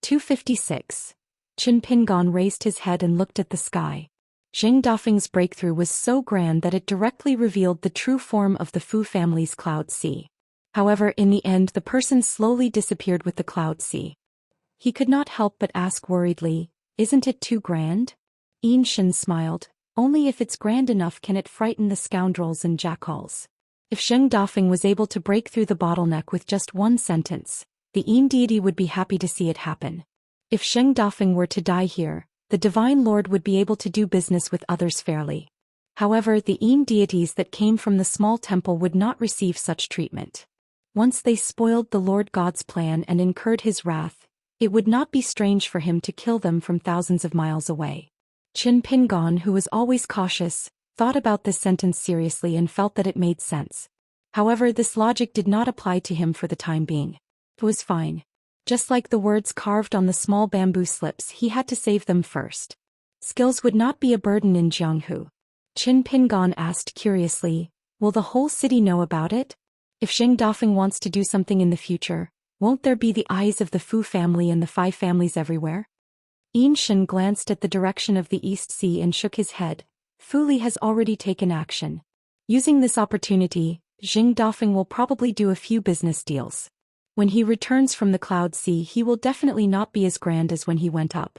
256. Qin Pingon raised his head and looked at the sky. Zheng Dafeng's breakthrough was so grand that it directly revealed the true form of the Fu family's cloud sea. However, in the end the person slowly disappeared with the cloud sea. He could not help but ask worriedly, "Isn't it too grand?" Shen smiled, "Only if it's grand enough can it frighten the scoundrels and jackals." If Zheng Dafeng was able to break through the bottleneck with just one sentence, the Yin deity would be happy to see it happen. If Zheng Dafeng were to die here, the Divine Lord would be able to do business with others fairly. However, the Yin deities that came from the small temple would not receive such treatment. Once they spoiled the Lord God's plan and incurred his wrath, it would not be strange for him to kill them from thousands of miles away. Qin Pingon, who was always cautious, thought about this sentence seriously and felt that it made sense. However, this logic did not apply to him for the time being. It was fine. Just like the words carved on the small bamboo slips, he had to save them first. Skills would not be a burden in Jianghu. Qin Pingon asked curiously, "Will the whole city know about it? If Zheng Dafeng wants to do something in the future, won't there be the eyes of the Fu family and the 5 families everywhere?" Shen glanced at the direction of the East Sea and shook his head. Fu Li has already taken action. Using this opportunity, Zheng Dafeng will probably do a few business deals. When he returns from the Cloud Sea, he will definitely not be as grand as when he went up.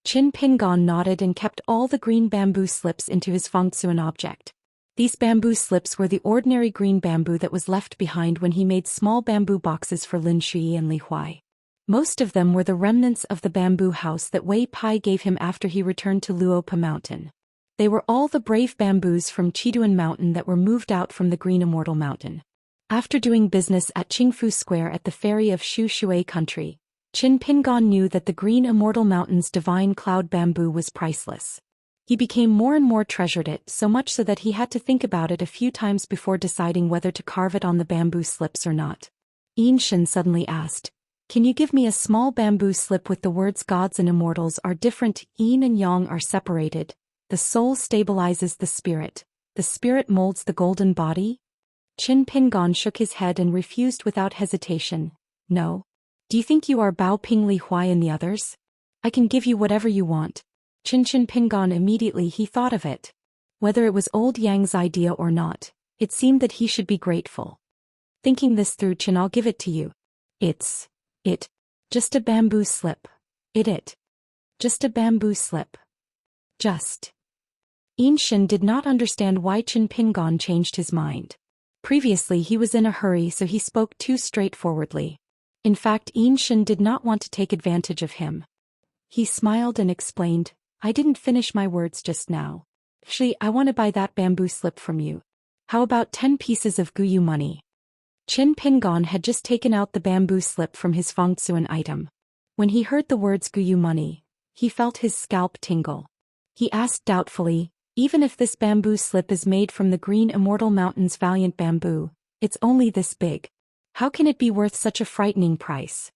Qin Pingon nodded and kept all the green bamboo slips into his fengtsuan object. These bamboo slips were the ordinary green bamboo that was left behind when he made small bamboo boxes for Lin Shui and Li Huai. Most of them were the remnants of the bamboo house that Wei Pai gave him after he returned to Luopa Mountain. They were all the brave bamboos from Chiduan Mountain that were moved out from the Green Immortal Mountain. After doing business at Qingfu Square at the ferry of Shu Shui country, Qin Pingon knew that the Green Immortal Mountain's divine cloud bamboo was priceless. He became more and more treasured it, so much so that he had to think about it a few times before deciding whether to carve it on the bamboo slips or not. Shen suddenly asked, "Can you give me a small bamboo slip with the words gods and immortals are different, yin and yang are separated, the soul stabilizes the spirit molds the golden body?" Qin Pingon shook his head and refused without hesitation, "No. Do you think you are Bao Ping Li Huai and the others? I can give you whatever you want." Qin Pingon immediately he thought of it. Whether it was old Yang's idea or not, it seemed that he should be grateful. Thinking this through, "Qin, I'll give it to you. It's just a bamboo slip. Just a bamboo slip. Just." Shen did not understand why Qin Pingon changed his mind. Previously he was in a hurry, so he spoke too straightforwardly. In fact, Shen did not want to take advantage of him. He smiled and explained, "I didn't finish my words just now. Actually, I want to buy that bamboo slip from you. How about 10 pieces of Guyu money?" Qin Pingon had just taken out the bamboo slip from his fengtsuan item. When he heard the words Guyu money, he felt his scalp tingle. He asked doubtfully, "Even if this bamboo slip is made from the Green Immortal Mountain's valiant bamboo, it's only this big. How can it be worth such a frightening price?"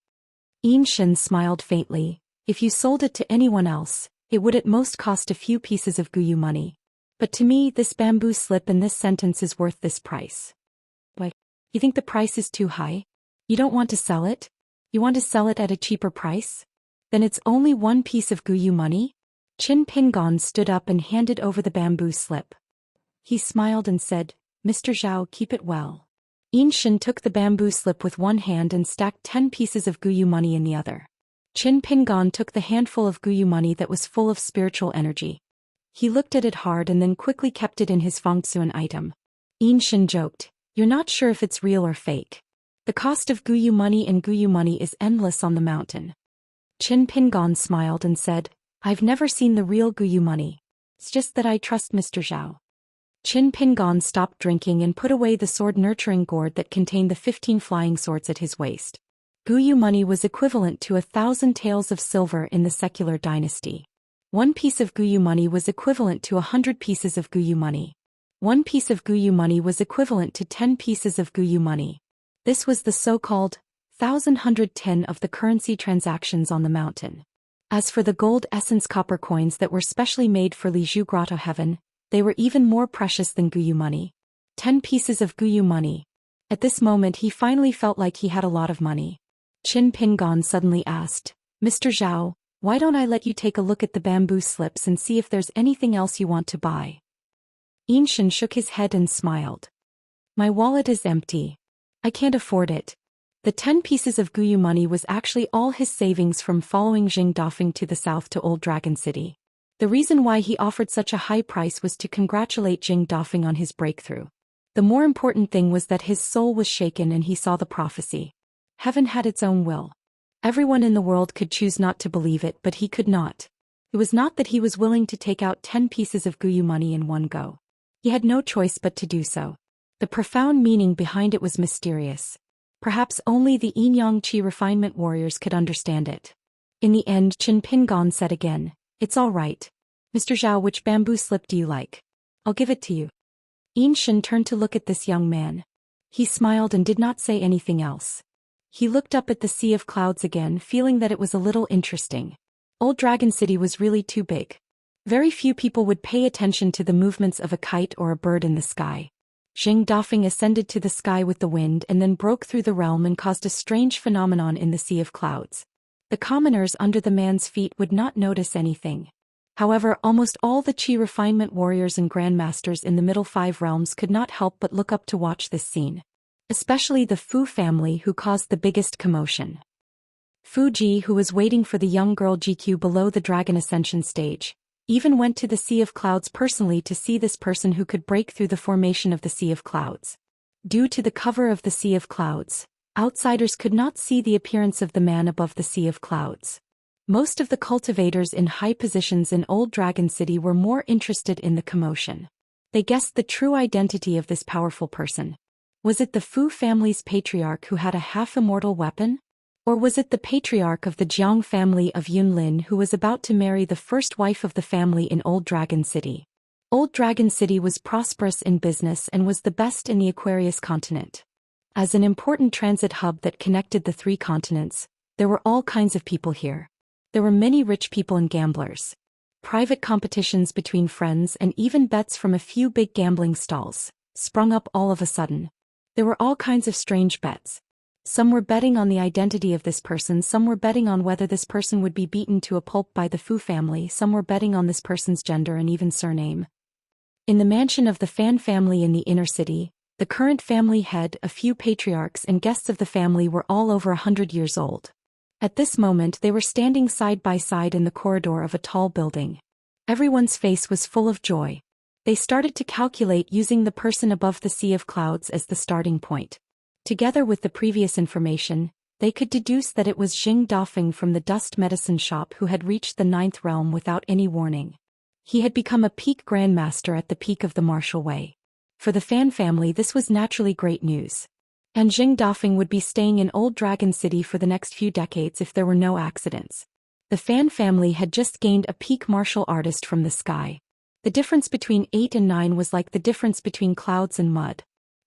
Shen smiled faintly. "If you sold it to anyone else, it would at most cost a few pieces of Guyu money. But to me, this bamboo slip in this sentence is worth this price." "Why? You think the price is too high? You don't want to sell it? You want to sell it at a cheaper price? Then it's only 1 piece of Guyu money?" Qin Pingon stood up and handed over the bamboo slip. He smiled and said, "Mr. Zhao, keep it well." Shen took the bamboo slip with one hand and stacked 10 pieces of Guyu money in the other. Qin Pingon took the handful of Guyu money that was full of spiritual energy. He looked at it hard and then quickly kept it in his fengtsuan item. Shen joked, "You're not sure if it's real or fake. The cost of Guyu money is endless on the mountain." Qin Pingon smiled and said, "I've never seen the real Guyu money. It's just that I trust Mr. Zhao." Qin Pingon stopped drinking and put away the sword-nurturing gourd that contained the 15 flying swords at his waist. Guyu money was equivalent to 1,000 taels of silver in the secular dynasty. 1 piece of Guyu money was equivalent to 100 pieces of Guyu money. 1 piece of Guyu money was equivalent to 10 pieces of Guyu money. This was the so-called 1,110 of the currency transactions on the mountain. As for the gold essence copper coins that were specially made for Lizhu Grotto Heaven, they were even more precious than Guyu money. 10 pieces of Guyu money. At this moment he finally felt like he had a lot of money. Qin Pingon suddenly asked, Mr. Zhao, why don't I let you take a look at the bamboo slips and see if there's anything else you want to buy? Xian shook his head and smiled. My wallet is empty. I can't afford it. The 10 pieces of Guyu money was actually all his savings from following Jing Dafeng to the south to Old Dragon City. The reason why he offered such a high price was to congratulate Jing Dafeng on his breakthrough. The more important thing was that his soul was shaken and he saw the prophecy. Heaven had its own will. Everyone in the world could choose not to believe it, but he could not. It was not that he was willing to take out 10 pieces of Guyu money in one go. He had no choice but to do so. The profound meaning behind it was mysterious. Perhaps only the Yin-Yang Qi refinement warriors could understand it. In the end, Qin Pingon said again, "It's all right. Mr. Zhao, which bamboo slip do you like? I'll give it to you." Xian turned to look at this young man. He smiled and did not say anything else. He looked up at the sea of clouds again, feeling that it was a little interesting. Old Dragon City was really too big. Very few people would pay attention to the movements of a kite or a bird in the sky. Jing Dafeng ascended to the sky with the wind and then broke through the realm and caused a strange phenomenon in the sea of clouds. The commoners under the man's feet would not notice anything. However, almost all the Qi refinement warriors and grandmasters in the middle 5 realms could not help but look up to watch this scene. Especially the Fu family, who caused the biggest commotion. Fu Ji, who was waiting for the young girl GQ below the dragon ascension stage, even went to the Sea of Clouds personally to see this person who could break through the formation of the Sea of Clouds. Due to the cover of the Sea of Clouds, outsiders could not see the appearance of the man above the Sea of Clouds. Most of the cultivators in high positions in Old Dragon City were more interested in the commotion. They guessed the true identity of this powerful person. Was it the Fu family's patriarch who had a half-immortal weapon? Or was it the patriarch of the Jiang family of Yunlin who was about to marry the first wife of the family in Old Dragon City? Old Dragon City was prosperous in business and was the best in the Aquarius continent. As an important transit hub that connected the 3 continents, there were all kinds of people here. There were many rich people and gamblers. Private competitions between friends and even bets from a few big gambling stalls sprung up all of a sudden. There were all kinds of strange bets. Some were betting on the identity of this person, some were betting on whether this person would be beaten to a pulp by the Fu family, some were betting on this person's gender and even surname. In the mansion of the Fan family in the inner city, the current family head, a few patriarchs and guests of the family were all over 100 years old. At this moment they were standing side by side in the corridor of a tall building. Everyone's face was full of joy. They started to calculate using the person above the Sea of Clouds as the starting point. Together with the previous information, they could deduce that it was Jing Dafeng from the dust medicine shop who had reached the 9th realm without any warning. He had become a peak grandmaster at the peak of the martial way. For the Fan family this was naturally great news. And Jing Dafeng would be staying in Old Dragon City for the next few decades if there were no accidents. The Fan family had just gained a peak martial artist from the sky. The difference between 8 and 9 was like the difference between clouds and mud.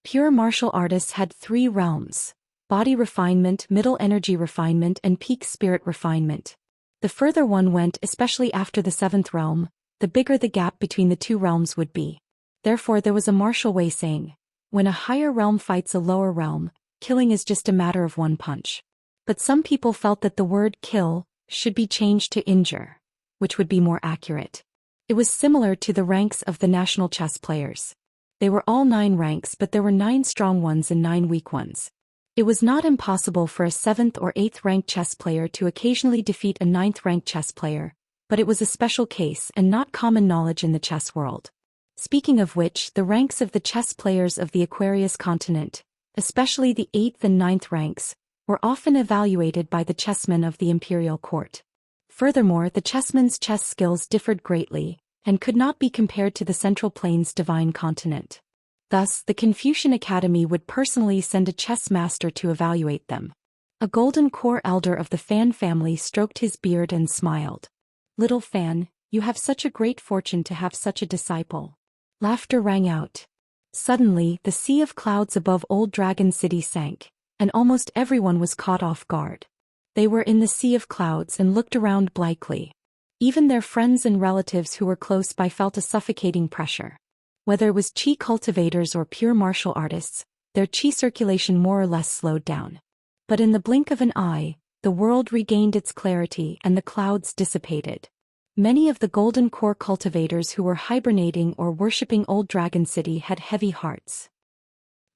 Pure martial artists had 3 realms: body refinement, middle energy refinement, and peak spirit refinement. The further one went, especially after the 7th realm, the bigger the gap between the 2 realms would be. Therefore there was a martial way saying, when a higher realm fights a lower realm, killing is just a matter of one punch. But some people felt that the word kill should be changed to injure, which would be more accurate. It was similar to the ranks of the national chess players. They were all 9 ranks, but there were 9 strong ones and 9 weak ones. It was not impossible for a 7th or 8th ranked chess player to occasionally defeat a 9th ranked chess player, but it was a special case and not common knowledge in the chess world. Speaking of which, the ranks of the chess players of the Aquarius continent, especially the 8th and 9th ranks, were often evaluated by the chessmen of the imperial court. Furthermore, the chessmen's chess skills differed greatly, and could not be compared to the Central Plains divine continent. Thus, the Confucian Academy would personally send a chess master to evaluate them. A golden core elder of the Fan family stroked his beard and smiled. "Little Fan, you have such a great fortune to have such a disciple." Laughter rang out. Suddenly, the Sea of Clouds above Old Dragon City sank, and almost everyone was caught off guard. They were in the Sea of Clouds and looked around blankly. Even their friends and relatives who were close by felt a suffocating pressure. Whether it was Qi cultivators or pure martial artists, their Qi circulation more or less slowed down. But in the blink of an eye, the world regained its clarity and the clouds dissipated. Many of the Golden Core cultivators who were hibernating or worshipping Old Dragon City had heavy hearts.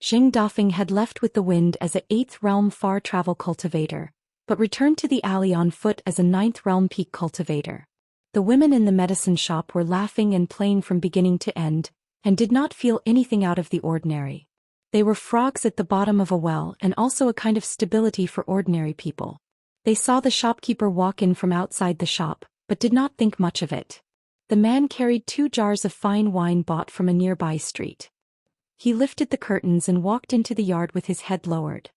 Xing Dafeng had left with the wind as a 8th realm far travel cultivator, but returned to the alley on foot as a 9th realm peak cultivator. The women in the medicine shop were laughing and playing from beginning to end, and did not feel anything out of the ordinary. They were frogs at the bottom of a well and also a kind of stability for ordinary people. They saw the shopkeeper walk in from outside the shop, but did not think much of it. The man carried 2 jars of fine wine bought from a nearby street. He lifted the curtains and walked into the yard with his head lowered.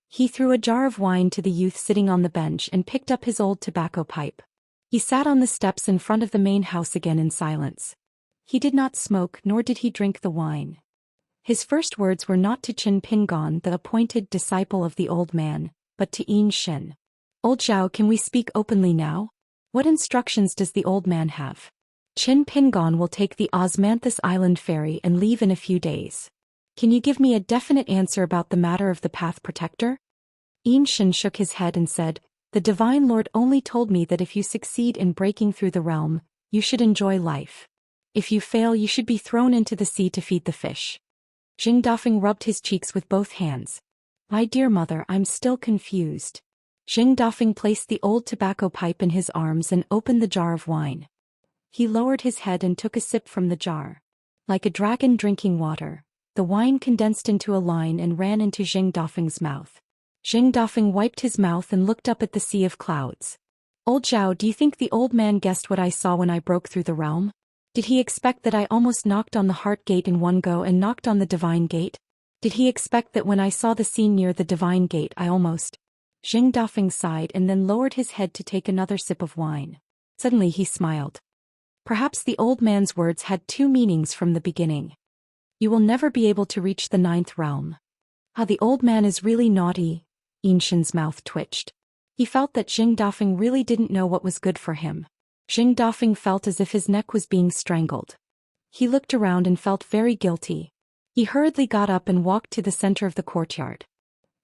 He threw a jar of wine to the youth sitting on the bench and picked up his old tobacco pipe. He sat on the steps in front of the main house again in silence. He did not smoke nor did he drink the wine. His first words were not to Qin Pingon, the appointed disciple of the old man, but to Yin Shin. "Old Zhao, can we speak openly now? What instructions does the old man have?" "Qin Pingon will take the Osmanthus Island ferry and leave in a few days. Can you give me a definite answer about the matter of the Path Protector?" Yin Shin shook his head and said, "The Divine Lord only told me that if you succeed in breaking through the realm, you should enjoy life. If you fail, you should be thrown into the sea to feed the fish." Xing Dafeng rubbed his cheeks with both hands. "My dear mother, I'm still confused." Xing Dafeng placed the old tobacco pipe in his arms and opened the jar of wine. He lowered his head and took a sip from the jar. Like a dragon drinking water, the wine condensed into a line and ran into Xing Dafeng's mouth. Xing Dafeng wiped his mouth and looked up at the sea of clouds. "Old Zhao, do you think the old man guessed what I saw when I broke through the realm? Did he expect that I almost knocked on the heart gate in one go and knocked on the divine gate? Did he expect that when I saw the scene near the divine gate I almost—" Xing Dafeng sighed and then lowered his head to take another sip of wine. Suddenly he smiled. Perhaps the old man's words had 2 meanings from the beginning. "You will never be able to reach the 9th realm." Ah, the old man is really naughty. Yin Shin's mouth twitched. He felt that Xing Dafeng really didn't know what was good for him. Xing Dafeng felt as if his neck was being strangled. He looked around and felt very guilty. He hurriedly got up and walked to the center of the courtyard.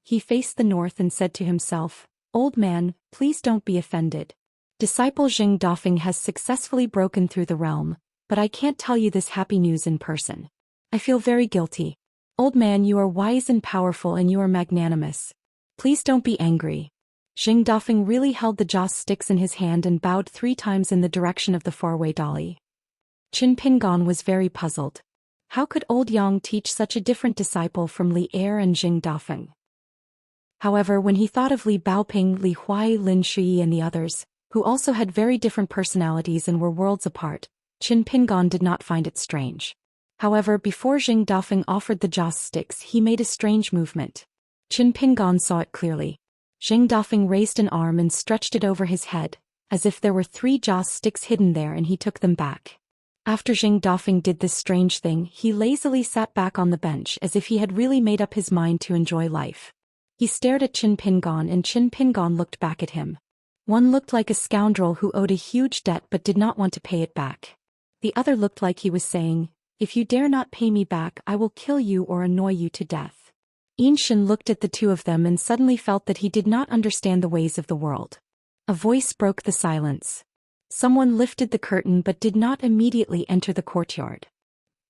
He faced the north and said to himself, "Old man, please don't be offended. Disciple Xing Dafeng has successfully broken through the realm, but I can't tell you this happy news in person. I feel very guilty. Old man, you are wise and powerful and you are magnanimous. Please don't be angry." Xing Dafeng really held the joss sticks in his hand and bowed 3 times in the direction of the faraway dolly. Qin Pingon was very puzzled. How could old Yang teach such a different disciple from Li Er and Xing Dafeng? However, when he thought of Li Baoping, Li Huai, Lin Shui and the others, who also had very different personalities and were worlds apart, Qin Pingon did not find it strange. However, before Xing Dafeng offered the joss sticks, he made a strange movement. Qin Pingon saw it clearly. Xing Dafeng raised an arm and stretched it over his head, as if there were 3 joss sticks hidden there, and he took them back. After Xing Dafeng did this strange thing, he lazily sat back on the bench as if he had really made up his mind to enjoy life. He stared at Qin Pingon and Qin Pingon looked back at him. One looked like a scoundrel who owed a huge debt but did not want to pay it back. The other looked like he was saying, "If you dare not pay me back, I will kill you or annoy you to death." Yin Shin looked at the 2 of them and suddenly felt that he did not understand the ways of the world. A voice broke the silence. Someone lifted the curtain but did not immediately enter the courtyard.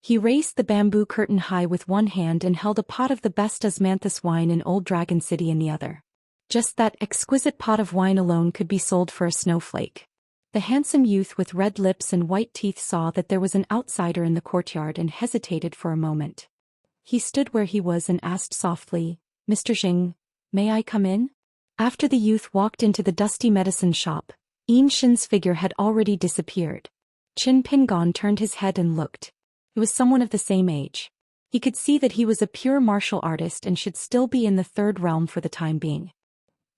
He raised the bamboo curtain high with one hand and held a pot of the best osmanthus wine in Old Dragon City in the other. Just that exquisite pot of wine alone could be sold for a snowflake. The handsome youth with red lips and white teeth saw that there was an outsider in the courtyard and hesitated for a moment. He stood where he was and asked softly, "Mr. Xing, may I come in?" After the youth walked into the dusty medicine shop, Yin Shin's figure had already disappeared. Qin Pingon turned his head and looked. It was someone of the same age. He could see that he was a pure martial artist and should still be in the 3rd realm for the time being.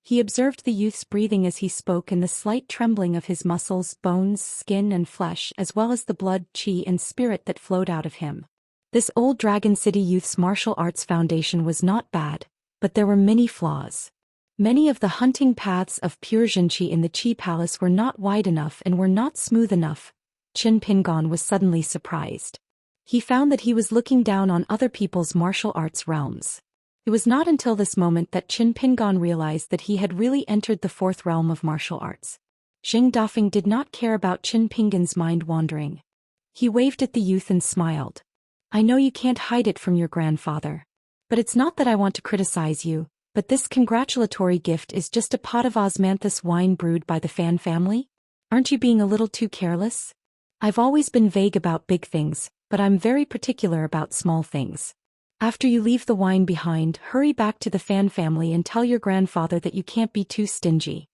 He observed the youth's breathing as he spoke and the slight trembling of his muscles, bones, skin and flesh, as well as the blood, qi and spirit that flowed out of him. This Old Dragon City youth's martial arts foundation was not bad, but there were many flaws. Many of the hunting paths of pure Jinqi in the Qi Palace were not wide enough and were not smooth enough. Qin Pingon was suddenly surprised. He found that he was looking down on other people's martial arts realms. It was not until this moment that Qin Pingon realized that he had really entered the fourth realm of martial arts. Xing Dafeng did not care about Qin Pingon's mind wandering. He waved at the youth and smiled. I know you can't hide it from your grandfather. But it's not that I want to criticize you, but this congratulatory gift is just a pot of osmanthus wine brewed by the Fan family? Aren't you being a little too careless? I've always been vague about big things, but I'm very particular about small things. After you leave the wine behind, hurry back to the Fan family and tell your grandfather that you can't be too stingy.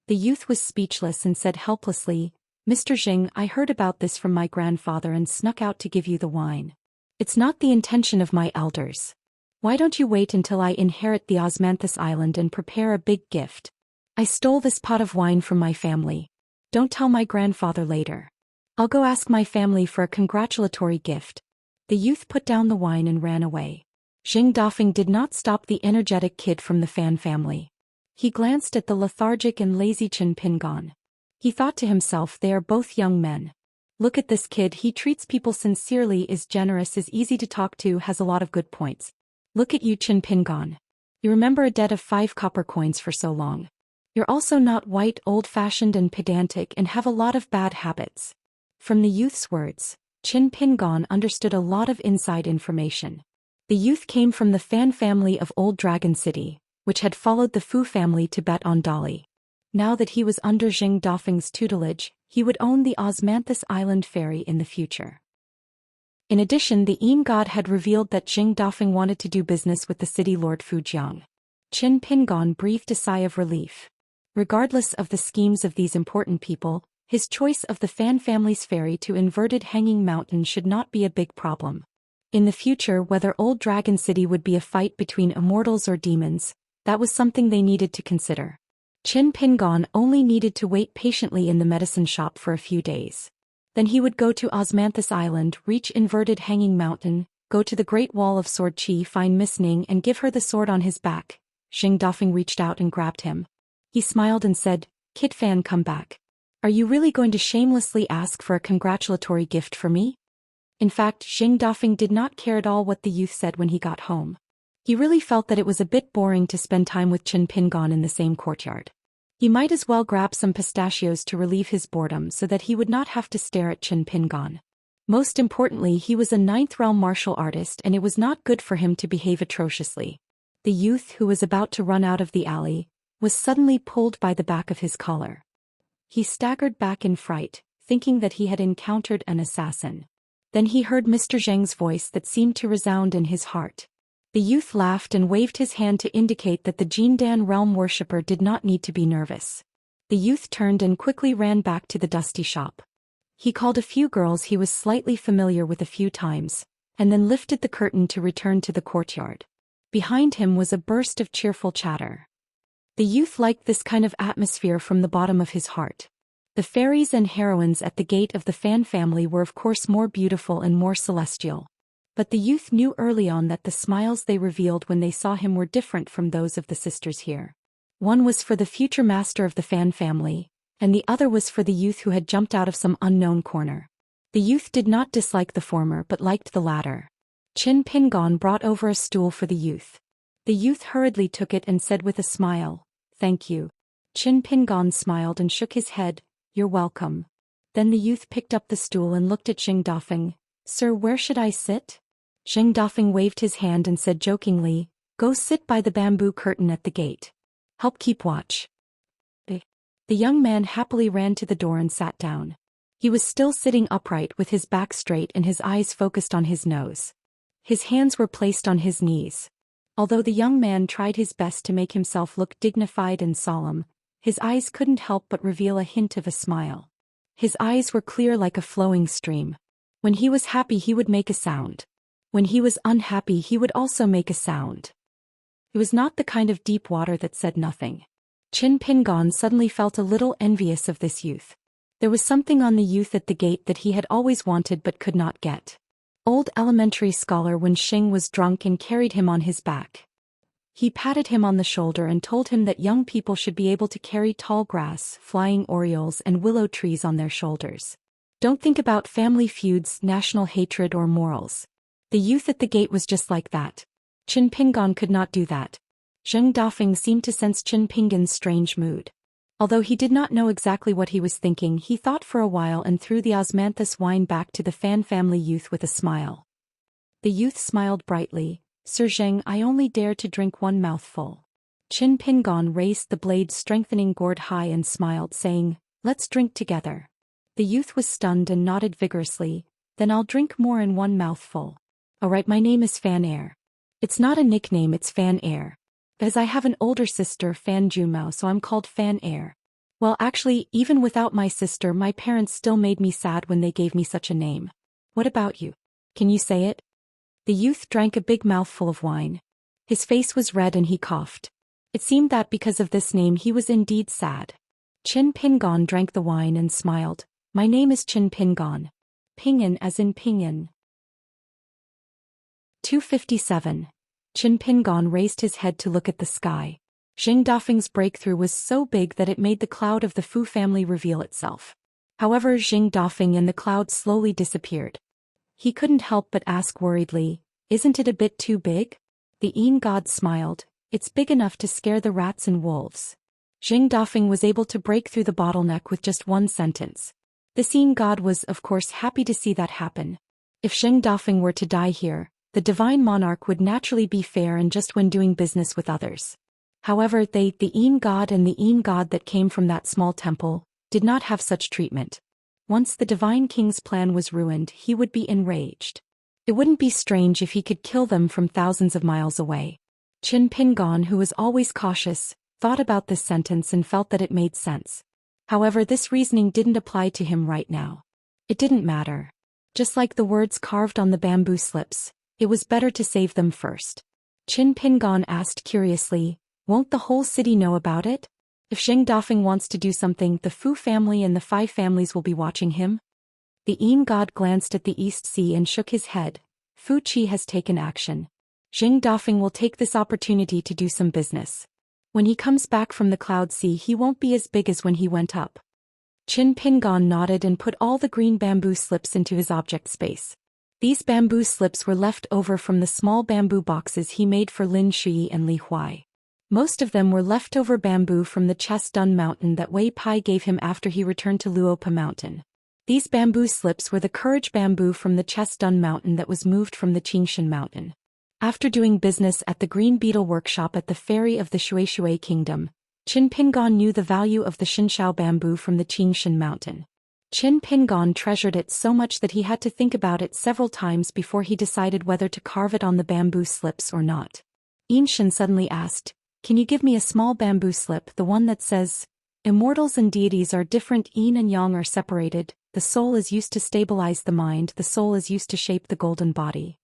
The youth was speechless and said helplessly, Mr. Xing, I heard about this from my grandfather and snuck out to give you the wine. It's not the intention of my elders. Why don't you wait until I inherit the Osmanthus Island and prepare a big gift? I stole this pot of wine from my family. Don't tell my grandfather later. I'll go ask my family for a congratulatory gift. The youth put down the wine and ran away. Xing Dafeng did not stop the energetic kid from the Fan family. He glanced at the lethargic and lazy Qin Pingon. He thought to himself, they are both young men. Look at this kid, he treats people sincerely, is generous, is easy to talk to, has a lot of good points. Look at you, Qin Pingon. You remember a debt of 5 copper coins for so long. You're also not white, old-fashioned and pedantic and have a lot of bad habits. From the youth's words, Qin Pingon understood a lot of inside information. The youth came from the Fan family of Old Dragon City, which had followed the Fu family to bet on Dali. Now that he was under Xing Dafeng's tutelage, he would own the Osmanthus Island ferry in the future. In addition, the Yin god had revealed that Xing Dafeng wanted to do business with the city lord Fujiang. Qin Pingon breathed a sigh of relief. Regardless of the schemes of these important people, his choice of the Fan family's ferry to inverted Hanging Mountain should not be a big problem. In the future, whether Old Dragon City would be a fight between immortals or demons, that was something they needed to consider. Qin Pingon only needed to wait patiently in the medicine shop for a few days. Then he would go to Osmanthus Island, reach inverted Hanging Mountain, go to the Great Wall of Sword Qi, find Miss Ning and give her the sword on his back. Xing Dafeng reached out and grabbed him. He smiled and said, Kid Fan, come back. Are you really going to shamelessly ask for a congratulatory gift for me? In fact, Xing Dafeng did not care at all what the youth said when he got home. He really felt that it was a bit boring to spend time with Qin Pingon in the same courtyard. He might as well grab some pistachios to relieve his boredom so that he would not have to stare at Qin Pingon. Most importantly, he was a 9th realm martial artist and it was not good for him to behave atrociously. The youth, who was about to run out of the alley, was suddenly pulled by the back of his collar. He staggered back in fright, thinking that he had encountered an assassin. Then he heard Mr. Zheng's voice that seemed to resound in his heart. The youth laughed and waved his hand to indicate that the Jindan realm worshipper did not need to be nervous. The youth turned and quickly ran back to the dusty shop. He called a few girls he was slightly familiar with a few times, and then lifted the curtain to return to the courtyard. Behind him was a burst of cheerful chatter. The youth liked this kind of atmosphere from the bottom of his heart. The fairies and heroines at the gate of the Fan family were of course more beautiful and more celestial. But the youth knew early on that the smiles they revealed when they saw him were different from those of the sisters here. One was for the future master of the Fan family, and the other was for the youth who had jumped out of some unknown corner. The youth did not dislike the former but liked the latter. Qin Pingon brought over a stool for the youth. The youth hurriedly took it and said with a smile, "Thank you." Qin Pingon smiled and shook his head, "You're welcome." Then the youth picked up the stool and looked at Xing Dafeng. "Sir, where should I sit?" Xing Dafeng waved his hand and said jokingly, "Go sit by the bamboo curtain at the gate. Help keep watch." The young man happily ran to the door and sat down. He was still sitting upright with his back straight and his eyes focused on his nose. His hands were placed on his knees. Although the young man tried his best to make himself look dignified and solemn, his eyes couldn't help but reveal a hint of a smile. His eyes were clear like a flowing stream. When he was happy he would make a sound. When he was unhappy he would also make a sound. It was not the kind of deep water that said nothing. Qin Pingon suddenly felt a little envious of this youth. There was something on the youth at the gate that he had always wanted but could not get. Old elementary scholar Wen Xing was drunk and carried him on his back. He patted him on the shoulder and told him that young people should be able to carry tall grass, flying orioles and willow trees on their shoulders. Don't think about family feuds, national hatred or morals. The youth at the gate was just like that. Qin Pingon could not do that. Zheng Dafeng seemed to sense Qin Pingon's strange mood. Although he did not know exactly what he was thinking, he thought for a while and threw the osmanthus wine back to the Fan family youth with a smile. The youth smiled brightly. Sir Zheng, I only dare to drink one mouthful. Qin Pingon raised the blade-strengthening gourd high and smiled, saying, Let's drink together. The youth was stunned and nodded vigorously. Then I'll drink more in one mouthful. Alright, my name is Fan Air. It's not a nickname, it's Fan Air. As I have an older sister, Fan Junmao, so I'm called Fan Air. Well, actually, even without my sister, my parents still made me sad when they gave me such a name. What about you? Can you say it? The youth drank a big mouthful of wine. His face was red and he coughed. It seemed that because of this name he was indeed sad. Qin Pingon drank the wine and smiled. My name is Qin Pingon. Pinyin as in pinyin. 257. Qin Pingon raised his head to look at the sky. Zheng Dafeng's breakthrough was so big that it made the cloud of the Fu family reveal itself. However, Zheng Dafeng and the cloud slowly disappeared. He couldn't help but ask worriedly, Isn't it a bit too big? The Yin god smiled. It's big enough to scare the rats and wolves. Zheng Dafeng was able to break through the bottleneck with just one sentence. The Yin god was, of course, happy to see that happen. If Zheng Dafeng were to die here, the divine monarch would naturally be fair and just when doing business with others. However, the Yin god and the Yin god that came from that small temple, did not have such treatment. Once the divine king's plan was ruined, he would be enraged. It wouldn't be strange if he could kill them from thousands of miles away. Qin Pingon, who was always cautious, thought about this sentence and felt that it made sense. However, this reasoning didn't apply to him right now. It didn't matter. Just like the words carved on the bamboo slips, it was better to save them first. Qin Pingon asked curiously, Won't the whole city know about it? If Zheng Dafeng wants to do something, the Fu family and the 5 families will be watching him? The Yin god glanced at the East Sea and shook his head. Fu Qi has taken action. Zheng Dafeng will take this opportunity to do some business. When he comes back from the Cloud Sea, he won't be as big as when he went up. Qin Pingon nodded and put all the green bamboo slips into his object space. These bamboo slips were left over from the small bamboo boxes he made for Lin Shui and Li Huai. Most of them were leftover bamboo from the Chestun Mountain that Wei Pai gave him after he returned to Luopa Mountain. These bamboo slips were the courage bamboo from the Chestun Mountain that was moved from the Qingshan Mountain. After doing business at the Green Beetle Workshop at the ferry of the Shui Kingdom, Qin Pingon knew the value of the Xinshao bamboo from the Qingshan Mountain. Qin Pingon treasured it so much that he had to think about it several times before he decided whether to carve it on the bamboo slips or not. Yinshin suddenly asked, Can you give me a small bamboo slip, the one that says, Immortals and deities are different, yin and yang are separated, the soul is used to stabilize the mind, the soul is used to shape the golden body.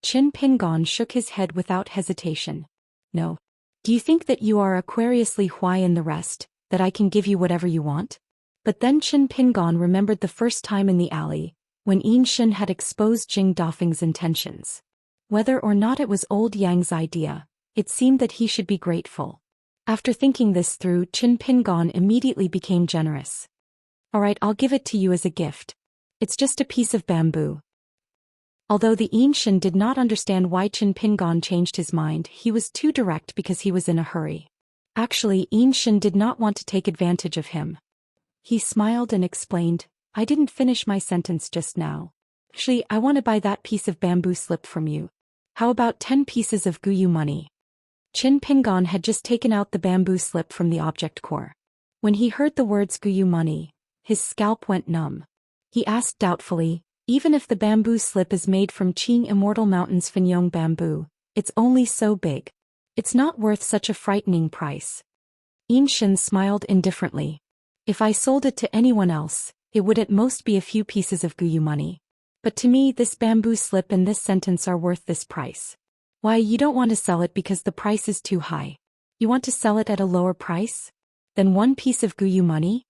Qin Pingon shook his head without hesitation. No. Do you think that you are Aquarius Li Huai and the rest, that I can give you whatever you want? But then Qin Pingon remembered the first time in the alley, when Yinshin had exposed Zheng Dafeng's intentions. Whether or not it was old Yang's idea, it seemed that he should be grateful. After thinking this through, Qin Pingon immediately became generous. Alright, I'll give it to you as a gift. It's just a piece of bamboo. Although the Yinshin did not understand why Qin Pingon changed his mind, he was too direct because he was in a hurry. Actually, Yinshin did not want to take advantage of him. He smiled and explained, I didn't finish my sentence just now. Actually, I want to buy that piece of bamboo slip from you. How about 10 pieces of Guyu money? Qin Pingon had just taken out the bamboo slip from the object core. When he heard the words Guyu money, his scalp went numb. He asked doubtfully, Even if the bamboo slip is made from Qing Immortal Mountain's Finyong bamboo, it's only so big. It's not worth such a frightening price. Yinshin smiled indifferently. If I sold it to anyone else, it would at most be a few pieces of Guyu money. But to me, this bamboo slip and this sentence are worth this price. Why, you don't want to sell it because the price is too high. You want to sell it at a lower price? Than 1 piece of Guyu money?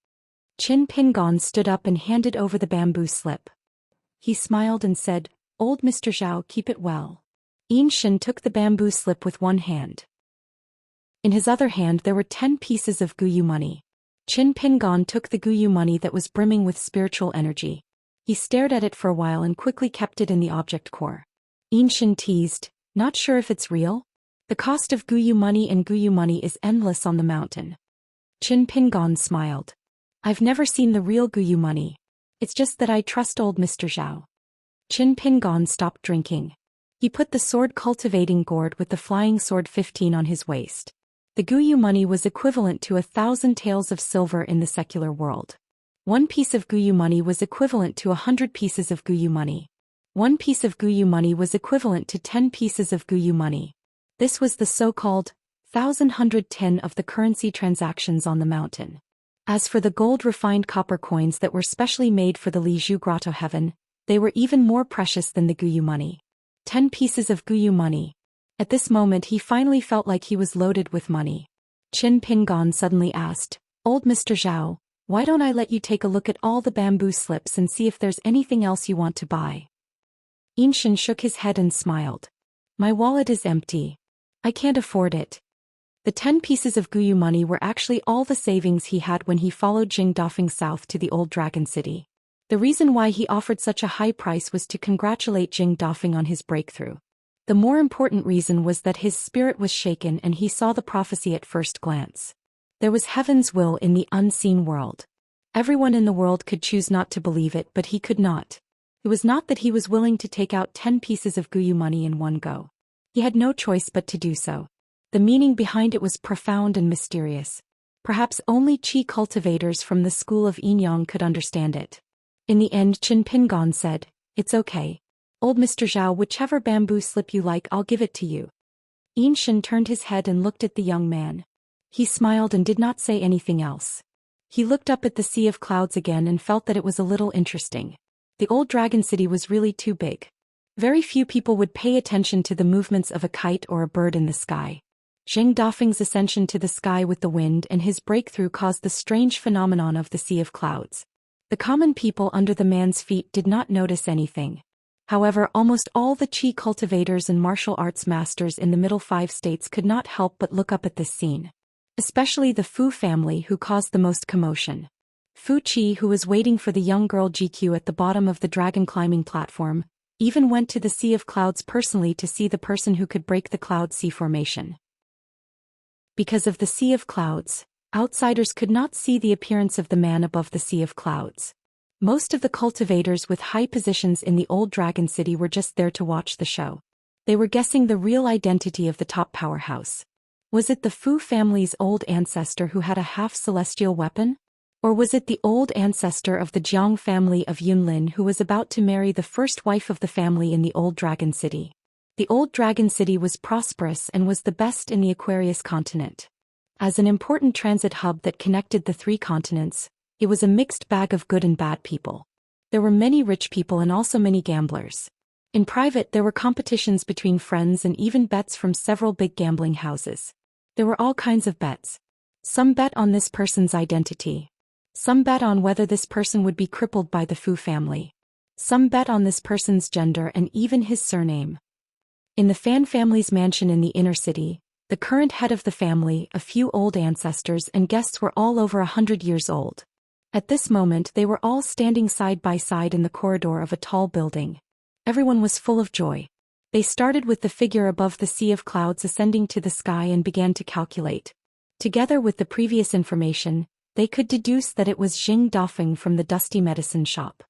Qin Pingon stood up and handed over the bamboo slip. He smiled and said, Old Mr. Zhao, keep it well. Yinshin took the bamboo slip with one hand. In his other hand there were 10 pieces of Guyu money. Qin Pingon took the Guyu money that was brimming with spiritual energy. He stared at it for a while and quickly kept it in the object core. Yinshin teased, Not sure if it's real? The cost of Guyu money and Guyu money is endless on the mountain. Qin Pingon smiled. I've never seen the real Guyu money. It's just that I trust old Mr. Zhao. Qin Pingon stopped drinking. He put the sword cultivating gourd with the flying sword 15 on his waist. The Guyu money was equivalent to 1,000 taels of silver in the secular world. 1 piece of Guyu money was equivalent to 100 pieces of Guyu money. 1 piece of Guyu money was equivalent to 10 pieces of Guyu money. This was the so-called 1,110 of the currency transactions on the mountain. As for the gold-refined copper coins that were specially made for the Lizhu Grotto heaven, they were even more precious than the Guyu money. 10 pieces of Guyu money. At this moment he finally felt like he was loaded with money. Qin Pingon suddenly asked, Old Mr. Zhao, why don't I let you take a look at all the bamboo slips and see if there's anything else you want to buy? Yinshan shook his head and smiled. My wallet is empty. I can't afford it. The 10 pieces of Guyu money were actually all the savings he had when he followed Jing Dafeng south to the old Dragon City. The reason why he offered such a high price was to congratulate Jing Dafeng on his breakthrough. The more important reason was that his spirit was shaken and he saw the prophecy at first glance. There was heaven's will in the unseen world. Everyone in the world could choose not to believe it, but he could not. It was not that he was willing to take out 10 pieces of Guyu money in one go. He had no choice but to do so. The meaning behind it was profound and mysterious. Perhaps only qi cultivators from the school of Yinyang could understand it. In the end, Qin Pingon said, It's okay. Old Mr. Zhao, whichever bamboo slip you like, I'll give it to you. Yinshan turned his head and looked at the young man. He smiled and did not say anything else. He looked up at the sea of clouds again and felt that it was a little interesting. The old dragon city was really too big. Very few people would pay attention to the movements of a kite or a bird in the sky. Jing Dafeng's ascension to the sky with the wind and his breakthrough caused the strange phenomenon of the sea of clouds. The common people under the man's feet did not notice anything. However, almost all the qi cultivators and martial arts masters in the middle 5 states could not help but look up at this scene. Especially the Fu family, who caused the most commotion. Fu Qi, who was waiting for the young girl GQ at the bottom of the dragon climbing platform, even went to the Sea of Clouds personally to see the person who could break the cloud sea formation. Because of the Sea of Clouds, outsiders could not see the appearance of the man above the Sea of Clouds. Most of the cultivators with high positions in the old dragon city were just there to watch the show. They were guessing the real identity of the top powerhouse. Was it the Fu family's old ancestor who had a half-celestial weapon? Or was it the old ancestor of the Jiang family of Yunlin who was about to marry the first wife of the family in the old dragon city? The old dragon city was prosperous and was the best in the Aquarius continent. As an important transit hub that connected the 3 continents, it was a mixed bag of good and bad people. There were many rich people and also many gamblers. In private, there were competitions between friends and even bets from several big gambling houses. There were all kinds of bets. Some bet on this person's identity. Some bet on whether this person would be crippled by the Fu family. Some bet on this person's gender and even his surname. In the Fan family's mansion in the inner city, the current head of the family, a few old ancestors and guests were all over 100 years old. At this moment they were all standing side by side in the corridor of a tall building. Everyone was full of joy. They started with the figure above the Sea of Clouds ascending to the sky and began to calculate. Together with the previous information, they could deduce that it was Jing Dafeng from the dusty medicine shop.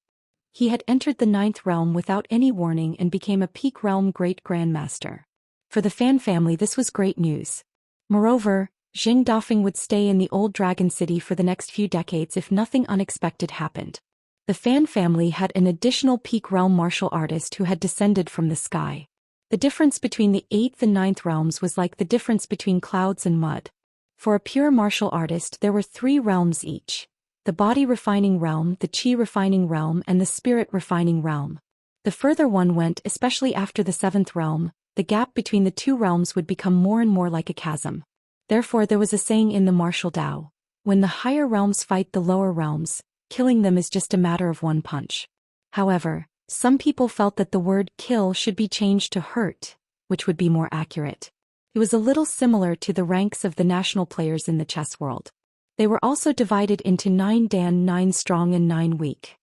He had entered the 9th realm without any warning and became a peak realm great grandmaster. For the Fan family this was great news. Moreover, Jing Dafeng would stay in the old dragon city for the next few decades if nothing unexpected happened. The Fan family had an additional peak realm martial artist who had descended from the sky. The difference between the 8th and 9th realms was like the difference between clouds and mud. For a pure martial artist there were 3 realms each: the body refining realm, the chi refining realm and the spirit refining realm. The further one went, especially after the 7th realm, the gap between the 2 realms would become more and more like a chasm. Therefore there was a saying in the martial Tao, when the higher realms fight the lower realms, killing them is just a matter of one punch. However, some people felt that the word kill should be changed to hurt, which would be more accurate. It was a little similar to the ranks of the national players in the chess world. They were also divided into 9 Dan, 9 Strong and 9 Weak.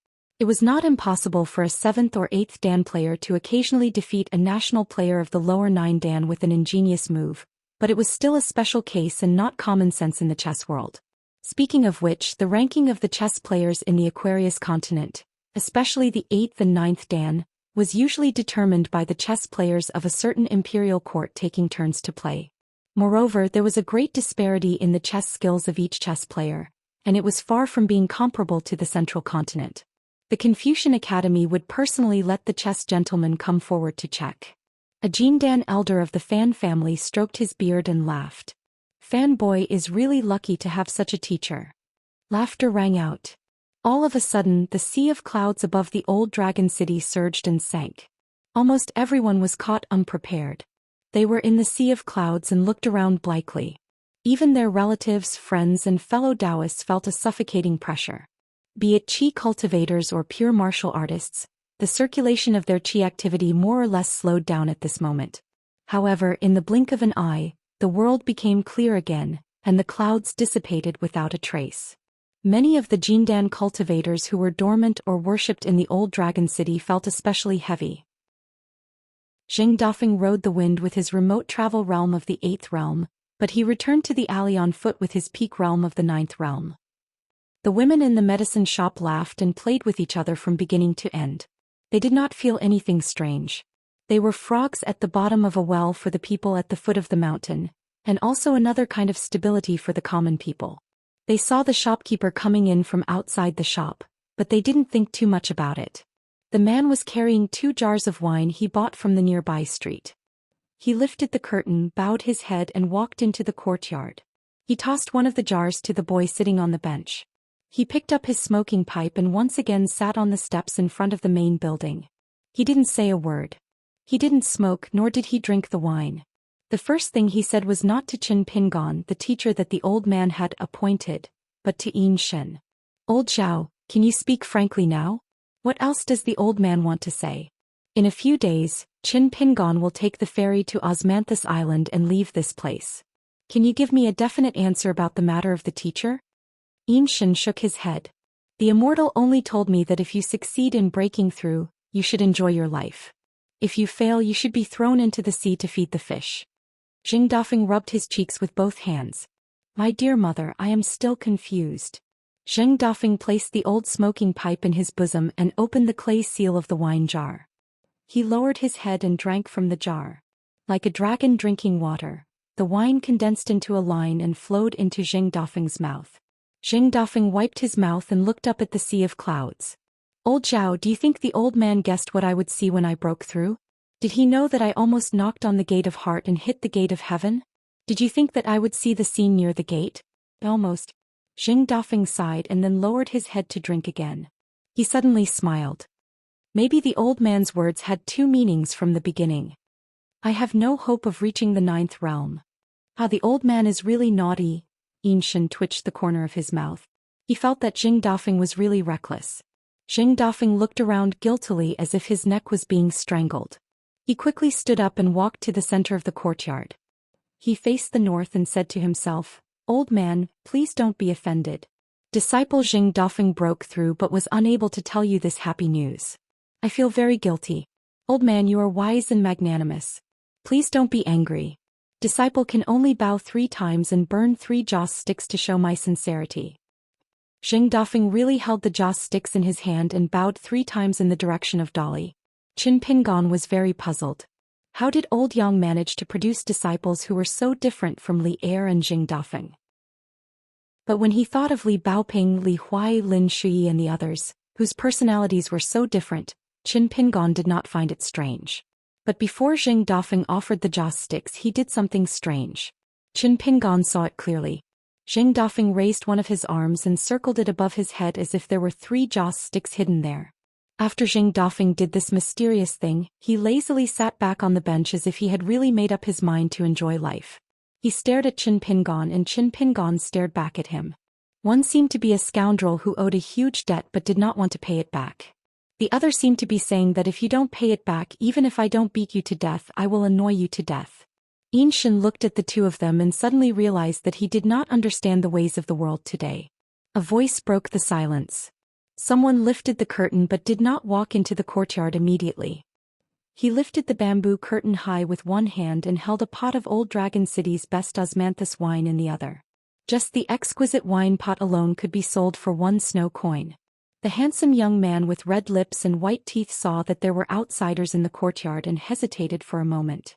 It was not impossible for a 7th or 8th Dan player to occasionally defeat a national player of the lower 9 Dan with an ingenious move, but it was still a special case and not common sense in the chess world. Speaking of which, the ranking of the chess players in the Aquarius continent, especially the 8th and 9th Dan, was usually determined by the chess players of a certain imperial court taking turns to play. Moreover, there was a great disparity in the chess skills of each chess player, and it was far from being comparable to the central continent. The Confucian Academy would personally let the chess gentleman come forward to check. A Jindan elder of the Fan family stroked his beard and laughed. Fan boy is really lucky to have such a teacher. Laughter rang out. All of a sudden, the sea of clouds above the old dragon city surged and sank. Almost everyone was caught unprepared. They were in the sea of clouds and looked around blankly. Even their relatives, friends, and fellow Taoists felt a suffocating pressure. Be it qi cultivators or pure martial artists, the circulation of their qi activity more or less slowed down at this moment. However, in the blink of an eye, the world became clear again, and the clouds dissipated without a trace. Many of the Jindan cultivators who were dormant or worshipped in the old dragon city felt especially heavy. Zheng Dafeng rode the wind with his remote travel realm of the 8th realm, but he returned to the alley on foot with his peak realm of the 9th realm. The women in the medicine shop laughed and played with each other from beginning to end. They did not feel anything strange. They were frogs at the bottom of a well for the people at the foot of the mountain, and also another kind of stability for the common people. They saw the shopkeeper coming in from outside the shop, but they didn't think too much about it. The man was carrying 2 jars of wine he bought from the nearby street. He lifted the curtain, bowed his head, and walked into the courtyard. He tossed one of the jars to the boy sitting on the bench. He picked up his smoking pipe and once again sat on the steps in front of the main building. He didn't say a word. He didn't smoke, nor did he drink the wine. The first thing he said was not to Qin Pingon, the teacher that the old man had appointed, but to Yin Shen. "Old Zhao, can you speak frankly now? What else does the old man want to say? In a few days, Qin Pingon will take the ferry to Osmanthus Island and leave this place. Can you give me a definite answer about the matter of the teacher?" Yin Shen shook his head. "The immortal only told me that if you succeed in breaking through, you should enjoy your life. If you fail, you should be thrown into the sea to feed the fish." Zheng Dafeng rubbed his cheeks with both hands. "My dear mother, I am still confused." Zheng Dafeng placed the old smoking pipe in his bosom and opened the clay seal of the wine jar. He lowered his head and drank from the jar. Like a dragon drinking water, the wine condensed into a line and flowed into Zheng Dafeng's mouth. Zheng Dafeng wiped his mouth and looked up at the sea of clouds. "Old Zhao, do you think the old man guessed what I would see when I broke through? Did he know that I almost knocked on the gate of heart and hit the gate of heaven? Did you think that I would see the scene near the gate?" "Almost." Zheng Dafeng sighed and then lowered his head to drink again. He suddenly smiled. Maybe the old man's words had 2 meanings from the beginning. "I have no hope of reaching the 9th realm." "Ah, the old man is really naughty." Yin Shen twitched the corner of his mouth. He felt that Zheng Dafeng was really reckless. Zheng Dafeng looked around guiltily as if his neck was being strangled. He quickly stood up and walked to the center of the courtyard. He faced the north and said to himself, "Old man, please don't be offended. Disciple Zheng Dafeng broke through but was unable to tell you this happy news. I feel very guilty. Old man, you are wise and magnanimous. Please don't be angry. Disciple can only bow 3 times and burn 3 joss sticks to show my sincerity." Zheng Dafeng really held the joss sticks in his hand and bowed 3 times in the direction of Dolly. Qin Pingon was very puzzled. How did old Yang manage to produce disciples who were so different from Li Er and Zheng Dafeng? But when he thought of Li Baoping, Li Huai, Lin Shui and the others, whose personalities were so different, Qin Pingon did not find it strange. But before Zheng Dafeng offered the joss sticks, he did something strange. Qin Pingon saw it clearly. Zheng Dafeng raised one of his arms and circled it above his head as if there were 3 joss sticks hidden there. After Zheng Dafeng did this mysterious thing, he lazily sat back on the bench as if he had really made up his mind to enjoy life. He stared at Qin Pingon and Qin Pingon stared back at him. One seemed to be a scoundrel who owed a huge debt but did not want to pay it back. The other seemed to be saying that if you don't pay it back, even if I don't beat you to death, I will annoy you to death. Yin Shen looked at the 2 of them and suddenly realized that he did not understand the ways of the world today. A voice broke the silence. Someone lifted the curtain but did not walk into the courtyard immediately. He lifted the bamboo curtain high with one hand and held a pot of Old Dragon City's best osmanthus wine in the other. Just the exquisite wine pot alone could be sold for 1 snow coin. The handsome young man with red lips and white teeth saw that there were outsiders in the courtyard and hesitated for a moment.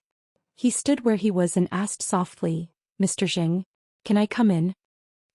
He stood where he was and asked softly, "Mr. Zheng, can I come in?"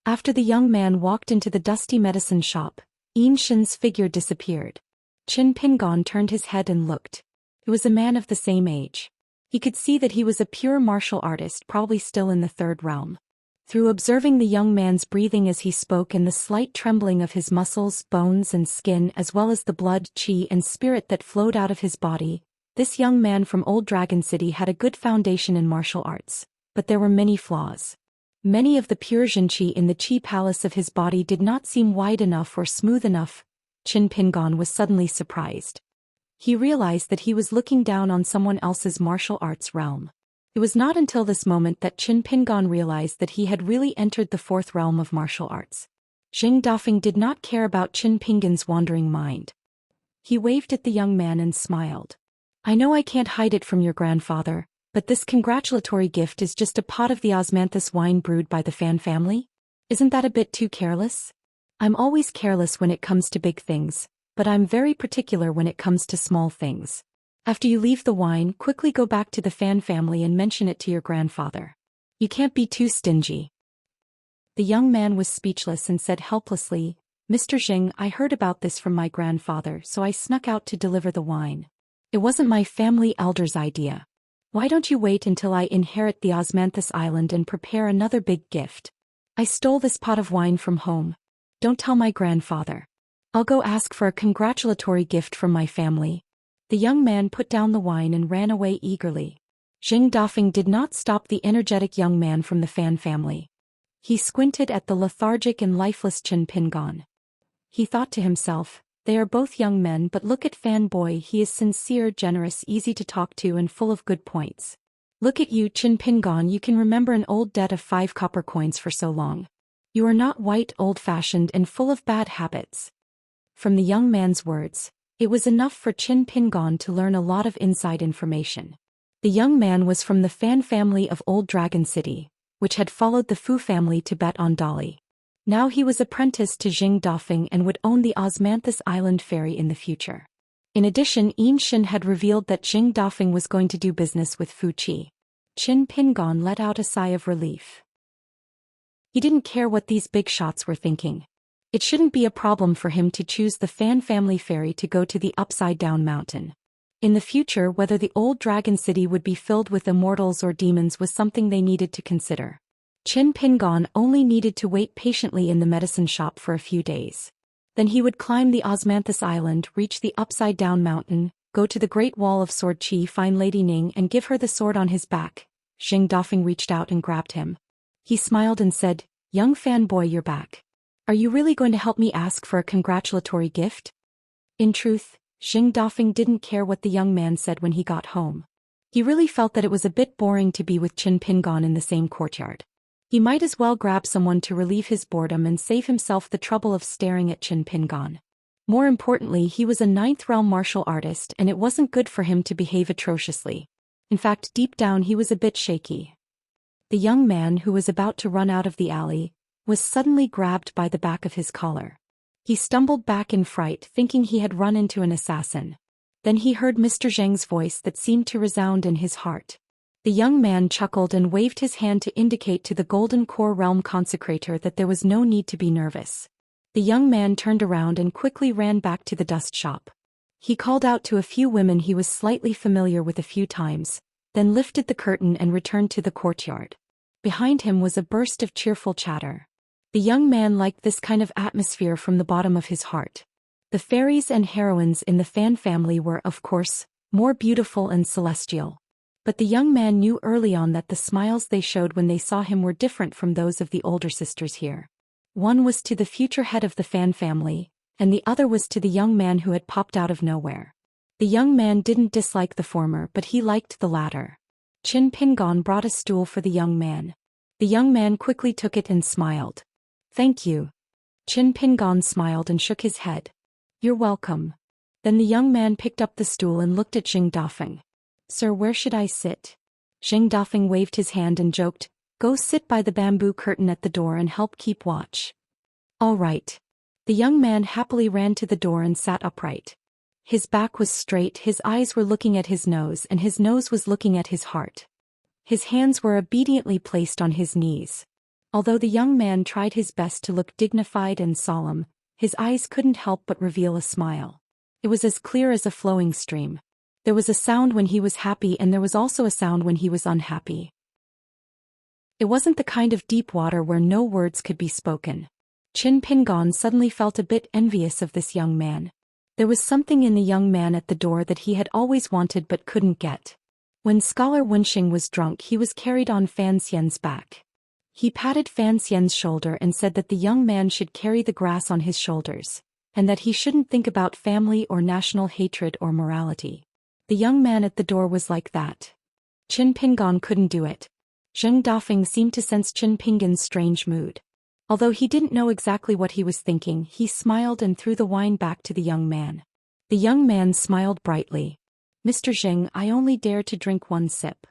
After the young man walked into the dusty medicine shop, Xianxia's figure disappeared. Qin Pingon turned his head and looked. It was a man of the same age. He could see that he was a pure martial artist, probably still in the 3rd realm. Through observing the young man's breathing as he spoke and the slight trembling of his muscles, bones and skin as well as the blood, qi and spirit that flowed out of his body, this young man from Old Dragon City had a good foundation in martial arts, but there were many flaws. Many of the pure qi in the qi palace of his body did not seem wide enough or smooth enough. Qin Pingon was suddenly surprised. He realized that he was looking down on someone else's martial arts realm. It was not until this moment that Qin Pingon realized that he had really entered the 4th realm of martial arts. Jing Dafeng did not care about Qin Pingon's wandering mind. He waved at the young man and smiled. "I know I can't hide it from your grandfather, but this congratulatory gift is just a pot of the osmanthus wine brewed by the Fan family? Isn't that a bit too careless? I'm always careless when it comes to big things, but I'm very particular when it comes to small things. After you leave the wine, quickly go back to the Fan family and mention it to your grandfather. You can't be too stingy." The young man was speechless and said helplessly, "Mr. Zheng, I heard about this from my grandfather, so I snuck out to deliver the wine. It wasn't my family elder's idea. Why don't you wait until I inherit the Osmanthus Island and prepare another big gift? I stole this pot of wine from home. Don't tell my grandfather. I'll go ask for a congratulatory gift from my family." The young man put down the wine and ran away eagerly. Jing Dafeng did not stop the energetic young man from the Fan family. He squinted at the lethargic and lifeless Qin Pingon. He thought to himself, "They are both young men, but look at Fan Boy, he is sincere, generous, easy to talk to and full of good points. Look at you, Qin Pingon, you can remember an old debt of 5 copper coins for so long. You are not white, old-fashioned and full of bad habits." From the young man's words, it was enough for Qin Pingon to learn a lot of inside information. The young man was from the Fan family of Old Dragon City, which had followed the Fu family to bet on Dolly. Now he was apprenticed to Jing Dafeng and would own the Osmanthus Island ferry in the future. In addition, Xianxia had revealed that Jing Dafeng was going to do business with Fu Qi. Qin Pingon let out a sigh of relief. He didn't care what these big shots were thinking. It shouldn't be a problem for him to choose the Fan family ferry to go to the upside-down mountain. In the future, whether the Old Dragon City would be filled with immortals or demons was something they needed to consider. Qin Pingon only needed to wait patiently in the medicine shop for a few days. Then he would climb the Osmanthus Island, reach the upside-down mountain, go to the Great Wall of Sword Qi, find Lady Ning and give her the sword on his back. Jing Dafeng reached out and grabbed him. He smiled and said, "Young Fan Boy, you're back. Are you really going to help me ask for a congratulatory gift?" In truth, Jing Dafeng didn't care what the young man said when he got home. He really felt that it was a bit boring to be with Qin Pingon in the same courtyard. He might as well grab someone to relieve his boredom and save himself the trouble of staring at Qin Pingon. More importantly, he was a 9th realm martial artist and it wasn't good for him to behave atrociously. In fact, deep down he was a bit shaky. The young man, who was about to run out of the alley, was suddenly grabbed by the back of his collar. He stumbled back in fright, thinking he had run into an assassin. Then he heard Mr. Zheng's voice that seemed to resound in his heart. The young man chuckled and waved his hand to indicate to the Golden Core Realm Consecrator that there was no need to be nervous. The young man turned around and quickly ran back to the dust shop. He called out to a few women he was slightly familiar with a few times, then lifted the curtain and returned to the courtyard. Behind him was a burst of cheerful chatter. The young man liked this kind of atmosphere from the bottom of his heart. The fairies and heroines in the Fan family were, of course, more beautiful and celestial. But the young man knew early on that the smiles they showed when they saw him were different from those of the older sisters here. One was to the future head of the Fan family, and the other was to the young man who had popped out of nowhere. The young man didn't dislike the former, but he liked the latter. Qin Pingon brought a stool for the young man. The young man quickly took it and smiled. "Thank you." Qin Pingon smiled and shook his head. You're welcome. Then the young man picked up the stool and looked at Xing Dafeng. Sir, where should I sit? Xing Dafeng waved his hand and joked, go sit by the bamboo curtain at the door and help keep watch. All right. The young man happily ran to the door and sat upright. His back was straight, his eyes were looking at his nose, and his nose was looking at his heart. His hands were obediently placed on his knees. Although the young man tried his best to look dignified and solemn, his eyes couldn't help but reveal a smile. It was as clear as a flowing stream. There was a sound when he was happy and there was also a sound when he was unhappy. It wasn't the kind of deep water where no words could be spoken. Qin Pingon suddenly felt a bit envious of this young man. There was something in the young man at the door that he had always wanted but couldn't get. When Scholar Wenxing was drunk, he was carried on Fan Xian's back. He patted Fan Xian's shoulder and said that the young man should carry the grass on his shoulders, and that he shouldn't think about family or national hatred or morality. The young man at the door was like that. Qin Pingon couldn't do it. Xing Dafeng seemed to sense Qin Pingon's strange mood. Although he didn't know exactly what he was thinking, he smiled and threw the wine back to the young man. The young man smiled brightly. Mr. Xing, I only dare to drink one sip.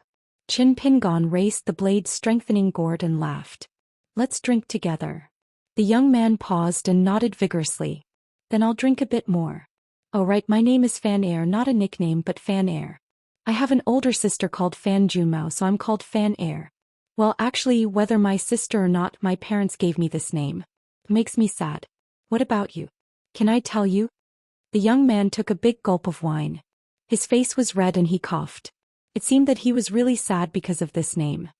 Qin Pingon raised the blade-strengthening gourd and laughed. Let's drink together. The young man paused and nodded vigorously. Then I'll drink a bit more. Oh right, my name is Fan Air, not a nickname but Fan Air. I have an older sister called Fan Junmao, so I'm called Fan Air. Well, actually, whether my sister or not, my parents gave me this name. It makes me sad. What about you? Can I tell you? The young man took a big gulp of wine. His face was red and he coughed. It seemed that he was really sad because of this name.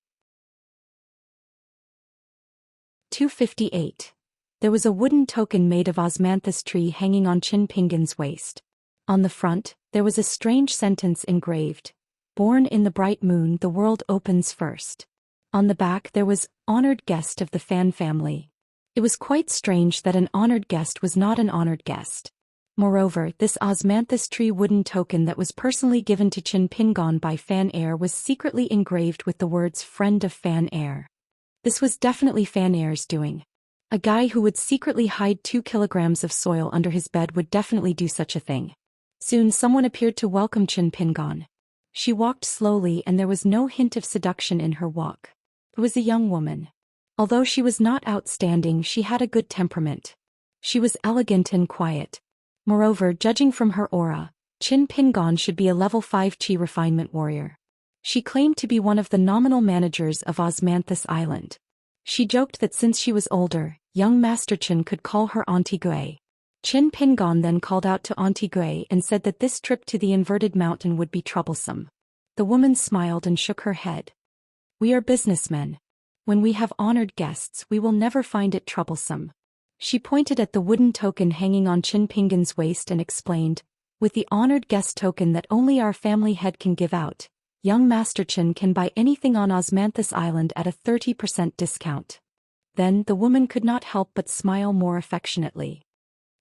258. There was a wooden token made of osmanthus tree hanging on Qin Pingon's waist. On the front, there was a strange sentence engraved. Born in the bright moon, the world opens first. On the back there was, honored guest of the Fan family. It was quite strange that an honored guest was not an honored guest. Moreover, this osmanthus tree wooden token that was personally given to Qin Pingon by Fan Air was secretly engraved with the words friend of Fan Air. This was definitely Fan Air's doing. A guy who would secretly hide 2 kilograms of soil under his bed would definitely do such a thing. Soon someone appeared to welcome Qin Pingon. She walked slowly and there was no hint of seduction in her walk. It was a young woman. Although she was not outstanding, she had a good temperament. She was elegant and quiet. Moreover, judging from her aura, Qin Pingon should be a level 5 Qi refinement warrior. She claimed to be one of the nominal managers of Osmanthus Island. She joked that since she was older, young Master Qin could call her Auntie Gui. Qin Pingon then called out to Auntie Gui and said that this trip to the inverted mountain would be troublesome. The woman smiled and shook her head. We are businessmen. When we have honored guests, we will never find it troublesome. She pointed at the wooden token hanging on Qin Pingon's waist and explained, with the honored guest token that only our family head can give out, young Master Qin can buy anything on Osmanthus Island at a 30% discount. Then the woman could not help but smile more affectionately.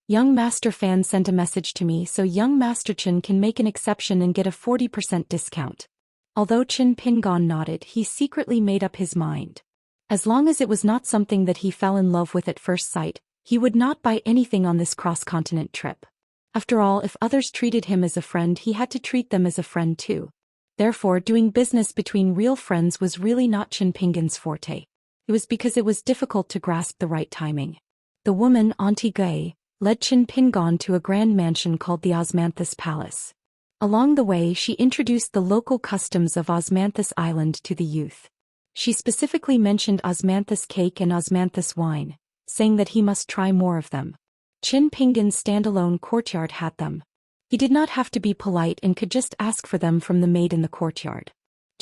Young Master Fan sent a message to me so young Master Qin can make an exception and get a 40% discount. Although Qin Pingon nodded, he secretly made up his mind. As long as it was not something that he fell in love with at first sight, he would not buy anything on this cross-continent trip. After all, if others treated him as a friend, he had to treat them as a friend too. Therefore, doing business between real friends was really not Qin Pingon's forte. It was because it was difficult to grasp the right timing. The woman, Auntie Gui, led Qin Pingon to a grand mansion called the Osmanthus Palace. Along the way, she introduced the local customs of Osmanthus Island to the youth. She specifically mentioned osmanthus cake and osmanthus wine, saying that he must try more of them. Qin Pingon's standalone courtyard had them. He did not have to be polite and could just ask for them from the maid in the courtyard.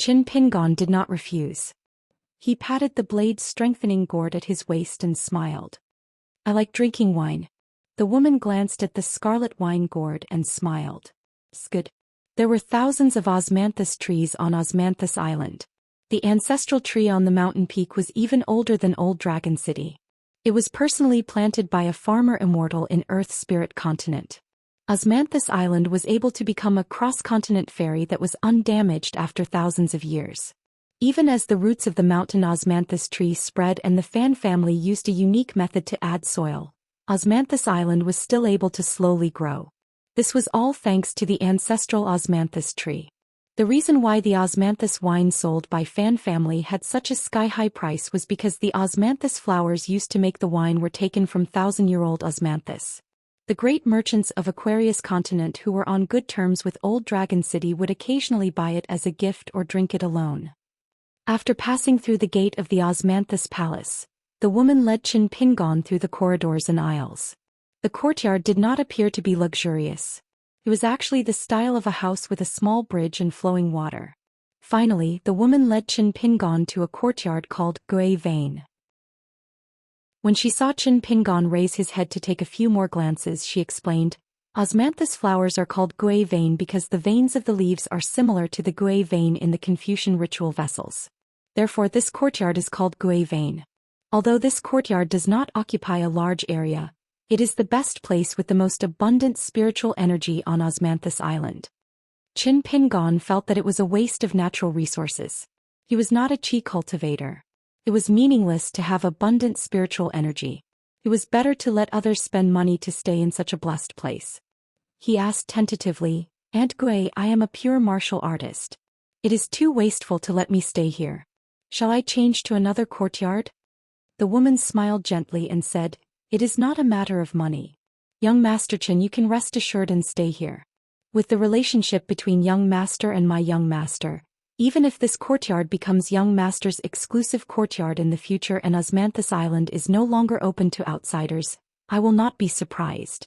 Qin Pingon did not refuse. He patted the blade-strengthening gourd at his waist and smiled. I like drinking wine. The woman glanced at the scarlet wine gourd and smiled. Good. There were thousands of osmanthus trees on Osmanthus Island. The ancestral tree on the mountain peak was even older than Old Dragon City. It was personally planted by a farmer immortal in Earth's spirit continent. Osmanthus Island was able to become a cross-continent ferry that was undamaged after thousands of years. Even as the roots of the mountain osmanthus tree spread and the Fan family used a unique method to add soil, Osmanthus Island was still able to slowly grow. This was all thanks to the ancestral osmanthus tree. The reason why the osmanthus wine sold by Fan family had such a sky-high price was because the osmanthus flowers used to make the wine were taken from thousand-year-old osmanthus. The great merchants of Aquarius continent who were on good terms with Old Dragon City would occasionally buy it as a gift or drink it alone. After passing through the gate of the osmanthus palace, the woman led Qin Pingon through the corridors and aisles. The courtyard did not appear to be luxurious. It was actually the style of a house with a small bridge and flowing water. Finally, the woman led Qin Pingon to a courtyard called Gui Vein. When she saw Qin Pingon raise his head to take a few more glances, she explained, "Osmanthus flowers are called Gui Vein because the veins of the leaves are similar to the Gui Vein in the Confucian ritual vessels. Therefore this courtyard is called Gui Vein. Although this courtyard does not occupy a large area, it is the best place with the most abundant spiritual energy on Osmanthus Island." Qin Pingon felt that it was a waste of natural resources. He was not a qi cultivator. It was meaningless to have abundant spiritual energy. It was better to let others spend money to stay in such a blessed place. He asked tentatively, "Aunt Gui, I am a pure martial artist. It is too wasteful to let me stay here. Shall I change to another courtyard?" The woman smiled gently and said, "It is not a matter of money. Young Master Qin, you can rest assured and stay here. With the relationship between young master and my young master, even if this courtyard becomes young master's exclusive courtyard in the future and Osmanthus Island is no longer open to outsiders, I will not be surprised."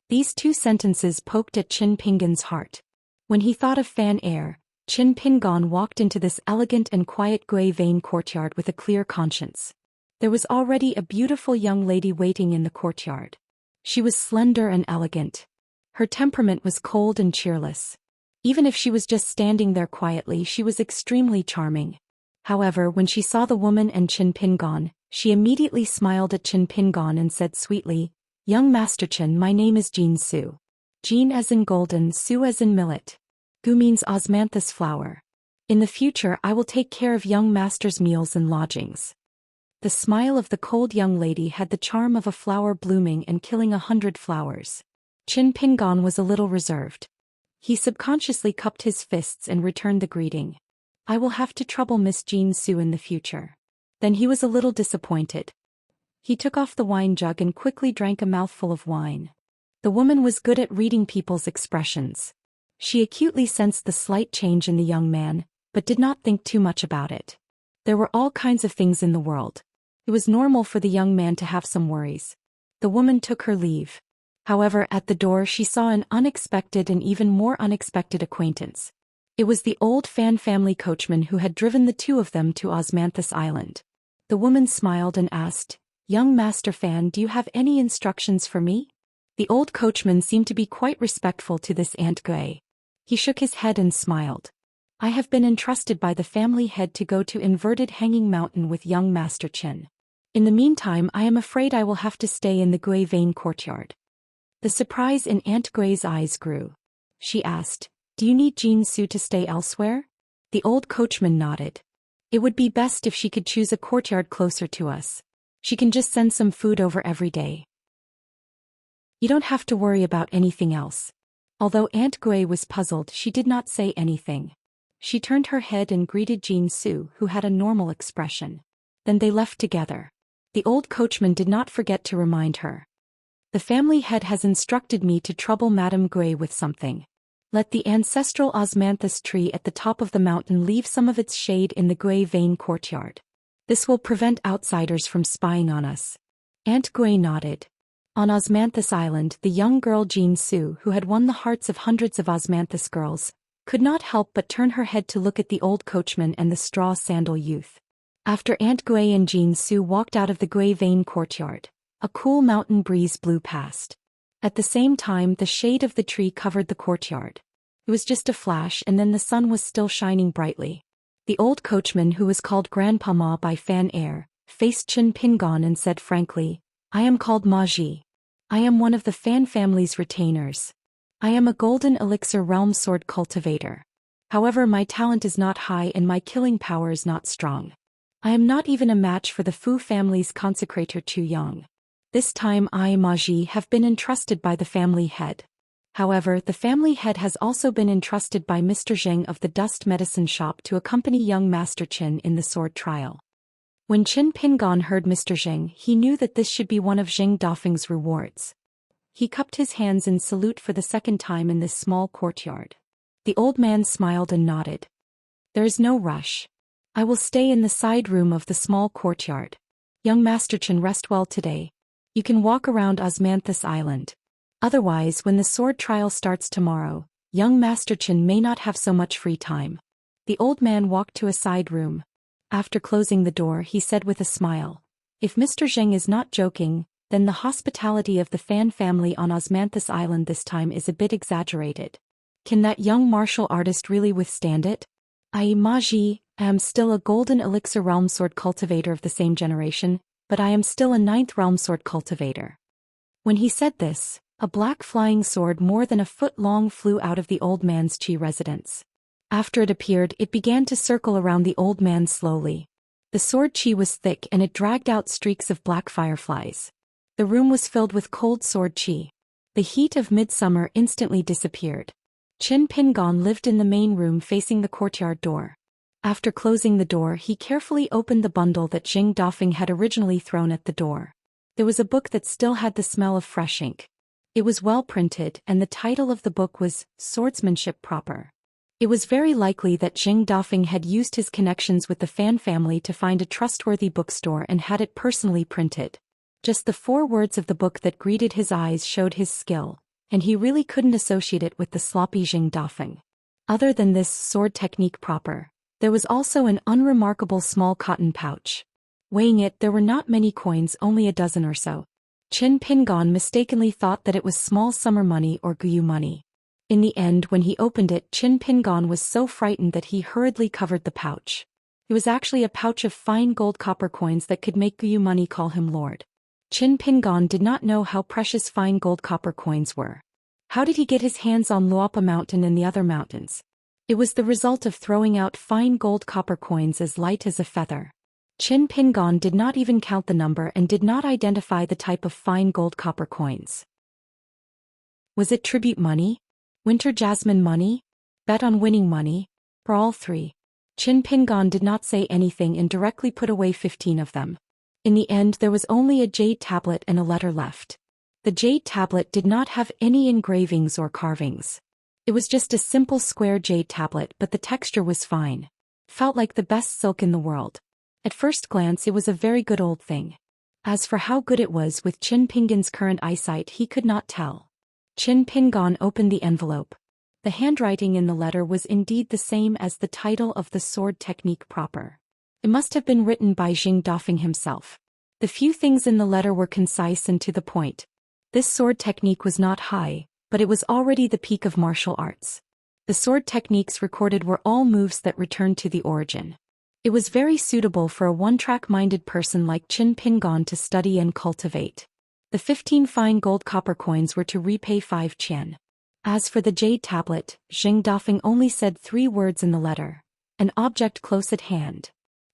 These two sentences poked at Qin Pingon's heart. When he thought of Fan Air, Qin Pingon walked into this elegant and quiet Gui Vein courtyard with a clear conscience. There was already a beautiful young lady waiting in the courtyard. She was slender and elegant. Her temperament was cold and cheerless. Even if she was just standing there quietly, she was extremely charming. However, when she saw the woman and Qin Pingon, she immediately smiled at Qin Pingon and said sweetly, "Young Master Qin, my name is Jin Su. Jin as in golden, Su as in millet. Gu means osmanthus flower. In the future I will take care of young master's meals and lodgings." The smile of the cold young lady had the charm of a flower blooming and killing 100 flowers. Qin Pingon was a little reserved. He subconsciously cupped his fists and returned the greeting. "I will have to trouble Miss Jin Su in the future." Then he was a little disappointed. He took off the wine jug and quickly drank a mouthful of wine. The woman was good at reading people's expressions. She acutely sensed the slight change in the young man, but did not think too much about it. There were all kinds of things in the world. It was normal for the young man to have some worries. The woman took her leave. However, at the door she saw an unexpected and even more unexpected acquaintance. It was the old Fan family coachman who had driven the two of them to Osmanthus Island. The woman smiled and asked, "Young Master Fan, do you have any instructions for me?" The old coachman seemed to be quite respectful to this Aunt Gui. He shook his head and smiled. "I have been entrusted by the family head to go to Inverted Hanging Mountain with young Master Qin. In the meantime, I am afraid I will have to stay in the Gui Vein courtyard." The surprise in Aunt Gui's eyes grew. She asked, "Do you need Jin Su to stay elsewhere?" The old coachman nodded. "It would be best if she could choose a courtyard closer to us. She can just send some food over every day. You don't have to worry about anything else." Although Aunt Gui was puzzled, she did not say anything. She turned her head and greeted Jin Su, who had a normal expression. Then they left together. The old coachman did not forget to remind her. "The family head has instructed me to trouble Madame Gui with something. Let the ancestral osmanthus tree at the top of the mountain leave some of its shade in the Gui Vein courtyard. This will prevent outsiders from spying on us." Aunt Gui nodded. On Osmanthus Island, the young girl Jin Su, who had won the hearts of hundreds of osmanthus girls, could not help but turn her head to look at the old coachman and the straw sandal youth. After Aunt Gui and Jin Su walked out of the Gui Vein courtyard, a cool mountain breeze blew past. At the same time, the shade of the tree covered the courtyard. It was just a flash, and then the sun was still shining brightly. The old coachman, who was called Grandpama by Fan Air, faced Qin Pingon and said frankly, "I am called Ma Ji. I am one of the Fan family's retainers. I am a golden elixir realm sword cultivator. However, my talent is not high and my killing power is not strong. I am not even a match for the Fu family's consecrator Chu Yang. This time I, Ma Ji, have been entrusted by the family head. However, the family head has also been entrusted by Mr. Zheng of the dust medicine shop to accompany young Master Qin in the sword trial. When Qin Pingon heard Mr. Zheng, he knew that this should be one of Zheng Dafeng's rewards. He cupped his hands in salute for the second time in this small courtyard. The old man smiled and nodded. There is no rush. I will stay in the side room of the small courtyard. Young Master Qin, rest well today. You can walk around Osmanthus Island. Otherwise, when the sword trial starts tomorrow, young Master Qin may not have so much free time. The old man walked to a side room. After closing the door, he said with a smile, if Mr. Zheng is not joking, then the hospitality of the Fan family on Osmanthus Island this time is a bit exaggerated. Can that young martial artist really withstand it? I, Ma Ji, am still a golden elixir realm sword cultivator of the same generation, but I am still a 9th realm sword cultivator. When he said this, a black flying sword more than a foot long flew out of the old man's Qi residence. After it appeared, it began to circle around the old man slowly. The sword Qi was thick and it dragged out streaks of black fireflies. The room was filled with cold sword Qi. The heat of midsummer instantly disappeared. Qin Pingon lived in the main room facing the courtyard door. After closing the door, he carefully opened the bundle that Zheng Dafeng had originally thrown at the door. There was a book that still had the smell of fresh ink. It was well printed, and the title of the book was Swordsmanship Proper. It was very likely that Zheng Dafeng had used his connections with the Fan family to find a trustworthy bookstore and had it personally printed. Just the 4 words of the book that greeted his eyes showed his skill, and he really couldn't associate it with the sloppy Zheng Dafeng. Other than this sword technique proper, there was also an unremarkable small cotton pouch. Weighing it, there were not many coins, only a dozen or so. Qin Pingon mistakenly thought that it was small summer money or Guyu money. In the end, when he opened it, Qin Pingon was so frightened that he hurriedly covered the pouch. It was actually a pouch of fine gold copper coins that could make Guyu money call him lord. Qin Pingon did not know how precious fine gold copper coins were. How did he get his hands on Luopa Mountain and the other mountains? It was the result of throwing out fine gold copper coins as light as a feather. Qin Pingon did not even count the number and did not identify the type of fine gold copper coins. Was it tribute money? Winter jasmine money? Bet on winning money? For all 3. Qin Pingon did not say anything and directly put away 15 of them. In the end, there was only a jade tablet and a letter left. The jade tablet did not have any engravings or carvings. It was just a simple square jade tablet, but the texture was fine. Felt like the best silk in the world. At first glance, it was a very good old thing. As for how good it was with Qin Pingon's current eyesight, he could not tell. Qin Pingon opened the envelope. The handwriting in the letter was indeed the same as the title of the sword technique proper. It must have been written by Zheng Dafeng himself. The few things in the letter were concise and to the point. This sword technique was not high, but it was already the peak of martial arts. The sword techniques recorded were all moves that returned to the origin. It was very suitable for a one-track-minded person like Qin Pingon to study and cultivate. The 15 fine gold copper coins were to repay 5 qian. As for the jade tablet, Zheng Dafeng only said 3 words in the letter. An object close at hand.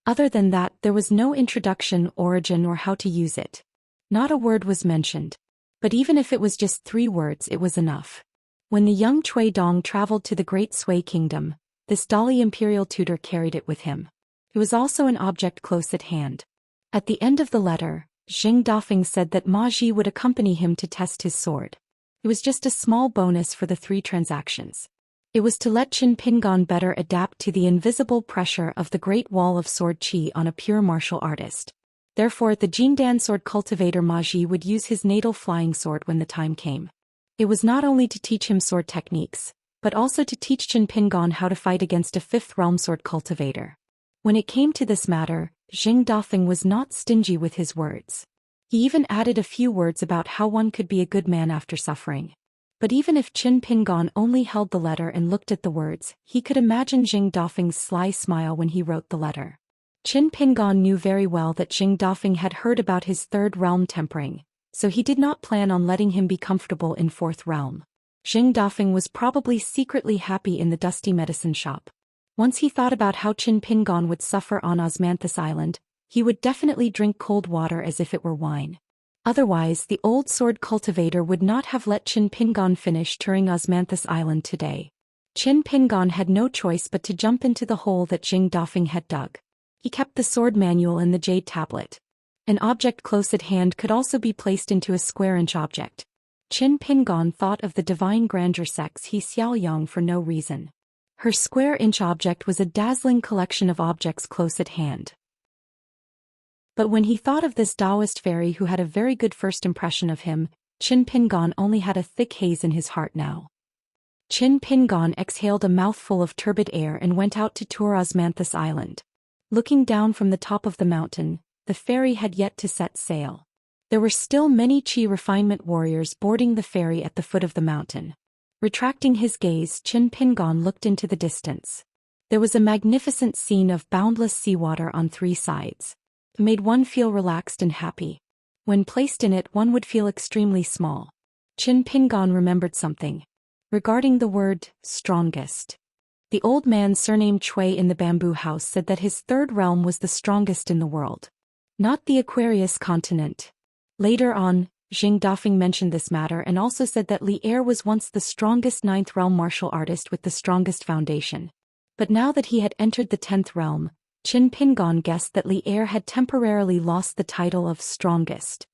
Other than that, there was no introduction, origin, or how to use it. Not a word was mentioned. But even if it was just 3 words, it was enough. When the young Cui Dong traveled to the Great Sui Kingdom, this Dali imperial tutor carried it with him. It was also an object close at hand. At the end of the letter, Zheng Dafeng said that Ma Ji would accompany him to test his sword. It was just a small bonus for the 3 transactions. It was to let Qin Pingon better adapt to the invisible pressure of the Great Wall of Sword Qi on a pure martial artist. Therefore, the Jingdan sword cultivator Ma Ji would use his natal flying sword when the time came. It was not only to teach him sword techniques, but also to teach Qin Pingon how to fight against a 5th realm sword cultivator. When it came to this matter, Zheng Dafeng was not stingy with his words. He even added a few words about how one could be a good man after suffering. But even if Qin Pingon only held the letter and looked at the words, he could imagine Zheng Dafeng's sly smile when he wrote the letter. Qin Pingon knew very well that Zheng Dafeng had heard about his 3rd realm tempering, so he did not plan on letting him be comfortable in 4th realm. Zheng Dafeng was probably secretly happy in the dusty medicine shop. Once he thought about how Qin Pingon would suffer on Osmanthus Island, he would definitely drink cold water as if it were wine. Otherwise, the old sword cultivator would not have let Qin Pingon finish touring Osmanthus Island today. Qin Pingon had no choice but to jump into the hole that Jing Dafeng had dug. He kept the sword manual and the jade tablet. An object close at hand could also be placed into a square-inch object. Qin Pingon thought of the divine grandeur sex He Xiaoyang for no reason. Her square-inch object was a dazzling collection of objects close at hand. But when he thought of this Taoist fairy who had a very good first impression of him, Qin Pingon only had a thick haze in his heart now. Qin Pingon exhaled a mouthful of turbid air and went out to tour Osmanthus Island. Looking down from the top of the mountain, the ferry had yet to set sail. There were still many Qi refinement warriors boarding the ferry at the foot of the mountain. Retracting his gaze, Qin Pingon looked into the distance. There was a magnificent scene of boundless seawater on three sides. It made one feel relaxed and happy. When placed in it, one would feel extremely small. Qin Pingon remembered something. Regarding the word, strongest. The old man surnamed Cui in the bamboo house said that his third realm was the strongest in the world. Not the Aquarius continent. Later on, Jing Dafeng mentioned this matter and also said that Li Er was once the strongest ninth realm martial artist with the strongest foundation. But now that he had entered the 10th realm, Qin Pingon guessed that Li Er had temporarily lost the title of strongest.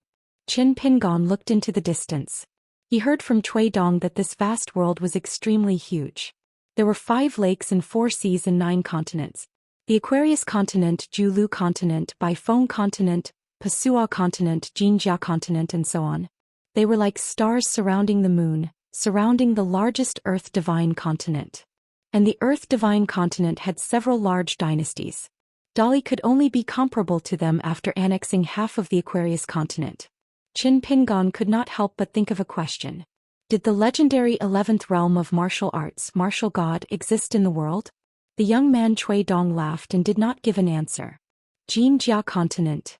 Qin Pingon looked into the distance. He heard from Cui Dong that this vast world was extremely huge. There were 5 lakes and 4 seas and 9 continents. The Aquarius continent, Julu continent, Baifeng continent, Pasua continent, Jinjia continent and so on. They were like stars surrounding the moon, surrounding the largest Earth Divine continent. And the Earth Divine continent had several large dynasties. Dali could only be comparable to them after annexing half of the Aquarius continent. Qin Pingon could not help but think of a question. Did the legendary 11th realm of martial arts, martial god, exist in the world? The young man Cui Dong laughed and did not give an answer. Jinjia continent.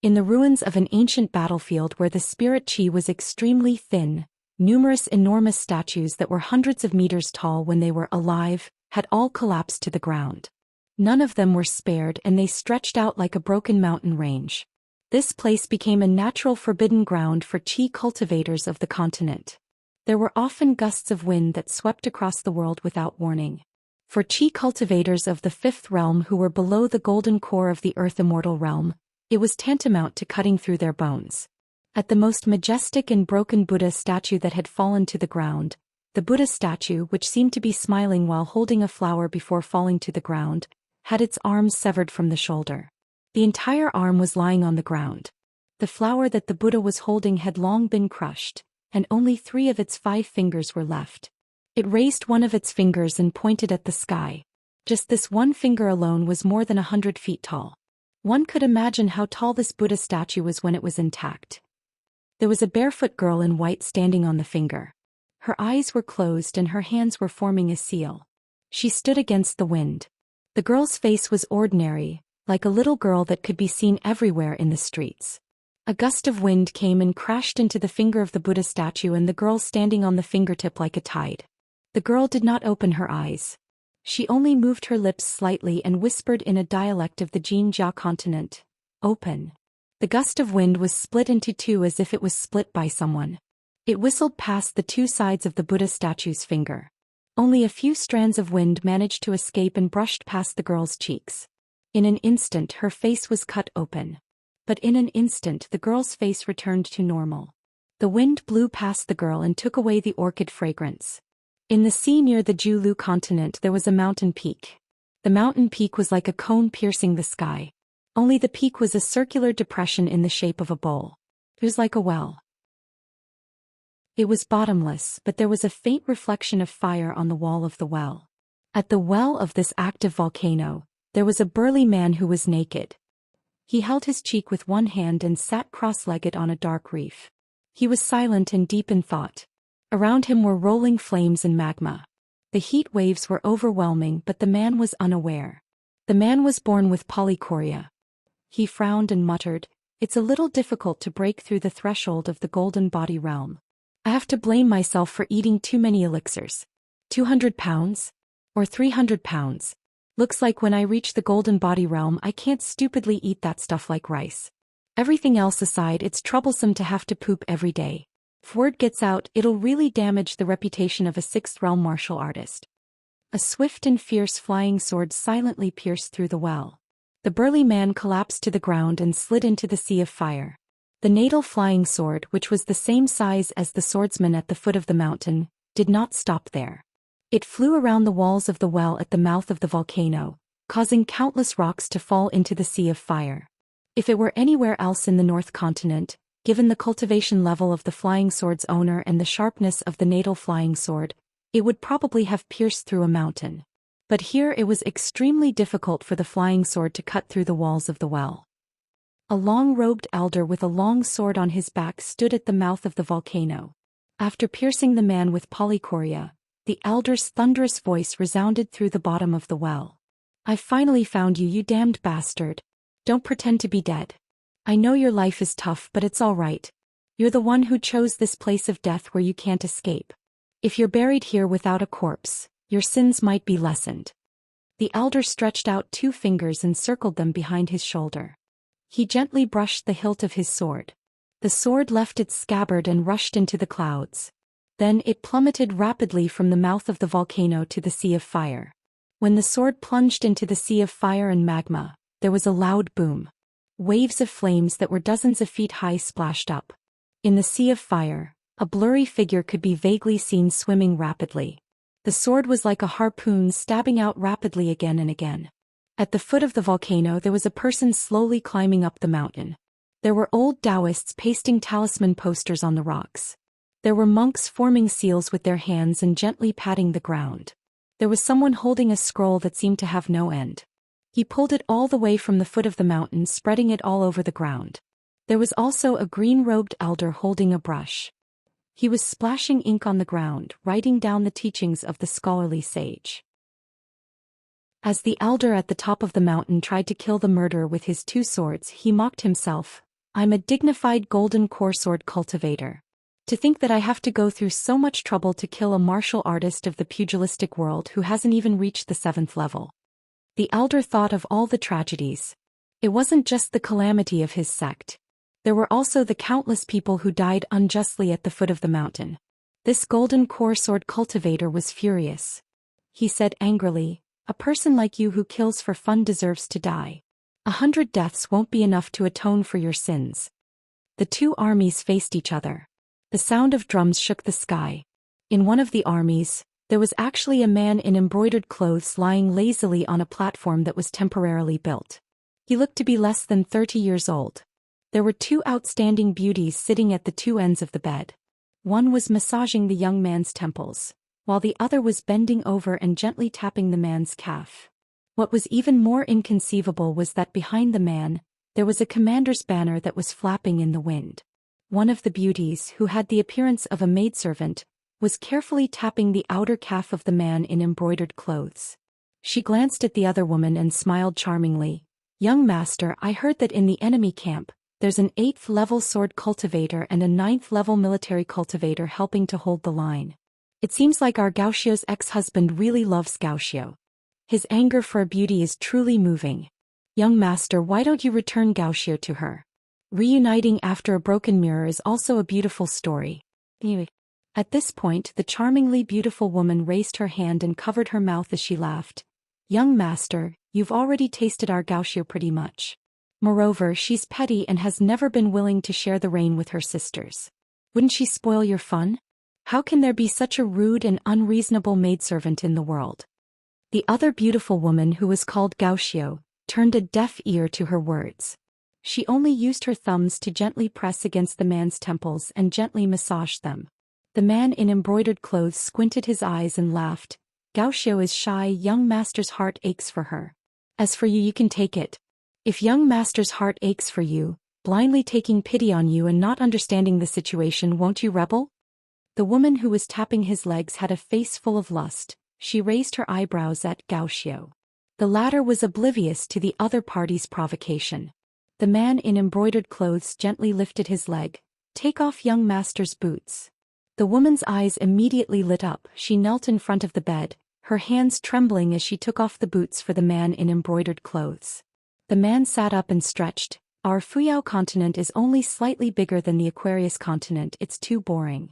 In the ruins of an ancient battlefield where the spirit qi was extremely thin, numerous enormous statues that were hundreds of meters tall when they were alive, had all collapsed to the ground. None of them were spared and they stretched out like a broken mountain range. This place became a natural forbidden ground for qi cultivators of the continent. There were often gusts of wind that swept across the world without warning. For qi cultivators of the 5th realm who were below the golden core of the earth immortal realm, it was tantamount to cutting through their bones. At the most majestic and broken Buddha statue that had fallen to the ground, the Buddha statue, which seemed to be smiling while holding a flower before falling to the ground, had its arms severed from the shoulder. The entire arm was lying on the ground. The flower that the Buddha was holding had long been crushed, and only 3 of its 5 fingers were left. It raised one of its fingers and pointed at the sky. Just this one finger alone was more than 100 feet tall. One could imagine how tall this Buddha statue was when it was intact. There was a barefoot girl in white standing on the finger. Her eyes were closed and her hands were forming a seal. She stood against the wind. The girl's face was ordinary, like a little girl that could be seen everywhere in the streets. A gust of wind came and crashed into the finger of the Buddha statue and the girl standing on the fingertip like a tide. The girl did not open her eyes. She only moved her lips slightly and whispered in a dialect of the Jinjia continent, "Open." The gust of wind was split into 2 as if it was split by someone. It whistled past the 2 sides of the Buddha statue's finger. Only a few strands of wind managed to escape and brushed past the girl's cheeks. In an instant her face was cut open. But in an instant the girl's face returned to normal. The wind blew past the girl and took away the orchid fragrance. In the sea near the Julu continent there was a mountain peak. The mountain peak was like a cone piercing the sky. Only the peak was a circular depression in the shape of a bowl. It was like a well. It was bottomless, but there was a faint reflection of fire on the wall of the well. At the well of this active volcano, there was a burly man who was naked. He held his cheek with one hand and sat cross-legged on a dark reef. He was silent and deep in thought. Around him were rolling flames and magma. The heat waves were overwhelming, but the man was unaware. The man was born with polychoria. He frowned and muttered, "It's a little difficult to break through the threshold of the golden body realm. I have to blame myself for eating too many elixirs. 200 pounds? Or 300 pounds? Looks like when I reach the golden body realm I can't stupidly eat that stuff like rice. Everything else aside, it's troublesome to have to poop every day. If word gets out, it'll really damage the reputation of a sixth realm martial artist. A swift and fierce flying sword silently pierced through the well. The burly man collapsed to the ground and slid into the sea of fire. The natal flying sword, which was the same size as the swordsman at the foot of the mountain, did not stop there. It flew around the walls of the well at the mouth of the volcano, causing countless rocks to fall into the sea of fire. If it were anywhere else in the North Continent, given the cultivation level of the flying sword's owner and the sharpness of the natal flying sword, it would probably have pierced through a mountain. But here it was extremely difficult for the flying sword to cut through the walls of the well. A long-robed elder with a long sword on his back stood at the mouth of the volcano. After piercing the man with polychoria, the elder's thunderous voice resounded through the bottom of the well. "I finally found you, you damned bastard. Don't pretend to be dead. I know your life is tough, but it's all right. You're the one who chose this place of death where you can't escape. If you're buried here without a corpse, your sins might be lessened." The elder stretched out 2 fingers and circled them behind his shoulder. He gently brushed the hilt of his sword. The sword left its scabbard and rushed into the clouds. Then it plummeted rapidly from the mouth of the volcano to the sea of fire. When the sword plunged into the sea of fire and magma, there was a loud boom. Waves of flames that were dozens of feet high splashed up. In the sea of fire, a blurry figure could be vaguely seen swimming rapidly. The sword was like a harpoon stabbing out rapidly again and again. At the foot of the volcano there was a person slowly climbing up the mountain. There were old Taoists pasting talisman posters on the rocks. There were monks forming seals with their hands and gently patting the ground. There was someone holding a scroll that seemed to have no end. He pulled it all the way from the foot of the mountain, spreading it all over the ground. There was also a green-robed elder holding a brush. He was splashing ink on the ground, writing down the teachings of the scholarly sage. As the elder at the top of the mountain tried to kill the murderer with his 2 swords, he mocked himself. "I'm a dignified golden core sword cultivator. To think that I have to go through so much trouble to kill a martial artist of the pugilistic world who hasn't even reached the 7th level." The elder thought of all the tragedies. It wasn't just the calamity of his sect. There were also the countless people who died unjustly at the foot of the mountain. This golden core sword cultivator was furious. He said angrily, "A person like you who kills for fun deserves to die. 100 deaths won't be enough to atone for your sins." The 2 armies faced each other. The sound of drums shook the sky. In one of the armies, there was actually a man in embroidered clothes lying lazily on a platform that was temporarily built. He looked to be less than 30 years old. There were 2 outstanding beauties sitting at the 2 ends of the bed. One was massaging the young man's temples, while the other was bending over and gently tapping the man's calf. What was even more inconceivable was that behind the man, there was a commander's banner that was flapping in the wind. One of the beauties, who had the appearance of a maidservant, was carefully tapping the outer calf of the man in embroidered clothes. She glanced at the other woman and smiled charmingly. "Young master, I heard that in the enemy camp, there's an 8th level sword cultivator and a 9th level military cultivator helping to hold the line. It seems like our Gaoxio's ex-husband really loves Gaoxio. His anger for a beauty is truly moving. Young master, why don't you return Gaoxio to her? Reuniting after a broken mirror is also a beautiful story." At this point, the charmingly beautiful woman raised her hand and covered her mouth as she laughed. "Young master, you've already tasted our Gaoxio pretty much. Moreover, she's petty and has never been willing to share the reign with her sisters. Wouldn't she spoil your fun? How can there be such a rude and unreasonable maidservant in the world?" The other beautiful woman, who was called Gaoxio, turned a deaf ear to her words. She only used her thumbs to gently press against the man's temples and gently massage them. The man in embroidered clothes squinted his eyes and laughed. "Gaoxio is shy, young master's heart aches for her. As for you, you can take it. If young master's heart aches for you, blindly taking pity on you and not understanding the situation, won't you rebel?" The woman who was tapping his legs had a face full of lust. She raised her eyebrows at Gaoxio. The latter was oblivious to the other party's provocation. The man in embroidered clothes gently lifted his leg. "Take off young master's boots." The woman's eyes immediately lit up. She knelt in front of the bed, her hands trembling as she took off the boots for the man in embroidered clothes. The man sat up and stretched. Our Fuyao continent is only slightly bigger than the Aquarius continent, it's too boring.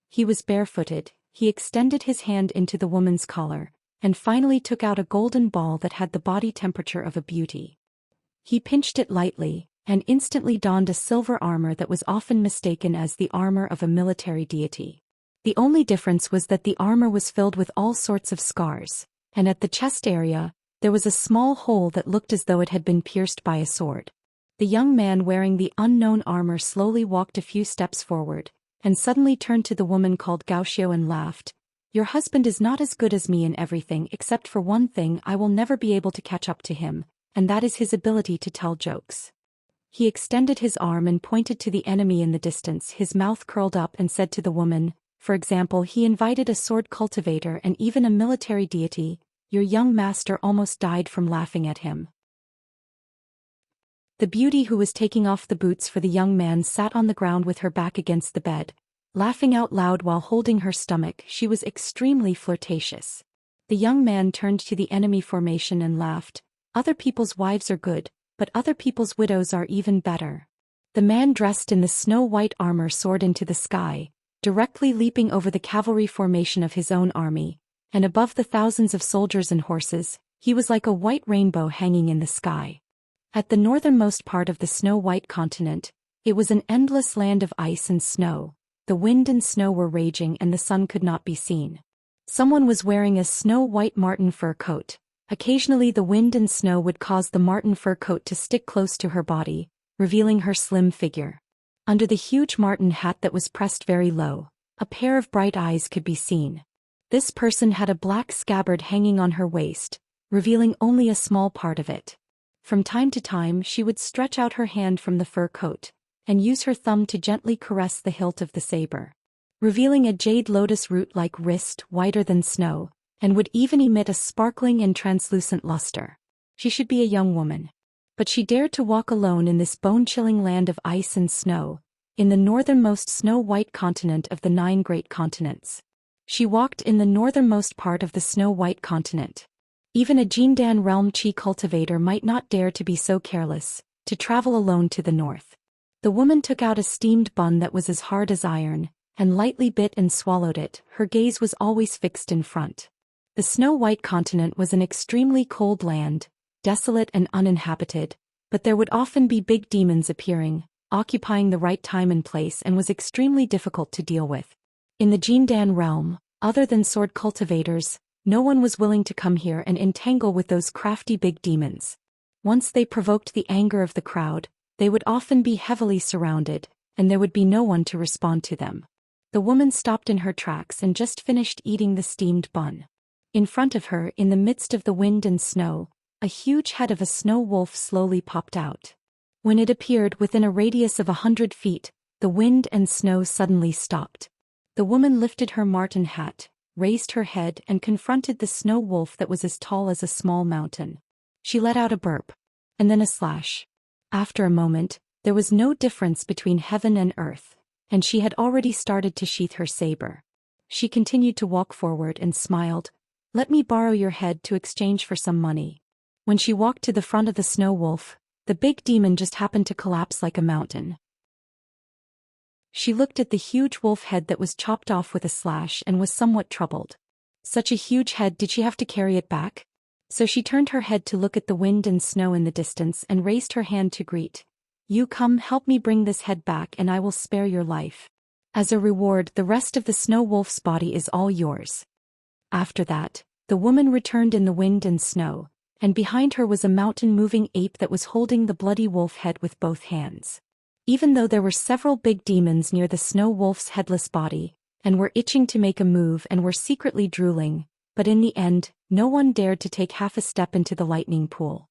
He was barefooted, he extended his hand into the woman's collar, and finally took out a golden ball that had the body temperature of a beauty. He pinched it lightly, and instantly donned a silver armor that was often mistaken as the armor of a military deity. The only difference was that the armor was filled with all sorts of scars, and at the chest area, there was a small hole that looked as though it had been pierced by a sword. The young man wearing the unknown armor slowly walked a few steps forward, and suddenly turned to the woman called Gao Xiao and laughed. Your husband is not as good as me in everything except for one thing. I will never be able to catch up to him, and that is his ability to tell jokes. He extended his arm and pointed to the enemy in the distance, his mouth curled up, and said to the woman, for example, he invited a sword cultivator and even a military deity. Your young master almost died from laughing at him. The beauty who was taking off the boots for the young man sat on the ground with her back against the bed, laughing out loud while holding her stomach. She was extremely flirtatious. The young man turned to the enemy formation and laughed. Other people's wives are good, but other people's widows are even better. The man dressed in the snow-white armor soared into the sky, directly leaping over the cavalry formation of his own army, and above the thousands of soldiers and horses, he was like a white rainbow hanging in the sky. At the northernmost part of the snow-white continent, it was an endless land of ice and snow. The wind and snow were raging and the sun could not be seen. Someone was wearing a snow-white marten fur coat. Occasionally the wind and snow would cause the marten fur coat to stick close to her body, revealing her slim figure. Under the huge marten hat that was pressed very low, a pair of bright eyes could be seen. This person had a black scabbard hanging on her waist, revealing only a small part of it. From time to time she would stretch out her hand from the fur coat, and use her thumb to gently caress the hilt of the saber, revealing a jade lotus root-like wrist whiter than snow, and would even emit a sparkling and translucent luster. She should be a young woman. But she dared to walk alone in this bone-chilling land of ice and snow, in the northernmost snow-white continent of the 9 great continents. She walked in the northernmost part of the snow-white continent. Even a Jindan realm chi cultivator might not dare to be so careless, to travel alone to the north. The woman took out a steamed bun that was as hard as iron, and lightly bit and swallowed it. Her gaze was always fixed in front. The snow-white continent was an extremely cold land, desolate and uninhabited, but there would often be big demons appearing, occupying the right time and place, and was extremely difficult to deal with. In the Jindan realm, other than sword cultivators, no one was willing to come here and entangle with those crafty big demons. Once they provoked the anger of the crowd, they would often be heavily surrounded, and there would be no one to respond to them. The woman stopped in her tracks and just finished eating the steamed bun. In front of her, in the midst of the wind and snow, a huge head of a snow wolf slowly popped out. When it appeared within a radius of 100 feet, the wind and snow suddenly stopped. The woman lifted her marten hat, raised her head, and confronted the snow wolf that was as tall as a small mountain. She let out a burp, and then a slash. After a moment, there was no difference between heaven and earth, and she had already started to sheath her saber. She continued to walk forward and smiled. Let me borrow your head to exchange for some money. When she walked to the front of the snow wolf, the big demon just happened to collapse like a mountain. She looked at the huge wolf head that was chopped off with a slash and was somewhat troubled. Such a huge head, did she have to carry it back? So she turned her head to look at the wind and snow in the distance and raised her hand to greet. You come help me bring this head back and I will spare your life. As a reward, the rest of the snow wolf's body is all yours. After that, the woman returned in the wind and snow, and behind her was a mountain-moving ape that was holding the bloody wolf head with both hands. Even though there were several big demons near the snow wolf's headless body, and were itching to make a move and were secretly drooling, but in the end, no one dared to take half a step into the lightning pool.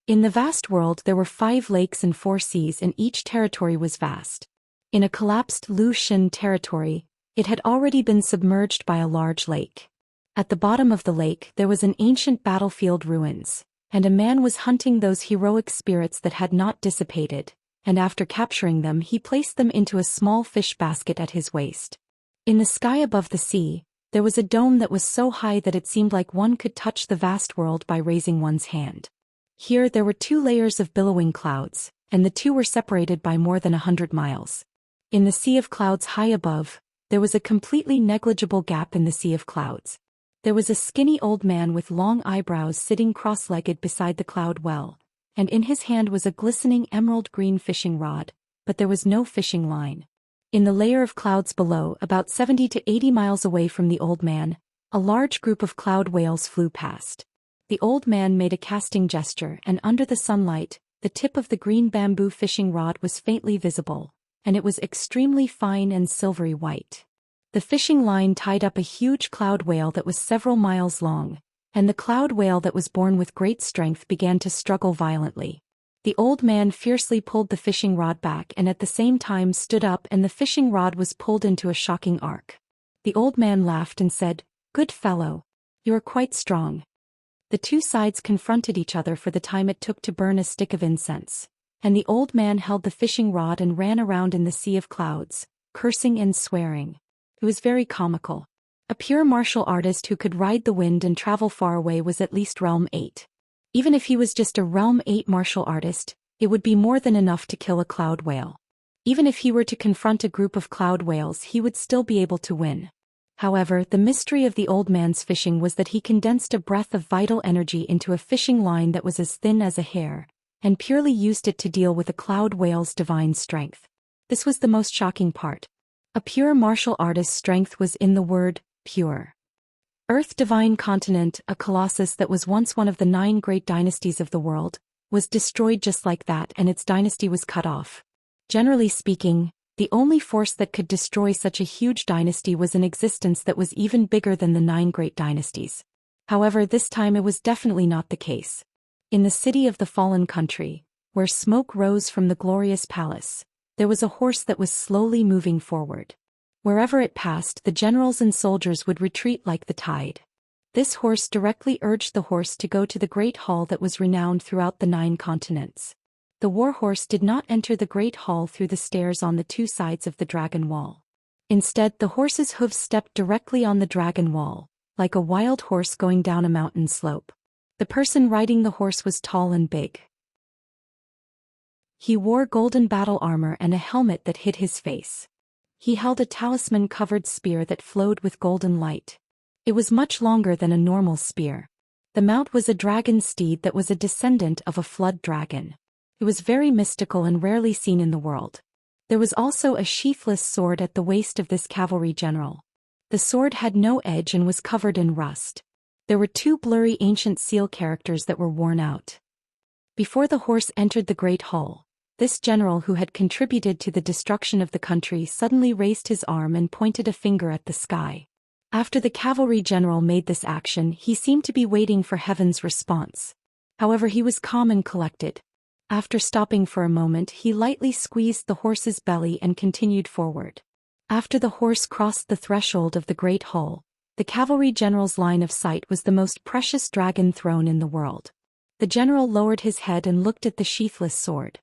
In the vast world there were 5 lakes and 4 seas, and each territory was vast. In a collapsed Zhou Xian territory, it had already been submerged by a large lake. At the bottom of the lake there was an ancient battlefield ruins, and a man was hunting those heroic spirits that had not dissipated, and after capturing them he placed them into a small fish basket at his waist. In the sky above the sea, there was a dome that was so high that it seemed like one could touch the vast world by raising one's hand. Here there were 2 layers of billowing clouds, and the two were separated by more than 100 miles. In the sea of clouds high above, there was a completely negligible gap in the sea of clouds. There was a skinny old man with long eyebrows sitting cross-legged beside the cloud well, and in his hand was a glistening emerald-green fishing rod, but there was no fishing line. In the layer of clouds below, about 70 to 80 miles away from the old man, a large group of cloud whales flew past. The old man made a casting gesture, and under the sunlight, the tip of the green bamboo fishing rod was faintly visible, and it was extremely fine and silvery white. The fishing line tied up a huge cloud whale that was several miles long, and the cloud whale that was born with great strength began to struggle violently. The old man fiercely pulled the fishing rod back and at the same time stood up, and the fishing rod was pulled into a shocking arc. The old man laughed and said, "Good fellow. You are quite strong." The two sides confronted each other for the time it took to burn a stick of incense, and the old man held the fishing rod and ran around in the sea of clouds, cursing and swearing. It was very comical. A pure martial artist who could ride the wind and travel far away was at least Realm 8. Even if he was just a Realm 8 martial artist, it would be more than enough to kill a cloud whale. Even if he were to confront a group of cloud whales, he would still be able to win. However, the mystery of the old man's fishing was that he condensed a breath of vital energy into a fishing line that was as thin as a hair, and purely used it to deal with a cloud whale's divine strength. This was the most shocking part. A pure martial artist's strength was in the word, pure. Earth Divine Continent, a colossus that was once one of the 9 great dynasties of the world, was destroyed just like that, and its dynasty was cut off. Generally speaking, the only force that could destroy such a huge dynasty was an existence that was even bigger than the 9 great dynasties. However, this time it was definitely not the case. In the city of the fallen country, where smoke rose from the glorious palace, there was a horse that was slowly moving forward. Wherever it passed, the generals and soldiers would retreat like the tide. This horse directly urged the horse to go to the great hall that was renowned throughout the 9 continents. The war horse did not enter the great hall through the stairs on the 2 sides of the dragon wall. Instead, the horse's hooves stepped directly on the dragon wall, like a wild horse going down a mountain slope. The person riding the horse was tall and big. He wore golden battle armor and a helmet that hid his face. He held a talisman-covered spear that flowed with golden light. It was much longer than a normal spear. The mount was a dragon steed that was a descendant of a flood dragon. It was very mystical and rarely seen in the world. There was also a sheathless sword at the waist of this cavalry general. The sword had no edge and was covered in rust. There were 2 blurry ancient seal characters that were worn out. Before the horse entered the great hall, this general who had contributed to the destruction of the country suddenly raised his arm and pointed a finger at the sky. After the cavalry general made this action, he seemed to be waiting for heaven's response. However, he was calm and collected. After stopping for a moment, he lightly squeezed the horse's belly and continued forward. After the horse crossed the threshold of the great hall, the cavalry general's line of sight was the most precious dragon throne in the world. The general lowered his head and looked at the sheathless sword.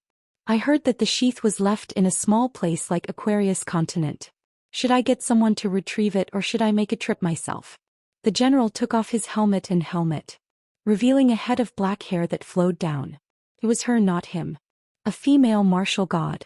"I heard that the sheath was left in a small place like Aquarius continent. Should I get someone to retrieve it or should I make a trip myself?" The general took off his helmet, revealing a head of black hair that flowed down. It was her, not him. A female martial god.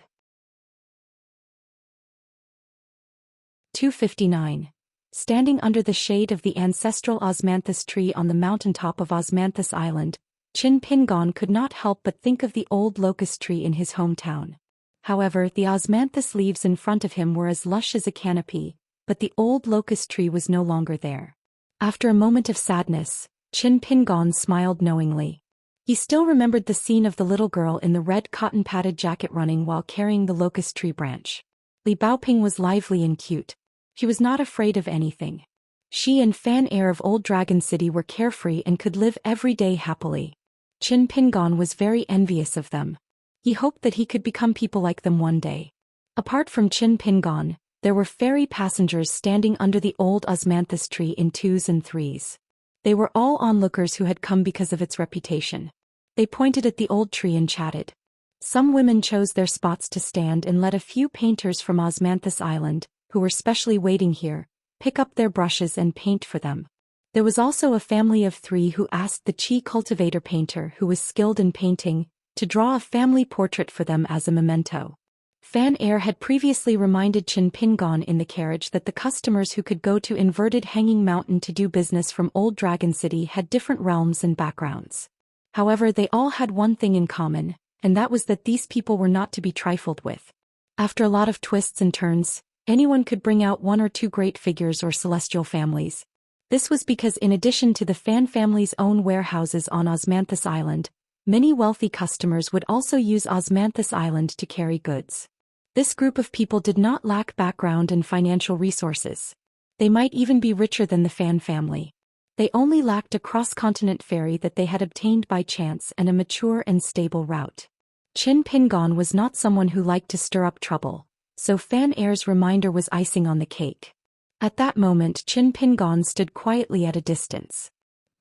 259. Standing under the shade of the ancestral osmanthus tree on the mountaintop of Osmanthus Island, Qin Pingon could not help but think of the old locust tree in his hometown. However, the osmanthus leaves in front of him were as lush as a canopy, but the old locust tree was no longer there. After a moment of sadness, Qin Pingon smiled knowingly. He still remembered the scene of the little girl in the red cotton-padded jacket running while carrying the locust tree branch. Li Baoping was lively and cute. She was not afraid of anything. She and Fan Air of Old Dragon City were carefree and could live every day happily. Qin Pingon was very envious of them. He hoped that he could become people like them one day. Apart from Qin Pingon, there were fairy passengers standing under the old osmanthus tree in 2s and 3s. They were all onlookers who had come because of its reputation. They pointed at the old tree and chatted. Some women chose their spots to stand and let a few painters from Osmanthus Island, who were specially waiting here, pick up their brushes and paint for them. There was also a family of 3 who asked the Chi cultivator painter, who was skilled in painting, to draw a family portrait for them as a memento. Fan Air had previously reminded Qin Pingon in the carriage that the customers who could go to Inverted Hanging Mountain to do business from Old Dragon City had different realms and backgrounds. However, they all had one thing in common, and that was that these people were not to be trifled with. After a lot of twists and turns, anyone could bring out one or two great figures or celestial families. This was because in addition to the Fan family's own warehouses on Osmanthus Island, many wealthy customers would also use Osmanthus Island to carry goods. This group of people did not lack background and financial resources. They might even be richer than the Fan family. They only lacked a cross-continent ferry that they had obtained by chance and a mature and stable route. Qin Pingon was not someone who liked to stir up trouble, so Fan Air's reminder was icing on the cake. At that moment, Qin Pingon stood quietly at a distance.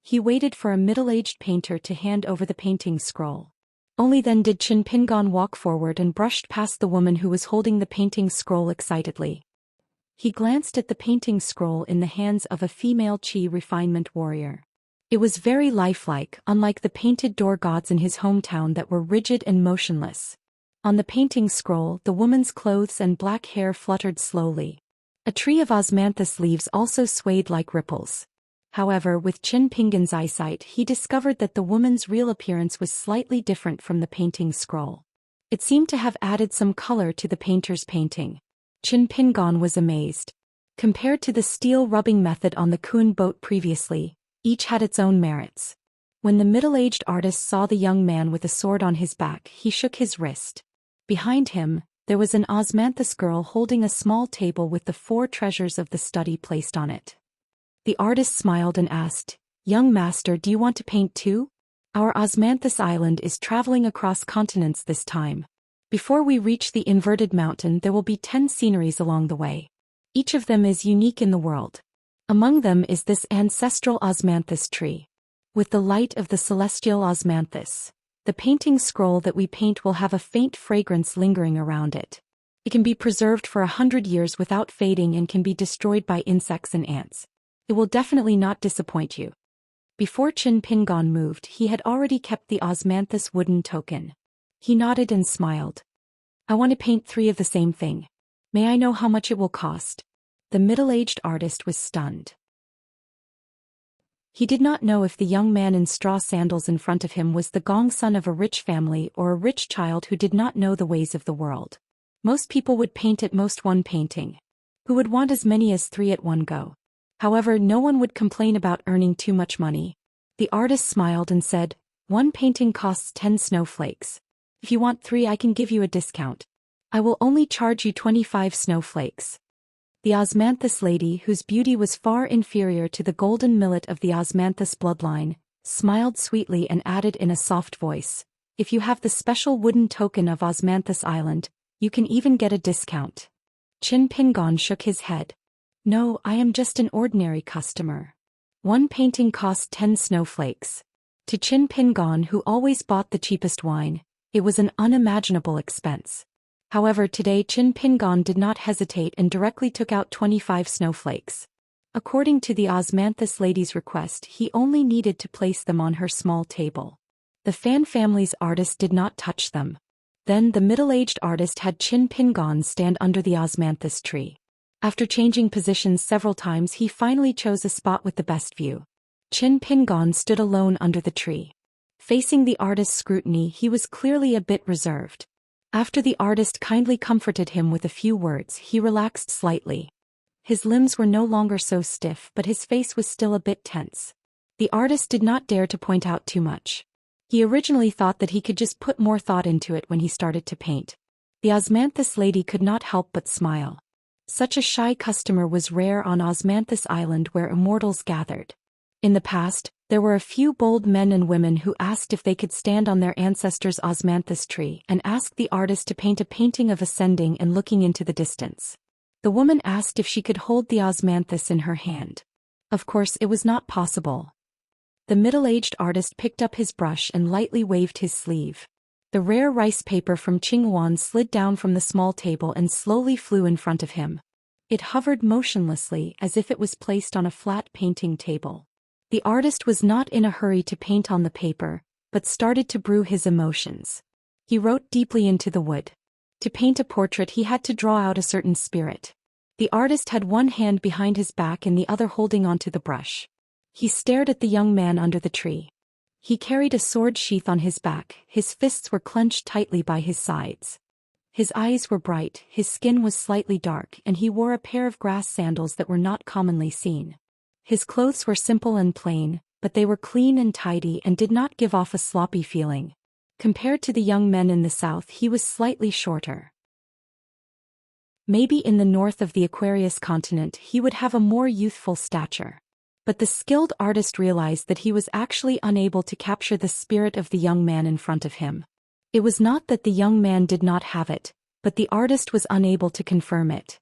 He waited for a middle-aged painter to hand over the painting scroll. Only then did Qin Pingon walk forward and brushed past the woman who was holding the painting scroll excitedly. He glanced at the painting scroll in the hands of a female Qi refinement warrior. It was very lifelike, unlike the painted door gods in his hometown that were rigid and motionless. On the painting scroll, the woman's clothes and black hair fluttered slowly. A tree of osmanthus leaves also swayed like ripples. However, with Qin Pingon's eyesight, he discovered that the woman's real appearance was slightly different from the painting scroll. It seemed to have added some color to the painter's painting. Qin Pingon was amazed. Compared to the steel rubbing method on the Kun boat previously, each had its own merits. When the middle-aged artist saw the young man with a sword on his back, he shook his wrist. Behind him, there was an osmanthus girl holding a small table with the 4 treasures of the study placed on it. The artist smiled and asked, "Young master, do you want to paint too? Our Osmanthus Island is traveling across continents this time. Before we reach the inverted mountain, there will be 10 sceneries along the way. Each of them is unique in the world. Among them is this ancestral osmanthus tree. With the light of the celestial osmanthus, the painting scroll that we paint will have a faint fragrance lingering around it. It can be preserved for 100 years without fading and can be destroyed by insects and ants. It will definitely not disappoint you." Before Qin Pingon moved, he had already kept the osmanthus wooden token. He nodded and smiled. "I want to paint 3 of the same thing. May I know how much it will cost?" The middle-aged artist was stunned. He did not know if the young man in straw sandals in front of him was the Gong son of a rich family or a rich child who did not know the ways of the world. Most people would paint at most 1 painting. Who would want as many as 3 at one go? However, no one would complain about earning too much money. The artist smiled and said, "1 painting costs 10 snowflakes. If you want 3, I can give you a discount. I will only charge you 25 snowflakes." The osmanthus lady, whose beauty was far inferior to the golden millet of the osmanthus bloodline, smiled sweetly and added in a soft voice, "If you have the special wooden token of Osmanthus Island, you can even get a discount." Qin Pingon shook his head. "No, I am just an ordinary customer. 1 painting cost 10 snowflakes." To Qin Pingon, who always bought the cheapest wine, it was an unimaginable expense. However, today Qin Pingon did not hesitate and directly took out 25 snowflakes. According to the osmanthus lady's request, he only needed to place them on her small table. The Fan family's artist did not touch them. Then the middle-aged artist had Qin Pingon stand under the osmanthus tree. After changing positions several times, he finally chose a spot with the best view. Qin Pingon stood alone under the tree. Facing the artist's scrutiny, he was clearly a bit reserved. After the artist kindly comforted him with a few words, he relaxed slightly. His limbs were no longer so stiff, but his face was still a bit tense. The artist did not dare to point out too much. He originally thought that he could just put more thought into it when he started to paint. The osmanthus lady could not help but smile. Such a shy customer was rare on Osmanthus Island, where immortals gathered. In the past, there were a few bold men and women who asked if they could stand on their ancestors' osmanthus tree and asked the artist to paint a painting of ascending and looking into the distance. The woman asked if she could hold the osmanthus in her hand. Of course, it was not possible. The middle-aged artist picked up his brush and lightly waved his sleeve. The rare rice paper from Qinghuan slid down from the small table and slowly flew in front of him. It hovered motionlessly as if it was placed on a flat painting table. The artist was not in a hurry to paint on the paper, but started to brew his emotions. He wrote deeply into the wood. To paint a portrait he had to draw out a certain spirit. The artist had one hand behind his back and the other holding onto the brush. He stared at the young man under the tree. He carried a sword sheath on his back, his fists were clenched tightly by his sides. His eyes were bright, his skin was slightly dark, and he wore a pair of grass sandals that were not commonly seen. His clothes were simple and plain, but they were clean and tidy and did not give off a sloppy feeling. Compared to the young men in the south, he was slightly shorter. Maybe in the north of the Aquarius continent he would have a more youthful stature. But the skilled artist realized that he was actually unable to capture the spirit of the young man in front of him. It was not that the young man did not have it, but the artist was unable to confirm it.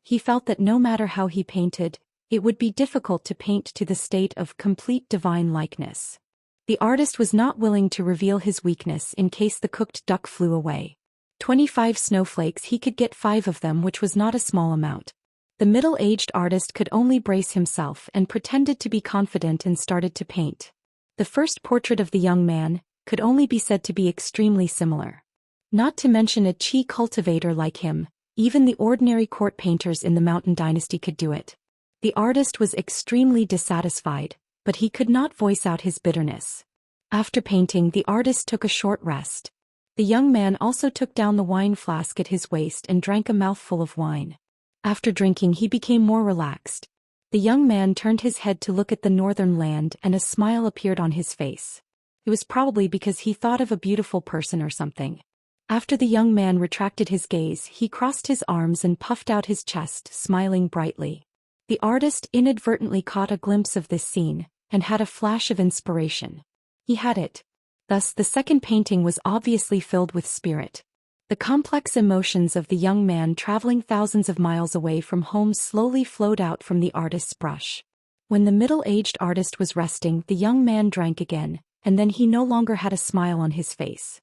He felt that no matter how he painted, it would be difficult to paint to the state of complete divine likeness. The artist was not willing to reveal his weakness in case the cooked duck flew away. 25 snowflakes, he could get 5 of them, which was not a small amount. The middle-aged artist could only brace himself and pretended to be confident and started to paint. The first portrait of the young man could only be said to be extremely similar. Not to mention a chi cultivator like him, even the ordinary court painters in the Mountain Dynasty could do it. The artist was extremely dissatisfied, but he could not voice out his bitterness. After painting, the artist took a short rest. The young man also took down the wine flask at his waist and drank a mouthful of wine. After drinking, he became more relaxed. The young man turned his head to look at the northern land and a smile appeared on his face. It was probably because he thought of a beautiful person or something. After the young man retracted his gaze, he crossed his arms and puffed out his chest, smiling brightly. The artist inadvertently caught a glimpse of this scene and had a flash of inspiration. He had it. Thus the second painting was obviously filled with spirit. The complex emotions of the young man traveling thousands of miles away from home slowly flowed out from the artist's brush. When the middle-aged artist was resting, the young man drank again, and then he no longer had a smile on his face.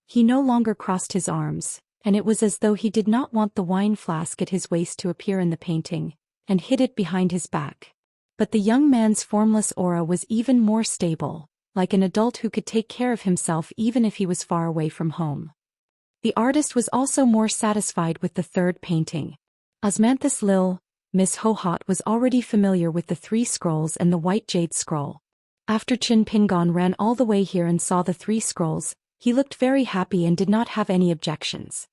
He no longer crossed his arms, and it was as though he did not want the wine flask at his waist to appear in the painting, and hid it behind his back. But the young man's formless aura was even more stable, like an adult who could take care of himself even if he was far away from home. The artist was also more satisfied with the third painting. Osmanthus Lil, Miss Hohot was already familiar with the 3 scrolls and the white jade scroll. After Qin Pingon ran all the way here and saw the 3 scrolls, he looked very happy and did not have any objections.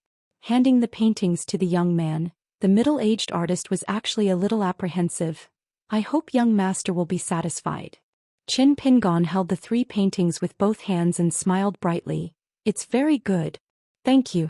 Handing the paintings to the young man, the middle-aged artist was actually a little apprehensive. "I hope young master will be satisfied." Qin Pingon held the 3 paintings with both hands and smiled brightly. "It's very good. Thank you."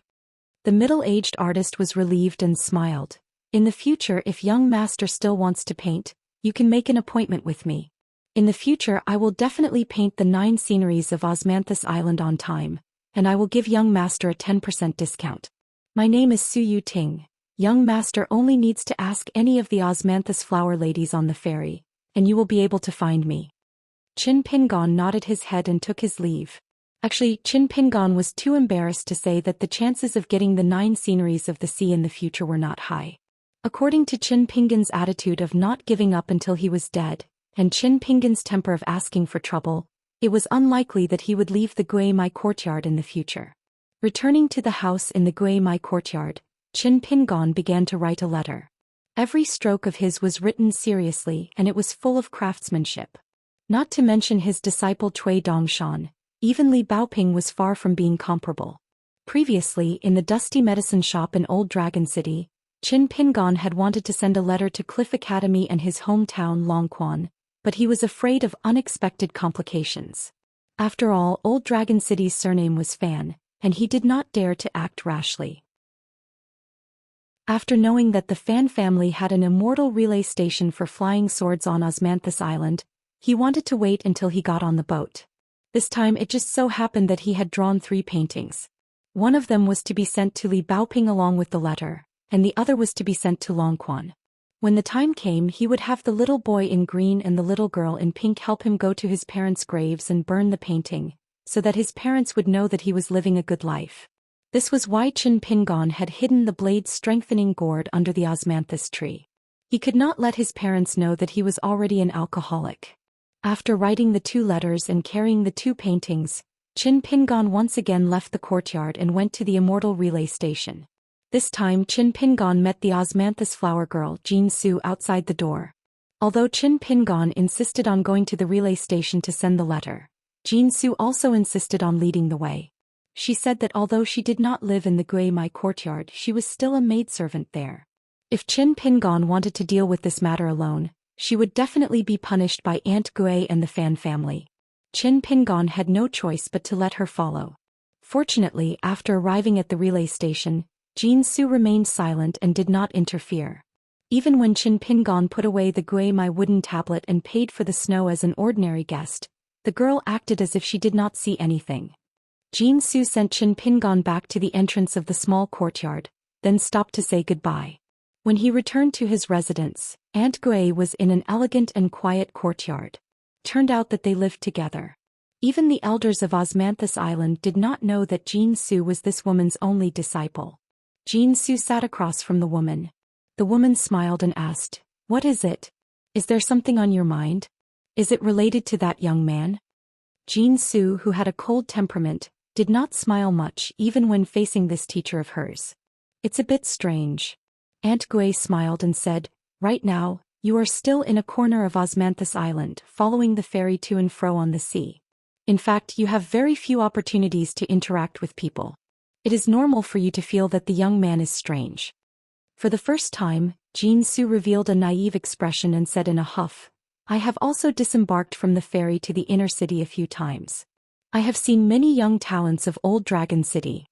The middle-aged artist was relieved and smiled. "In the future, if young master still wants to paint, you can make an appointment with me. In the future I will definitely paint the 9 sceneries of Osmanthus Island on time, and I will give young master a 10% discount. My name is Su Yu Ting. Young master only needs to ask any of the Osmanthus flower ladies on the ferry, and you will be able to find me." Qin Pingon nodded his head and took his leave. Actually, Qin Pingon was too embarrassed to say that the chances of getting the 9 sceneries of the sea in the future were not high. According to Qin Pingon's attitude of not giving up until he was dead, and Qin Pingon's temper of asking for trouble, it was unlikely that he would leave the Gui Mai courtyard in the future. Returning to the house in the Gui Mai courtyard, Qin Pingon began to write a letter. Every stroke of his was written seriously and it was full of craftsmanship. Not to mention his disciple Cui Dongshan, even Li Baoping was far from being comparable. Previously, in the dusty medicine shop in Old Dragon City, Qin Pingon had wanted to send a letter to Cliff Academy and his hometown Longquan, but he was afraid of unexpected complications. After all, Old Dragon City's surname was Fan, and he did not dare to act rashly. After knowing that the Fan family had an immortal relay station for flying swords on Osmanthus Island, he wanted to wait until he got on the boat. This time it just so happened that he had drawn 3 paintings. One of them was to be sent to Li Baoping along with the letter, and the other was to be sent to Longquan. When the time came, he would have the little boy in green and the little girl in pink help him go to his parents' graves and burn the painting, so that his parents would know that he was living a good life. This was why Qin Pingon had hidden the blade-strengthening gourd under the osmanthus tree. He could not let his parents know that he was already an alcoholic. After writing the 2 letters and carrying the 2 paintings, Qin Pingon once again left the courtyard and went to the immortal relay station. This time Qin Pingon met the osmanthus flower girl Jin Su outside the door. Although Qin Pingon insisted on going to the relay station to send the letter, Jin Su also insisted on leading the way. She said that although she did not live in the Gui Mai courtyard, she was still a maidservant there. If Qin Pingon wanted to deal with this matter alone, she would definitely be punished by Aunt Gui and the Fan family. Qin Pingon had no choice but to let her follow. Fortunately, after arriving at the relay station, Jin Su remained silent and did not interfere. Even when Qin Pingon put away the Gui Mai wooden tablet and paid for the snow as an ordinary guest, the girl acted as if she did not see anything. Jin Su sent Qin Pingon back to the entrance of the small courtyard, then stopped to say goodbye. When he returned to his residence, Aunt Gui was in an elegant and quiet courtyard. Turned out that they lived together. Even the elders of Osmanthus Island did not know that Jin Su was this woman's only disciple. Jin Su sat across from the woman. The woman smiled and asked, "What is it? Is there something on your mind? Is it related to that young man?" Jin Su, who had a cold temperament, did not smile much even when facing this teacher of hers. "It's a bit strange." Aunt Gui smiled and said, "Right now, you are still in a corner of Osmanthus Island, following the ferry to and fro on the sea. In fact, you have very few opportunities to interact with people. It is normal for you to feel that the young man is strange." For the first time, Jin Su revealed a naive expression and said in a huff, "I have also disembarked from the ferry to the inner city a few times. I have seen many young talents of Old Dragon City."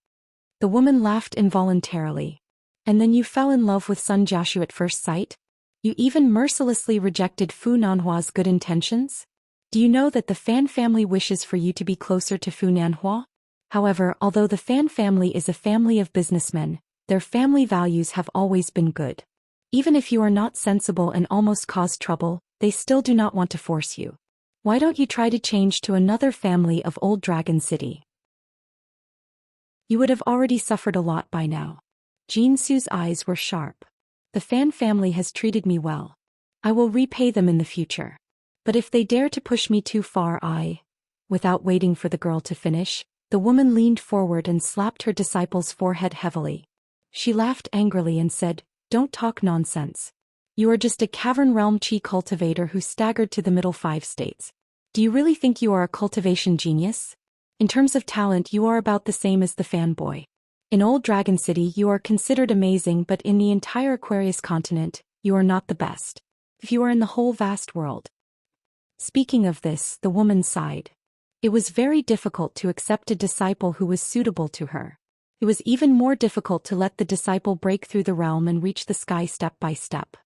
The woman laughed involuntarily. "And then you fell in love with Sun Jiaxu at first sight? You even mercilessly rejected Fu Nanhua's good intentions? Do you know that the Fan family wishes for you to be closer to Fu Nanhua? However, although the Fan family is a family of businessmen, their family values have always been good. Even if you are not sensible and almost cause trouble, they still do not want to force you. Why don't you try to change to another family of Old Dragon City? You would have already suffered a lot by now." Jin Su's eyes were sharp. "The Fan family has treated me well. I will repay them in the future. But if they dare to push me too far, Without waiting for the girl to finish, the woman leaned forward and slapped her disciple's forehead heavily. She laughed angrily and said, "Don't talk nonsense. You are just a cavern realm chi cultivator who staggered to the middle 5 states. Do you really think you are a cultivation genius? In terms of talent, you are about the same as the fanboy. In Old Dragon City, you are considered amazing, but in the entire Aquarius continent, you are not the best. If you are in the whole vast world." Speaking of this, the woman sighed. It was very difficult to accept a disciple who was suitable to her. It was even more difficult to let the disciple break through the realm and reach the sky step by step.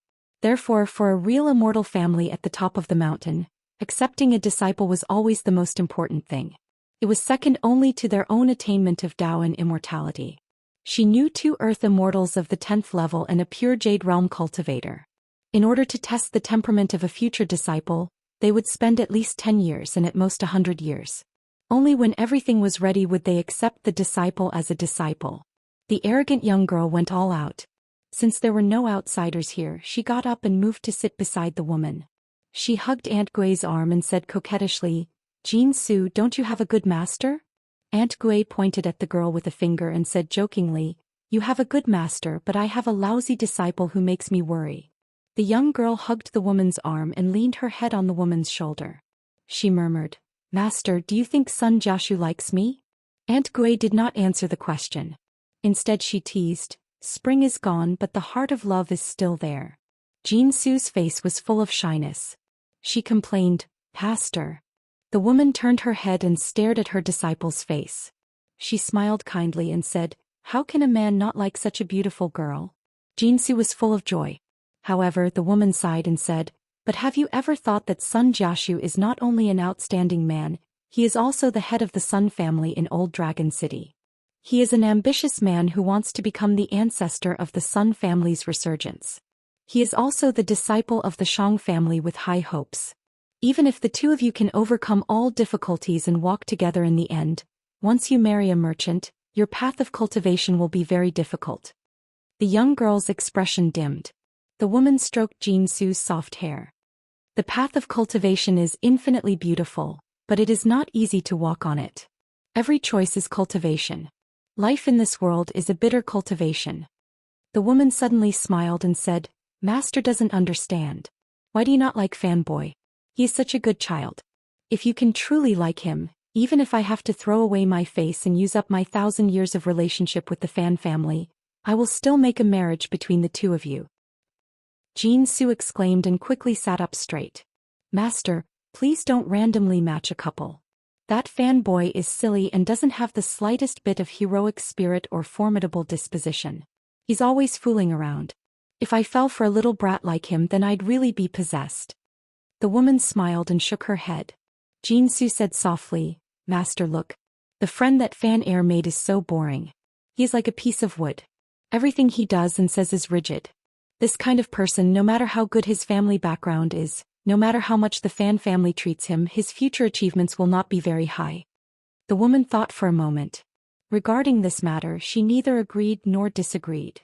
Therefore, for a real immortal family at the top of the mountain, accepting a disciple was always the most important thing. It was second only to their own attainment of Tao and immortality. She knew 2 earth immortals of the 10th level and a pure jade realm cultivator. In order to test the temperament of a future disciple, they would spend at least 10 years and at most 100 years. Only when everything was ready would they accept the disciple as a disciple. The arrogant young girl went all out. Since there were no outsiders here, she got up and moved to sit beside the woman. She hugged Aunt Gui's arm and said coquettishly, "Jin Su, don't you have a good master?" Aunt Gui pointed at the girl with a finger and said jokingly, "You have a good master, but I have a lousy disciple who makes me worry." The young girl hugged the woman's arm and leaned her head on the woman's shoulder. She murmured, "Master, do you think Sun Jiaxu likes me?" Aunt Gui did not answer the question. Instead she teased, "Spring is gone, but the heart of love is still there." Jin Su's face was full of shyness. She complained, "Pastor." The woman turned her head and stared at her disciple's face. She smiled kindly and said, "How can a man not like such a beautiful girl?" Jin Su was full of joy. However, the woman sighed and said, "But have you ever thought that Sun Jiaxu is not only an outstanding man, he is also the head of the Sun family in Old Dragon City. He is an ambitious man who wants to become the ancestor of the Sun family's resurgence. He is also the disciple of the Shang family with high hopes. Even if the 2 of you can overcome all difficulties and walk together in the end, once you marry a merchant, your path of cultivation will be very difficult." The young girl's expression dimmed. The woman stroked Jin Su's soft hair. "The path of cultivation is infinitely beautiful, but it is not easy to walk on it. Every choice is cultivation. Life in this world is a bitter cultivation. The woman suddenly smiled and said, Master doesn't understand. Why do you not like Fanboy? He is such a good child. If you can truly like him, even if I have to throw away my face and use up my 1,000 years of relationship with the Fan family, I will still make a marriage between the two of you. Xianxia exclaimed and quickly sat up straight. Master, please don't randomly match a couple. That Fanboy is silly and doesn't have the slightest bit of heroic spirit or formidable disposition. He's always fooling around. If I fell for a little brat like him, then I'd really be possessed. The woman smiled and shook her head. Xianxia said softly, Master, look. The friend that Fan Air made is so boring. He is like a piece of wood. Everything he does and says is rigid. This kind of person, no matter how good his family background is, no matter how much the Fan family treats him, his future achievements will not be very high. The woman thought for a moment. Regarding this matter, she neither agreed nor disagreed.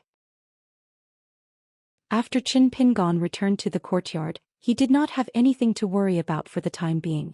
After Qin Pingon returned to the courtyard, he did not have anything to worry about for the time being.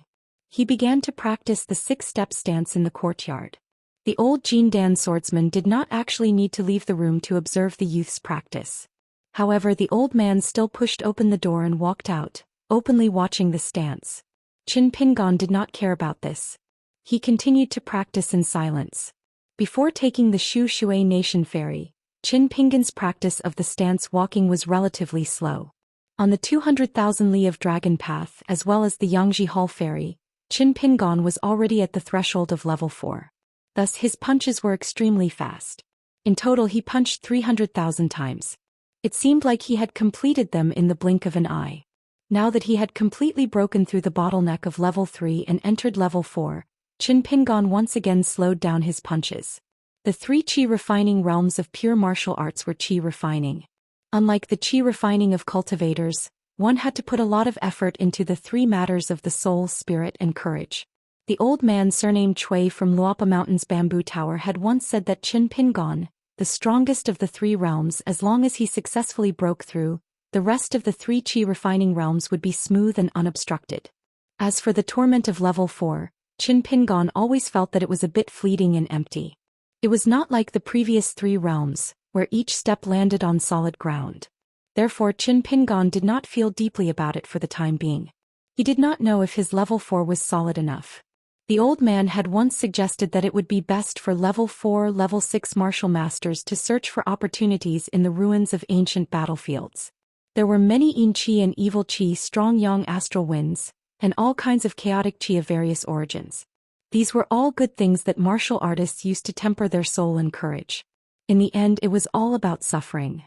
He began to practice the 6-step stance in the courtyard. The old Jindan swordsman did not actually need to leave the room to observe the youth's practice. However, the old man still pushed open the door and walked out, openly watching the stance. Qin Pingon did not care about this. He continued to practice in silence. Before taking the Zhou Xian Nation ferry, Qin Pingon's practice of the stance walking was relatively slow. On the 200,000 li of Dragon Path as well as the Yangji Hall ferry, Qin Pingon was already at the threshold of level 4. Thus his punches were extremely fast. In total he punched 300,000 times. It seemed like he had completed them in the blink of an eye. Now that he had completely broken through the bottleneck of level 3 and entered level 4, Qin Pingon once again slowed down his punches. The 3 Qi refining realms of pure martial arts were Qi refining. Unlike the Qi refining of cultivators, one had to put a lot of effort into the 3 matters of the soul, spirit and courage. The old man surnamed Chui from Luapa Mountain's bamboo tower had once said that Qin Pingon, the strongest of the 3 realms, as long as he successfully broke through, the rest of the 3 Qi refining realms would be smooth and unobstructed. As for the torment of level 4, Qin Pingon always felt that it was a bit fleeting and empty. It was not like the previous 3 realms, where each step landed on solid ground. Therefore Qin Pingon did not feel deeply about it for the time being. He did not know if his level 4 was solid enough. The old man had once suggested that it would be best for level 4, level 6 martial masters to search for opportunities in the ruins of ancient battlefields. There were many yin qi and evil qi, strong yang astral winds, and all kinds of chaotic qi of various origins. These were all good things that martial artists used to temper their soul and courage. In the end, it was all about suffering.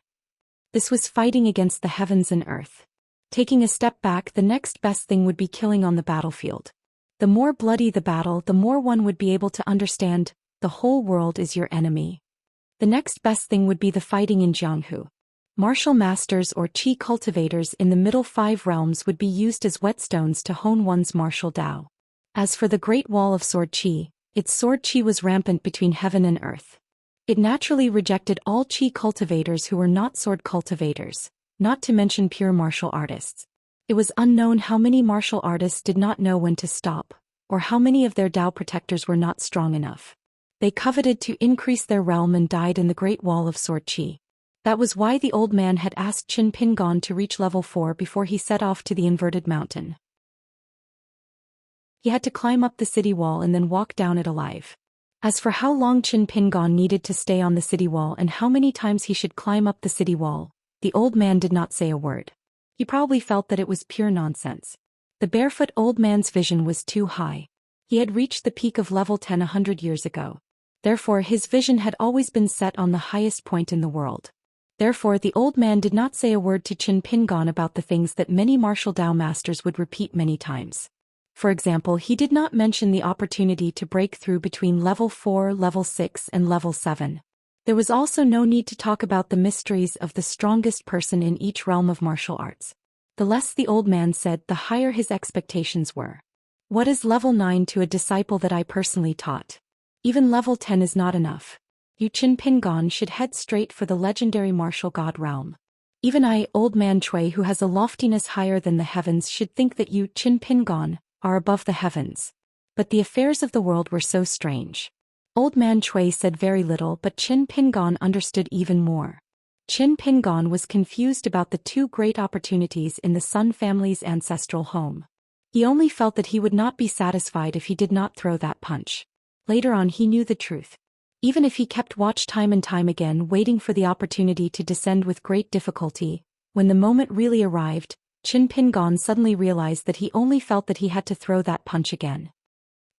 This was fighting against the heavens and earth. Taking a step back, the next best thing would be killing on the battlefield. The more bloody the battle, the more one would be able to understand, the whole world is your enemy. The next best thing would be the fighting in Jianghu. Martial masters or qi cultivators in the middle 5 realms would be used as whetstones to hone one's martial Tao. As for the Great Wall of Sword Qi, its sword qi was rampant between heaven and earth. It naturally rejected all qi cultivators who were not sword cultivators, not to mention pure martial artists. It was unknown how many martial artists did not know when to stop, or how many of their Tao protectors were not strong enough. They coveted to increase their realm and died in the Great Wall of Sword Qi. That was why the old man had asked Qin Pingon to reach level 4 before he set off to the inverted mountain. He had to climb up the city wall and then walk down it alive. As for how long Qin Pingon needed to stay on the city wall and how many times he should climb up the city wall, the old man did not say a word. He probably felt that it was pure nonsense. The barefoot old man's vision was too high. He had reached the peak of level 10 100 years ago. Therefore his vision had always been set on the highest point in the world. Therefore the old man did not say a word to Qin Pingon about the things that many martial Tao masters would repeat many times. For example, he did not mention the opportunity to break through between level 4, level 6 and level 7. There was also no need to talk about the mysteries of the strongest person in each realm of martial arts. The less the old man said, the higher his expectations were. What is level 9 to a disciple that I personally taught? Even level 10 is not enough. You Qin Pingon should head straight for the legendary martial god realm. Even I, old man Chui, who has a loftiness higher than the heavens, should think that you Qin Pingon are above the heavens. But the affairs of the world were so strange. Old man Cui said very little, but Qin Pingon understood even more. Qin Pingon was confused about the two great opportunities in the Sun family's ancestral home. He only felt that he would not be satisfied if he did not throw that punch. Later on he knew the truth. Even if he kept watch time and time again waiting for the opportunity to descend with great difficulty, when the moment really arrived, Qin Pingon suddenly realized that he only felt that he had to throw that punch again.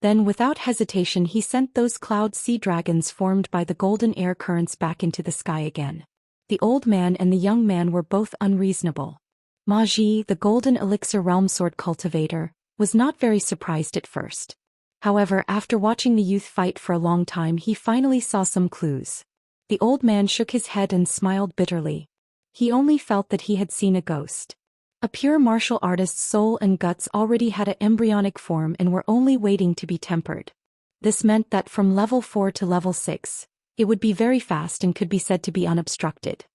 Then without hesitation he sent those cloud sea dragons formed by the golden air currents back into the sky again. The old man and the young man were both unreasonable. Ma Ji, the golden elixir realm sword cultivator, was not very surprised at first. However, after watching the youth fight for a long time he finally saw some clues. The old man shook his head and smiled bitterly. He only felt that he had seen a ghost. A pure martial artist's soul and guts already had an embryonic form and were only waiting to be tempered. This meant that from level 4 to level 6, it would be very fast and could be said to be unobstructed.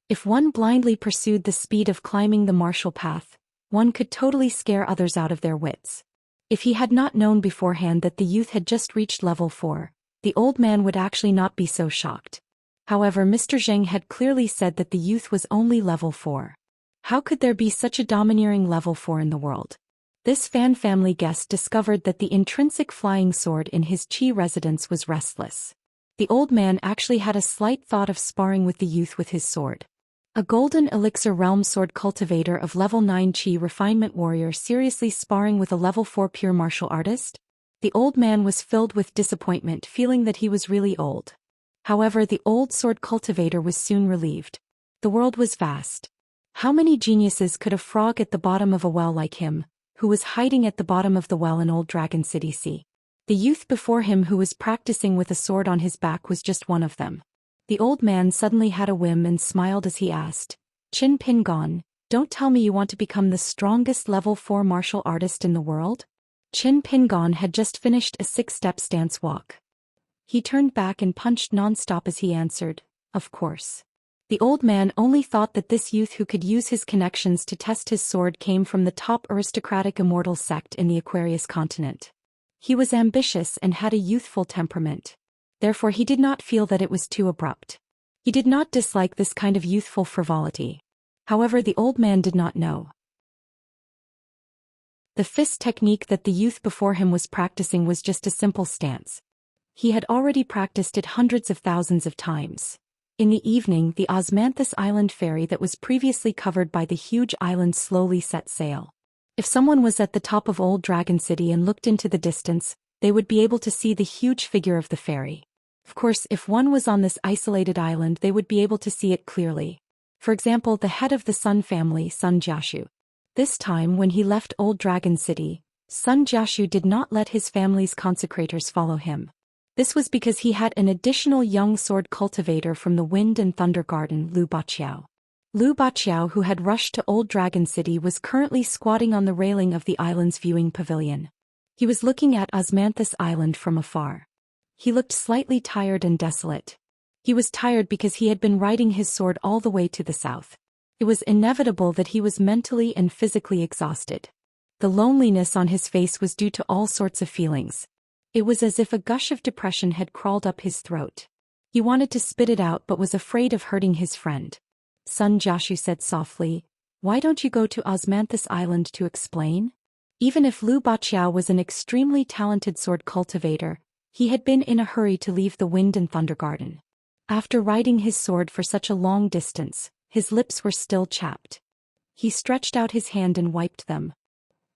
If one blindly pursued the speed of climbing the martial path, one could totally scare others out of their wits. If he had not known beforehand that the youth had just reached level 4, the old man would actually not be so shocked. However, Mr. Zheng had clearly said that the youth was only level 4. How could there be such a domineering level 4 in the world? This fan family guest discovered that the intrinsic flying sword in his Qi residence was restless. The old man actually had a slight thought of sparring with the youth with his sword. A golden elixir realm sword cultivator of level 9 Qi refinement warrior seriously sparring with a level 4 pure martial artist? The old man was filled with disappointment, feeling that he was really old. However, the old sword cultivator was soon relieved. The world was vast. How many geniuses could a frog at the bottom of a well like him, who was hiding at the bottom of the well in Old Dragon City, see? The youth before him who was practicing with a sword on his back was just one of them. The old man suddenly had a whim and smiled as he asked, Qin Pingon, don't tell me you want to become the strongest level 4 martial artist in the world? Qin Pingon had just finished a 6-step stance walk. He turned back and punched non-stop as he answered, of course. The old man only thought that this youth who could use his connections to test his sword came from the top aristocratic immortal sect in the Aquarius continent. He was ambitious and had a youthful temperament. Therefore he did not feel that it was too abrupt. He did not dislike this kind of youthful frivolity. However, the old man did not know. The fist technique that the youth before him was practicing was just a simple stance. He had already practiced it hundreds of thousands of times. In the evening, the Osmanthus Island ferry that was previously covered by the huge island slowly set sail. If someone was at the top of Old Dragon City and looked into the distance, they would be able to see the huge figure of the ferry. Of course, if one was on this isolated island, they would be able to see it clearly. For example, the head of the Sun family, Sun Jiashu. This time, when he left Old Dragon City, Sun Jiashu did not let his family's consecrators follow him. This was because he had an additional young sword cultivator from the Wind and Thunder Garden, Lu Baqiao. Lu Baqiao, who had rushed to Old Dragon City, was currently squatting on the railing of the island's viewing pavilion. He was looking at Osmanthus Island from afar. He looked slightly tired and desolate. He was tired because he had been riding his sword all the way to the south. It was inevitable that he was mentally and physically exhausted. The loneliness on his face was due to all sorts of feelings. It was as if a gush of depression had crawled up his throat. He wanted to spit it out but was afraid of hurting his friend. Sun Jiashu said softly, "Why don't you go to Osmanthus Island to explain?" Even if Lu Baqiao was an extremely talented sword cultivator, he had been in a hurry to leave the Wind and Thunder Garden. After riding his sword for such a long distance, his lips were still chapped. He stretched out his hand and wiped them.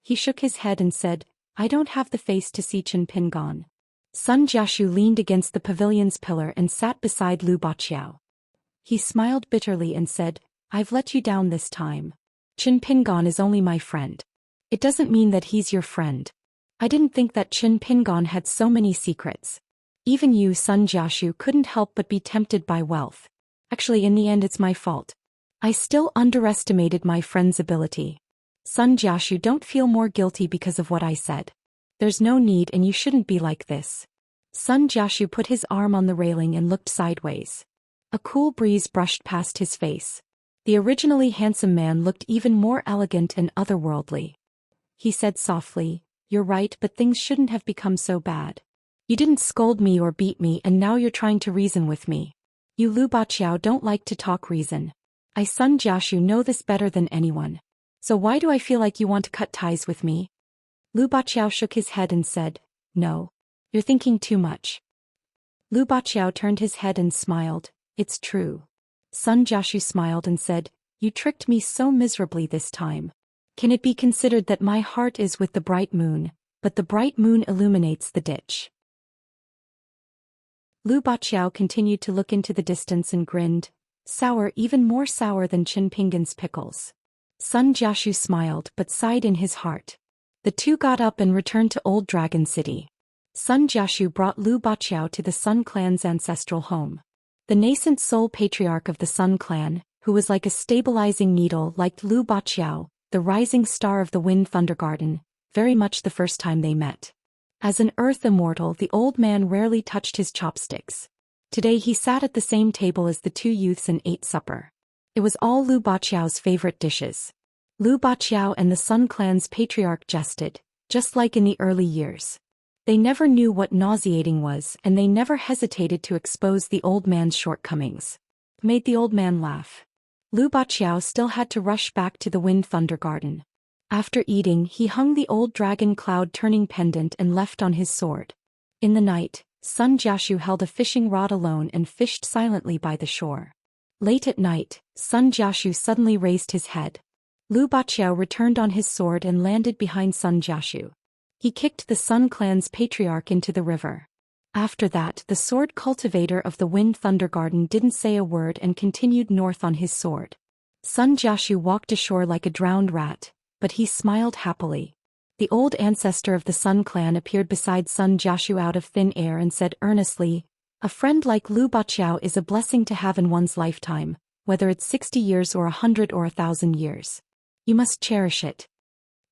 He shook his head and said, "I don't have the face to see Qin Pingon." Sun Jiashu leaned against the pavilion's pillar and sat beside Lu Baqiao. He smiled bitterly and said, "I've let you down this time. Qin Pingon is only my friend. It doesn't mean that he's your friend. I didn't think that Qin Pingon had so many secrets. Even you, Sun Jiashu, couldn't help but be tempted by wealth. Actually, in the end it's my fault. I still underestimated my friend's ability. Sun Jiashu, don't feel more guilty because of what I said. There's no need and you shouldn't be like this." Sun Jiashu put his arm on the railing and looked sideways. A cool breeze brushed past his face. The originally handsome man looked even more elegant and otherworldly. He said softly, you're right, but things shouldn't have become so bad. You didn't scold me or beat me and now you're trying to reason with me. You Lu Baqiao don't like to talk reason. I Sun Jiaxu know this better than anyone. So why do I feel like you want to cut ties with me? Lu Baqiao shook his head and said, no. You're thinking too much. Lu Baqiao turned his head and smiled, it's true. Sun Jiaxu smiled and said, you tricked me so miserably this time. Can it be considered that my heart is with the bright moon, but the bright moon illuminates the ditch? Lu Baqiao continued to look into the distance and grinned, sour, even more sour than Qin Pingan's pickles. Sun Jiaxu smiled but sighed in his heart. The two got up and returned to Old Dragon City. Sun Jiaxu brought Lu Baqiao to the Sun Clan's ancestral home. The nascent sole patriarch of the Sun Clan, who was like a stabilizing needle, liked Lu Baqiao, the rising star of the Wind Thunder Garden, very much the first time they met. As an earth immortal, the old man rarely touched his chopsticks. Today he sat at the same table as the two youths and ate supper. It was all Lu Baqiao's favorite dishes. Lu Baqiao and the Sun Clan's patriarch jested, just like in the early years. They never knew what nauseating was and they never hesitated to expose the old man's shortcomings. Made the old man laugh. Lu Baqiao still had to rush back to the Wind Thunder Garden. After eating, he hung the old dragon cloud-turning pendant and left on his sword. In the night, Sun Jiaxu held a fishing rod alone and fished silently by the shore. Late at night, Sun Jiaxu suddenly raised his head. Lu Baqiao returned on his sword and landed behind Sun Jiaxu. He kicked the Sun Clan's patriarch into the river. After that, the sword cultivator of the Wind Thunder Garden didn't say a word and continued north on his sword. Sun Jiaxu walked ashore like a drowned rat, but he smiled happily. The old ancestor of the Sun Clan appeared beside Sun Jiaxu out of thin air and said earnestly, a friend like Lu Baqiao is a blessing to have in one's lifetime, whether it's 60 years or 100 or 1,000 years. You must cherish it.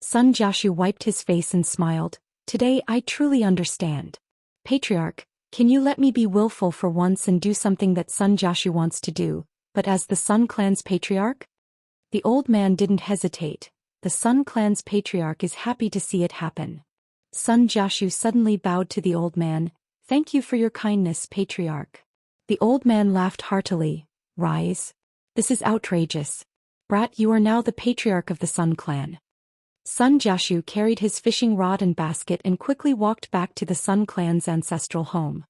Sun Jiaxu wiped his face and smiled, today I truly understand. Patriarch, can you let me be willful for once and do something that Sun Jiaxu wants to do, but as the Sun Clan's patriarch? The old man didn't hesitate. The Sun Clan's patriarch is happy to see it happen. Sun Jiaxu suddenly bowed to the old man, thank you for your kindness, patriarch. The old man laughed heartily, rise. This is outrageous. Brat, you are now the patriarch of the Sun Clan. Sun Jiaxu carried his fishing rod and basket and quickly walked back to the Sun Clan's ancestral home.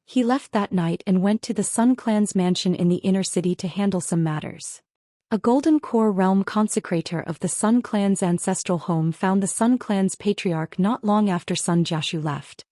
He left that night and went to the Sun Clan's mansion in the inner city to handle some matters. A golden core realm consecrator of the Sun Clan's ancestral home found the Sun Clan's patriarch not long after Sun Jiaxu left.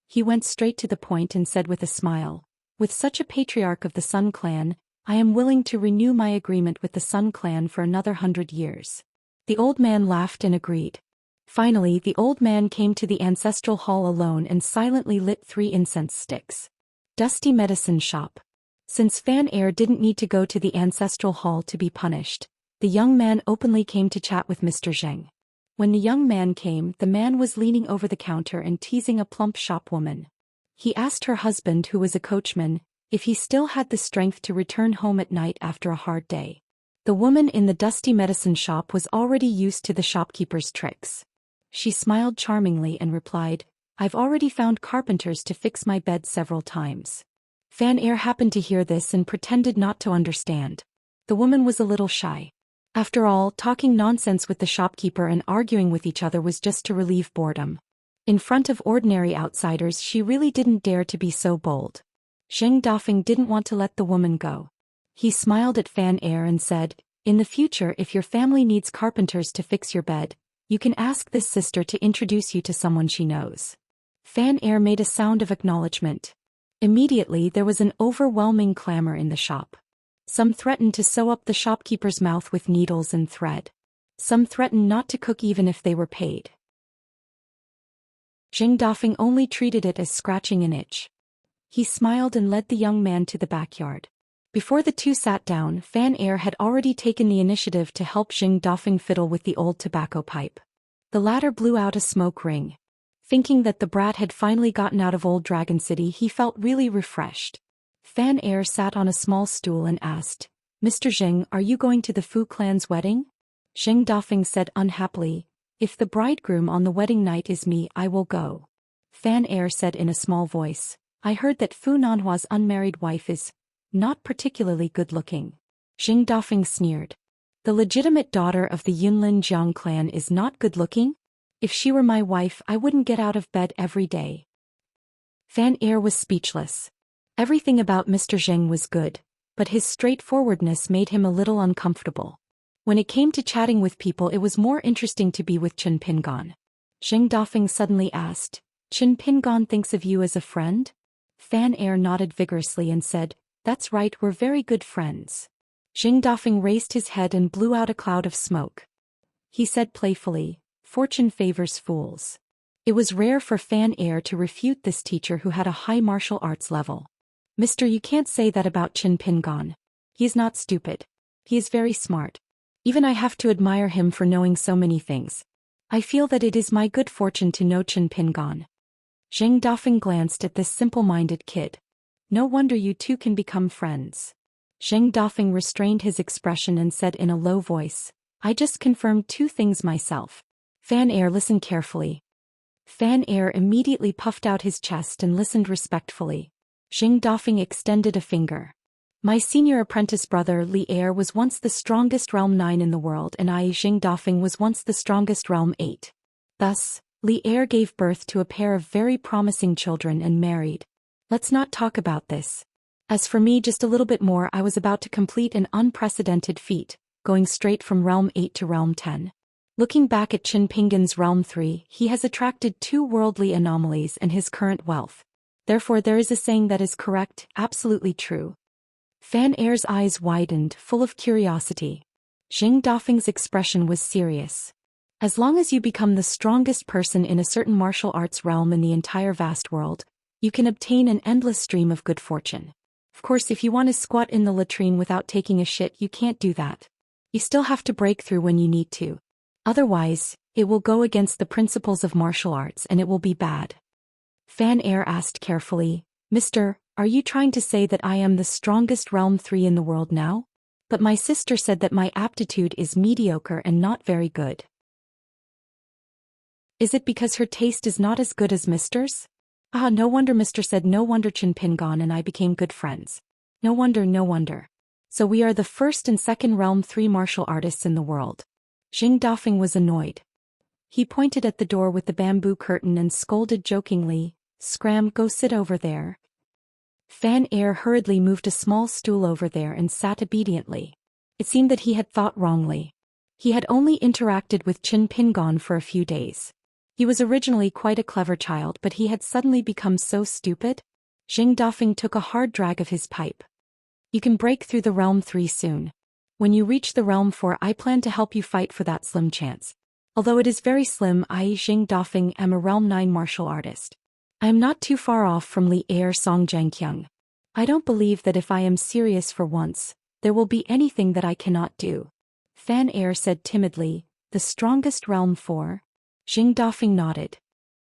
He went straight to the point and said with a smile, with such a patriarch of the Sun Clan, I am willing to renew my agreement with the Sun Clan for another 100 years. The old man laughed and agreed. Finally, the old man came to the ancestral hall alone and silently lit 3 incense sticks. Dusty medicine shop. Since Fan Air didn't need to go to the ancestral hall to be punished, the young man openly came to chat with Mr. Zheng. When the young man came, the man was leaning over the counter and teasing a plump shopwoman. He asked her husband, who was a coachman, if he still had the strength to return home at night after a hard day. The woman in the dusty medicine shop was already used to the shopkeeper's tricks. She smiled charmingly and replied, I've already found carpenters to fix my bed several times. Fan Air happened to hear this and pretended not to understand. The woman was a little shy. After all, talking nonsense with the shopkeeper and arguing with each other was just to relieve boredom. In front of ordinary outsiders, she really didn't dare to be so bold. Zheng Dafeng didn't want to let the woman go. He smiled at Fan Air and said, in the future, if your family needs carpenters to fix your bed, you can ask this sister to introduce you to someone she knows. Fan Air made a sound of acknowledgement. Immediately there was an overwhelming clamor in the shop. Some threatened to sew up the shopkeeper's mouth with needles and thread. Some threatened not to cook even if they were paid. Zheng Dafeng only treated it as scratching an itch. He smiled and led the young man to the backyard. Before the two sat down, Fan Air had already taken the initiative to help Zheng Dafeng fiddle with the old tobacco pipe. The latter blew out a smoke ring. Thinking that the brat had finally gotten out of Old Dragon City, he felt really refreshed. Fan Air sat on a small stool and asked, Mr. Zheng, are you going to the Fu clan's wedding? Zheng Dafeng said unhappily, If the bridegroom on the wedding night is me, I will go. Fan Er said in a small voice. I heard that Fu Nanhua's unmarried wife is not particularly good-looking. Xing Dafeng sneered. The legitimate daughter of the Yunlin Jiang clan is not good-looking? If she were my wife, I wouldn't get out of bed every day. Fan Er was speechless. Everything about Mr. Zheng was good, but his straightforwardness made him a little uncomfortable. When it came to chatting with people, it was more interesting to be with Chen Pingon. Xing Dafeng suddenly asked, Chen Pingon thinks of you as a friend? Fan Er nodded vigorously and said, That's right, we're very good friends. Xing Dafeng raised his head and blew out a cloud of smoke. He said playfully, Fortune favors fools. It was rare for Fan Er to refute this teacher who had a high martial arts level. Mister, you can't say that about Chen Pingon. He is not stupid. He is very smart. Even I have to admire him for knowing so many things. I feel that it is my good fortune to know Chen Pingon. Xing Dafeng glanced at this simple-minded kid. No wonder you two can become friends. Xing Dafeng restrained his expression and said in a low voice, I just confirmed 2 things myself. Fan Er listened carefully. Fan Er immediately puffed out his chest and listened respectfully. Xing Dafeng extended a finger. My senior apprentice brother Li Er was once the strongest realm 9 in the world, and I, Xing Dafeng, was once the strongest realm 8. Thus, Li Er gave birth to a pair of very promising children and married. Let's not talk about this. As for me, just a little bit more, I was about to complete an unprecedented feat, going straight from realm 8 to realm 10. Looking back at Chen Pingon's realm 3, he has attracted 2 worldly anomalies and his current wealth. Therefore there is a saying that is correct, absolutely true. Fan Er's eyes widened, full of curiosity. Xing Dafeng's expression was serious. As long as you become the strongest person in a certain martial arts realm in the entire vast world, you can obtain an endless stream of good fortune. Of course, if you want to squat in the latrine without taking a shit, you can't do that. You still have to break through when you need to. Otherwise, it will go against the principles of martial arts and it will be bad. Fan Er asked carefully, Mister, are you trying to say that I am the strongest realm 3 in the world now? But my sister said that my aptitude is mediocre and not very good. Is it because her taste is not as good as Mister's? Ah, no wonder Mister said. No wonder Chen Pingon and I became good friends. No wonder, no wonder. So we are the first and second realm 3 martial artists in the world. Xing Dafeng was annoyed. He pointed at the door with the bamboo curtain and scolded jokingly, Scram, go sit over there. Fan Er hurriedly moved a small stool over there and sat obediently. It seemed that he had thought wrongly. He had only interacted with Chen Pingon for a few days. He was originally quite a clever child, but he had suddenly become so stupid. Xing Dafeng took a hard drag of his pipe. You can break through the realm 3 soon. When you reach the realm 4, I plan to help you fight for that slim chance. Although it is very slim, I, Xing Dafeng, am a realm 9 martial artist. I am not too far off from Li Er Song Zhangqiang. I don't believe that if I am serious for once, there will be anything that I cannot do. Fan Er said timidly, the strongest realm 4? Xing Dafeng nodded.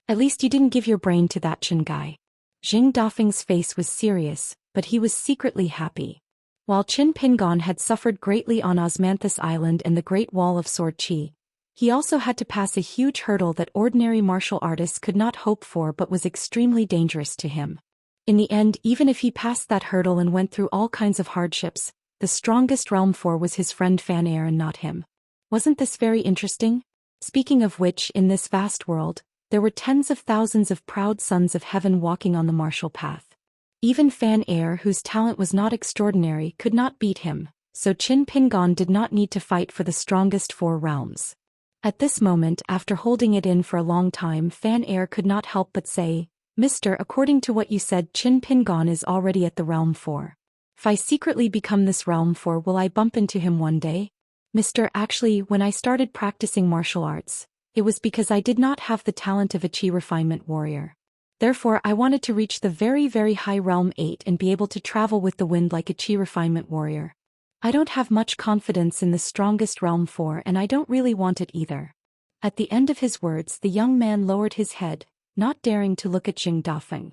At least you didn't give your brain to that Chen guy. Xing Dafeng's face was serious, but he was secretly happy. While Chen Pingon had suffered greatly on Osmanthus Island and the Great Wall of Sword Chi, he also had to pass a huge hurdle that ordinary martial artists could not hope for but was extremely dangerous to him. In the end, even if he passed that hurdle and went through all kinds of hardships, the strongest realm 4 was his friend Fan Er and not him. Wasn't this very interesting? Speaking of which, in this vast world, there were tens of thousands of proud sons of heaven walking on the martial path. Even Fan Er, whose talent was not extraordinary, could not beat him, so Chen Pingon did not need to fight for the strongest 4 realms. At this moment, after holding it in for a long time, Fan Er could not help but say, Mister, according to what you said, Chen Pingon is already at the realm 4. If I secretly become this realm 4, will I bump into him one day? Mister, actually, when I started practicing martial arts, it was because I did not have the talent of a Qi refinement warrior. Therefore, I wanted to reach the very, very high realm 8 and be able to travel with the wind like a Qi refinement warrior. I don't have much confidence in the strongest realm 4, and I don't really want it either. At the end of his words, the young man lowered his head, not daring to look at Xing Dafeng.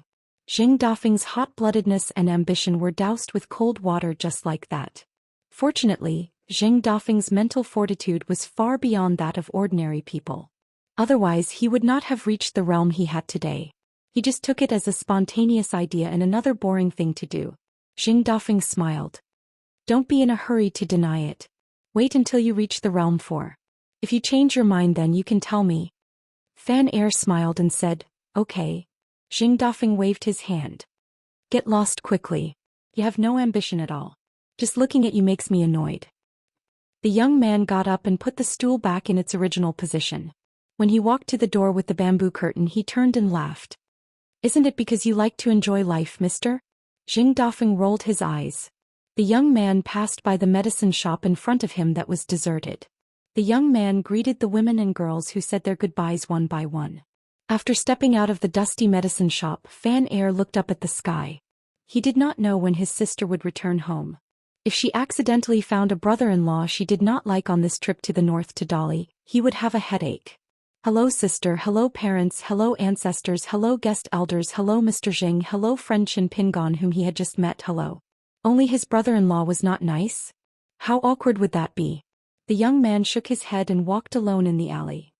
Xing Dafeng's hot-bloodedness and ambition were doused with cold water just like that. Fortunately, Xing Dafeng's mental fortitude was far beyond that of ordinary people. Otherwise he would not have reached the realm he had today. He just took it as a spontaneous idea and another boring thing to do. Xing Dafeng smiled. Don't be in a hurry to deny it. Wait until you reach the realm 4. If you change your mind then you can tell me. Fan Air smiled and said, okay. Xing Dafeng waved his hand. Get lost quickly. You have no ambition at all. Just looking at you makes me annoyed. The young man got up and put the stool back in its original position. When he walked to the door with the bamboo curtain he turned and laughed. Isn't it because you like to enjoy life, mister? Xing Dafeng rolled his eyes. The young man passed by the medicine shop in front of him that was deserted. The young man greeted the women and girls who said their goodbyes one by one. After stepping out of the dusty medicine shop, Fan Air looked up at the sky. He did not know when his sister would return home. If she accidentally found a brother-in-law she did not like on this trip to the north to Dali, he would have a headache. Hello sister, hello parents, hello ancestors, hello guest elders, hello Mr. Jing, hello friend Qin Pingon whom he had just met, hello. Only his brother-in-law was not nice? How awkward would that be? The young man shook his head and walked alone in the alley.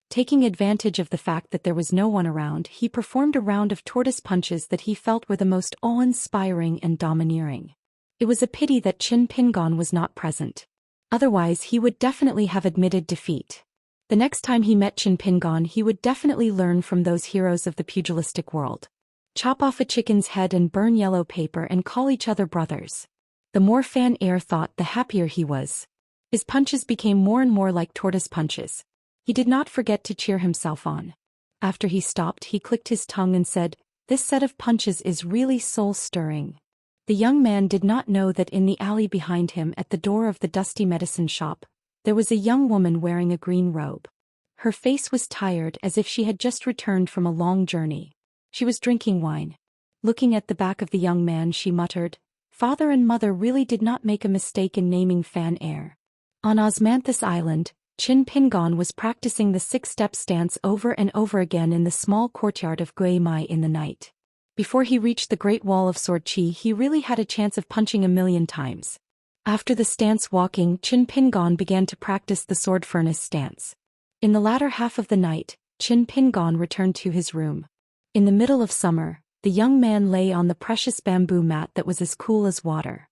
Taking advantage of the fact that there was no one around, he performed a round of tortoise punches that he felt were the most awe-inspiring and domineering. It was a pity that Qin Pingon was not present. Otherwise he would definitely have admitted defeat. The next time he met Qin Pingon he would definitely learn from those heroes of the pugilistic world. Chop off a chicken's head and burn yellow paper and call each other brothers. The more Fan Air thought, the happier he was. His punches became more and more like tortoise punches. He did not forget to cheer himself on. After he stopped he clicked his tongue and said, "This set of punches is really soul-stirring." The young man did not know that in the alley behind him at the door of the dusty medicine shop, there was a young woman wearing a green robe. Her face was tired as if she had just returned from a long journey. She was drinking wine. Looking at the back of the young man she muttered, "Father and mother really did not make a mistake in naming Fan Air." On Osmanthus Island, Qin Pingon was practicing the 6-step stance over and over again in the small courtyard of Gui Mai in the night. Before he reached the Great Wall of Sword Chi he really had a chance of punching 1,000,000 times. After the stance walking, Qin Pingon began to practice the sword furnace stance. In the latter half of the night, Qin Pingon returned to his room. In the middle of summer, the young man lay on the precious bamboo mat that was as cool as water.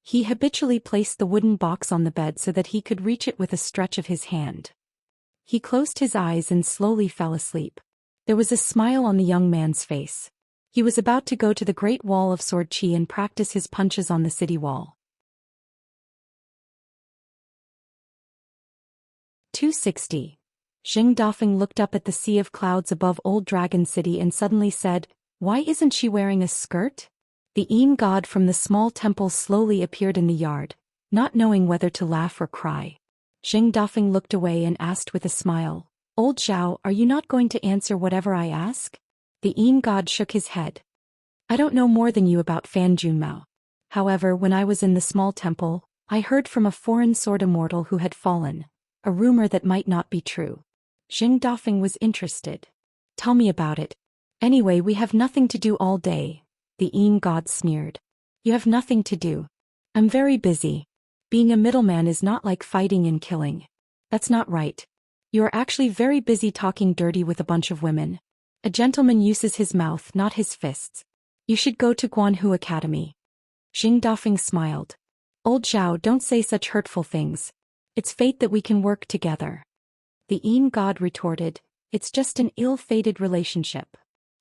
He habitually placed the wooden box on the bed so that he could reach it with a stretch of his hand. He closed his eyes and slowly fell asleep. There was a smile on the young man's face. He was about to go to the Great Wall of Sword Chi and practice his punches on the city wall. 260. Xing Dafeng looked up at the sea of clouds above Old Dragon City and suddenly said, "Why isn't she wearing a skirt?" The Yin god from the small temple slowly appeared in the yard, not knowing whether to laugh or cry. Xing Dafeng looked away and asked with a smile, "Old Zhao, are you not going to answer whatever I ask?" The Yin god shook his head. "I don't know more than you about Fan Junmao. However, when I was in the small temple, I heard from a foreign sword immortal who had fallen, a rumor that might not be true." Xing Dafeng was interested. "Tell me about it. Anyway, we have nothing to do all day," the Yin god sneered. "You have nothing to do. I'm very busy. Being a middleman is not like fighting and killing. That's not right. You are actually very busy talking dirty with a bunch of women. A gentleman uses his mouth, not his fists. You should go to Guanhu Academy." Xing Dafeng smiled. "Old Zhao, don't say such hurtful things. It's fate that we can work together." The Yin god retorted, "It's just an ill-fated relationship."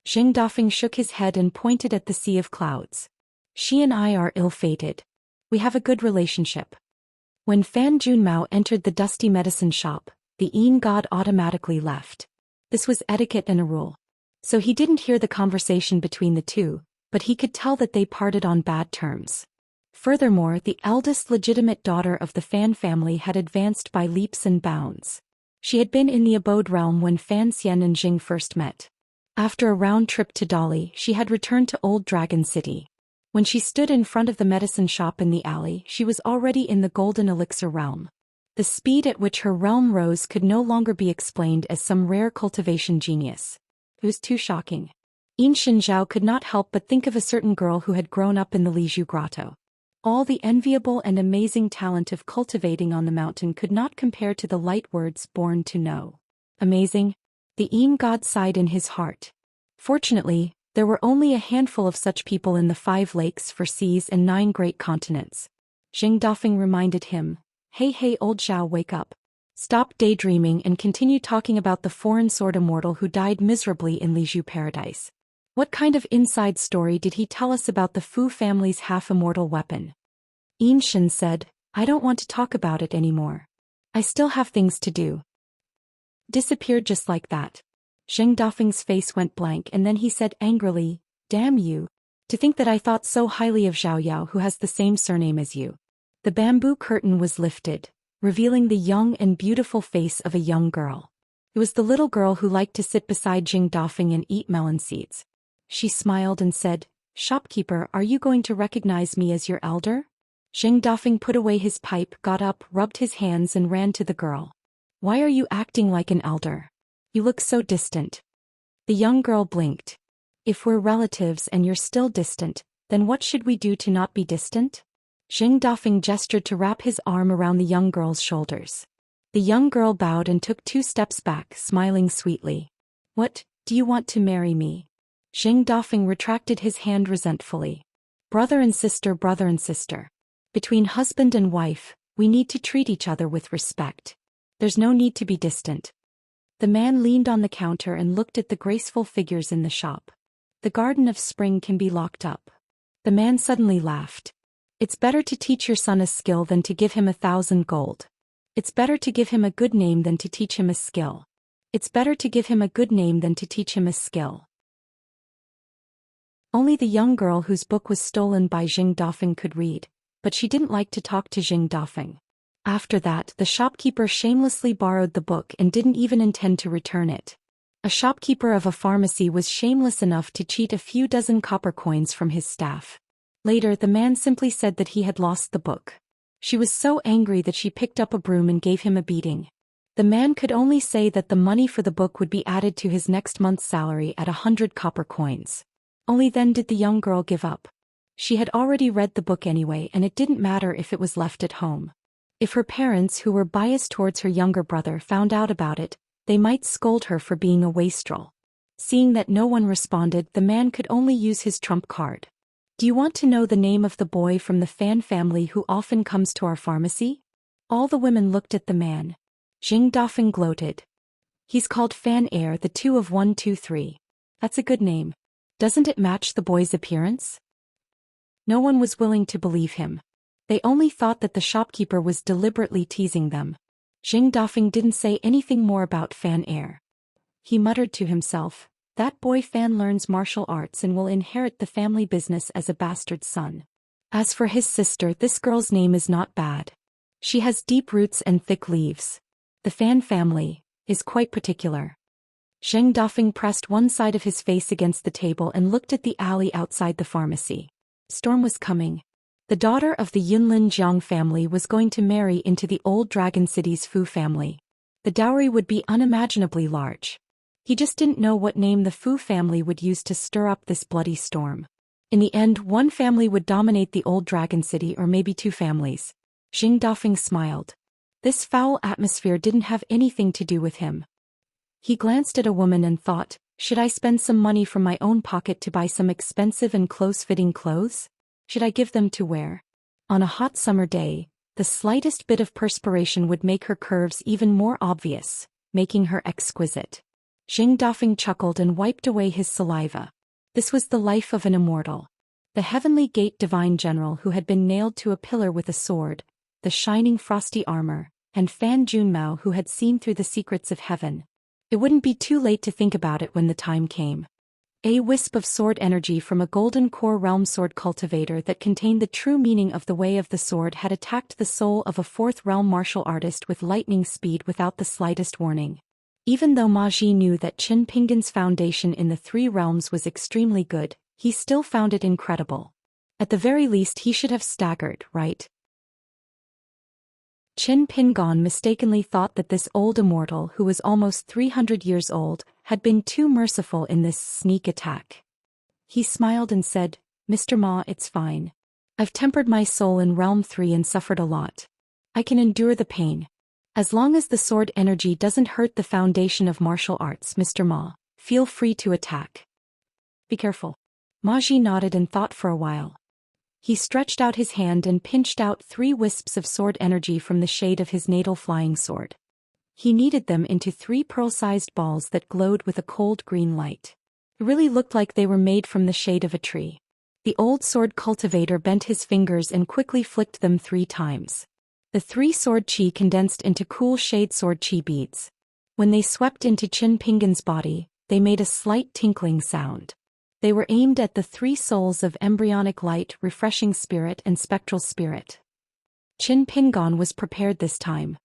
Xing Dafeng shook his head and pointed at the sea of clouds. "She and I are ill-fated. We have a good relationship." When Fan Junmao entered the dusty medicine shop, the Yin god automatically left. This was etiquette and a rule. So he didn't hear the conversation between the two, but he could tell that they parted on bad terms. Furthermore, the eldest legitimate daughter of the Fan family had advanced by leaps and bounds. She had been in the abode realm when Fan Xian and Jing first met. After a round trip to Dali, she had returned to Old Dragon City. When she stood in front of the medicine shop in the alley, she was already in the golden elixir realm. The speed at which her realm rose could no longer be explained as some rare cultivation genius. It was too shocking. Yin Shinzhao could not help but think of a certain girl who had grown up in the Lizhu Grotto. All the enviable and amazing talent of cultivating on the mountain could not compare to the light words born to know. Amazing? The god sighed in his heart. Fortunately, there were only a handful of such people in the 5 lakes for seas and 9 great continents. Jing Dafeng reminded him, Hey old Zhao, wake up. Stop daydreaming and continue talking about the foreign sword immortal who died miserably in Liju Paradise. What kind of inside story did he tell us about the Fu family's half-immortal weapon? Shen said, I don't want to talk about it anymore. I still have things to do. Disappeared just like that. Zheng Dafeng's face went blank and then he said angrily, Damn you. To think that I thought so highly of Zhao Yao who has the same surname as you. The bamboo curtain was lifted, revealing the young and beautiful face of a young girl. It was the little girl who liked to sit beside Zheng Dafeng and eat melon seeds. She smiled and said, Shopkeeper, are you going to recognize me as your elder? Zheng Dafeng put away his pipe, got up, rubbed his hands and ran to the girl. Why are you acting like an elder? You look so distant. The young girl blinked. If we're relatives and you're still distant, then what should we do to not be distant? Zheng Dafeng gestured to wrap his arm around the young girl's shoulders. The young girl bowed and took 2 steps back, smiling sweetly. What, do you want to marry me? Zheng Dafeng retracted his hand resentfully. Brother and sister. Between husband and wife, we need to treat each other with respect. There's no need to be distant. The man leaned on the counter and looked at the graceful figures in the shop. The garden of spring can be locked up. The man suddenly laughed. It's better to teach your son a skill than to give him 1,000 gold. It's better to give him a good name than to teach him a skill. It's better to give him a good name than to teach him a skill. Only the young girl whose book was stolen by Zheng Dafeng could read, but she didn't like to talk to Zheng Dafeng. After that, the shopkeeper shamelessly borrowed the book and didn't even intend to return it. A shopkeeper of a pharmacy was shameless enough to cheat a few dozen copper coins from his staff. Later, the man simply said that he had lost the book. She was so angry that she picked up a broom and gave him a beating. The man could only say that the money for the book would be added to his next month's salary at 100 copper coins. Only then did the young girl give up. She had already read the book anyway and it didn't matter if it was left at home. If her parents, who were biased towards her younger brother, found out about it, they might scold her for being a wastrel. Seeing that no one responded, the man could only use his trump card. Do you want to know the name of the boy from the Fan family who often comes to our pharmacy? All the women looked at the man. Zheng Dafeng gloated. He's called Fan Air, the 2 of 1, 2, 3. That's a good name. Doesn't it match the boy's appearance? No one was willing to believe him. They only thought that the shopkeeper was deliberately teasing them. Zheng Dafeng didn't say anything more about Fan Air. He muttered to himself, that boy Fan learns martial arts and will inherit the family business as a bastard son. As for his sister, this girl's name is not bad. She has deep roots and thick leaves. The Fan family is quite particular. Zheng Dafeng pressed one side of his face against the table and looked at the alley outside the pharmacy. Storm was coming. The daughter of the Yunlin Jiang family was going to marry into the old Dragon City's Fu family. The dowry would be unimaginably large. He just didn't know what name the Fu family would use to stir up this bloody storm. In the end, one family would dominate the old Dragon City, or maybe 2 families. Zheng Dafeng smiled. This foul atmosphere didn't have anything to do with him. He glanced at a woman and thought, should I spend some money from my own pocket to buy some expensive and close-fitting clothes? Should I give them to wear? On a hot summer day, the slightest bit of perspiration would make her curves even more obvious, making her exquisite. Zheng Dafeng chuckled and wiped away his saliva. This was the life of an immortal. The Heavenly Gate divine general who had been nailed to a pillar with a sword, the shining frosty armor, and Fan Junmao who had seen through the secrets of heaven. It wouldn't be too late to think about it when the time came. A wisp of sword energy from a golden core realm sword cultivator that contained the true meaning of the way of the sword had attacked the soul of a 4th realm martial artist with lightning speed without the slightest warning. Even though Ma Ji knew that Qin Pingan's foundation in the 3 realms was extremely good, he still found it incredible. At the very least he should have staggered, right? Qin Pingan mistakenly thought that this old immortal, who was almost 300 years old, had been too merciful in this sneak attack. He smiled and said, Mr. Ma, it's fine. I've tempered my soul in Realm 3 and suffered a lot. I can endure the pain. As long as the sword energy doesn't hurt the foundation of martial arts, Mr. Ma, feel free to attack. Be careful. Ma Ji nodded and thought for a while. He stretched out his hand and pinched out 3 wisps of sword energy from the shade of his natal flying sword. He kneaded them into 3 pearl-sized balls that glowed with a cold green light. It really looked like they were made from the shade of a tree. The old sword cultivator bent his fingers and quickly flicked them 3 times. The 3 sword chi condensed into cool shade sword chi beads. When they swept into Qin Pingan's body, they made a slight tinkling sound. They were aimed at the 3 souls of embryonic light, refreshing spirit and spectral spirit. Qin Pingan was prepared this time.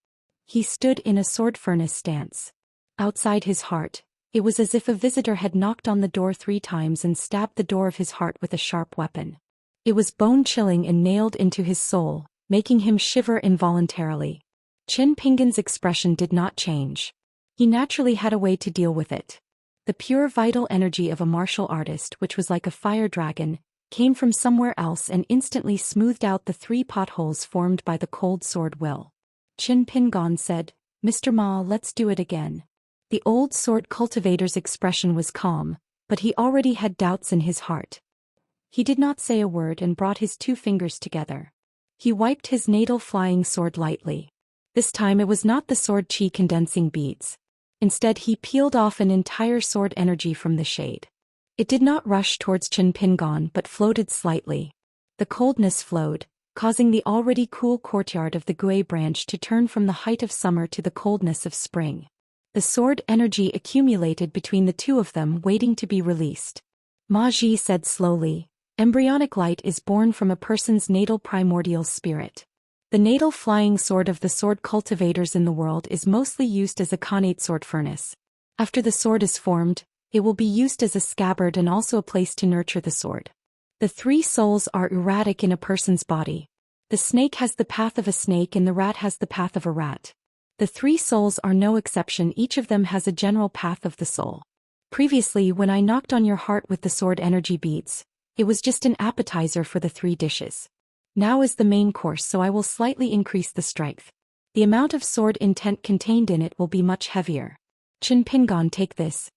He stood in a sword furnace stance. Outside his heart, it was as if a visitor had knocked on the door 3 times and stabbed the door of his heart with a sharp weapon. It was bone-chilling and nailed into his soul, making him shiver involuntarily. Qin Pingan's expression did not change. He naturally had a way to deal with it. The pure vital energy of a martial artist, which was like a fire dragon, came from somewhere else and instantly smoothed out the 3 potholes formed by the cold sword will. Qin Pingan said, "Mr. Ma, let's do it again." The old sword cultivator's expression was calm, but he already had doubts in his heart. He did not say a word and brought his 2 fingers together. He wiped his natal flying sword lightly. This time it was not the sword chi condensing beads. Instead he peeled off an entire sword energy from the shade. It did not rush towards Qin Pingan but floated slightly. The coldness flowed, causing the already cool courtyard of the Gui branch to turn from the height of summer to the coldness of spring. The sword energy accumulated between the 2 of them, waiting to be released. Ma Ji said slowly, "Embryonic light is born from a person's natal primordial spirit. The natal flying sword of the sword cultivators in the world is mostly used as a connate sword furnace. After the sword is formed, it will be used as a scabbard and also a place to nurture the sword. The 3 souls are erratic in a person's body. The snake has the path of a snake and the rat has the path of a rat. The 3 souls are no exception, each of them has a general path of the soul. Previously, when I knocked on your heart with the sword energy beads, it was just an appetizer for the 3 dishes. Now is the main course, so I will slightly increase the strength. The amount of sword intent contained in it will be much heavier. Qin Pingan, take this."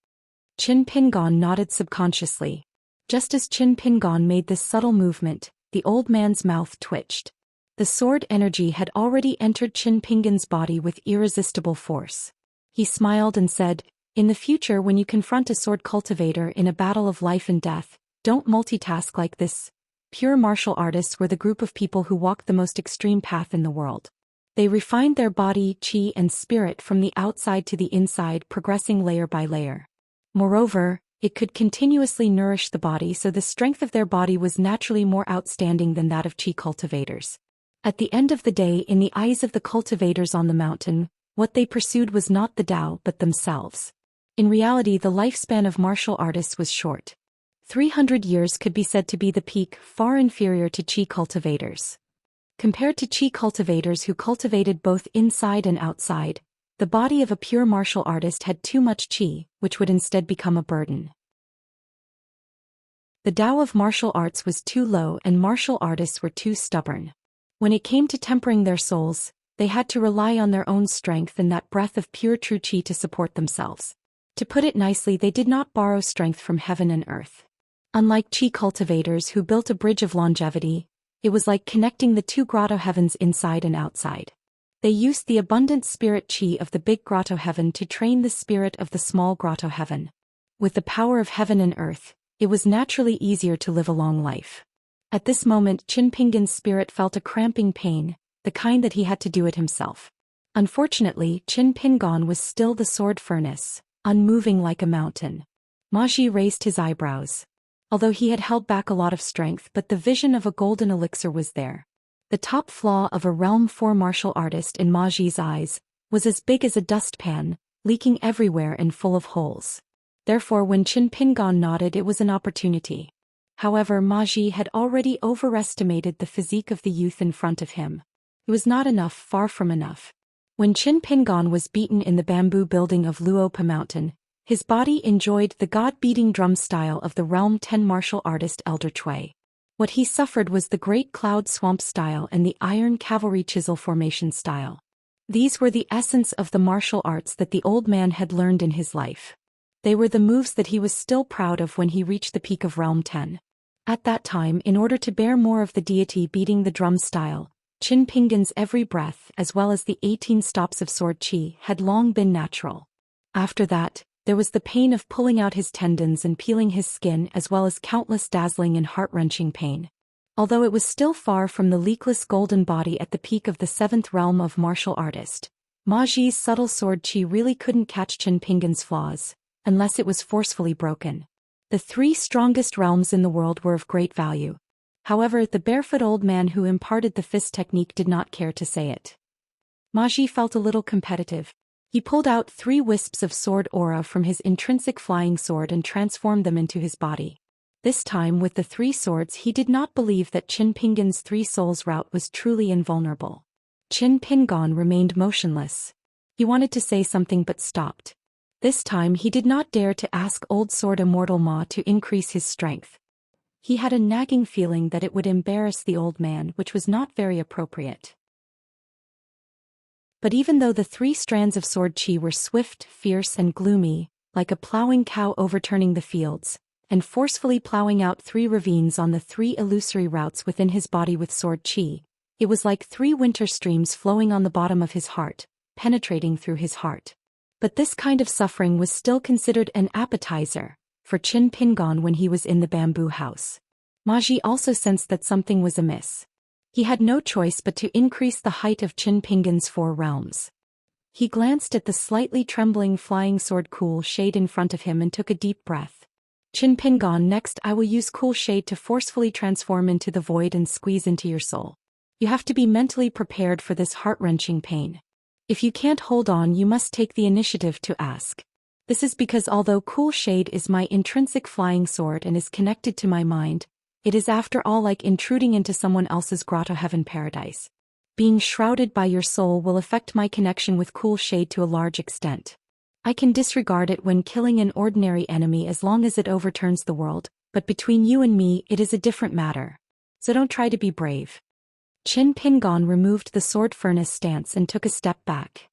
Qin Pingan nodded subconsciously. Just as Qin Pingan made this subtle movement, the old man's mouth twitched. The sword energy had already entered Qin Pingan's body with irresistible force. He smiled and said, "In the future, when you confront a sword cultivator in a battle of life and death, don't multitask like this." Pure martial artists were the group of people who walked the most extreme path in the world. They refined their body, chi, and spirit from the outside to the inside, progressing layer by layer. Moreover, it could continuously nourish the body, so the strength of their body was naturally more outstanding than that of chi cultivators. At the end of the day, in the eyes of the cultivators on the mountain, what they pursued was not the Tao but themselves. In reality, the lifespan of martial artists was short. 300 years could be said to be the peak, far inferior to chi cultivators. Compared to chi cultivators who cultivated both inside and outside, the body of a pure martial artist had too much chi, which would instead become a burden. The Tao of martial arts was too low and martial artists were too stubborn. When it came to tempering their souls, they had to rely on their own strength and that breath of pure true chi to support themselves. To put it nicely, they did not borrow strength from heaven and earth. Unlike chi cultivators who built a bridge of longevity, it was like connecting the 2 grotto heavens inside and outside. They used the abundant spirit chi of the big grotto heaven to train the spirit of the small grotto heaven. With the power of heaven and earth, it was naturally easier to live a long life. At this moment, Qin Pingan's spirit felt a cramping pain, the kind that he had to do it himself. Unfortunately, Qin Pingan was still the sword furnace, unmoving like a mountain. Ma Ji raised his eyebrows. Although he had held back a lot of strength, but the vision of a golden elixir was there. The top flaw of a Realm 4 martial artist in Ma Ji's eyes was as big as a dustpan, leaking everywhere and full of holes. Therefore, when Qin Pingan nodded, it was an opportunity. However, Ma Ji had already overestimated the physique of the youth in front of him. It was not enough, far from enough. When Qin Pingan was beaten in the bamboo building of Luopa Mountain, his body enjoyed the god-beating drum style of the Realm 10 martial artist Elder Cui. What he suffered was the Great Cloud Swamp style and the Iron Cavalry Chisel Formation style. These were the essence of the martial arts that the old man had learned in his life. They were the moves that he was still proud of when he reached the peak of Realm 10. At that time, in order to bear more of the deity beating the drum style, Qin Pingan's every breath as well as the 18 stops of sword chi had long been natural. After that, there was the pain of pulling out his tendons and peeling his skin as well as countless dazzling and heart-wrenching pain. Although it was still far from the leakless golden body at the peak of the 7th realm of martial artist, Ma Ji's subtle sword chi really couldn't catch Qin Pingan's flaws, unless it was forcefully broken. The 3 strongest realms in the world were of great value. However, the barefoot old man who imparted the fist technique did not care to say it. Ma Ji felt a little competitive. He pulled out 3 wisps of sword aura from his intrinsic flying sword and transformed them into his body. This time with the 3 swords he did not believe that Qin Pingan's 3 souls route was truly invulnerable. Qin Pingan remained motionless. He wanted to say something but stopped. This time he did not dare to ask Old Sword Immortal Ma to increase his strength. He had a nagging feeling that it would embarrass the old man, which was not very appropriate. But even though the 3 strands of sword chi were swift, fierce and gloomy, like a plowing cow overturning the fields, and forcefully plowing out 3 ravines on the 3 illusory routes within his body with sword chi, it was like 3 winter streams flowing on the bottom of his heart, penetrating through his heart. But this kind of suffering was still considered an appetizer for Qin Pingan when he was in the bamboo house. Ma Ji also sensed that something was amiss. He had no choice but to increase the height of Qin Pingan's 4 realms. He glanced at the slightly trembling flying sword Cool Shade in front of him and took a deep breath. Qin Pingan, next I will use Cool Shade to forcefully transform into the void and squeeze into your soul. You have to be mentally prepared for this heart-wrenching pain. If you can't hold on, you must take the initiative to ask. This is because although Cool Shade is my intrinsic flying sword and is connected to my mind, it is after all like intruding into someone else's grotto heaven paradise. Being shrouded by your soul will affect my connection with Cool Shade to a large extent. I can disregard it when killing an ordinary enemy as long as it overturns the world, but between you and me it is a different matter. So don't try to be brave. Qin Pingan removed the sword furnace stance and took a step back.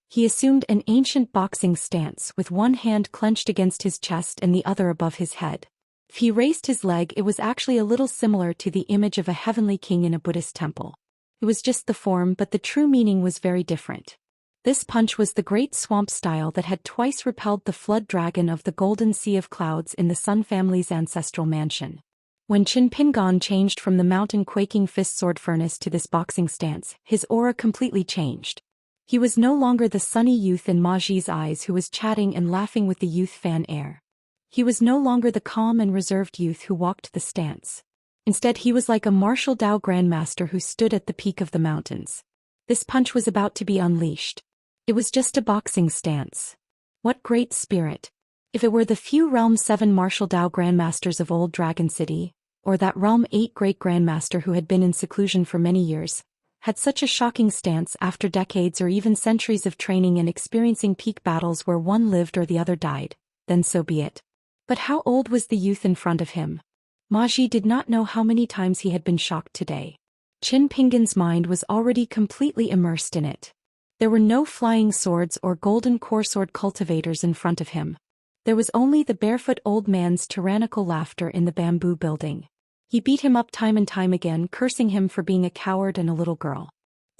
He assumed an ancient boxing stance with one hand clenched against his chest and the other above his head. If he raised his leg, it was actually a little similar to the image of a heavenly king in a Buddhist temple. It was just the form, but the true meaning was very different. This punch was the great swamp style that had twice repelled the flood dragon of the golden sea of clouds in the Sun family's ancestral mansion. When Qin Pingan changed from the mountain quaking fist sword furnace to this boxing stance, his aura completely changed. He was no longer the sunny youth in Ma Ji's eyes who was chatting and laughing with the youth fan air. He was no longer the calm and reserved youth who walked the stance. Instead, he was like a martial Dao grandmaster who stood at the peak of the mountains. This punch was about to be unleashed. It was just a boxing stance. What great spirit! If it were the few Realm 7 martial Dao grandmasters of Old Dragon City, or that Realm 8 great grandmaster who had been in seclusion for many years, had such a shocking stance after decades or even centuries of training and experiencing peak battles where one lived or the other died, then so be it. But how old was the youth in front of him? Ma Ji did not know how many times he had been shocked today. Qin Pingan's mind was already completely immersed in it. There were no flying swords or golden core sword cultivators in front of him. There was only the barefoot old man's tyrannical laughter in the bamboo building. He beat him up time and time again, cursing him for being a coward and a little girl.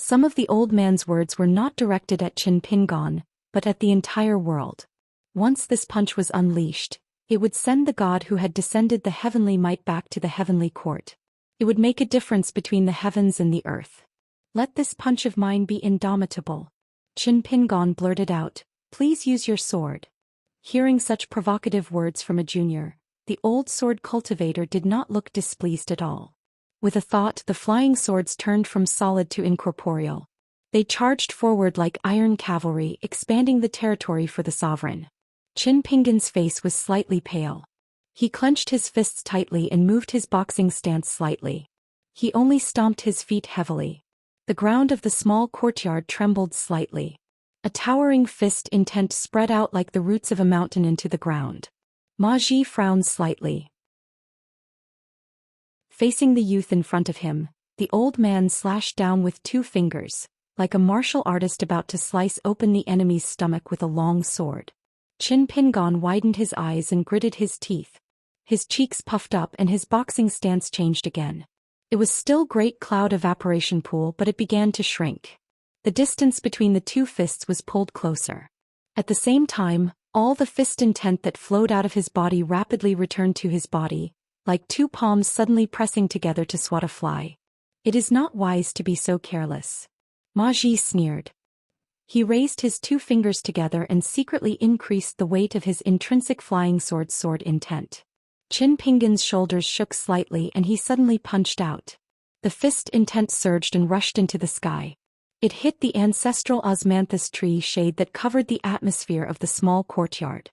Some of the old man's words were not directed at Qin Pingan, but at the entire world. Once this punch was unleashed, it would send the god who had descended the heavenly might back to the heavenly court. It would make a difference between the heavens and the earth. Let this punch of mine be indomitable. Qin Pingan blurted out, "Please use your sword." Hearing such provocative words from a junior, the old sword cultivator did not look displeased at all. With a thought, the flying swords turned from solid to incorporeal. They charged forward like iron cavalry, expanding the territory for the sovereign. Qin Pingan's face was slightly pale. He clenched his fists tightly and moved his boxing stance slightly. He only stomped his feet heavily. The ground of the small courtyard trembled slightly. A towering fist intent spread out like the roots of a mountain into the ground. Ma Ji frowned slightly. Facing the youth in front of him, the old man slashed down with 2 fingers, like a martial artist about to slice open the enemy's stomach with a long sword. Qin Pingon widened his eyes and gritted his teeth. His cheeks puffed up and his boxing stance changed again. It was still Great Cloud Evaporation Pool, but it began to shrink. The distance between the 2 fists was pulled closer. At the same time, all the fist intent that flowed out of his body rapidly returned to his body, like 2 palms suddenly pressing together to swat a fly. It is not wise to be so careless. Ma Ji sneered. He raised his 2 fingers together and secretly increased the weight of his intrinsic flying sword intent. Qin Pingon's shoulders shook slightly and he suddenly punched out. The fist intent surged and rushed into the sky. It hit the ancestral osmanthus tree shade that covered the atmosphere of the small courtyard.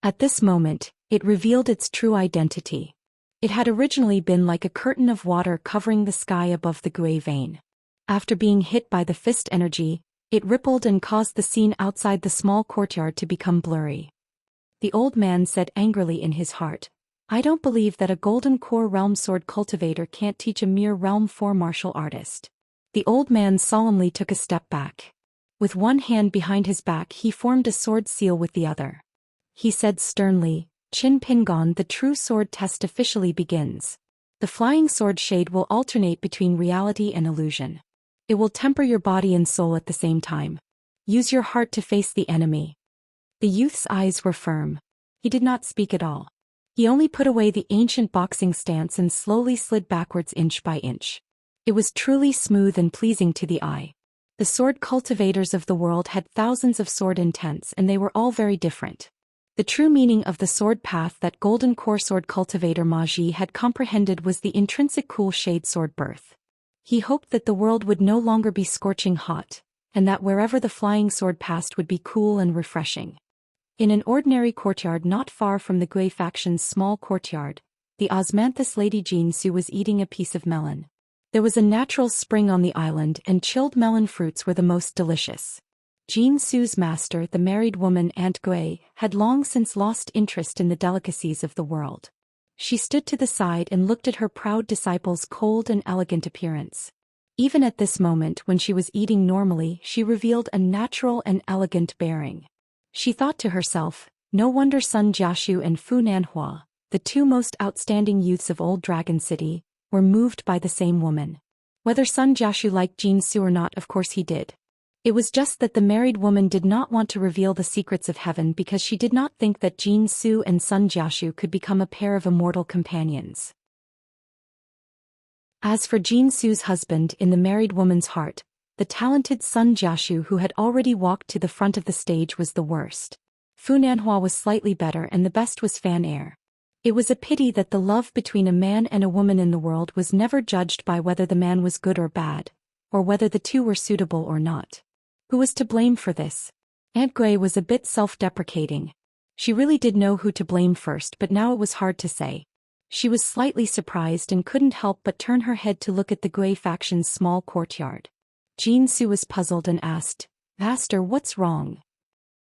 At this moment, it revealed its true identity. It had originally been like a curtain of water covering the sky above the Gui vein. After being hit by the fist energy, it rippled and caused the scene outside the small courtyard to become blurry. The old man said angrily in his heart, "I don't believe that a golden core realm sword cultivator can't teach a mere realm 4 martial artist." The old man solemnly took a step back. With one hand behind his back he formed a sword seal with the other. He said sternly, "Qin Pingon, the true sword test officially begins. The flying sword shade will alternate between reality and illusion. It will temper your body and soul at the same time. Use your heart to face the enemy." The youth's eyes were firm. He did not speak at all. He only put away the ancient boxing stance and slowly slid backwards inch by inch. It was truly smooth and pleasing to the eye. The sword cultivators of the world had thousands of sword intents and they were all very different. The true meaning of the sword path that golden core sword cultivator Ma Ji had comprehended was the intrinsic cool shade sword birth. He hoped that the world would no longer be scorching hot, and that wherever the flying sword passed would be cool and refreshing. In an ordinary courtyard not far from the Gui faction's small courtyard, the osmanthus lady Jinsu was eating a piece of melon. There was a natural spring on the island and chilled melon fruits were the most delicious. Jinsu's master, the married woman Aunt Gui, had long since lost interest in the delicacies of the world. She stood to the side and looked at her proud disciple's cold and elegant appearance. Even at this moment when she was eating normally, she revealed a natural and elegant bearing. She thought to herself, no wonder Sun Jiaxu and Fu Nanhua, the 2 most outstanding youths of Old Dragon City, were moved by the same woman. Whether Sun Jiaxu liked Jinsu or not, of course he did. It was just that the married woman did not want to reveal the secrets of heaven because she did not think that Jinsu and Sun Jiaxu could become a pair of immortal companions. As for Jinsu's husband in the married woman's heart, the talented Sun Jiaxu who had already walked to the front of the stage was the worst. Fu Nanhua was slightly better and the best was Fan Air. It was a pity that the love between a man and a woman in the world was never judged by whether the man was good or bad, or whether the 2 were suitable or not. Who was to blame for this? Aunt Gui was a bit self-deprecating. She really did know who to blame first, but now it was hard to say. She was slightly surprised and couldn't help but turn her head to look at the Gui faction's small courtyard. Jinsu was puzzled and asked, "Master, what's wrong?"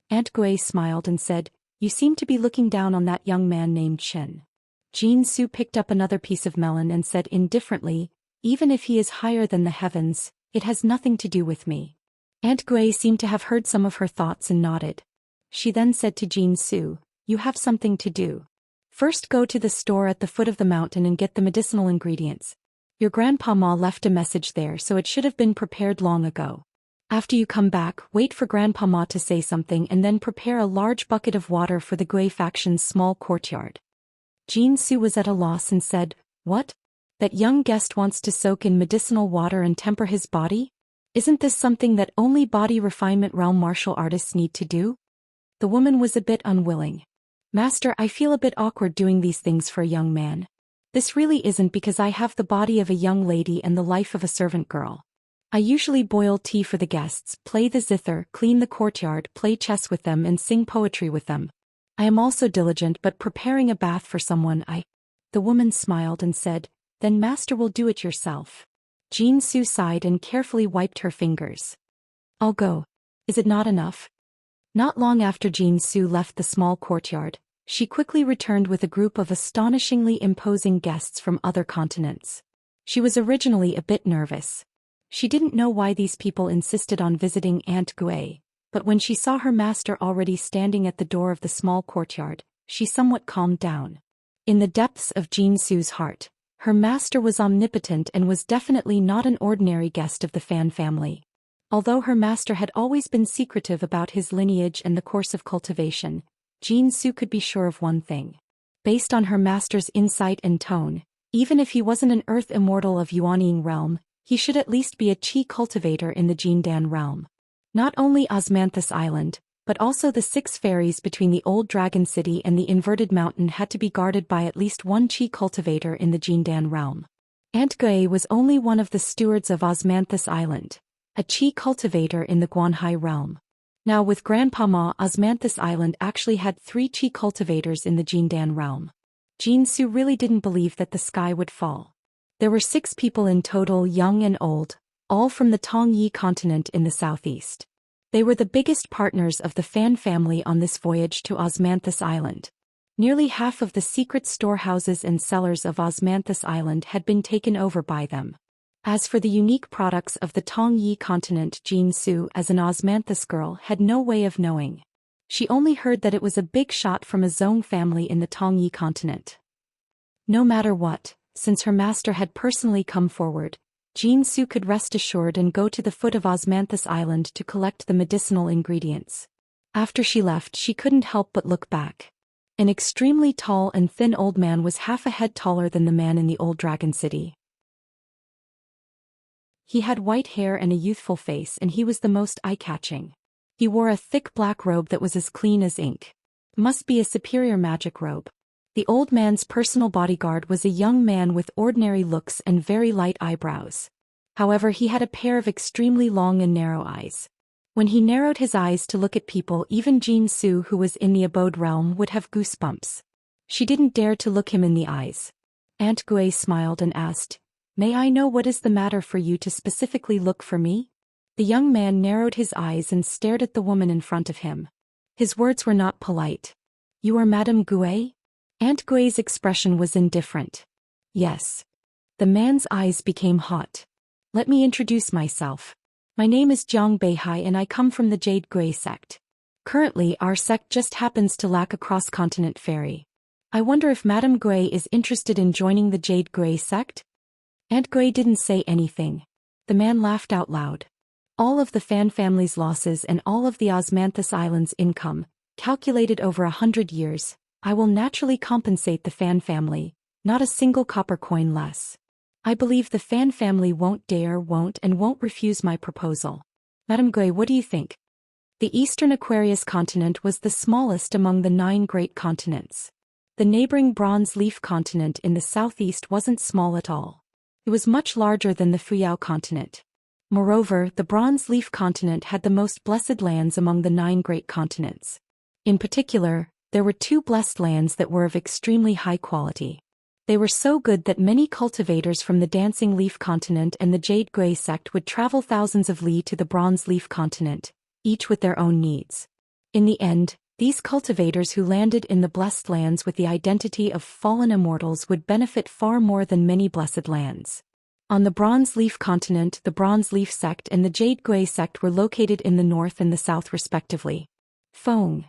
Aunt Gui smiled and said, "You seem to be looking down on that young man named Qin." Jinsu picked up another piece of melon and said indifferently, "Even if he is higher than the heavens, it has nothing to do with me." Aunt Gui seemed to have heard some of her thoughts and nodded. She then said to Jinsu, "You have something to do. First go to the store at the foot of the mountain and get the medicinal ingredients. Your grandpa Ma left a message there so it should have been prepared long ago. After you come back, wait for Grandpa Ma to say something and then prepare a large bucket of water for the Gui faction's small courtyard." Jinsu was at a loss and said, "What? That young guest wants to soak in medicinal water and temper his body? Isn't this something that only body refinement realm martial artists need to do?" The woman was a bit unwilling. "Master, I feel a bit awkward doing these things for a young man. This really isn't because I have the body of a young lady and the life of a servant girl. I usually boil tea for the guests, play the zither, clean the courtyard, play chess with them and sing poetry with them. I am also diligent, but preparing a bath for someone The woman smiled and said, "Then master will do it yourself." Jinsu sighed and carefully wiped her fingers. "I'll go. Is it not enough?" Not long after Jinsu left the small courtyard, She quickly returned with a group of astonishingly imposing guests from other continents. She was originally a bit nervous. She didn't know why these people insisted on visiting Aunt Gui, but when she saw her master already standing at the door of the small courtyard, she somewhat calmed down. In the depths of Jin Su's heart, her master was omnipotent and was definitely not an ordinary guest of the Fan family. Although her master had always been secretive about his lineage and the course of cultivation, Jin Su could be sure of one thing. Based on her master's insight and tone, even if he wasn't an earth immortal of Yuanying realm, he should at least be a qi cultivator in the Jindan realm. Not only Osmanthus Island, but also the 6 fairies between the Old Dragon City and the Inverted Mountain had to be guarded by at least one qi cultivator in the Jindan realm. Aunt Gui was only one of the stewards of Osmanthus Island, a qi cultivator in the Guanhai realm. Now with Grandpa Ma, Osmanthus Island actually had 3 qi cultivators in the Jindan realm. Jin Su really didn't believe that the sky would fall. There were 6 people in total, young and old, all from the Tongyi continent in the southeast. They were the biggest partners of the Fan family on this voyage to Osmanthus Island. Nearly half of the secret storehouses and cellars of Osmanthus Island had been taken over by them. As for the unique products of the Tongyi continent, Jin Su, as an Osmanthus girl, had no way of knowing. She only heard that it was a big shot from a Zhong family in the Tongyi continent. No matter what, since her master had personally come forward, Jin Su could rest assured and go to the foot of Osmanthus Island to collect the medicinal ingredients. After she left, she couldn't help but look back. An extremely tall and thin old man was half a head taller than the man in the Old Dragon City. He had white hair and a youthful face, and he was the most eye-catching. He wore a thick black robe that was as clean as ink. Must be a superior magic robe. The old man's personal bodyguard was a young man with ordinary looks and very light eyebrows. However, he had a pair of extremely long and narrow eyes. When he narrowed his eyes to look at people, even Jin Su, who was in the abode realm, would have goosebumps. She didn't dare to look him in the eyes. Aunt Gui smiled and asked, "May I know what is the matter for you to specifically look for me?" The young man narrowed his eyes and stared at the woman in front of him. His words were not polite. "You are Madame Gui?" Aunt Gui's expression was indifferent. "Yes." The man's eyes became hot. "Let me introduce myself. My name is Jiang Beihai and I come from the Jade Gui sect. Currently, our sect just happens to lack a cross-continent ferry. I wonder if Madame Gui is interested in joining the Jade Gui sect?" Aunt Gui didn't say anything. The man laughed out loud. "All of the Fan family's losses and all of the Osmanthus Island's income, calculated over 100 years, I will naturally compensate the Fan family, not a single copper coin less. I believe the Fan family won't refuse my proposal. Madame Gui, what do you think?" The Eastern Aquarius continent was the smallest among the 9 great continents. The neighboring Bronze Leaf continent in the southeast wasn't small at all. It was much larger than the Fuyao continent. Moreover, the Bronze Leaf continent had the most blessed lands among the 9 great continents. In particular, there were 2 blessed lands that were of extremely high quality. They were so good that many cultivators from the Dancing Leaf continent and the Jade Gui sect would travel thousands of li to the Bronze Leaf continent, each with their own needs. In the end, these cultivators who landed in the blessed lands with the identity of fallen immortals would benefit far more than many blessed lands. On the Bronze Leaf continent, the Bronze Leaf sect and the Jade Gui sect were located in the north and the south respectively. Feng.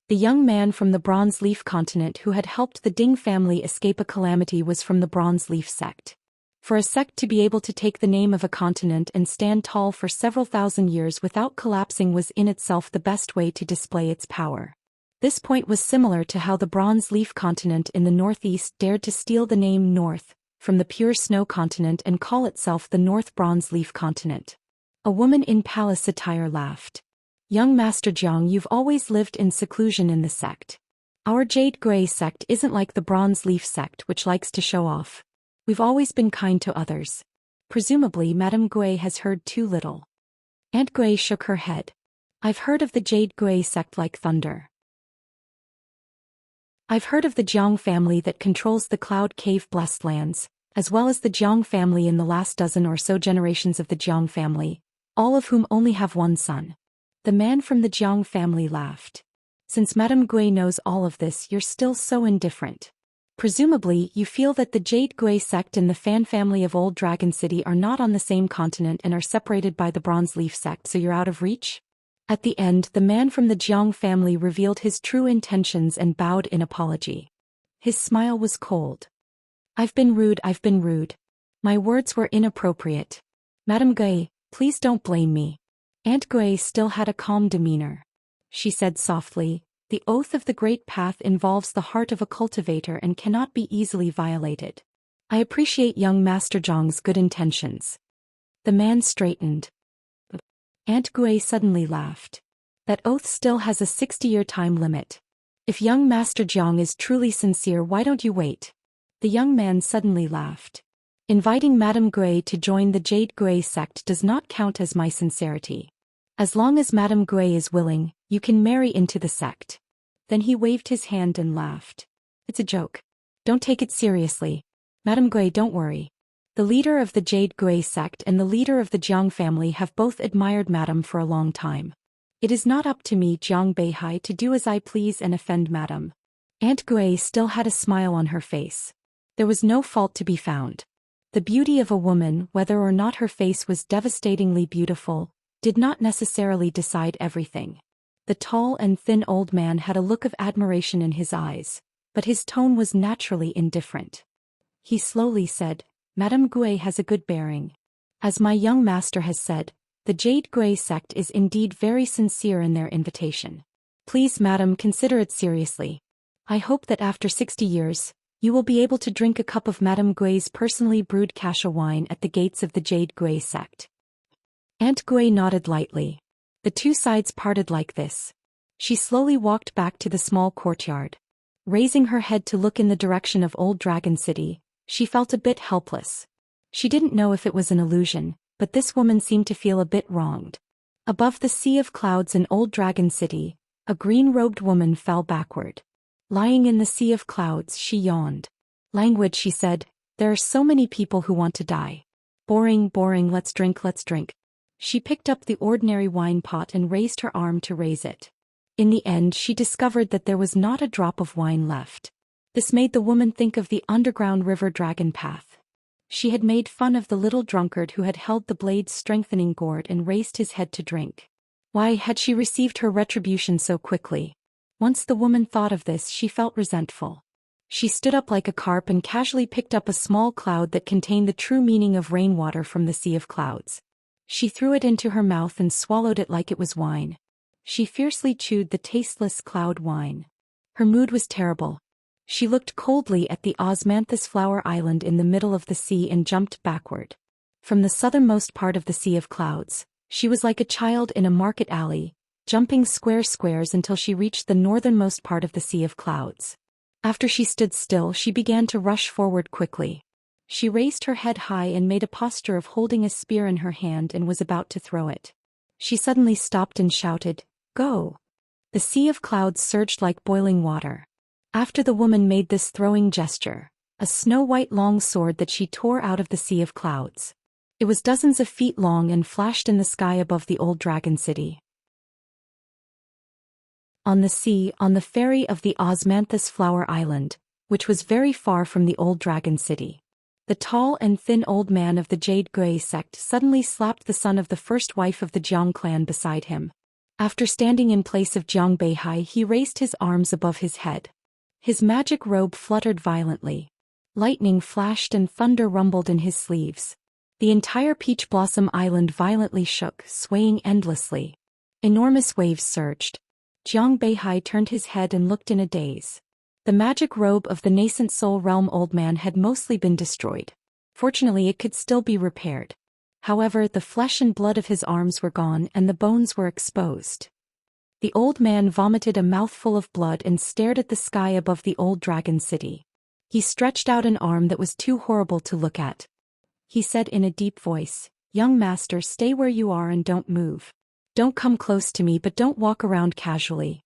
The young man from the Bronze Leaf continent who had helped the Ding family escape a calamity was from the Bronze Leaf sect. For a sect to be able to take the name of a continent and stand tall for several thousand years without collapsing was in itself the best way to display its power. This point was similar to how the Bronze Leaf continent in the northeast dared to steal the name North from the Pure Snow continent and call itself the North Bronze Leaf continent. A woman in palace attire laughed. "Young Master Jiang, you've always lived in seclusion in the sect. Our Jade Gui sect isn't like the Bronze Leaf sect, which likes to show off. We've always been kind to others. Presumably Madame Gui has heard too little." Aunt Gui shook her head. "I've heard of the Jade Gui sect like thunder. I've heard of the Jiang family that controls the Cloud Cave Blessed Lands, as well as the Jiang family in the last dozen or so generations of the Jiang family, all of whom only have one son." The man from the Jiang family laughed. Since Madame Gui knows all of this, you're still so indifferent. Presumably, you feel that the Jade Gui sect and the Fan family of Old Dragon City are not on the same continent and are separated by the Bronze Leaf sect, so you're out of reach? At the end, the man from the Jiang family revealed his true intentions and bowed in apology. His smile was cold. I've been rude. My words were inappropriate. Madame Gui, please don't blame me. Aunt Gui still had a calm demeanor. She said softly, the oath of the Great Path involves the heart of a cultivator and cannot be easily violated. I appreciate young Master Zhang's good intentions. The man straightened. Aunt Gui suddenly laughed. That oath still has a 60-year time limit. If young Master Zhang is truly sincere, why don't you wait? The young man suddenly laughed. Inviting Madame Gui to join the Jade Gui sect does not count as my sincerity. As long as Madame Gui is willing, you can marry into the sect. Then he waved his hand and laughed. It's a joke. Don't take it seriously. Madame Gui, don't worry. The leader of the Jade Gui sect and the leader of the Jiang family have both admired Madame for a long time. It is not up to me, Jiang Beihai, to do as I please and offend Madame. Aunt Gui still had a smile on her face. There was no fault to be found. The beauty of a woman, whether or not her face was devastatingly beautiful, did not necessarily decide everything. The tall and thin old man had a look of admiration in his eyes, but his tone was naturally indifferent. He slowly said, Madame Gui has a good bearing. As my young master has said, the Jade Gui sect is indeed very sincere in their invitation. Please, Madame, consider it seriously. I hope that after 60 years, you will be able to drink a cup of Madame Gui's personally brewed cassia wine at the gates of the Jade Gui sect. Aunt Gui nodded lightly. The two sides parted like this. She slowly walked back to the small courtyard. Raising her head to look in the direction of Old Dragon City, she felt a bit helpless. She didn't know if it was an illusion, but this woman seemed to feel a bit wronged. Above the sea of clouds in Old Dragon City, a green-robed woman fell backward. Lying in the sea of clouds, she yawned. Languid, she said, there are so many people who want to die. Boring, let's drink. She picked up the ordinary wine pot and raised her arm to raise it. In the end, she discovered that there was not a drop of wine left. This made the woman think of the underground river dragon path. She had made fun of the little drunkard who had held the blade's strengthening gourd and raised his head to drink. Why had she received her retribution so quickly? Once the woman thought of this, she felt resentful. She stood up like a carp and casually picked up a small cloud that contained the true meaning of rainwater from the sea of clouds. She threw it into her mouth and swallowed it like it was wine. She fiercely chewed the tasteless cloud wine. Her mood was terrible. She looked coldly at the osmanthus flower island in the middle of the sea and jumped backward. From the southernmost part of the sea of clouds, she was like a child in a market alley, jumping squares until she reached the northernmost part of the sea of clouds. After she stood still, she began to rush forward quickly. She raised her head high and made a posture of holding a spear in her hand and was about to throw it. She suddenly stopped and shouted, "Go!" The sea of clouds surged like boiling water. After the woman made this throwing gesture, a snow-white long sword that she tore out of the sea of clouds. It was dozens of feet long and flashed in the sky above the Old Dragon City. On the sea, on the ferry of the Osmanthus Flower Island, which was very far from the Old Dragon City, the tall and thin old man of the Jade Gui sect suddenly slapped the son of the first wife of the Jiang clan beside him. After standing in place of Jiang Beihai, he raised his arms above his head. His magic robe fluttered violently. Lightning flashed and thunder rumbled in his sleeves. The entire Peach Blossom Island violently shook, swaying endlessly. Enormous waves surged. Jiang Beihai turned his head and looked in a daze. The magic robe of the nascent soul realm old man had mostly been destroyed. Fortunately, it could still be repaired. However, the flesh and blood of his arms were gone and the bones were exposed. The old man vomited a mouthful of blood and stared at the sky above the Old Dragon City. He stretched out an arm that was too horrible to look at. He said in a deep voice, "Young master, stay where you are and don't move. Don't come close to me, but don't walk around casually."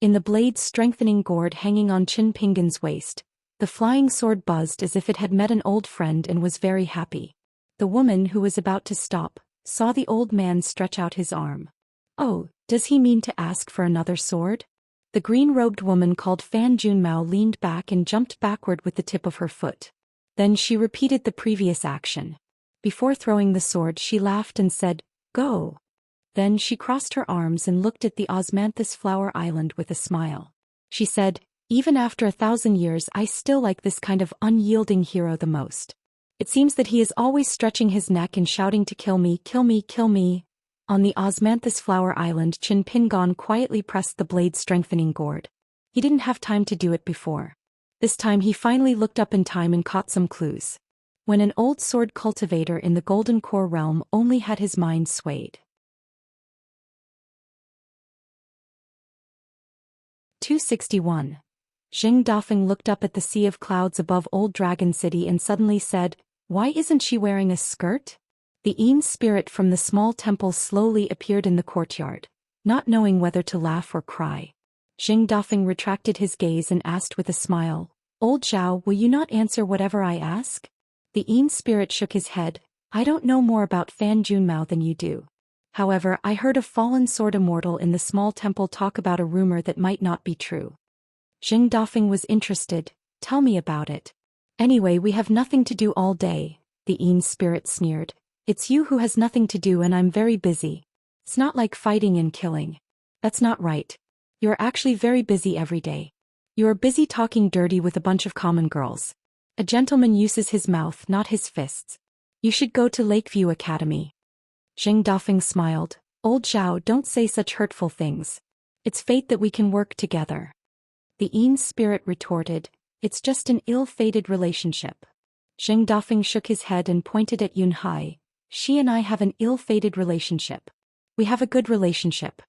In the blade's strengthening gourd hanging on Qin Pingan's waist, the flying sword buzzed as if it had met an old friend and was very happy. The woman, who was about to stop, saw the old man stretch out his arm. Oh, does he mean to ask for another sword? The green-robed woman called Fan Junmao leaned back and jumped backward with the tip of her foot. Then she repeated the previous action. Before throwing the sword, she laughed and said, "Go." Then she crossed her arms and looked at the osmanthus flower island with a smile. She said, "Even after 1,000 years, I still like this kind of unyielding hero the most. It seems that he is always stretching his neck and shouting to kill me, kill me, kill me." On the osmanthus flower island, Qin Pingon quietly pressed the blade-strengthening gourd. He didn't have time to do it before. This time he finally looked up in time and caught some clues. When an old sword cultivator in the Golden Core realm only had his mind swayed. 261. Xing Dafeng looked up at the sea of clouds above Old Dragon City and suddenly said, "Why isn't she wearing a skirt?" The Yin spirit from the small temple slowly appeared in the courtyard, not knowing whether to laugh or cry. Xing Dafeng retracted his gaze and asked with a smile, "Old Zhao, will you not answer whatever I ask?" The Yin spirit shook his head. "I don't know more about Fan Junmao than you do. However, I heard a fallen sword immortal in the small temple talk about a rumor that might not be true." Xing Dafeng was interested. "Tell me about it." "Anyway, we have nothing to do all day," the Yin spirit sneered. "It's you who has nothing to do and I'm very busy. It's not like fighting and killing." "That's not right. You're actually very busy every day. You're busy talking dirty with a bunch of common girls. A gentleman uses his mouth, not his fists. You should go to Lakeview Academy." Xing Dafeng smiled. "Old Zhao, don't say such hurtful things. It's fate that we can work together." The Yin spirit retorted, "It's just an ill-fated relationship." Xing Dafeng shook his head and pointed at Yun Hai. "She and I have an ill-fated relationship. We have a good relationship."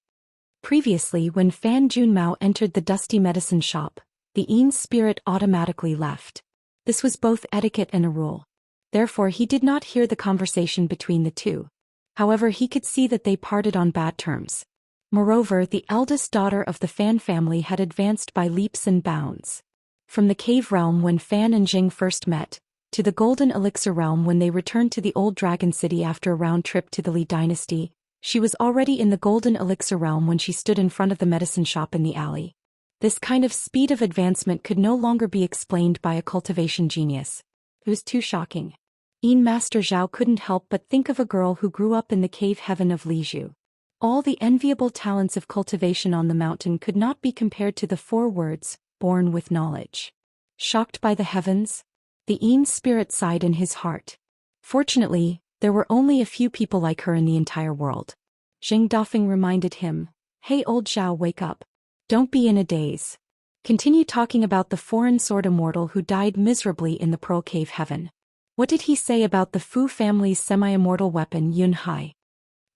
Previously, when Fan Junmao entered the dusty medicine shop, the Yin spirit automatically left. This was both etiquette and a rule. Therefore, he did not hear the conversation between the two. However, he could see that they parted on bad terms. Moreover, the eldest daughter of the Fan family had advanced by leaps and bounds. From the cave realm when Fan and Jing first met, to the golden elixir realm when they returned to the old dragon city after a round trip to the Li dynasty, she was already in the golden elixir realm when she stood in front of the medicine shop in the alley. This kind of speed of advancement could no longer be explained by a cultivation genius. It was too shocking. Yin Master Zhao couldn't help but think of a girl who grew up in the cave heaven of Lizhu. All the enviable talents of cultivation on the mountain could not be compared to the 4 words, "born with knowledge." Shocked by the heavens? The Yin spirit sighed in his heart. Fortunately, there were only a few people like her in the entire world. Xing Dafeng reminded him, "Hey old Zhao, wake up. Don't be in a daze. Continue talking about the foreign sword immortal who died miserably in the Pearl Cave Heaven. What did he say about the Fu family's semi-immortal weapon Yun Hai?"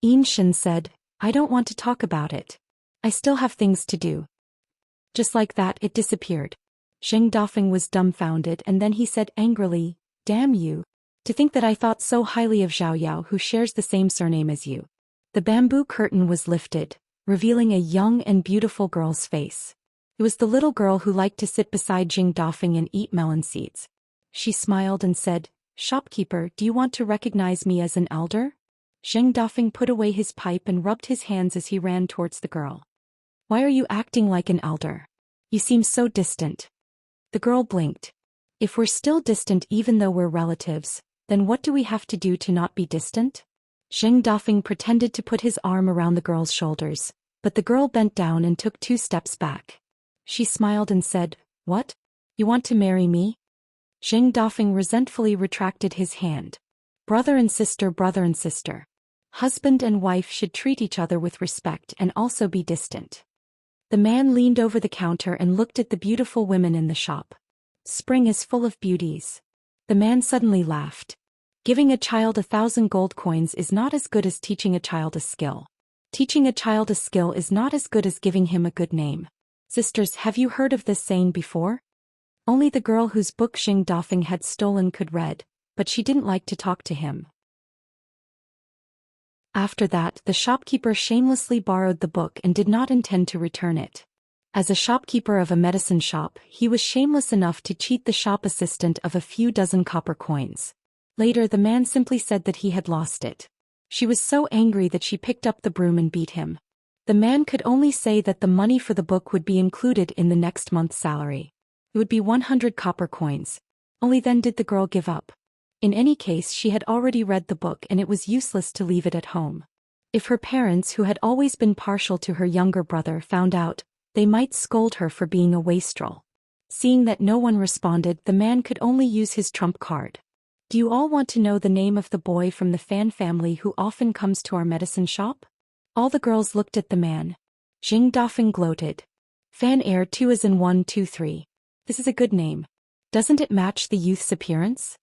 Yin Shen said, "I don't want to talk about it. I still have things to do." Just like that, it disappeared. Xing Dafeng was dumbfounded and then he said angrily, "Damn you. To think that I thought so highly of Zhao Yao who shares the same surname as you." The bamboo curtain was lifted, revealing a young and beautiful girl's face. It was the little girl who liked to sit beside Xing Dafeng and eat melon seeds. She smiled and said, "Shopkeeper, do you want to recognize me as an elder?" Xing Dafeng put away his pipe and rubbed his hands as he ran towards the girl. "Why are you acting like an elder? You seem so distant." The girl blinked. "If we're still distant even though we're relatives, then what do we have to do to not be distant?" Xing Dafeng pretended to put his arm around the girl's shoulders, but the girl bent down and took 2 steps back. She smiled and said, "What? You want to marry me?" Xing Dafeng resentfully retracted his hand. Brother and sister, brother and sister. Husband and wife should treat each other with respect and also be distant. The man leaned over the counter and looked at the beautiful women in the shop. "Spring is full of beauties." The man suddenly laughed. "Giving a child 1,000 gold coins is not as good as teaching a child a skill. Teaching a child a skill is not as good as giving him a good name. Sisters, have you heard of this saying before?" Only the girl whose book Xing Dafeng had stolen could read, but she didn't like to talk to him. After that, the shopkeeper shamelessly borrowed the book and did not intend to return it. As a shopkeeper of a medicine shop, he was shameless enough to cheat the shop assistant of a few dozen copper coins. Later, the man simply said that he had lost it. She was so angry that she picked up the broom and beat him. The man could only say that the money for the book would be included in the next month's salary. It would be 100 copper coins. Only then did the girl give up. In any case, she had already read the book and it was useless to leave it at home. If her parents, who had always been partial to her younger brother, found out, they might scold her for being a wastrel. Seeing that no one responded, the man could only use his trump card. Do you all want to know the name of the boy from the Fan family who often comes to our medicine shop? All the girls looked at the man. Jing Dafeng gloated. Fan Air 2 as in 1, 2, 3. This is a good name. Doesn't it match the youth's appearance?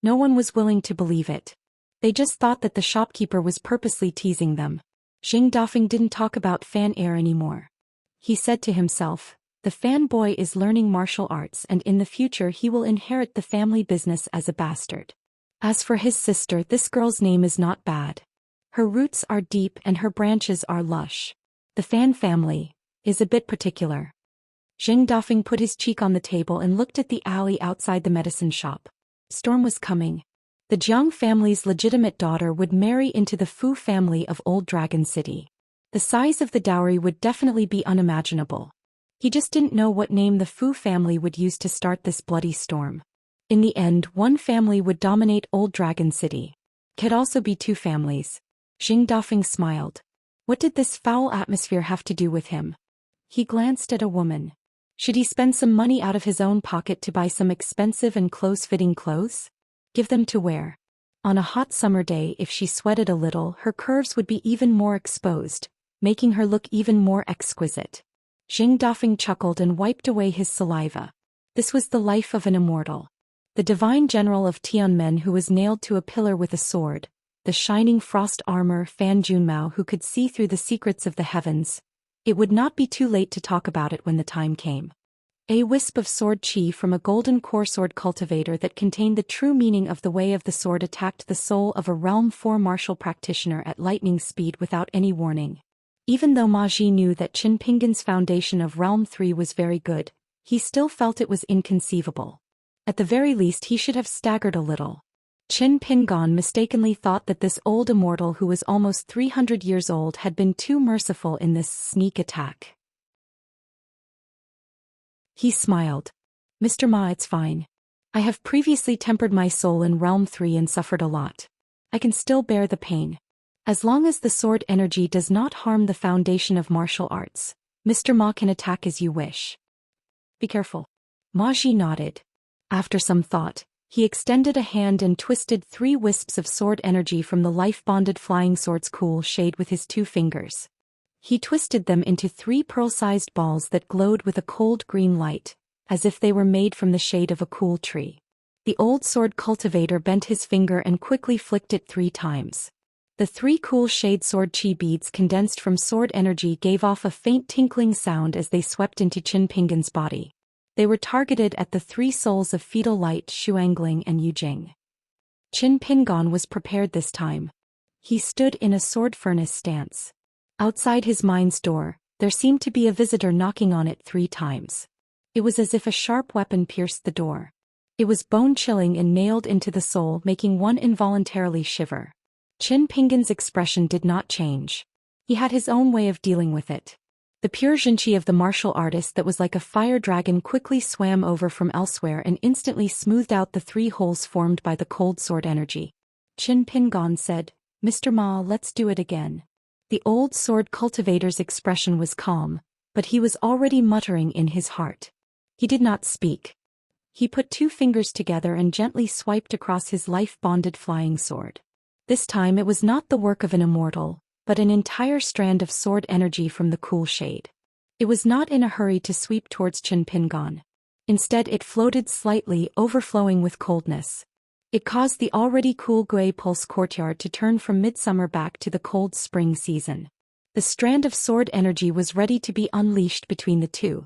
No one was willing to believe it. They just thought that the shopkeeper was purposely teasing them. Jing Dafeng didn't talk about Fan Air anymore. He said to himself, the fan boy is learning martial arts and in the future he will inherit the family business as a bastard. As for his sister, this girl's name is not bad. Her roots are deep and her branches are lush. The Fan family is a bit particular. Jing Dafeng put his cheek on the table and looked at the alley outside the medicine shop. Storm was coming. The Jiang family's legitimate daughter would marry into the Fu family of Old Dragon City. The size of the dowry would definitely be unimaginable. He just didn't know what name the Fu family would use to start this bloody storm. In the end, one family would dominate Old Dragon City. Could also be two families. Jing Dafeng smiled. What did this foul atmosphere have to do with him? He glanced at a woman. Should he spend some money out of his own pocket to buy some expensive and close-fitting clothes? Give them to wear. On a hot summer day, if she sweated a little, her curves would be even more exposed, making her look even more exquisite. Jing Dafeng chuckled and wiped away his saliva. This was the life of an immortal. The divine general of Tianmen who was nailed to a pillar with a sword, the shining frost armor Fan Junmao who could see through the secrets of the heavens. It would not be too late to talk about it when the time came. A wisp of sword chi from a golden core sword cultivator that contained the true meaning of the way of the sword attacked the soul of a Realm 4 martial practitioner at lightning speed without any warning. Even though Ma Ji knew that Qin Pingan's foundation of Realm 3 was very good, he still felt it was inconceivable. At the very least he should have staggered a little. Qin Pingan mistakenly thought that this old immortal who was almost 300 years old had been too merciful in this sneak attack. He smiled. Mr. Ma, it's fine. I have previously tempered my soul in Realm 3 and suffered a lot. I can still bear the pain. As long as the sword energy does not harm the foundation of martial arts, Mr. Ma can attack as you wish. Be careful. Ma Ji nodded. After some thought, he extended a hand and twisted 3 wisps of sword energy from the life-bonded flying sword's cool shade with his 2 fingers. He twisted them into 3 pearl-sized balls that glowed with a cold green light, as if they were made from the shade of a cool tree. The old sword cultivator bent his finger and quickly flicked it 3 times. The 3 cool shade sword chi beads condensed from sword energy gave off a faint tinkling sound as they swept into Qin Pingan's body. They were targeted at the 3 souls of Fetal Light, Shuangling and Yujing. Qin Pingan was prepared this time. He stood in a sword furnace stance. Outside his mind's door, there seemed to be a visitor knocking on it 3 times. It was as if a sharp weapon pierced the door. It was bone-chilling and nailed into the soul, making one involuntarily shiver. Qin Pingan's expression did not change. He had his own way of dealing with it. The pure jinqi of the martial artist that was like a fire dragon quickly swam over from elsewhere and instantly smoothed out the 3 holes formed by the cold sword energy. Qin Pingan said, Mr. Ma, let's do it again. The old sword cultivator's expression was calm, but he was already muttering in his heart. He did not speak. He put 2 fingers together and gently swiped across his life-bonded flying sword. This time it was not the work of an immortal, but an entire strand of sword energy from the cool shade. It was not in a hurry to sweep towards Qin Pingan. Instead it floated slightly, overflowing with coldness. It caused the already cool Gui Pulse courtyard to turn from midsummer back to the cold spring season. The strand of sword energy was ready to be unleashed between the 2.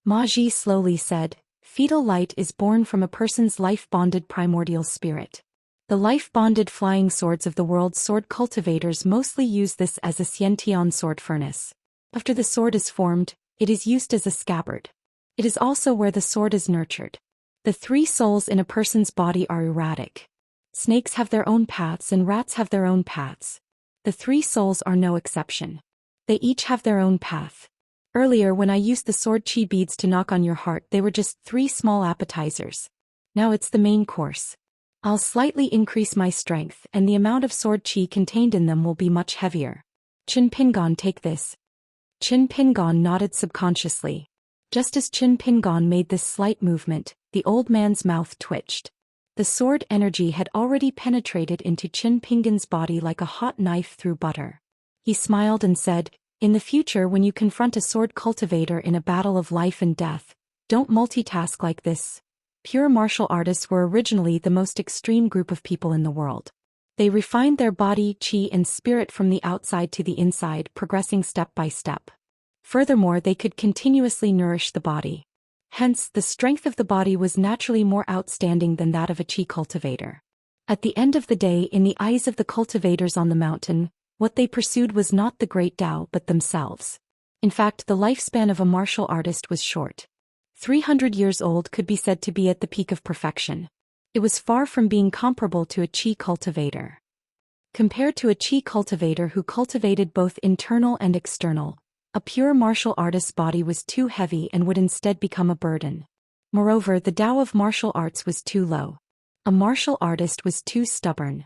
Ma Ji slowly said, Fetal Light is born from a person's life-bonded primordial spirit. The life-bonded flying swords of the world's sword cultivators mostly use this as a Xiantian sword furnace. After the sword is formed, it is used as a scabbard. It is also where the sword is nurtured. The 3 souls in a person's body are erratic. Snakes have their own paths and rats have their own paths. The 3 souls are no exception. They each have their own path. Earlier when I used the sword qi beads to knock on your heart, they were just 3 small appetizers. Now it's the main course. I'll slightly increase my strength, and the amount of sword qi contained in them will be much heavier. Qin Pingon, take this. Qin Pingon nodded subconsciously. Just as Qin Pingon made this slight movement, the old man's mouth twitched. The sword energy had already penetrated into Qin Pingon's body like a hot knife through butter. He smiled and said, "In the future, when you confront a sword cultivator in a battle of life and death, don't multitask like this." Pure martial artists were originally the most extreme group of people in the world. They refined their body, qi and spirit from the outside to the inside, progressing step by step. Furthermore, they could continuously nourish the body. Hence, the strength of the body was naturally more outstanding than that of a qi cultivator. At the end of the day, in the eyes of the cultivators on the mountain, what they pursued was not the great Tao but themselves. In fact, the lifespan of a martial artist was short. 300 years old could be said to be at the peak of perfection. It was far from being comparable to a qi cultivator. Compared to a qi cultivator who cultivated both internal and external, a pure martial artist's body was too heavy and would instead become a burden. Moreover, the Tao of martial arts was too low. A martial artist was too stubborn.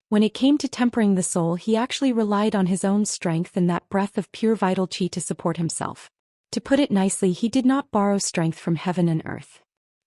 When it came to tempering the soul, he actually relied on his own strength and that breath of pure vital qi to support himself. To put it nicely, he did not borrow strength from heaven and earth.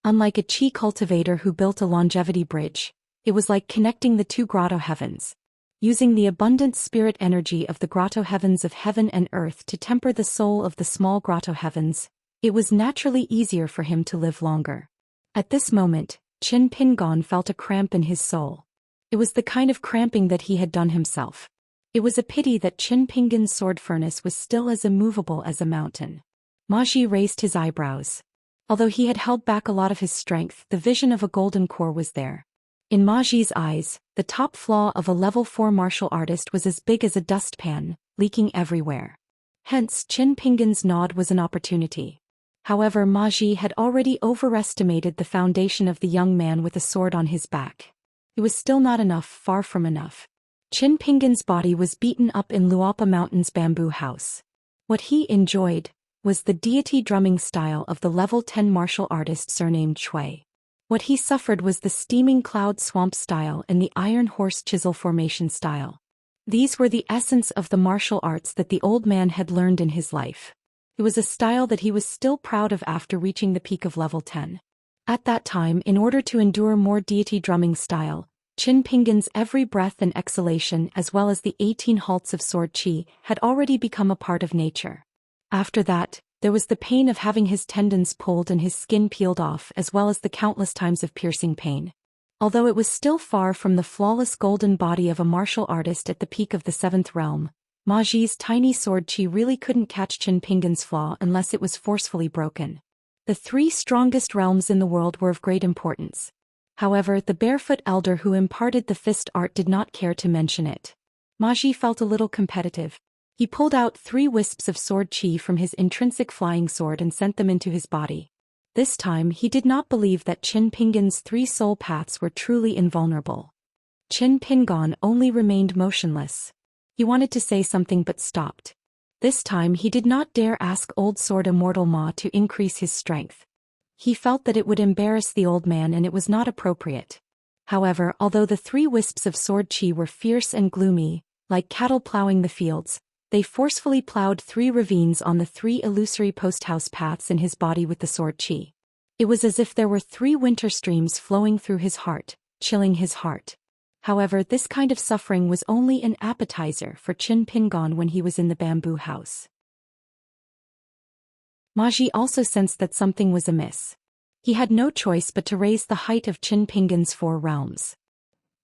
Unlike a qi cultivator who built a longevity bridge, it was like connecting the 2 grotto heavens. Using the abundant spirit energy of the grotto heavens of heaven and earth to temper the soul of the small grotto heavens, it was naturally easier for him to live longer. At this moment, Qin Pingon felt a cramp in his soul. It was the kind of cramping that he had done himself. It was a pity that Qin Pingon's sword furnace was still as immovable as a mountain. Maji raised his eyebrows. Although he had held back a lot of his strength, the vision of a golden core was there. In Maji's eyes, the top flaw of a level 4 martial artist was as big as a dustpan, leaking everywhere. Hence, Qin Pingon's nod was an opportunity. However, Maji had already overestimated the foundation of the young man with a sword on his back. It was still not enough, far from enough. Qin Pingon's body was beaten up in Luapa Mountain's bamboo house. What he enjoyed was the deity drumming style of the level 10 martial artist surnamed Shui. What he suffered was the steaming cloud swamp style and the iron horse chisel formation style. These were the essence of the martial arts that the old man had learned in his life. It was a style that he was still proud of after reaching the peak of level 10. At that time, in order to endure more deity drumming style, Qin Pingon's every breath and exhalation as well as the 18 halts of sword qi had already become a part of nature. After that, there was the pain of having his tendons pulled and his skin peeled off as well as the countless times of piercing pain. Although it was still far from the flawless golden body of a martial artist at the peak of the 7th realm, Maji's tiny sword qi really couldn't catch Qin Pingon's flaw unless it was forcefully broken. The 3 strongest realms in the world were of great importance. However, the barefoot elder who imparted the fist art did not care to mention it. Maji felt a little competitive. He pulled out 3 wisps of sword qi from his intrinsic flying sword and sent them into his body. This time, he did not believe that Qin Pingon's 3 soul paths were truly invulnerable. Qin Pingon only remained motionless. He wanted to say something but stopped. This time he did not dare ask Old Sword Immortal Ma to increase his strength. He felt that it would embarrass the old man and it was not appropriate. However, although the 3 wisps of sword qi were fierce and gloomy, like cattle plowing the fields, they forcefully plowed 3 ravines on the 3 illusory post-house paths in his body with the sword qi. It was as if there were 3 winter streams flowing through his heart, chilling his heart. However, this kind of suffering was only an appetizer for Qin Pingon when he was in the bamboo house. Maji also sensed that something was amiss. He had no choice but to raise the height of Qin Pingon's 4 realms.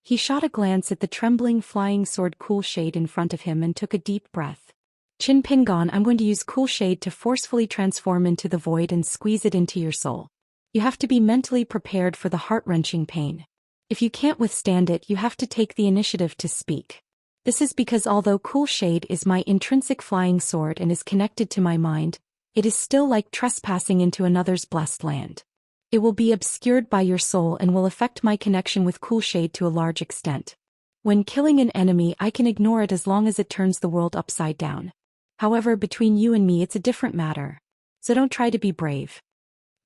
He shot a glance at the trembling flying sword Cool Shade in front of him and took a deep breath. Qin Pingon, I'm going to use Cool Shade to forcefully transform into the void and squeeze it into your soul. You have to be mentally prepared for the heart-wrenching pain. If you can't withstand it, you have to take the initiative to speak. This is because although Cool Shade is my intrinsic flying sword and is connected to my mind, it is still like trespassing into another's blessed land. It will be obscured by your soul and will affect my connection with Cool Shade to a large extent. When killing an enemy, I can ignore it as long as it turns the world upside down. However, between you and me it's a different matter. So don't try to be brave.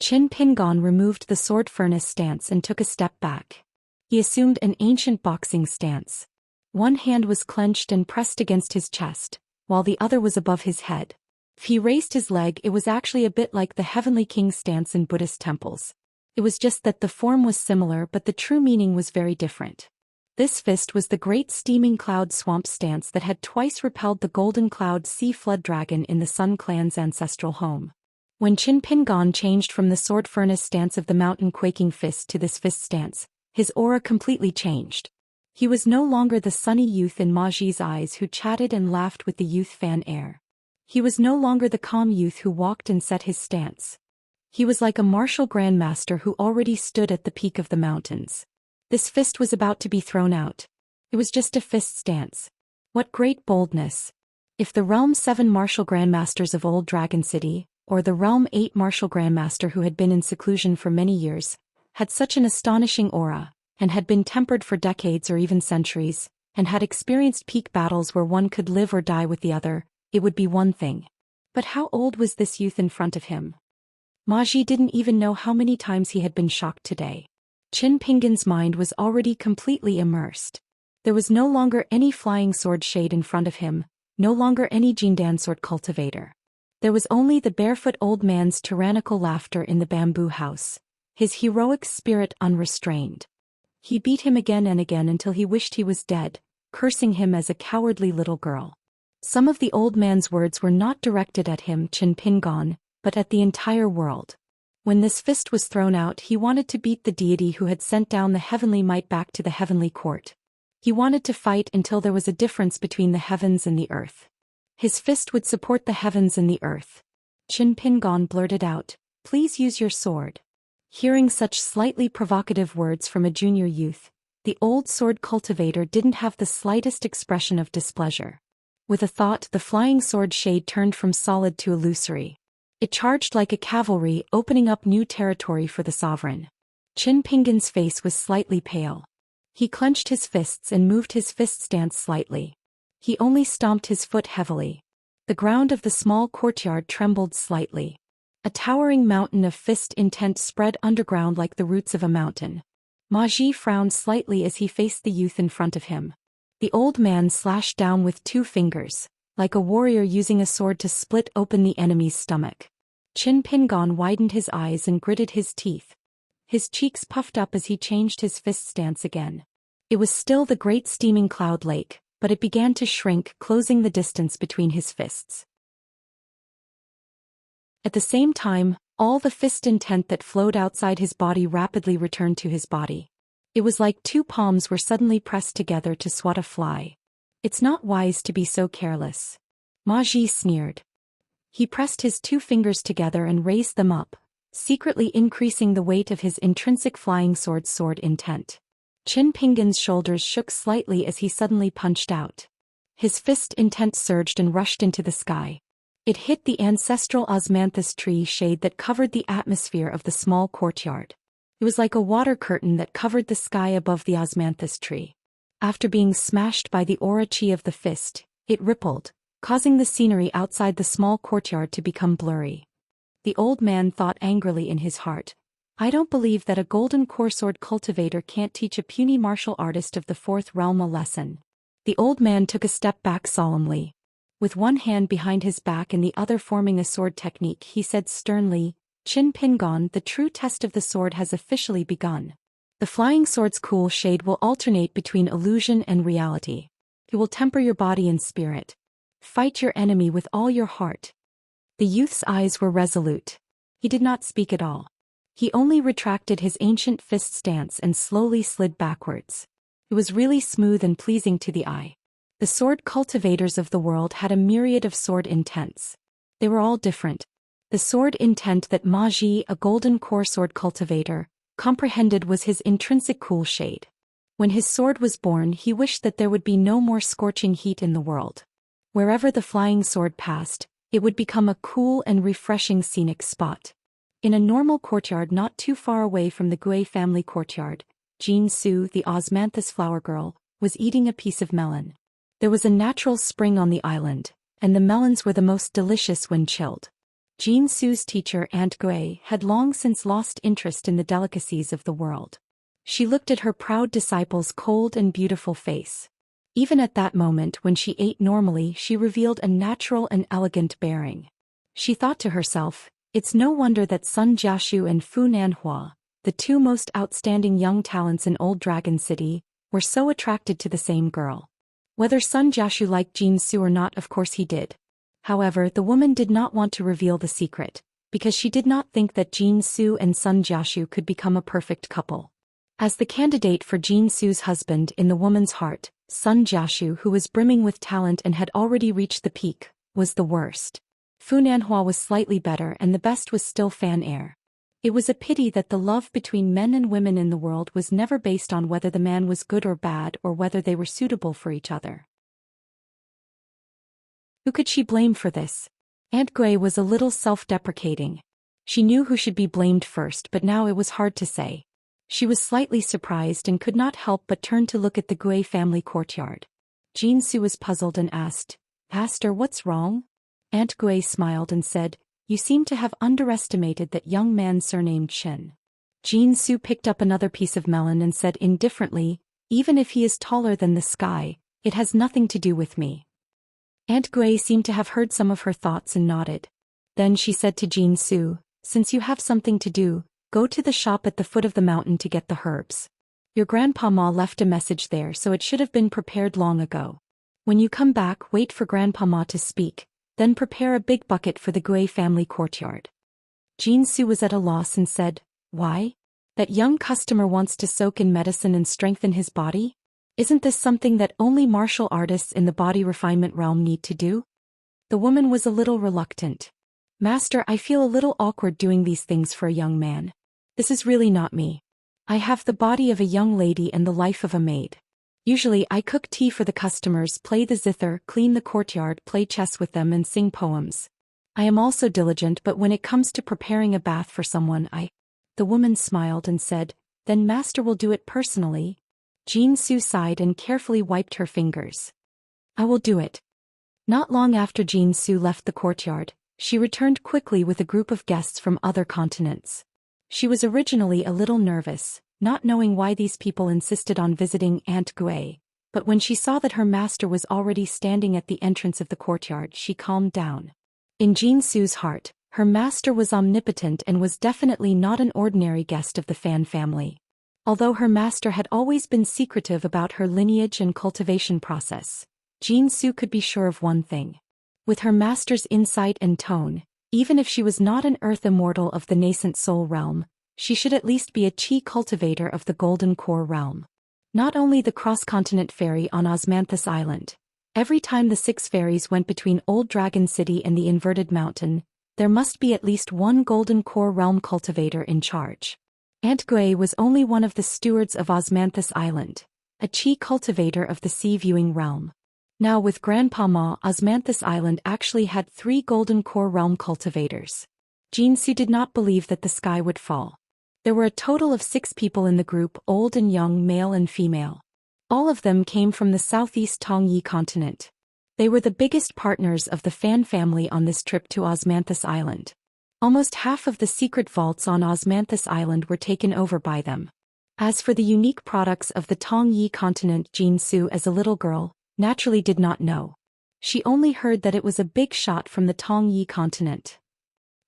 Qin Pingon removed the sword furnace stance and took a step back. He assumed an ancient boxing stance. One hand was clenched and pressed against his chest, while the other was above his head. If he raised his leg, it was actually a bit like the Heavenly King stance in Buddhist temples. It was just that the form was similar, but the true meaning was very different. This fist was the Great Steaming Cloud Swamp stance that had twice repelled the Golden Cloud Sea Flood Dragon in the Sun Clan's ancestral home. When Qin Pingon changed from the sword furnace stance of the mountain quaking fist to this fist stance, his aura completely changed. He was no longer the sunny youth in Ma Ji's eyes who chatted and laughed with the youth fan air. He was no longer the calm youth who walked and set his stance. He was like a martial grandmaster who already stood at the peak of the mountains. This fist was about to be thrown out. It was just a fist stance. What great boldness! If the Realm 7 martial grandmasters of Old Dragon City, or the Realm 8 martial grandmaster who had been in seclusion for many years, had such an astonishing aura, and had been tempered for decades or even centuries, and had experienced peak battles where one could live or die with the other, it would be one thing. But how old was this youth in front of him? Ma Ji didn't even know how many times he had been shocked today. Qin Pingon's mind was already completely immersed. There was no longer any flying sword shade in front of him, no longer any Jindan sword cultivator. There was only the barefoot old man's tyrannical laughter in the bamboo house, his heroic spirit unrestrained. He beat him again and again until he wished he was dead, cursing him as a cowardly little girl. Some of the old man's words were not directed at him, Qin Pingon, but at the entire world. When this fist was thrown out, he wanted to beat the deity who had sent down the heavenly might back to the heavenly court. He wanted to fight until there was a difference between the heavens and the earth. His fist would support the heavens and the earth. Qin Pingon blurted out, "Please use your sword." Hearing such slightly provocative words from a junior youth, the old sword cultivator didn't have the slightest expression of displeasure. With a thought, the flying sword shade turned from solid to illusory. It charged like a cavalry, opening up new territory for the sovereign. Qin Pingon's face was slightly pale. He clenched his fists and moved his fist stance slightly. He only stomped his foot heavily. The ground of the small courtyard trembled slightly. A towering mountain of fist intent spread underground like the roots of a mountain. Ma Ji frowned slightly as he faced the youth in front of him. The old man slashed down with 2 fingers, like a warrior using a sword to split open the enemy's stomach. Qin Pingon widened his eyes and gritted his teeth. His cheeks puffed up as he changed his fist stance again. It was still the great steaming cloud lake, but it began to shrink, closing the distance between his fists. At the same time, all the fist intent that flowed outside his body rapidly returned to his body. It was like 2 palms were suddenly pressed together to swat a fly. "It's not wise to be so careless." Ma Ji sneered. He pressed his 2 fingers together and raised them up, secretly increasing the weight of his intrinsic flying sword intent. Qin Pingon's shoulders shook slightly as he suddenly punched out. His fist intent surged and rushed into the sky. It hit the ancestral osmanthus tree shade that covered the atmosphere of the small courtyard. It was like a water curtain that covered the sky above the osmanthus tree. After being smashed by the aura chi of the fist, it rippled, causing the scenery outside the small courtyard to become blurry. The old man thought angrily in his heart, "I don't believe that a golden core sword cultivator can't teach a puny martial artist of the 4th realm a lesson." The old man took a step back solemnly. With one hand behind his back and the other forming a sword technique, he said sternly, "Qin Pingon, the true test of the sword has officially begun. The flying sword's cool shade will alternate between illusion and reality. It will temper your body and spirit. Fight your enemy with all your heart." The youth's eyes were resolute. He did not speak at all. He only retracted his ancient fist stance and slowly slid backwards. It was really smooth and pleasing to the eye. The sword cultivators of the world had a myriad of sword intents. They were all different. The sword intent that Ma Ji, a golden core sword cultivator, comprehended was his intrinsic cool shade. When his sword was born, he wished that there would be no more scorching heat in the world. Wherever the flying sword passed, it would become a cool and refreshing scenic spot. In a normal courtyard not too far away from the Gui family courtyard, Jean Su, the osmanthus flower girl, was eating a piece of melon. There was a natural spring on the island, and the melons were the most delicious when chilled. Jin Su's teacher Aunt Gui had long since lost interest in the delicacies of the world. She looked at her proud disciple's cold and beautiful face. Even at that moment when she ate normally, she revealed a natural and elegant bearing. She thought to herself, it's no wonder that Sun Jiaxu and Fu Nanhua, the two most outstanding young talents in Old Dragon City, were so attracted to the same girl. Whether Sun Jiaxu liked Jin Su or not, of course he did. However, the woman did not want to reveal the secret, because she did not think that Jin Su and Sun Jiaxu could become a perfect couple. As the candidate for Jin Su's husband in the woman's heart, Sun Jiaxu, who was brimming with talent and had already reached the peak, was the worst. Fu Nanhua was slightly better, and the best was still Fan Air. It was a pity that the love between men and women in the world was never based on whether the man was good or bad or whether they were suitable for each other. Who could she blame for this? Aunt Gui was a little self-deprecating. She knew who should be blamed first, but now it was hard to say. She was slightly surprised and could not help but turn to look at the Gui family courtyard. Jin Su was puzzled and asked, "Pastor, what's wrong?" Aunt Gui smiled and said, "You seem to have underestimated that young man surnamed Chen." Jin Su picked up another piece of melon and said indifferently, "Even if he is taller than the sky, it has nothing to do with me." Aunt Gui seemed to have heard some of her thoughts and nodded. Then she said to Jin Su, "Since you have something to do, go to the shop at the foot of the mountain to get the herbs. Your Grandpa Ma left a message there, so it should have been prepared long ago. When you come back, wait for Grandpa Ma to speak. Then prepare a big bucket for the Gui family courtyard." Jin Su was at a loss and said, "Why? That young customer wants to soak in medicine and strengthen his body? Isn't this something that only martial artists in the body refinement realm need to do?" The woman was a little reluctant. "Master, I feel a little awkward doing these things for a young man. This is really not me. I have the body of a young lady and the life of a maid. Usually I cook tea for the customers, play the zither, clean the courtyard, play chess with them and sing poems. I am also diligent, but when it comes to preparing a bath for someone, The woman smiled and said, "Then Master will do it personally." Jin Su sighed and carefully wiped her fingers. "I will do it." Not long after Jin Su left the courtyard, she returned quickly with a group of guests from other continents. She was originally a little nervous, not knowing why these people insisted on visiting Aunt Gui, but when she saw that her master was already standing at the entrance of the courtyard, she calmed down. In Jin Su's heart, her master was omnipotent and was definitely not an ordinary guest of the Fan family. Although her master had always been secretive about her lineage and cultivation process, Jin Su could be sure of one thing. With her master's insight and tone, even if she was not an earth immortal of the nascent soul realm, she should at least be a chi cultivator of the golden core realm. Not only the cross-continent ferry on Osmanthus Island. Every time the 6 ferries went between Old Dragon City and the Inverted Mountain, there must be at least one golden core realm cultivator in charge. Aunt Gui was only one of the stewards of Osmanthus Island, a chi cultivator of the sea-viewing realm. Now with Grandpa Ma, Osmanthus Island actually had 3 golden core realm cultivators. Jin Su did not believe that the sky would fall. There were a total of 6 people in the group, old and young, male and female. All of them came from the southeast Tongyi continent. They were the biggest partners of the Fan family on this trip to Osmanthus Island. Almost half of the secret vaults on Osmanthus Island were taken over by them. As for the unique products of the Tongyi continent, Jin Su as a little girl, naturally did not know. She only heard that it was a big shot from the Tongyi continent.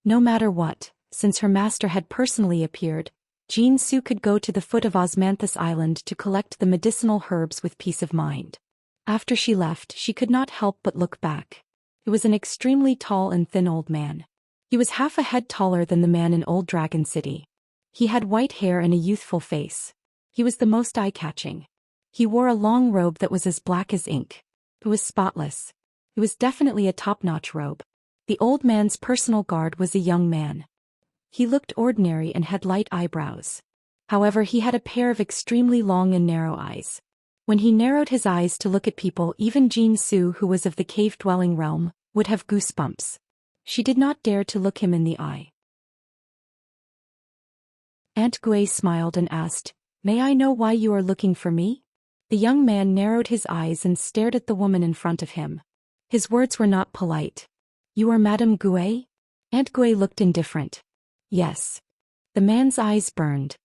No matter what, since her master had personally appeared, Jin Su could go to the foot of Osmanthus Island to collect the medicinal herbs with peace of mind. After she left, she could not help but look back. It was an extremely tall and thin old man. He was half a head taller than the man in Old Dragon City. He had white hair and a youthful face. He was the most eye-catching. He wore a long robe that was as black as ink. It was spotless. It was definitely a top-notch robe. The old man's personal guard was a young man. He looked ordinary and had light eyebrows. However, he had a pair of extremely long and narrow eyes. When he narrowed his eyes to look at people, even Jin Su, who was of the cave-dwelling realm, would have goosebumps. She did not dare to look him in the eye. Aunt Gui smiled and asked, "May I know why you are looking for me?" The young man narrowed his eyes and stared at the woman in front of him. His words were not polite. "You are Madame Gui?" Aunt Gui looked indifferent. "Yes." The man's eyes burned.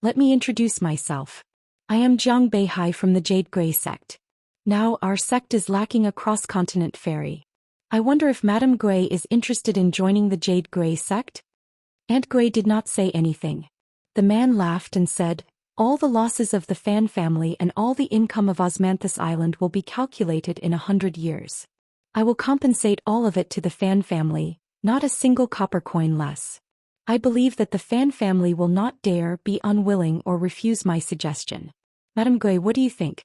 "Let me introduce myself. I am Jiang Beihai from the Jade Gui sect. Now our sect is lacking a cross-continent ferry. I wonder if Madame Gui is interested in joining the Jade Gui sect?" Aunt Gui did not say anything. The man laughed and said, "All the losses of the Fan family and all the income of Osmanthus Island will be calculated in 100 years. I will compensate all of it to the Fan family, not a single copper coin less. I believe that the Fan family will not dare be unwilling or refuse my suggestion. Madame Gui, what do you think?"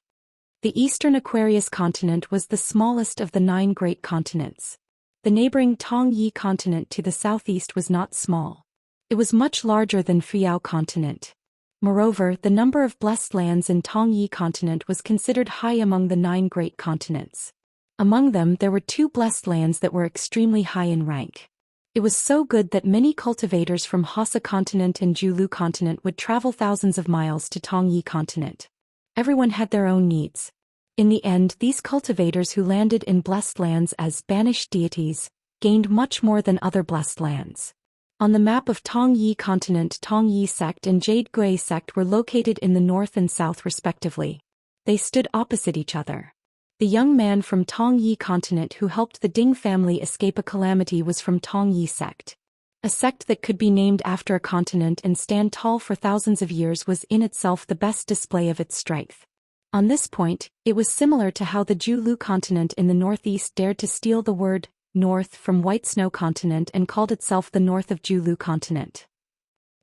The eastern Aquarius continent was the smallest of the 9 great continents. The neighboring Tongyi continent to the southeast was not small. It was much larger than Fuyao continent. Moreover, the number of blessed lands in Tongyi continent was considered high among the 9 great continents. Among them there were 2 blessed lands that were extremely high in rank. It was so good that many cultivators from Hassa continent and Julu continent would travel thousands of miles to Tongyi continent. Everyone had their own needs. In the end, these cultivators who landed in blessed lands as banished deities gained much more than other blessed lands. On the map of Tongyi continent, Tongyi sect and Jade Gui sect were located in the north and south respectively. They stood opposite each other. The young man from Tongyi continent who helped the Ding family escape a calamity was from Tongyi sect. A sect that could be named after a continent and stand tall for thousands of years was in itself the best display of its strength. On this point, it was similar to how the Julu continent in the northeast dared to steal the word north from White Snow continent and called itself the North of Julu continent.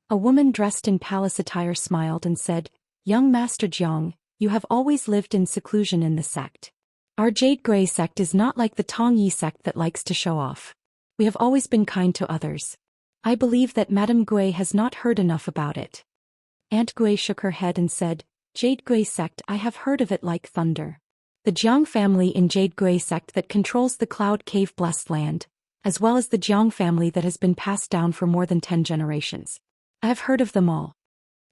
A woman dressed in palace attire smiled and said, "Young Master Jiang, you have always lived in seclusion in the sect. Our Jade Gui sect is not like the Tongyi sect that likes to show off. We have always been kind to others. I believe that Madame Gui has not heard enough about it." Aunt Gui shook her head and said, "Jade Gui sect, I have heard of it like thunder. The Jiang family in Jade Gui sect that controls the Cloud Cave Blessed Land, as well as the Jiang family that has been passed down for more than 10 generations. I have heard of them all."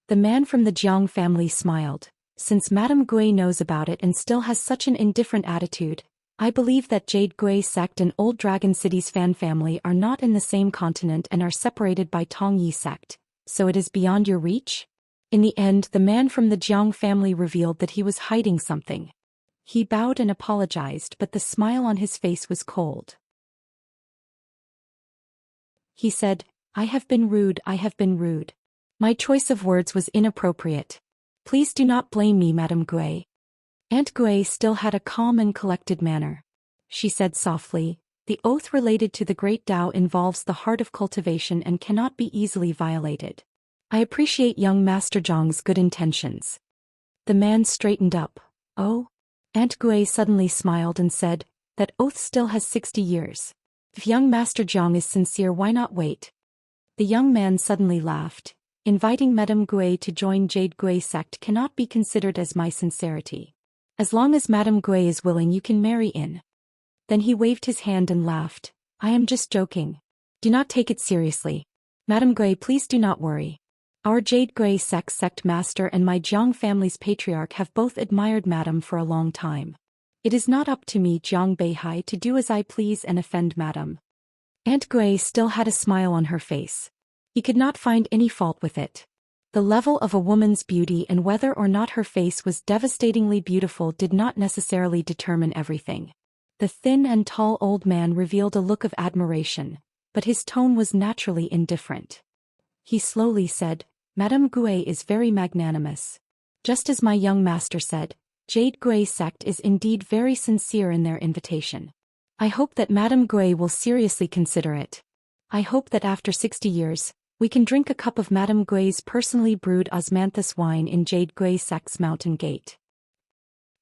The man from the Jiang family smiled. "Since Madame Gui knows about it and still has such an indifferent attitude, I believe that Jade Gui sect and Old Dragon City's Fan family are not in the same continent and are separated by Tongyi sect, so it is beyond your reach?" In the end, the man from the Jiang family revealed that he was hiding something. He bowed and apologized, but the smile on his face was cold. He said, I have been rude. My choice of words was inappropriate. Please do not blame me, Madame Gui." Aunt Gui still had a calm and collected manner. She said softly, "The oath related to the Great Tao involves the heart of cultivation and cannot be easily violated. I appreciate young Master Zhang's good intentions." The man straightened up. "Oh?" Aunt Gui suddenly smiled and said, "That oath still has 60 years. If young Master Zhang is sincere, why not wait?" The young man suddenly laughed. "Inviting Madame Gui to join Jade Gui sect cannot be considered as my sincerity. As long as Madame Gui is willing, you can marry in." Then he waved his hand and laughed. "I am just joking. Do not take it seriously. Madame Gui, please do not worry. Our Jade Gui sect master and my Jiang family's patriarch have both admired Madame for a long time. It is not up to me, Jiang Beihai, to do as I please and offend Madame." Aunt Gui still had a smile on her face. He could not find any fault with it. The level of a woman's beauty and whether or not her face was devastatingly beautiful did not necessarily determine everything. The thin and tall old man revealed a look of admiration, but his tone was naturally indifferent. He slowly said, "Madame Gui is very magnanimous. Just as my young master said, Jade Gui sect is indeed very sincere in their invitation. I hope that Madame Gui will seriously consider it. I hope that after 60 years, we can drink a cup of Madame Gui's personally brewed osmanthus wine in Jade Gui sect's mountain gate."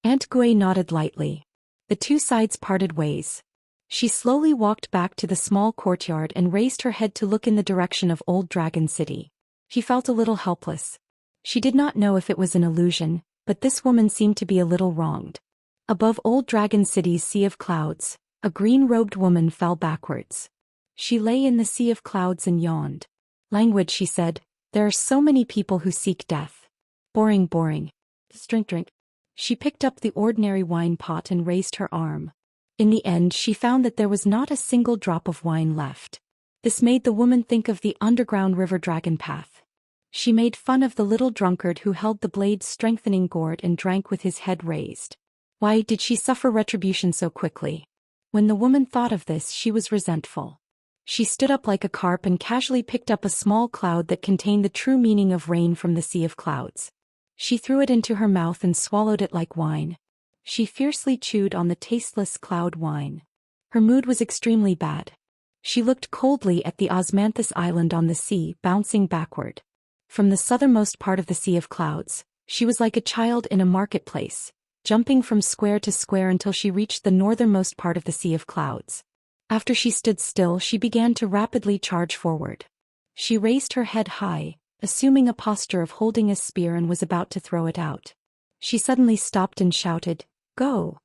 Aunt Gui nodded lightly. The two sides parted ways. She slowly walked back to the small courtyard and raised her head to look in the direction of Old Dragon City. She felt a little helpless. She did not know if it was an illusion, but this woman seemed to be a little wronged. Above Old Dragon City's sea of clouds, a green-robed woman fell backwards. She lay in the sea of clouds and yawned. "Language," she said, "there are so many people who seek death. Boring. Drink. She picked up the ordinary wine pot and raised her arm. In the end, she found that there was not a single drop of wine left. This made the woman think of the underground river dragon path. She made fun of the little drunkard who held the blade's strengthening gourd and drank with his head raised. Why did she suffer retribution so quickly? When the woman thought of this, she was resentful. She stood up like a carp and casually picked up a small cloud that contained the true meaning of rain from the sea of clouds. She threw it into her mouth and swallowed it like wine. She fiercely chewed on the tasteless cloud wine. Her mood was extremely bad. She looked coldly at the Osmanthus island on the sea, bouncing backward. From the southernmost part of the sea of clouds, she was like a child in a marketplace, jumping from square to square until she reached the northernmost part of the sea of clouds. After she stood still, she began to rapidly charge forward. She raised her head high, assuming a posture of holding a spear, and was about to throw it out. She suddenly stopped and shouted, "Go!"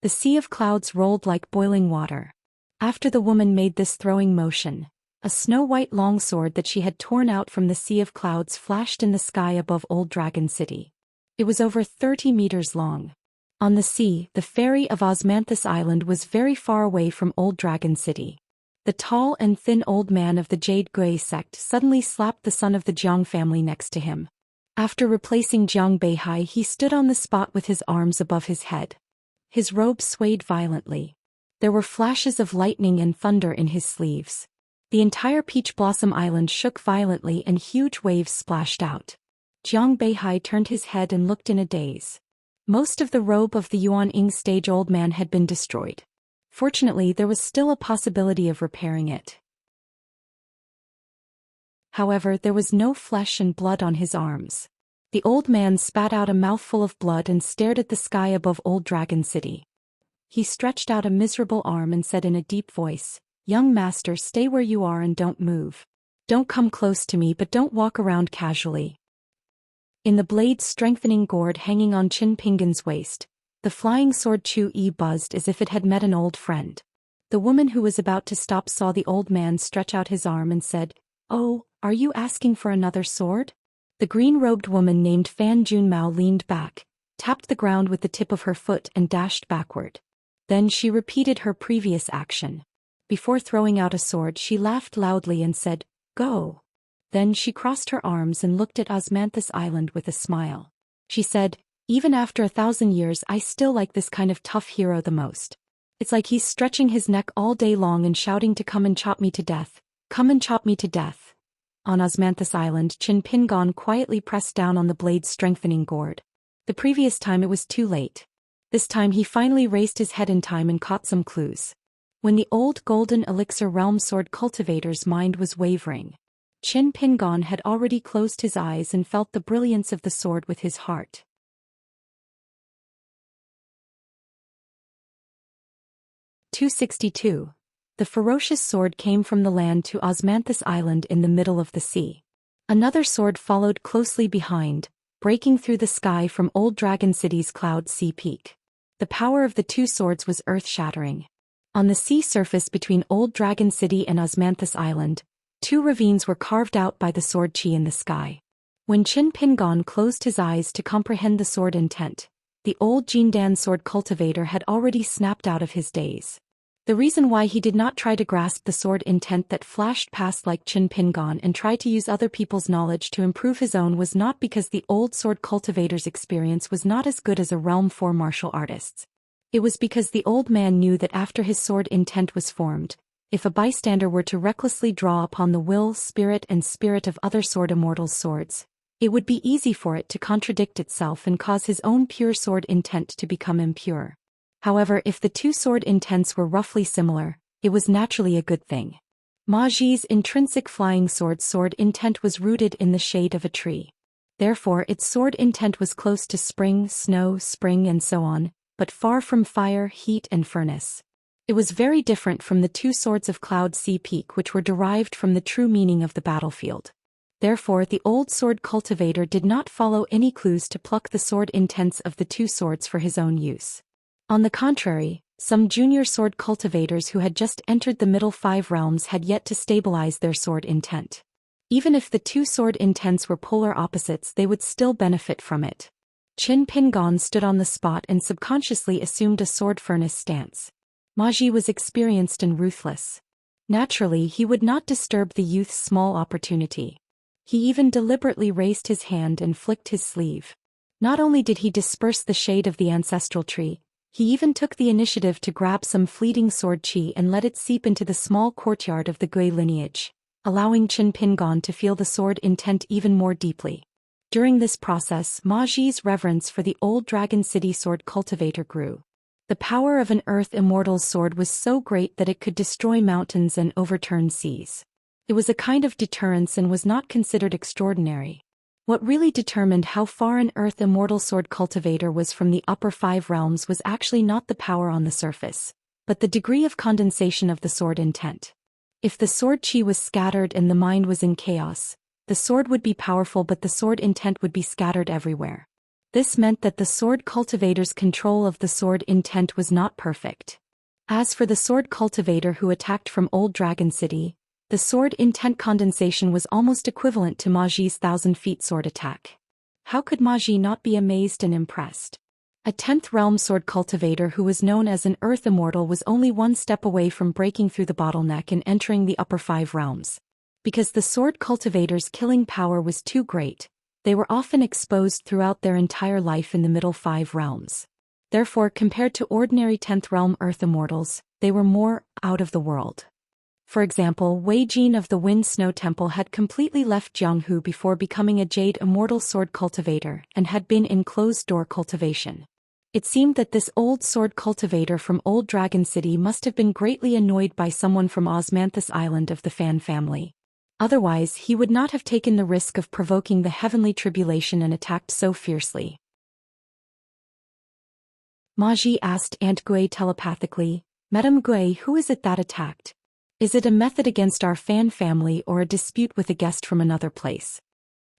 The sea of clouds rolled like boiling water. After the woman made this throwing motion, a snow-white longsword that she had torn out from the sea of clouds flashed in the sky above Old Dragon City. It was over 30 meters long. On the sea, the ferry of Osmanthus Island was very far away from Old Dragon City. The tall and thin old man of the Jade Gui sect suddenly slapped the son of the Jiang family next to him. After replacing Jiang Beihai, he stood on the spot with his arms above his head. His robe swayed violently. There were flashes of lightning and thunder in his sleeves. The entire Peach Blossom Island shook violently and huge waves splashed out. Jiang Beihai turned his head and looked in a daze. Most of the robe of the Yuan Ying stage old man had been destroyed. Fortunately, there was still a possibility of repairing it. However, there was no flesh and blood on his arms. The old man spat out a mouthful of blood and stared at the sky above Old Dragon City. He stretched out a miserable arm and said in a deep voice, "Young master, stay where you are and don't move. Don't come close to me, but don't walk around casually." In the blade's strengthening gourd hanging on Qin Pingan's waist, the flying sword Chu Yi buzzed as if it had met an old friend. The woman who was about to stop saw the old man stretch out his arm and said, "Oh, are you asking for another sword?" The green-robed woman named Fan Junmao leaned back, tapped the ground with the tip of her foot and dashed backward. Then she repeated her previous action. Before throwing out a sword, she laughed loudly and said, "Go." Then she crossed her arms and looked at Osmanthus Island with a smile. She said, "Even after 1,000 years, I still like this kind of tough hero the most. It's like he's stretching his neck all day long and shouting to come and chop me to death. Come and chop me to death." On Osmanthus Island, Qin Pingan quietly pressed down on the blade's strengthening gourd. The previous time it was too late. This time he finally raised his head in time and caught some clues. When the old golden elixir realm sword cultivator's mind was wavering, Qin Pingan had already closed his eyes and felt the brilliance of the sword with his heart. 262. The ferocious sword came from the land to Osmanthus Island in the middle of the sea. Another sword followed closely behind, breaking through the sky from Old Dragon City's Cloud Sea Peak. The power of the two swords was earth-shattering. On the sea surface between Old Dragon City and Osmanthus Island, two ravines were carved out by the sword chi in the sky. When Qin Pingan closed his eyes to comprehend the sword intent, the old Jindan sword cultivator had already snapped out of his daze. The reason why he did not try to grasp the sword intent that flashed past like Qin Pingan and try to use other people's knowledge to improve his own was not because the old sword cultivator's experience was not as good as a Realm 4 martial artist's. It was because the old man knew that after his sword intent was formed, if a bystander were to recklessly draw upon the will, spirit and spirit of other sword immortals' swords, it would be easy for it to contradict itself and cause his own pure sword intent to become impure. However, if the two sword intents were roughly similar, it was naturally a good thing. Ma Ji's intrinsic flying sword intent was rooted in the shade of a tree. Therefore its sword intent was close to spring, snow, spring and so on, but far from fire, heat and furnace. It was very different from the two swords of Cloud Sea Peak, which were derived from the true meaning of the battlefield. Therefore the old sword cultivator did not follow any clues to pluck the sword intents of the two swords for his own use. On the contrary, some junior sword cultivators who had just entered the middle 5 realms had yet to stabilize their sword intent. Even if the two sword intents were polar opposites, they would still benefit from it. Qin Pingon stood on the spot and subconsciously assumed a sword furnace stance. Ma Ji was experienced and ruthless. Naturally, he would not disturb the youth's small opportunity. He even deliberately raised his hand and flicked his sleeve. Not only did he disperse the shade of the ancestral tree, he even took the initiative to grab some fleeting sword qi and let it seep into the small courtyard of the Gui lineage, allowing Qin Pingon to feel the sword intent even more deeply. During this process, Ma Ji's reverence for the old Dragon City sword cultivator grew. The power of an Earth Immortal's sword was so great that it could destroy mountains and overturn seas. It was a kind of deterrence and was not considered extraordinary. What really determined how far an Earth Immortal sword cultivator was from the upper 5 realms was actually not the power on the surface, but the degree of condensation of the sword intent. If the sword qi was scattered and the mind was in chaos, the sword would be powerful but the sword intent would be scattered everywhere. This meant that the sword cultivator's control of the sword intent was not perfect. As for the sword cultivator who attacked from Old Dragon City, the sword intent condensation was almost equivalent to Ma Ji's 1,000-feet sword attack. How could Ma Ji not be amazed and impressed? A 10th realm sword cultivator who was known as an Earth Immortal was only one step away from breaking through the bottleneck and entering the upper 5 realms. Because the sword cultivator's killing power was too great, they were often exposed throughout their entire life in the middle 5 realms. Therefore, compared to ordinary 10th realm Earth Immortals, they were more out of the world. For example, Wei Jin of the Wind Snow Temple had completely left Jianghu before becoming a Jade Immortal sword cultivator and had been in closed-door cultivation. It seemed that this old sword cultivator from Old Dragon City must have been greatly annoyed by someone from Osmanthus Island of the Fan family. Otherwise, he would not have taken the risk of provoking the heavenly tribulation and attacked so fiercely. Ma Ji asked Aunt Gui telepathically, "Madame Gui, who is it that attacked? Is it a method against our Fan family or a dispute with a guest from another place?"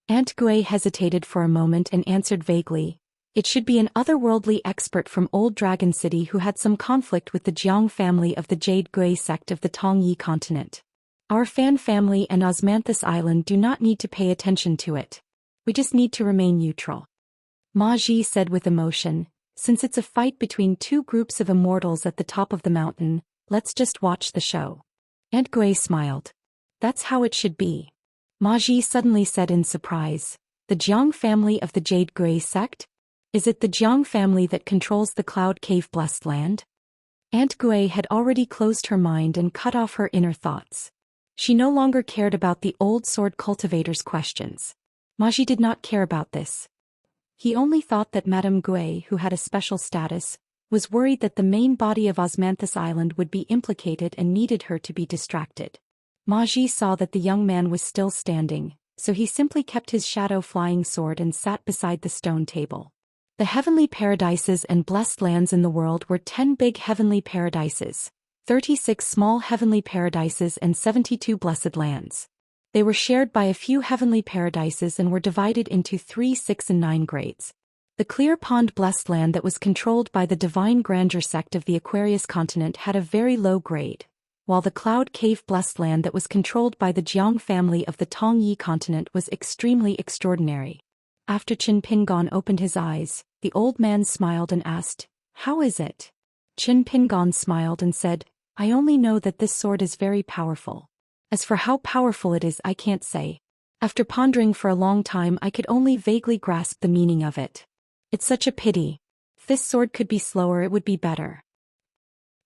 Aunt Gui hesitated for a moment and answered vaguely, "It should be an otherworldly expert from Old Dragon City who had some conflict with the Jiang family of the Jade Gui sect of the Tongyi continent. Our Fan family and Osmanthus Island do not need to pay attention to it. We just need to remain neutral." Ma Ji said with emotion, "Since it's a fight between 2 groups of immortals at the top of the mountain, let's just watch the show." Aunt Gui smiled. "That's how it should be." Ma Ji suddenly said in surprise, "The Jiang family of the Jade Gui sect? Is it the Jiang family that controls the Cloud Cave Blessed Land?" Aunt Gui had already closed her mind and cut off her inner thoughts. She no longer cared about the old sword cultivator's questions. Ma Ji did not care about this. He only thought that Madame Gui, who had a special status, was worried that the main body of Osmanthus Island would be implicated and needed her to be distracted. Ma Ji saw that the young man was still standing, so he simply kept his shadow-flying sword and sat beside the stone table. The heavenly paradises and blessed lands in the world were 10 big heavenly paradises, 36 small heavenly paradises and 72 blessed lands. They were shared by a few heavenly paradises and were divided into 3, 6 and 9 grades. The Clear Pond Blessed Land that was controlled by the Divine Grandeur sect of the Aquarius continent had a very low grade, while the Cloud Cave Blessed Land that was controlled by the Jiang family of the Tongyi continent was extremely extraordinary. After Qin Pingon opened his eyes, the old man smiled and asked, "How is it?" Qin Pingon smiled and said, "I only know that this sword is very powerful. As for how powerful it is, I can't say. After pondering for a long time, I could only vaguely grasp the meaning of it. It's such a pity. If this sword could be slower, it would be better."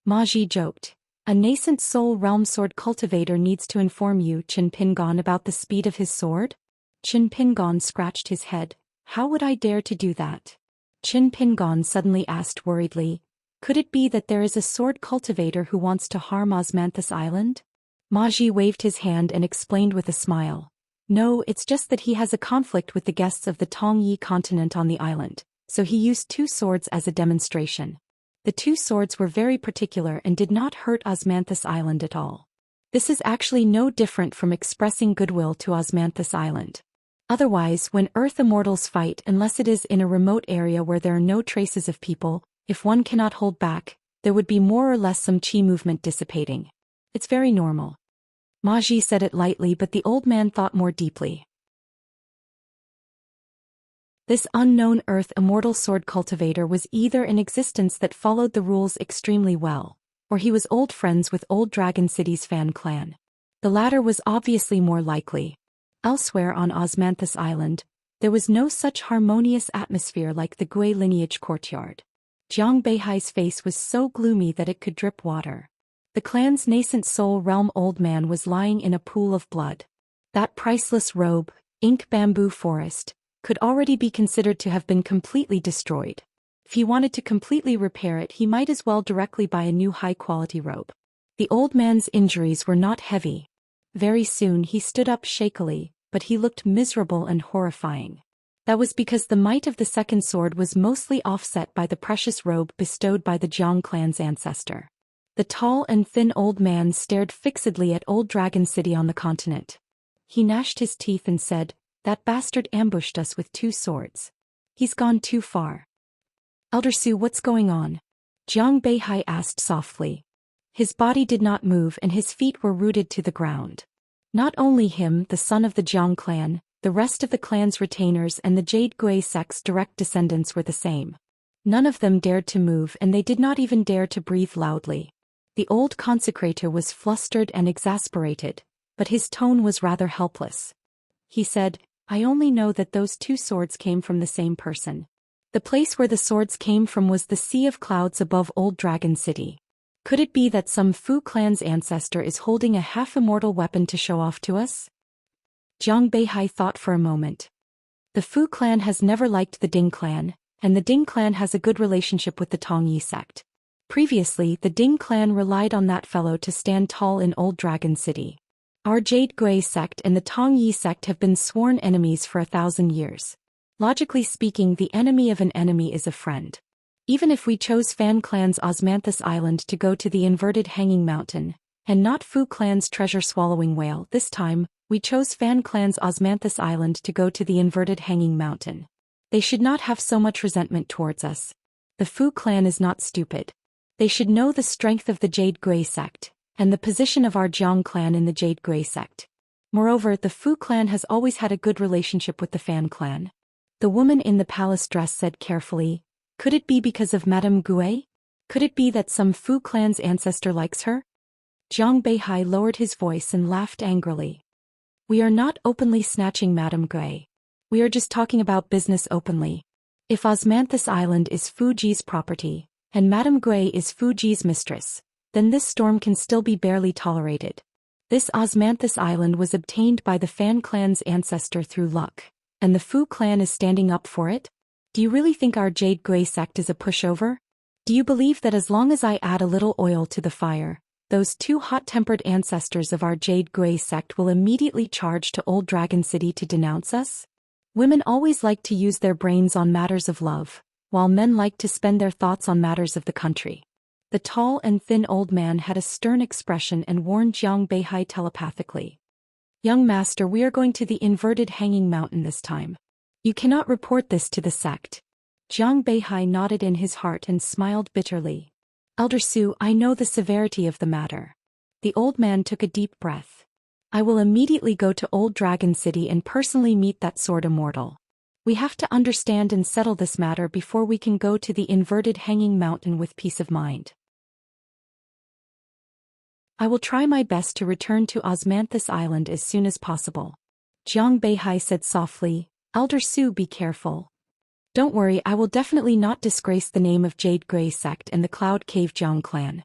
Ma Ji joked. "A nascent soul realm sword cultivator needs to inform you, Qin Pingon, about the speed of his sword?" Qin Pingon scratched his head. "How would I dare to do that?" Qin Pingon suddenly asked worriedly, "Could it be that there is a sword cultivator who wants to harm Osmanthus Island?" Ma Ji waved his hand and explained with a smile. "No, it's just that he has a conflict with the guests of the Tongyi continent on the island, so he used 2 swords as a demonstration. The 2 swords were very particular and did not hurt Osmanthus Island at all. This is actually no different from expressing goodwill to Osmanthus Island. Otherwise, when Earth Immortals fight, unless it is in a remote area where there are no traces of people, if one cannot hold back, there would be more or less some chi movement dissipating. It's very normal." Ma Ji said it lightly, but the old man thought more deeply. This unknown earth immortal sword cultivator was either an existence that followed the rules extremely well, or he was old friends with Old Dragon City's Fan clan. The latter was obviously more likely. Elsewhere on Osmanthus Island, there was no such harmonious atmosphere like the Gui lineage courtyard. Jiang Beihai's face was so gloomy that it could drip water. The clan's nascent soul realm old man was lying in a pool of blood. That priceless robe, ink bamboo forest, could already be considered to have been completely destroyed. If he wanted to completely repair it, he might as well directly buy a new high-quality robe. The old man's injuries were not heavy. Very soon he stood up shakily, but he looked miserable and horrifying. That was because the might of the second sword was mostly offset by the precious robe bestowed by the Zhang clan's ancestor. The tall and thin old man stared fixedly at Old Dragon City on the continent. He gnashed his teeth and said, "That bastard ambushed us with 2 swords. He's gone too far." "Elder Su, what's going on?" Jiang Beihai asked softly. His body did not move and his feet were rooted to the ground. Not only him, the son of the Zhang clan, the rest of the clan's retainers and the Jade Gui sect's direct descendants were the same. None of them dared to move and they did not even dare to breathe loudly. The old consecrator was flustered and exasperated, but his tone was rather helpless. He said, "I only know that those 2 swords came from the same person. The place where the swords came from was the Sea of Clouds above Old Dragon City. Could it be that some Fu clan's ancestor is holding a half-immortal weapon to show off to us?" Jiang Beihai thought for a moment. The Fu clan has never liked the Ding clan, and the Ding clan has a good relationship with the Tongyi sect. Previously, the Ding clan relied on that fellow to stand tall in Old Dragon City. Our Jade Gui sect and the Tongyi sect have been sworn enemies for 1,000 years. Logically speaking, the enemy of an enemy is a friend. Even if we chose Fan clan's Osmanthus Island to go to the inverted hanging mountain, and not Fu clan's treasure-swallowing whale, this time, we chose Fan clan's Osmanthus Island to go to the inverted hanging mountain. They should not have so much resentment towards us. The Fu clan is not stupid. They should know the strength of the Jade Gui sect, and the position of our Jiang clan in the Jade Gui sect. Moreover, the Fu clan has always had a good relationship with the Fan clan. The woman in the palace dress said carefully, "Could it be because of Madame Gui? Could it be that some Fu clan's ancestor likes her?" Jiang Beihai lowered his voice and laughed angrily. "We are not openly snatching Madame Gui. We are just talking about business openly. If Osmanthus Island is Fuji's property, and Madame Gui is Fuji's mistress, then this storm can still be barely tolerated. This Osmanthus Island was obtained by the Fan clan's ancestor through luck, and the Fu clan is standing up for it? Do you really think our Jade Gui sect is a pushover? Do you believe that as long as I add a little oil to the fire, those 2 hot-tempered ancestors of our Jade Gui sect will immediately charge to Old Dragon City to denounce us? Women always like to use their brains on matters of love, while men like to spend their thoughts on matters of the country." The tall and thin old man had a stern expression and warned Jiang Beihai telepathically. "Young master, we are going to the inverted hanging mountain this time. You cannot report this to the sect." Jiang Beihai nodded in his heart and smiled bitterly. "Elder Su, I know the severity of the matter." The old man took a deep breath. "I will immediately go to Old Dragon City and personally meet that sword immortal. We have to understand and settle this matter before we can go to the inverted hanging mountain with peace of mind. I will try my best to return to Osmanthus Island as soon as possible." Jiang Beihai said softly, "Elder Su, be careful. Don't worry, I will definitely not disgrace the name of Jade Gui sect and the Cloud Cave Zhang clan."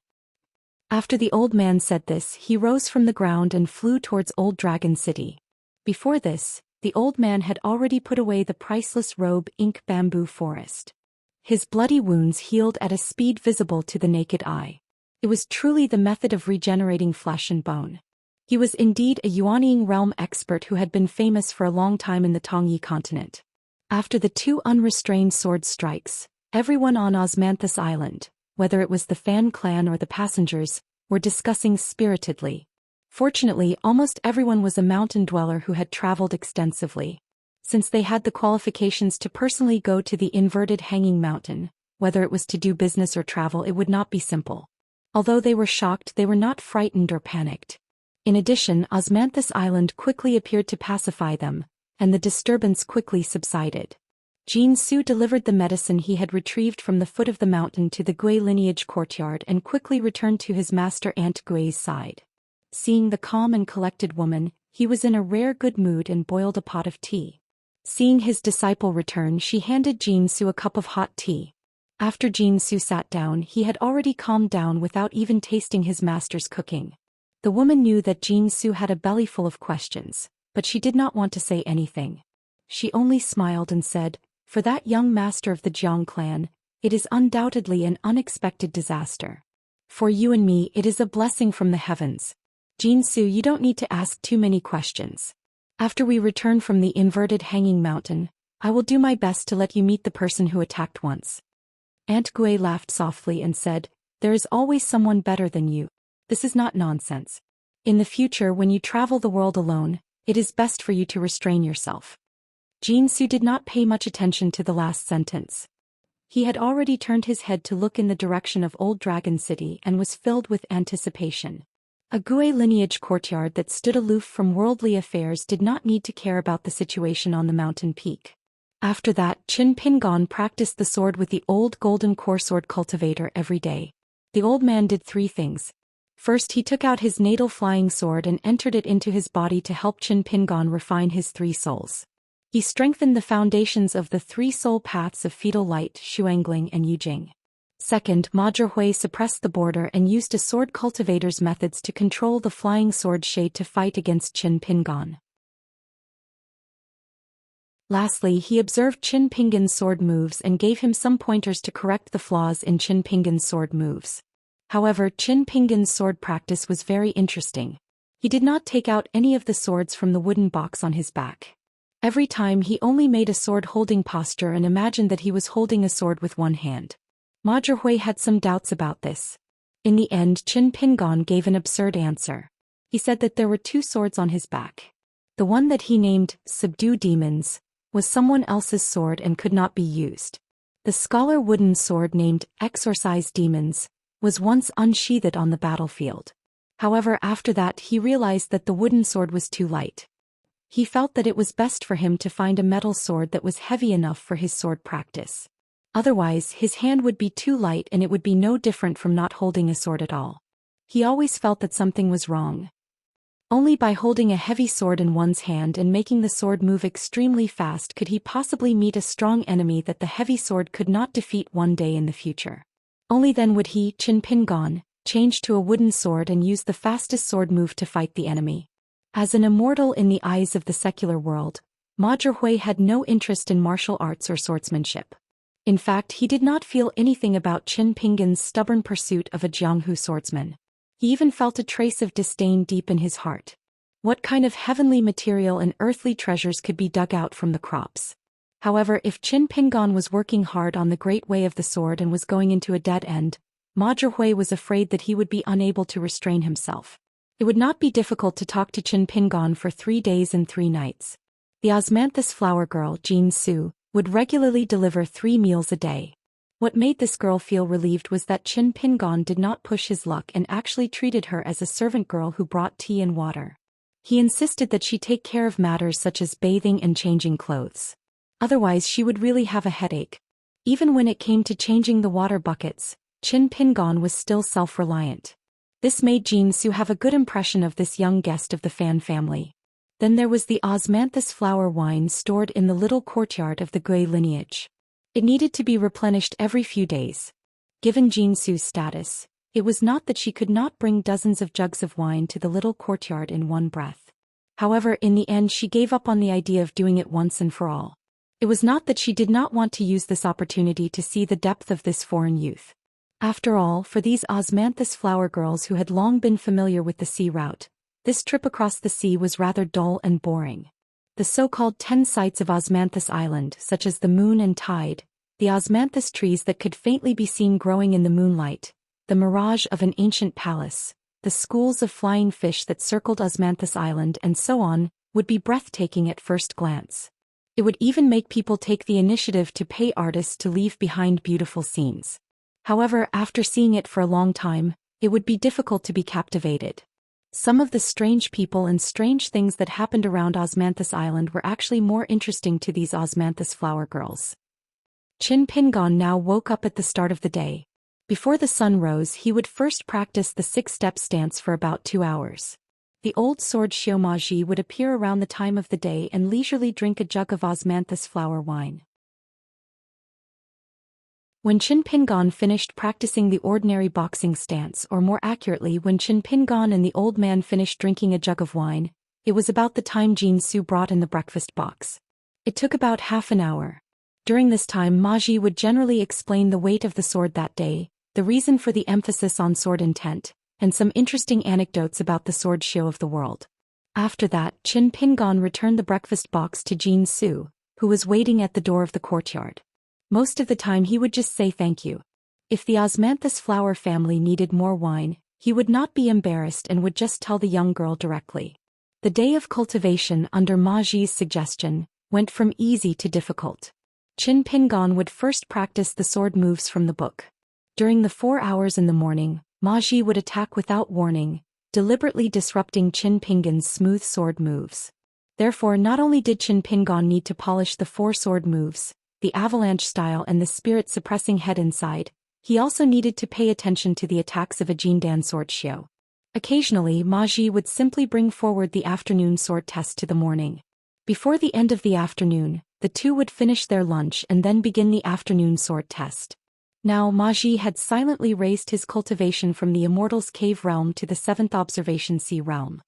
After the old man said this, he rose from the ground and flew towards Old Dragon City. Before this, the old man had already put away the priceless robe ink bamboo forest. His bloody wounds healed at a speed visible to the naked eye. It was truly the method of regenerating flesh and bone. He was indeed a Yuanying realm expert who had been famous for a long time in the Tongyi continent. After the 2 unrestrained sword strikes, everyone on Osmanthus Island, whether it was the Fan clan or the passengers, were discussing spiritedly. Fortunately, almost everyone was a mountain dweller who had traveled extensively. Since they had the qualifications to personally go to the inverted hanging mountain, whether it was to do business or travel, it would not be simple. Although they were shocked, they were not frightened or panicked. In addition, Osmanthus Island quickly appeared to pacify them, and the disturbance quickly subsided. Jin Su delivered the medicine he had retrieved from the foot of the mountain to the Gui lineage courtyard and quickly returned to his master Aunt Gui's side. Seeing the calm and collected woman, he was in a rare good mood and boiled a pot of tea. Seeing his disciple return, she handed Jin Su a cup of hot tea. After Jin Su sat down, he had already calmed down without even tasting his master's cooking. The woman knew that Jin Su had a belly full of questions, but she did not want to say anything. She only smiled and said, "For that young master of the Jiang clan, it is undoubtedly an unexpected disaster. For you and me, it is a blessing from the heavens. Jin Su, you don't need to ask too many questions. After we return from the inverted hanging mountain, I will do my best to let you meet the person who attacked once." Aunt Gui laughed softly and said, "There is always someone better than you. This is not nonsense. In the future, when you travel the world alone, it is best for you to restrain yourself." Jin Su did not pay much attention to the last sentence. He had already turned his head to look in the direction of Old Dragon City and was filled with anticipation. A Gui lineage courtyard that stood aloof from worldly affairs did not need to care about the situation on the mountain peak. After that, Qin Pingon practiced the sword with the old golden core sword cultivator every day. The old man did 3 things. First, he took out his natal flying sword and entered it into his body to help Qin Pingon refine his 3 souls. He strengthened the foundations of the 3 soul paths of fetal light, Xuangling and Yujing. Second, Ma Zhihui suppressed the border and used a sword cultivator's methods to control the flying sword shade to fight against Qin Pingon. Lastly, he observed Qin Pingon's sword moves and gave him some pointers to correct the flaws in Qin Pingon's sword moves. However, Qin Pingon's sword practice was very interesting. He did not take out any of the swords from the wooden box on his back. Every time he only made a sword-holding posture and imagined that he was holding a sword with one hand. Ma Zhihui had some doubts about this. In the end, Qin Pingon gave an absurd answer. He said that there were 2 swords on his back. The one that he named, Subdue Demons, was someone else's sword and could not be used. The scholar wooden sword named Exorcise Demons was once unsheathed on the battlefield. However, after that he realized that the wooden sword was too light. He felt that it was best for him to find a metal sword that was heavy enough for his sword practice. Otherwise, his hand would be too light and it would be no different from not holding a sword at all. He always felt that something was wrong. Only by holding a heavy sword in one's hand and making the sword move extremely fast could he possibly meet a strong enemy that the heavy sword could not defeat one day in the future. Only then would he, Qin Pingon, change to a wooden sword and use the fastest sword move to fight the enemy. As an immortal in the eyes of the secular world, Ma Zhihui had no interest in martial arts or swordsmanship. In fact, he did not feel anything about Qin Pingon's stubborn pursuit of a Jianghu swordsman. He even felt a trace of disdain deep in his heart. What kind of heavenly material and earthly treasures could be dug out from the crops? However, if Qin Pingon was working hard on the great way of the sword and was going into a dead end, Ma Zhihui was afraid that he would be unable to restrain himself. It would not be difficult to talk to Qin Pingon for 3 days and 3 nights. The osmanthus flower girl, Jin Su, would regularly deliver 3 meals a day. What made this girl feel relieved was that Qin Pingon did not push his luck and actually treated her as a servant girl who brought tea and water. He insisted that she take care of matters such as bathing and changing clothes. Otherwise she would really have a headache. Even when it came to changing the water buckets, Qin Pingon was still self-reliant. This made Jin Su have a good impression of this young guest of the Fan family. Then there was the osmanthus flower wine stored in the little courtyard of the Gui lineage. It needed to be replenished every few days. Given Jin Su's status, it was not that she could not bring dozens of jugs of wine to the little courtyard in one breath. However, in the end she gave up on the idea of doing it once and for all. It was not that she did not want to use this opportunity to see the depth of this foreign youth. After all, for these osmanthus flower girls who had long been familiar with the sea route, this trip across the sea was rather dull and boring. The so-called 10 sights of Osmanthus Island, such as the moon and tide, the osmanthus trees that could faintly be seen growing in the moonlight, the mirage of an ancient palace, the schools of flying fish that circled Osmanthus Island and so on, would be breathtaking at first glance. It would even make people take the initiative to pay artists to leave behind beautiful scenes. However, after seeing it for a long time, it would be difficult to be captivated. Some of the strange people and strange things that happened around Osmanthus Island were actually more interesting to these Osmanthus flower girls. Qin Pingon now woke up at the start of the day. Before the sun rose, he would first practice the 6-step stance for about 2 hours. The old sword Xiao Maji would appear around the time of the day and leisurely drink a jug of Osmanthus flower wine. When Qin Pingon finished practicing the ordinary boxing stance, or more accurately when Qin Pingon and the old man finished drinking a jug of wine, it was about the time Jin Su brought in the breakfast box. It took about half an hour. During this time Maji would generally explain the weight of the sword that day, the reason for the emphasis on sword intent, and some interesting anecdotes about the sword show of the world. After that, Qin Pingon returned the breakfast box to Jin Su, who was waiting at the door of the courtyard. Most of the time he would just say thank you. If the Osmanthus flower family needed more wine, he would not be embarrassed and would just tell the young girl directly. The day of cultivation, under Maji's suggestion, went from easy to difficult. Qin Pingon would first practice the sword moves from the book. During the 4 hours in the morning, Maji would attack without warning, deliberately disrupting Qin Pingon's smooth sword moves. Therefore, not only did Qin Pingon need to polish the 4 sword moves, the avalanche style and the spirit-suppressing head inside, he also needed to pay attention to the attacks of a Jindan sword xiao. Occasionally, Maji would simply bring forward the afternoon sword test to the morning. Before the end of the afternoon, the two would finish their lunch and then begin the afternoon sword test. Now Maji had silently raised his cultivation from the Immortal's Cave realm to the 7th Observation Sea realm.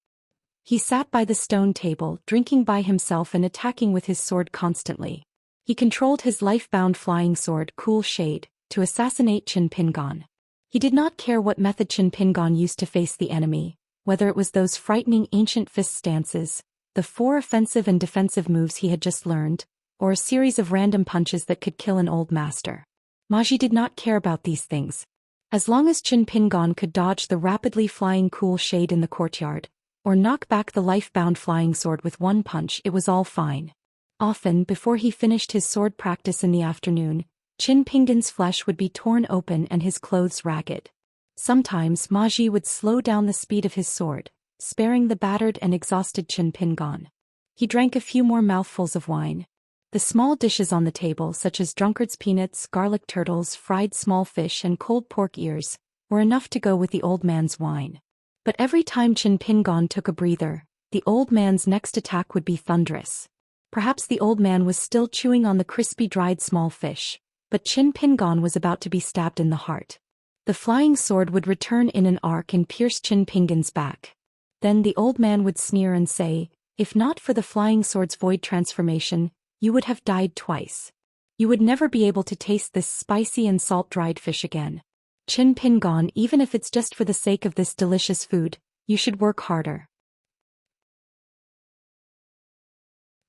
He sat by the stone table, drinking by himself and attacking with his sword constantly. He controlled his life-bound flying sword, Cool Shade, to assassinate Qin Pingon. He did not care what method Qin Pingon used to face the enemy, whether it was those frightening ancient fist stances, the 4 offensive and defensive moves he had just learned, or a series of random punches that could kill an old master. Maji did not care about these things. As long as Qin Pingon could dodge the rapidly flying Cool Shade in the courtyard, or knock back the life-bound flying sword with one punch, it was all fine. Often, before he finished his sword practice in the afternoon, Qin Pingon's flesh would be torn open and his clothes ragged. Sometimes Maji would slow down the speed of his sword, sparing the battered and exhausted Qin Pingon. He drank a few more mouthfuls of wine. The small dishes on the table, such as drunkard's peanuts, garlic turtles, fried small fish and cold pork ears, were enough to go with the old man's wine. But every time Qin Pingon took a breather, the old man's next attack would be thunderous. Perhaps the old man was still chewing on the crispy dried small fish, but Qin Pingon was about to be stabbed in the heart. The flying sword would return in an arc and pierce Qin Pingon's back. Then the old man would sneer and say, "If not for the flying sword's void transformation, you would have died twice. You would never be able to taste this spicy and salt-dried fish again. Qin Pingon, even if it's just for the sake of this delicious food, you should work harder."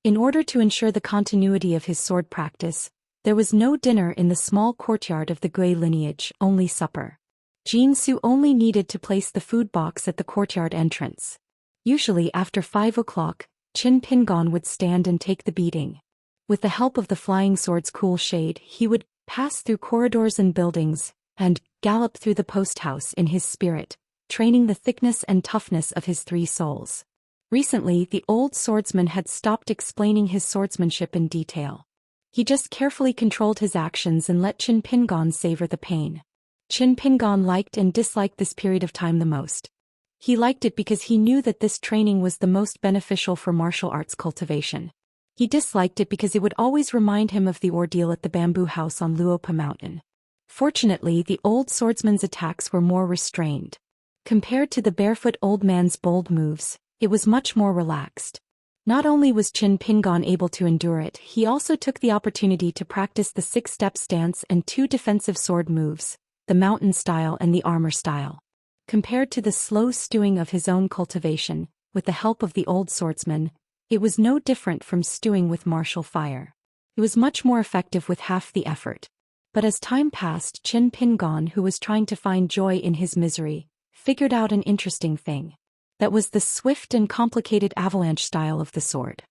In order to ensure the continuity of his sword practice, there was no dinner in the small courtyard of the Gui lineage, only supper. Jin Su only needed to place the food box at the courtyard entrance. Usually after 5 o'clock, Qin Pingon would stand and take the beating. With the help of the flying sword's Cool Shade, he would pass through corridors and buildings, and gallop through the post house in his spirit, training the thickness and toughness of his 3 souls. Recently, the old swordsman had stopped explaining his swordsmanship in detail. He just carefully controlled his actions and let Qin Pingon savor the pain. Qin Pingon liked and disliked this period of time the most. He liked it because he knew that this training was the most beneficial for martial arts cultivation. He disliked it because it would always remind him of the ordeal at the bamboo house on Luopa Mountain. Fortunately, the old swordsman's attacks were more restrained. Compared to the barefoot old man's bold moves, it was much more relaxed. Not only was Qin Pingon able to endure it, he also took the opportunity to practice the 6-step stance and 2 defensive sword moves, the mountain style and the armor style. Compared to the slow stewing of his own cultivation, with the help of the old swordsman, it was no different from stewing with martial fire. It was much more effective with half the effort. But as time passed, Qin Pingon, who was trying to find joy in his misery, figured out an interesting thing. That was the swift and complicated avalanche style of the sword.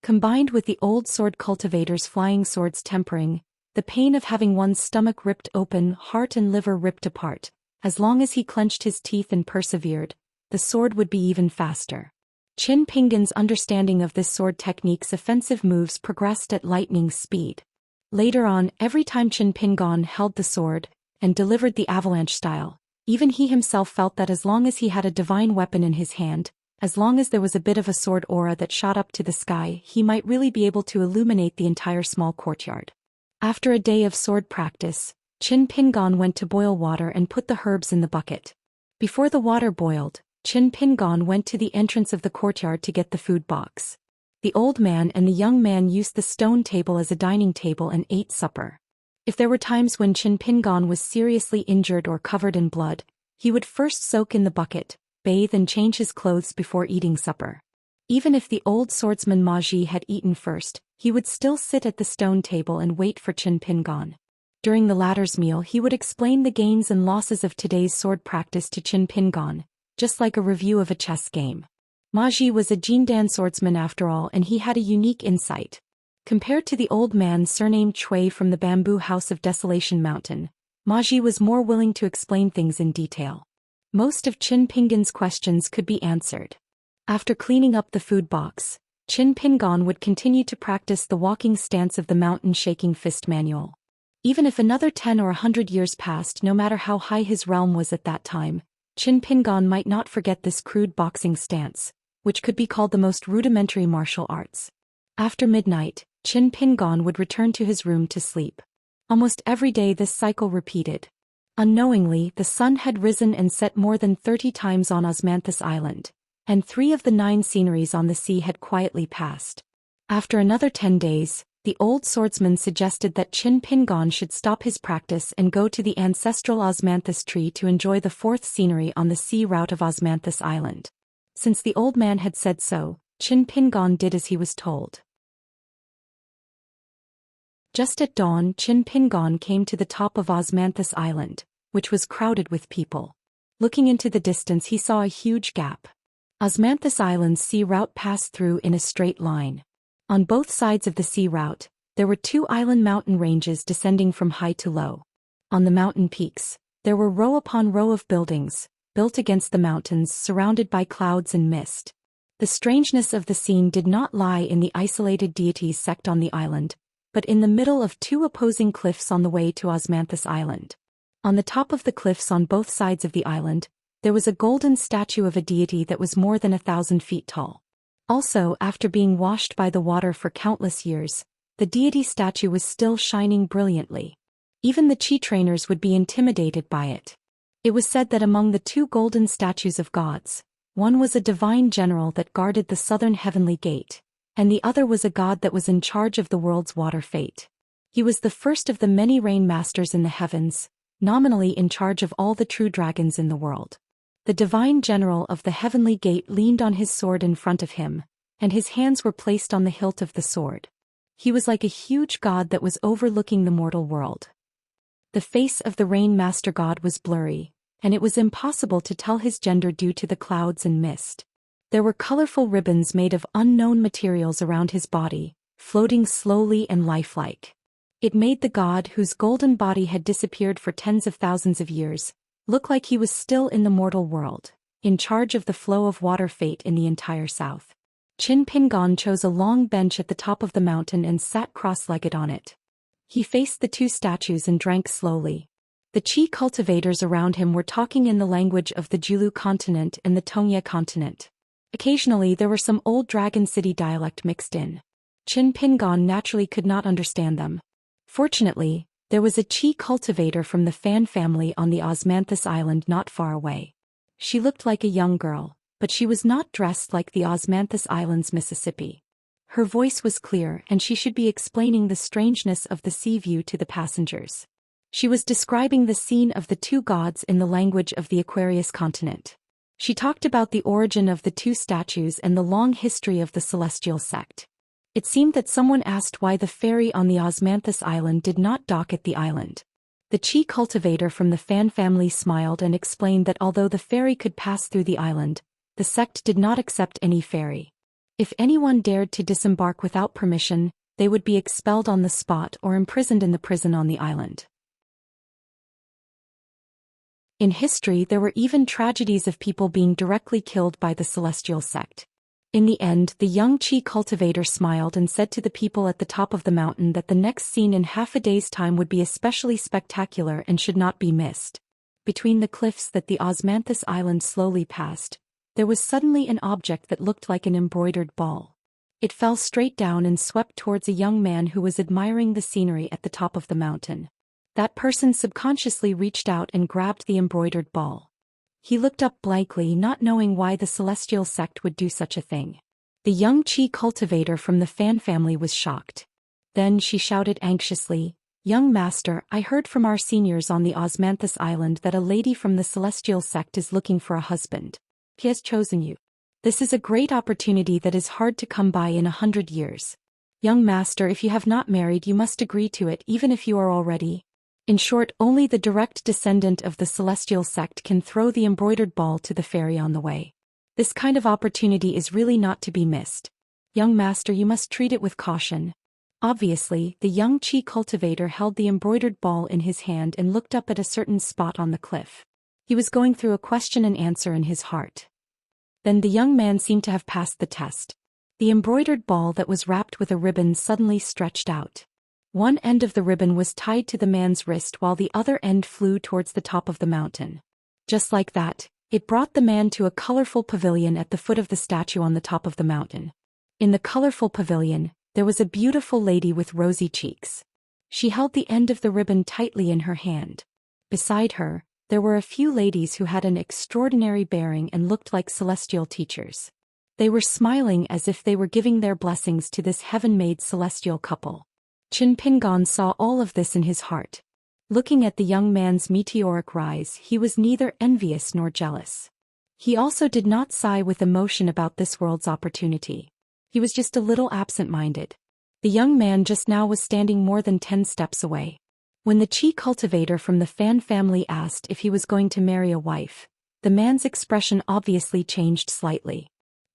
Combined with the old sword cultivator's flying sword's tempering, the pain of having one's stomach ripped open, heart and liver ripped apart, as long as he clenched his teeth and persevered, the sword would be even faster. Qin Pinggan's understanding of this sword technique's offensive moves progressed at lightning speed. Later on, every time Qin Pinggan held the sword and delivered the avalanche style, even he himself felt that as long as he had a divine weapon in his hand, as long as there was a bit of a sword aura that shot up to the sky, he might really be able to illuminate the entire small courtyard. After a day of sword practice, Qin Pinggan went to boil water and put the herbs in the bucket. Before the water boiled, Qin Pinggan went to the entrance of the courtyard to get the food box. The old man and the young man used the stone table as a dining table and ate supper. If there were times when Qin Pinggan was seriously injured or covered in blood, he would first soak in the bucket, bathe and change his clothes before eating supper. Even if the old swordsman Ma Ji had eaten first, he would still sit at the stone table and wait for Qin Pinggan. During the latter's meal he would explain the gains and losses of today's sword practice to Qin Pinggan, just like a review of a chess game. Ma Ji was a Jindan swordsman after all, and he had a unique insight. Compared to the old man surnamed Chui from the Bamboo House of Desolation Mountain, Ma Ji was more willing to explain things in detail. Most of Qin Pinggan's questions could be answered. After cleaning up the food box, Qin Pinggan would continue to practice the walking stance of the mountain shaking fist manual. Even if another 10 or 100 years passed, no matter how high his realm was at that time, Qin Pinggan might not forget this crude boxing stance, which could be called the most rudimentary martial arts. After midnight, Qin Pinggan would return to his room to sleep. Almost every day this cycle repeated. Unknowingly, the sun had risen and set more than 30 times on Osmanthus Island, and 3 of the 9 sceneries on the sea had quietly passed. After another 10 days, the old swordsman suggested that Qin Pinggan should stop his practice and go to the ancestral Osmanthus tree to enjoy the 4th scenery on the sea route of Osmanthus Island. Since the old man had said so, Qin Pinggan did as he was told. Just at dawn, Qin Pinggan came to the top of Osmanthus Island, which was crowded with people. Looking into the distance he saw a huge gap. Osmanthus Island's sea route passed through in a straight line. On both sides of the sea route, there were 2 island mountain ranges descending from high to low. On the mountain peaks, there were row upon row of buildings, built against the mountains surrounded by clouds and mist. The strangeness of the scene did not lie in the isolated deities sect on the island, but in the middle of 2 opposing cliffs on the way to Osmanthus Island. On the top of the cliffs on both sides of the island, there was a golden statue of a deity that was more than 1,000 feet tall. Also, after being washed by the water for countless years, the deity statue was still shining brilliantly. Even the Qi trainers would be intimidated by it. It was said that among the 2 golden statues of gods, one was a divine general that guarded the southern heavenly gate, and the other was a god that was in charge of the world's water fate. He was the first of the many rain masters in the heavens, nominally in charge of all the true dragons in the world. The divine general of the heavenly gate leaned on his sword in front of him, and his hands were placed on the hilt of the sword. He was like a huge god that was overlooking the mortal world. The face of the rain master god was blurry, and it was impossible to tell his gender due to the clouds and mist. There were colorful ribbons made of unknown materials around his body, floating slowly and lifelike. It made the god, whose golden body had disappeared for tens of thousands of years, look like he was still in the mortal world, in charge of the flow of water fate in the entire south. Qin Pinggan chose a long bench at the top of the mountain and sat cross-legged on it. He faced the 2 statues and drank slowly. The Qi cultivators around him were talking in the language of the Julu continent and the Tongye continent. Occasionally there were some old Dragon City dialect mixed in. Qin Pinggan naturally could not understand them. Fortunately, there was a Qi cultivator from the Fan family on the Osmanthus Island not far away. She looked like a young girl, but she was not dressed like the Osmanthus Island's Mississippi. Her voice was clear and she should be explaining the strangeness of the sea view to the passengers. She was describing the scene of the 2 gods in the language of the Aquarius continent. She talked about the origin of the 2 statues and the long history of the celestial sect. It seemed that someone asked why the ferry on the Osmanthus Island did not dock at the island. The Qi cultivator from the Fan family smiled and explained that although the ferry could pass through the island, the sect did not accept any ferry. If anyone dared to disembark without permission, they would be expelled on the spot or imprisoned in the prison on the island. In history, there were even tragedies of people being directly killed by the celestial sect. In the end, the young Qi cultivator smiled and said to the people at the top of the mountain that the next scene in half a day's time would be especially spectacular and should not be missed. Between the cliffs that the Osmanthus island slowly passed, there was suddenly an object that looked like an embroidered ball. It fell straight down and swept towards a young man who was admiring the scenery at the top of the mountain. That person subconsciously reached out and grabbed the embroidered ball. He looked up blankly, not knowing why the celestial sect would do such a thing. The young Qi cultivator from the Fan family was shocked. Then she shouted anxiously, "Young master, I heard from our seniors on the Osmanthus island that a lady from the celestial sect is looking for a husband. He has chosen you. This is a great opportunity that is hard to come by in 100 years. Young master, if you have not married, you must agree to it even if you are already." In short, only the direct descendant of the celestial sect can throw the embroidered ball to the fairy on the way. This kind of opportunity is really not to be missed. Young master, you must treat it with caution. Obviously, the young Qi cultivator held the embroidered ball in his hand and looked up at a certain spot on the cliff. He was going through a question and answer in his heart. Then the young man seemed to have passed the test. The embroidered ball that was wrapped with a ribbon suddenly stretched out. One end of the ribbon was tied to the man's wrist while the other end flew towards the top of the mountain. Just like that, it brought the man to a colorful pavilion at the foot of the statue on the top of the mountain. In the colorful pavilion, there was a beautiful lady with rosy cheeks. She held the end of the ribbon tightly in her hand. Beside her, there were a few ladies who had an extraordinary bearing and looked like celestial teachers. They were smiling as if they were giving their blessings to this heaven-made celestial couple. Qin Pingon saw all of this in his heart. Looking at the young man's meteoric rise, he was neither envious nor jealous. He also did not sigh with emotion about this world's opportunity. He was just a little absent-minded. The young man just now was standing more than 10 steps away. When the Qi cultivator from the Fan family asked if he was going to marry a wife, the man's expression obviously changed slightly.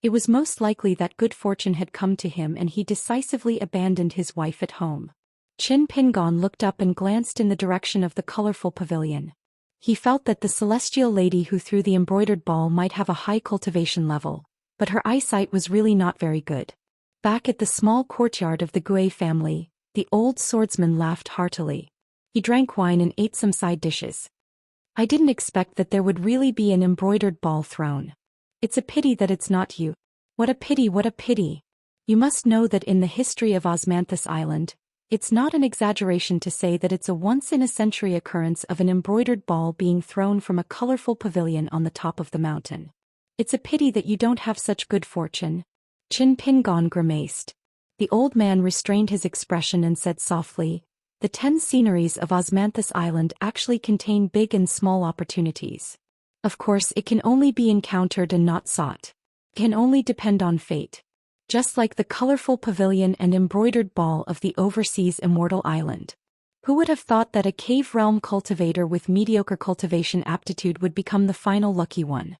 It was most likely that good fortune had come to him and he decisively abandoned his wife at home. Qin Pingon looked up and glanced in the direction of the colorful pavilion. He felt that the celestial lady who threw the embroidered ball might have a high cultivation level, but her eyesight was really not very good. Back at the small courtyard of the Gui family, the old swordsman laughed heartily. He drank wine and ate some side dishes. "I didn't expect that there would really be an embroidered ball thrown. It's a pity that it's not you. What a pity, what a pity. You must know that in the history of Osmanthus Island, it's not an exaggeration to say that it's a once-in-a-century occurrence of an embroidered ball being thrown from a colorful pavilion on the top of the mountain. It's a pity that you don't have such good fortune." Qin Pingon grimaced. The old man restrained his expression and said softly, "The 10 sceneries of Osmanthus Island actually contain big and small opportunities. Of course, it can only be encountered and not sought. It can only depend on fate. Just like the colorful pavilion and embroidered ball of the overseas immortal island. Who would have thought that a cave realm cultivator with mediocre cultivation aptitude would become the final lucky one?"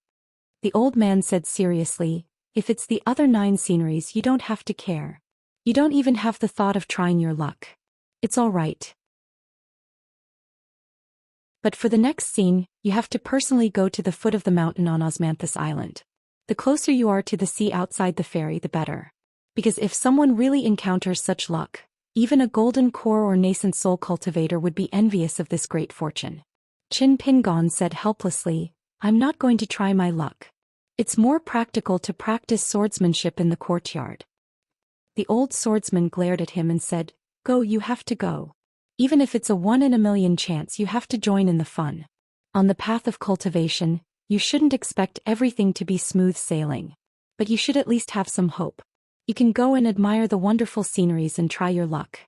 The old man said seriously, "If it's the other 9 sceneries, you don't have to care. You don't even have the thought of trying your luck. It's all right. But for the next scene, you have to personally go to the foot of the mountain on Osmanthus Island. The closer you are to the sea outside the ferry, the better. Because if someone really encounters such luck, even a golden core or nascent soul cultivator would be envious of this great fortune." Qin Pingon said helplessly, "I'm not going to try my luck. It's more practical to practice swordsmanship in the courtyard." The old swordsman glared at him and said, "Go, you have to go. Even if it's a 1 in a million chance, you have to join in the fun. On the path of cultivation, you shouldn't expect everything to be smooth sailing. But you should at least have some hope. You can go and admire the wonderful sceneries and try your luck.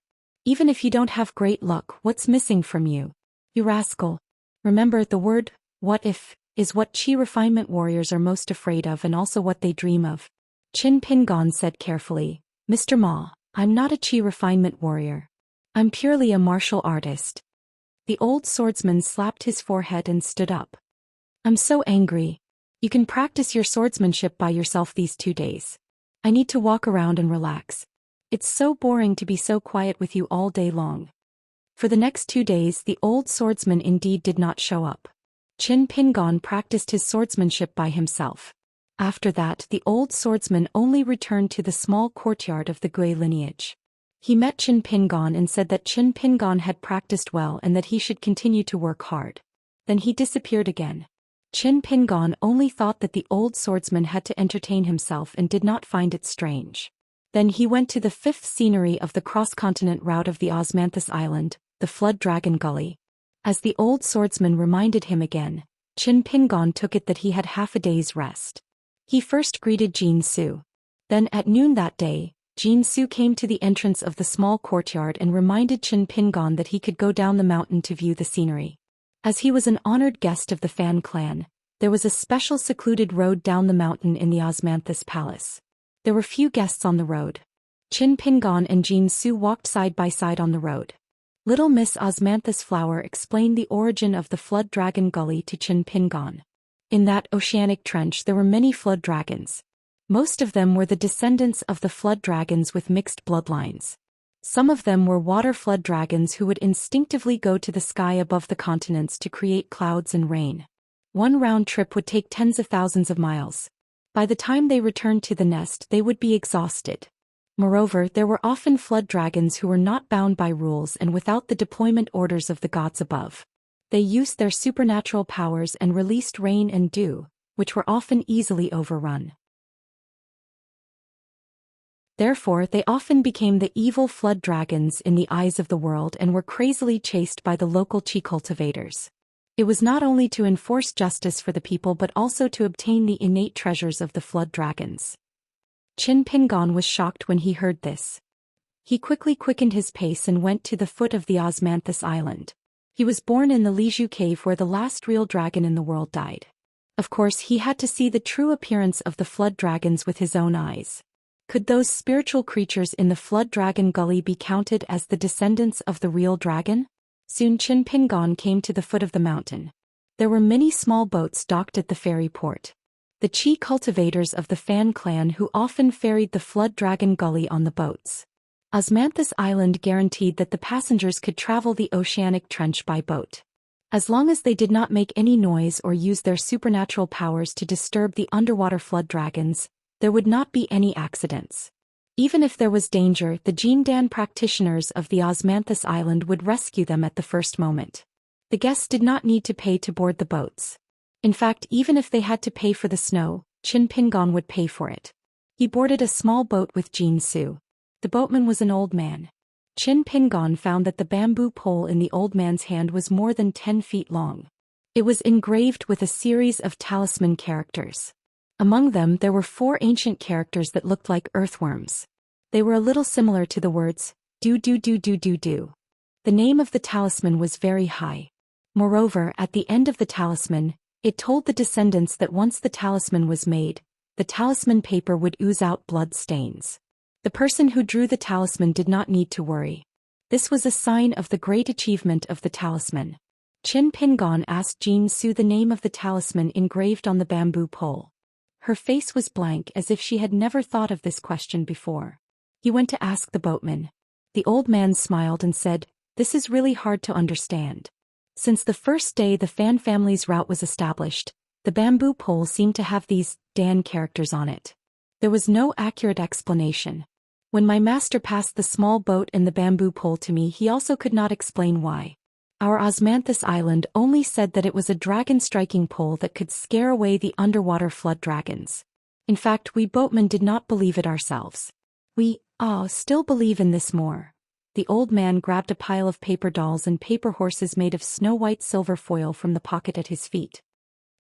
Even if you don't have great luck, what's missing from you? You rascal. Remember, the word, what if, is what Qi refinement warriors are most afraid of and also what they dream of." Qin Pingon said carefully, "Mr. Ma, I'm not a Qi refinement warrior. I'm purely a martial artist." The old swordsman slapped his forehead and stood up. "I'm so angry. You can practice your swordsmanship by yourself these 2 days. I need to walk around and relax. It's so boring to be so quiet with you all day long." For the next 2 days, the old swordsman indeed did not show up. Qin Pingon practiced his swordsmanship by himself. After that, the old swordsman only returned to the small courtyard of the Gui lineage. He met Qin Pingon and said that Qin Pingon had practiced well and that he should continue to work hard. Then he disappeared again. Qin Pingon only thought that the old swordsman had to entertain himself and did not find it strange. Then he went to the fifth scenery of the cross-continent route of the Osmanthus Island, the Flood Dragon Gully. As the old swordsman reminded him again, Qin Pingon took it that he had half a day's rest. He first greeted Jin Su. Then at noon that day, Jin Su came to the entrance of the small courtyard and reminded Qin Pingon that he could go down the mountain to view the scenery. As he was an honored guest of the Fan clan, there was a special secluded road down the mountain in the Osmanthus Palace. There were few guests on the road. Qin Pingon and Jin Su walked side by side on the road. Little Miss Osmanthus Flower explained the origin of the Flood Dragon Gully to Qin Pingon. In that oceanic trench there were many flood dragons. Most of them were the descendants of the flood dragons with mixed bloodlines. Some of them were water flood dragons who would instinctively go to the sky above the continents to create clouds and rain. One round trip would take tens of thousands of miles. By the time they returned to the nest, they would be exhausted. Moreover, there were often flood dragons who were not bound by rules and without the deployment orders of the gods above. They used their supernatural powers and released rain and dew, which were often easily overrun. Therefore, they often became the evil flood dragons in the eyes of the world and were crazily chased by the local Qi cultivators. It was not only to enforce justice for the people but also to obtain the innate treasures of the flood dragons. Qin Pingon was shocked when he heard this. He quickly quickened his pace and went to the foot of the Osmanthus Island. He was born in the Lizhu cave where the last real dragon in the world died. Of course, he had to see the true appearance of the flood dragons with his own eyes. Could those spiritual creatures in the Flood Dragon Gully be counted as the descendants of the real dragon? Soon Qin Pingon came to the foot of the mountain. There were many small boats docked at the ferry port. The Qi cultivators of the Fan clan who often ferried the Flood Dragon Gully on the boats. Osmanthus Island guaranteed that the passengers could travel the oceanic trench by boat. As long as they did not make any noise or use their supernatural powers to disturb the underwater flood dragons, there would not be any accidents. Even if there was danger, the Jindan practitioners of the Osmanthus Island would rescue them at the first moment. The guests did not need to pay to board the boats. In fact, even if they had to pay for the snow, Qin Pingon would pay for it. He boarded a small boat with Jin Su. The boatman was an old man. Qin Pingon found that the bamboo pole in the old man's hand was more than 10 feet long. It was engraved with a series of talisman characters. Among them there were 4 ancient characters that looked like earthworms. They were a little similar to the words, do do do do do do. The name of the talisman was very high. Moreover, at the end of the talisman, it told the descendants that once the talisman was made, the talisman paper would ooze out blood stains. The person who drew the talisman did not need to worry. This was a sign of the great achievement of the talisman. Qin Pingon asked Jin Su the name of the talisman engraved on the bamboo pole. Her face was blank as if she had never thought of this question before. He went to ask the boatman. The old man smiled and said, "This is really hard to understand. Since the first day the Fan family's route was established, the bamboo pole seemed to have these Dan characters on it. There was no accurate explanation. When my master passed the small boat and the bamboo pole to me, he also could not explain why. Our Osmanthus Island only said that it was a dragon-striking pole that could scare away the underwater flood dragons. In fact, we boatmen did not believe it ourselves. We, still believe in this more." The old man grabbed a pile of paper dolls and paper horses made of snow-white silver foil from the pocket at his feet.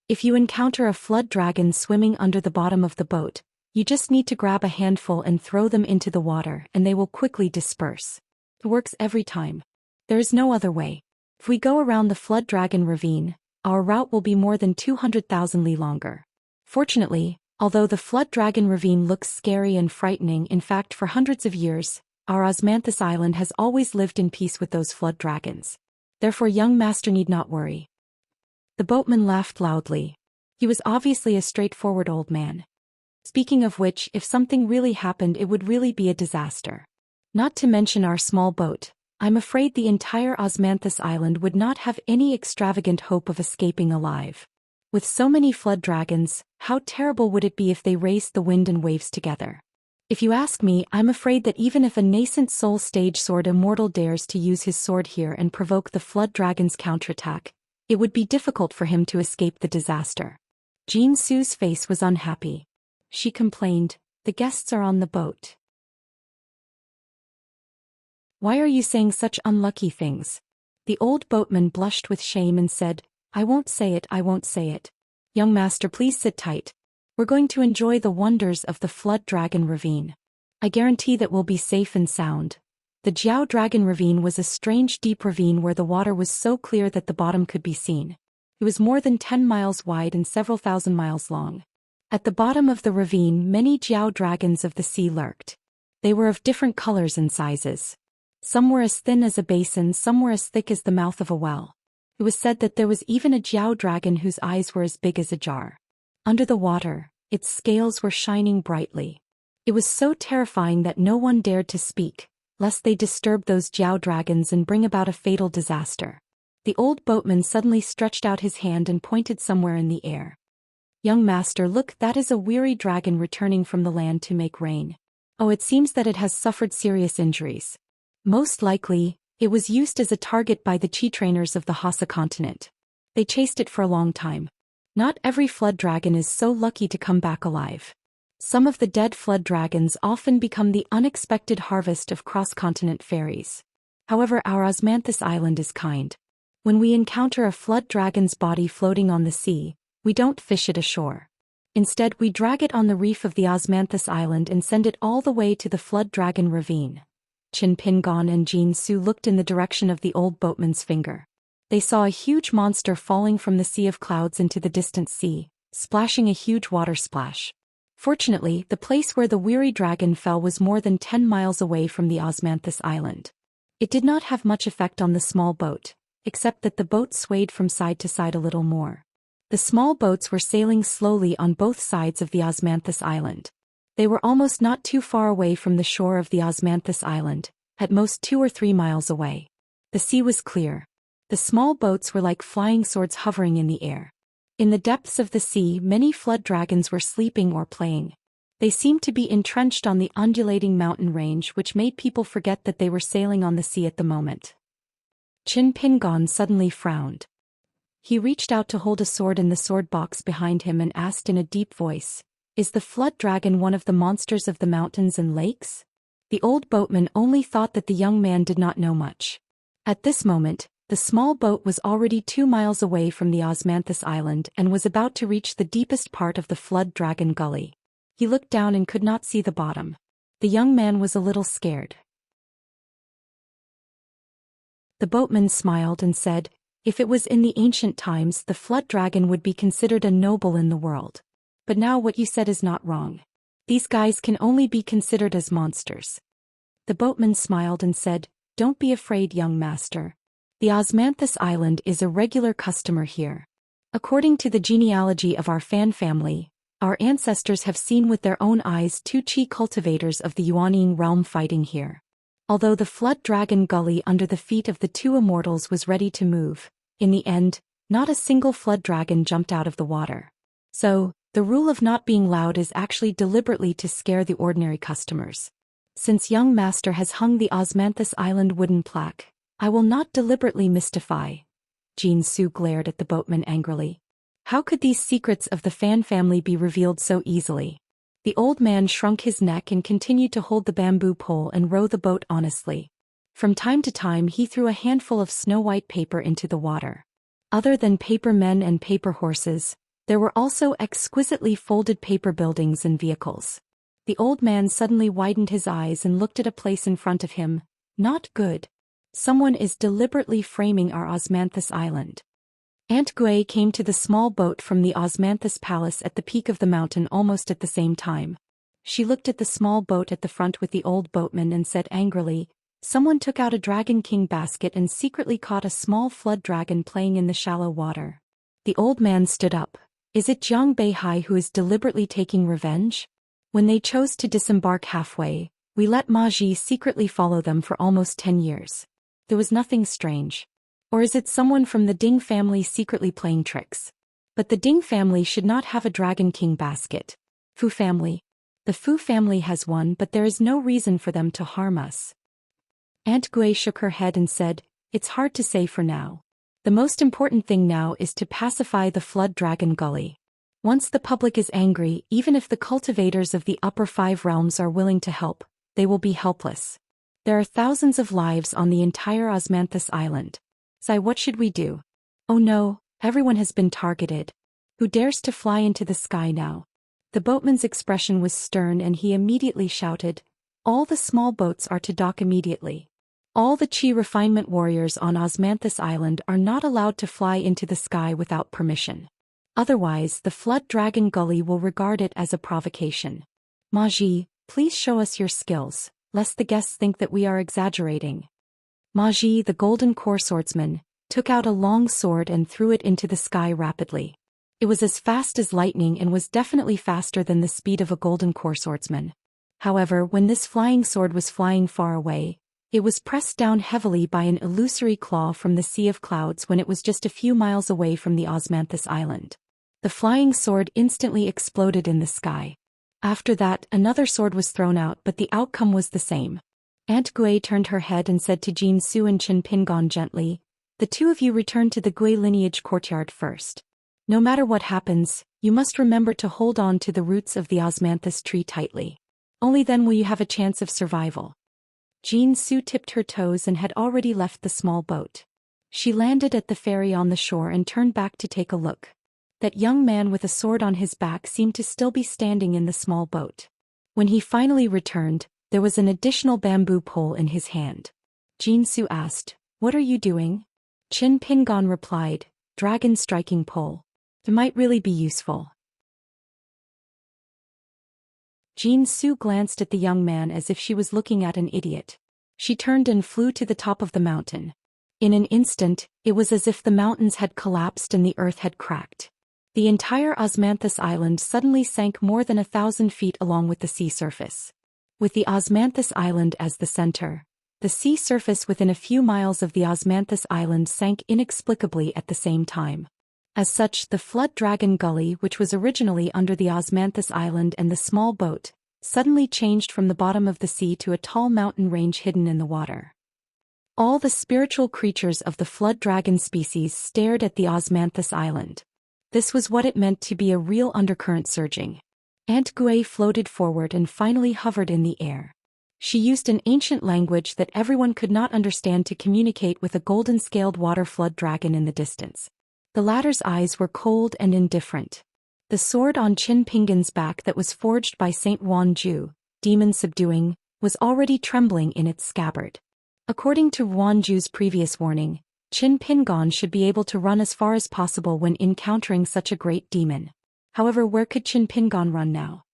If you encounter a flood dragon swimming under the bottom of the boat, you just need to grab a handful and throw them into the water and they will quickly disperse. It works every time. There is no other way. If we go around the Flood Dragon Ravine, our route will be more than 200,000 li longer. Fortunately, although the Flood Dragon Ravine looks scary and frightening, in fact for hundreds of years, our Osmanthus Island has always lived in peace with those flood dragons. Therefore young master need not worry." The boatman laughed loudly. He was obviously a straightforward old man. Speaking of which, if something really happened it would really be a disaster. Not to mention our small boat, I'm afraid the entire Osmanthus Island would not have any extravagant hope of escaping alive. With so many flood dragons, how terrible would it be if they raced the wind and waves together? If you ask me, I'm afraid that even if a nascent soul stage sword immortal dares to use his sword here and provoke the flood dragon's counterattack, it would be difficult for him to escape the disaster. Jin Su's face was unhappy. She complained, "The guests are on the boat. Why are you saying such unlucky things?" The old boatman blushed with shame and said, I won't say it. Young master, please sit tight. We're going to enjoy the wonders of the Flood Dragon Ravine. I guarantee that we'll be safe and sound. The Jiao Dragon Ravine was a strange deep ravine where the water was so clear that the bottom could be seen. It was more than 10 miles wide and several thousand miles long. At the bottom of the ravine, many Jiao dragons of the sea lurked. They were of different colors and sizes. Some were as thin as a basin, some were as thick as the mouth of a well. It was said that there was even a Jiao dragon whose eyes were as big as a jar. Under the water, its scales were shining brightly. It was so terrifying that no one dared to speak, lest they disturb those Jiao dragons and bring about a fatal disaster. The old boatman suddenly stretched out his hand and pointed somewhere in the air. Young master, look, that is a weary dragon returning from the land to make rain. Oh, it seems that it has suffered serious injuries. Most likely, it was used as a target by the chi trainers of the Hassa continent. They chased it for a long time. Not every flood dragon is so lucky to come back alive. Some of the dead flood dragons often become the unexpected harvest of cross-continent fairies. However, our Osmanthus Island is kind. When we encounter a flood dragon's body floating on the sea, we don't fish it ashore. Instead, we drag it on the reef of the Osmanthus Island and send it all the way to the Flood Dragon Ravine. Qin Pingon and Jin Su looked in the direction of the old boatman's finger. They saw a huge monster falling from the sea of clouds into the distant sea, splashing a huge water splash. Fortunately, the place where the weary dragon fell was more than 10 miles away from the Osmanthus Island. It did not have much effect on the small boat, except that the boat swayed from side to side a little more. The small boats were sailing slowly on both sides of the Osmanthus Island. They were almost not too far away from the shore of the Osmanthus Island, at most 2 or 3 miles away. The sea was clear. The small boats were like flying swords hovering in the air. In the depths of the sea, many flood dragons were sleeping or playing. They seemed to be entrenched on the undulating mountain range, which made people forget that they were sailing on the sea at the moment. Qin Pingon suddenly frowned. He reached out to hold a sword in the sword box behind him and asked in a deep voice, "Is the flood dragon one of the monsters of the mountains and lakes?" The old boatman only thought that the young man did not know much. At this moment, the small boat was already 2 miles away from the Osmanthus Island and was about to reach the deepest part of the Flood Dragon Gully. He looked down and could not see the bottom. The young man was a little scared. The boatman smiled and said, "If it was in the ancient times, the flood dragon would be considered a noble in the world. But now what you said is not wrong. These guys can only be considered as monsters." The boatman smiled and said, "Don't be afraid, young master. The Osmanthus Island is a regular customer here. According to the genealogy of our fan family, our ancestors have seen with their own eyes 2 chi cultivators of the Yuanying realm fighting here. Although the Flood Dragon Gully under the feet of the 2 immortals was ready to move, in the end, not a single flood dragon jumped out of the water. So, the rule of not being loud is actually deliberately to scare the ordinary customers. Since young master has hung the Osmanthus Island wooden plaque, I will not deliberately mystify." Jin Su glared at the boatman angrily. How could these secrets of the fan family be revealed so easily? The old man shrunk his neck and continued to hold the bamboo pole and row the boat honestly. From time to time he threw a handful of snow-white paper into the water. Other than paper men and paper horses, there were also exquisitely folded paper buildings and vehicles. The old man suddenly widened his eyes and looked at a place in front of him. Not good. Someone is deliberately framing our Osmanthus Island. Aunt Gui came to the small boat from the Osmanthus Palace at the peak of the mountain almost at the same time. She looked at the small boat at the front with the old boatman and said angrily, "Someone took out a Dragon King basket and secretly caught a small flood dragon playing in the shallow water." The old man stood up. "Is it Jiang Beihai who is deliberately taking revenge? When they chose to disembark halfway, we let Ma Ji secretly follow them for almost 10 years. There was nothing strange. Or is it someone from the Ding family secretly playing tricks? But the Ding family should not have a Dragon King basket. Fu family. The Fu family has one, but there is no reason for them to harm us. Aunt Gui shook her head and said, "It's hard to say for now. The most important thing now is to pacify the Flood Dragon Gully. Once the public is angry, even if the cultivators of the upper 5 realms are willing to help, they will be helpless. There are thousands of lives on the entire Osmanthus Island. Sai, what should we do? Oh no, everyone has been targeted. Who dares to fly into the sky now?" The boatman's expression was stern and he immediately shouted, "All the small boats are to dock immediately. All the Chi refinement warriors on Osmanthus Island are not allowed to fly into the sky without permission. Otherwise, the Flood Dragon Gully will regard it as a provocation. Maji, please show us your skills, lest the guests think that we are exaggerating." Maji, the golden core swordsman, took out a long sword and threw it into the sky rapidly. It was as fast as lightning and was definitely faster than the speed of a golden core swordsman. However, when this flying sword was flying far away, it was pressed down heavily by an illusory claw from the Sea of Clouds when it was just a few miles away from the Osmanthus Island. The flying sword instantly exploded in the sky. After that, another sword was thrown out, but the outcome was the same. Aunt Gui turned her head and said to Jin Su and Chen Pingon gently, "The two of you return to the Gui lineage courtyard first. No matter what happens, you must remember to hold on to the roots of the Osmanthus tree tightly. Only then will you have a chance of survival." Jin Su tipped her toes and had already left the small boat. She landed at the ferry on the shore and turned back to take a look. That young man with a sword on his back seemed to still be standing in the small boat. When he finally returned, there was an additional bamboo pole in his hand. Jin Su asked, "What are you doing?" Qin Pingon replied, "Dragon striking pole. It might really be useful." Jin Su glanced at the young man as if she was looking at an idiot. She turned and flew to the top of the mountain. In an instant, it was as if the mountains had collapsed and the earth had cracked. The entire Osmanthus Island suddenly sank more than 1,000 feet along with the sea surface. With the Osmanthus Island as the center, the sea surface within a few miles of the Osmanthus Island sank inexplicably at the same time. As such, the Flood Dragon Gully, which was originally under the Osmanthus Island and the small boat, suddenly changed from the bottom of the sea to a tall mountain range hidden in the water. All the spiritual creatures of the Flood Dragon species stared at the Osmanthus Island. This was what it meant to be a real undercurrent surging. Aunt Gui floated forward and finally hovered in the air. She used an ancient language that everyone could not understand to communicate with a golden-scaled water flood dragon in the distance. The latter's eyes were cold and indifferent. The sword on Qin Pingon's back that was forged by Saint Wan Ju, demon subduing, was already trembling in its scabbard. According to Wan Ju's previous warning, Qin Pingon should be able to run as far as possible when encountering such a great demon. However, where could Qin Pingon run now?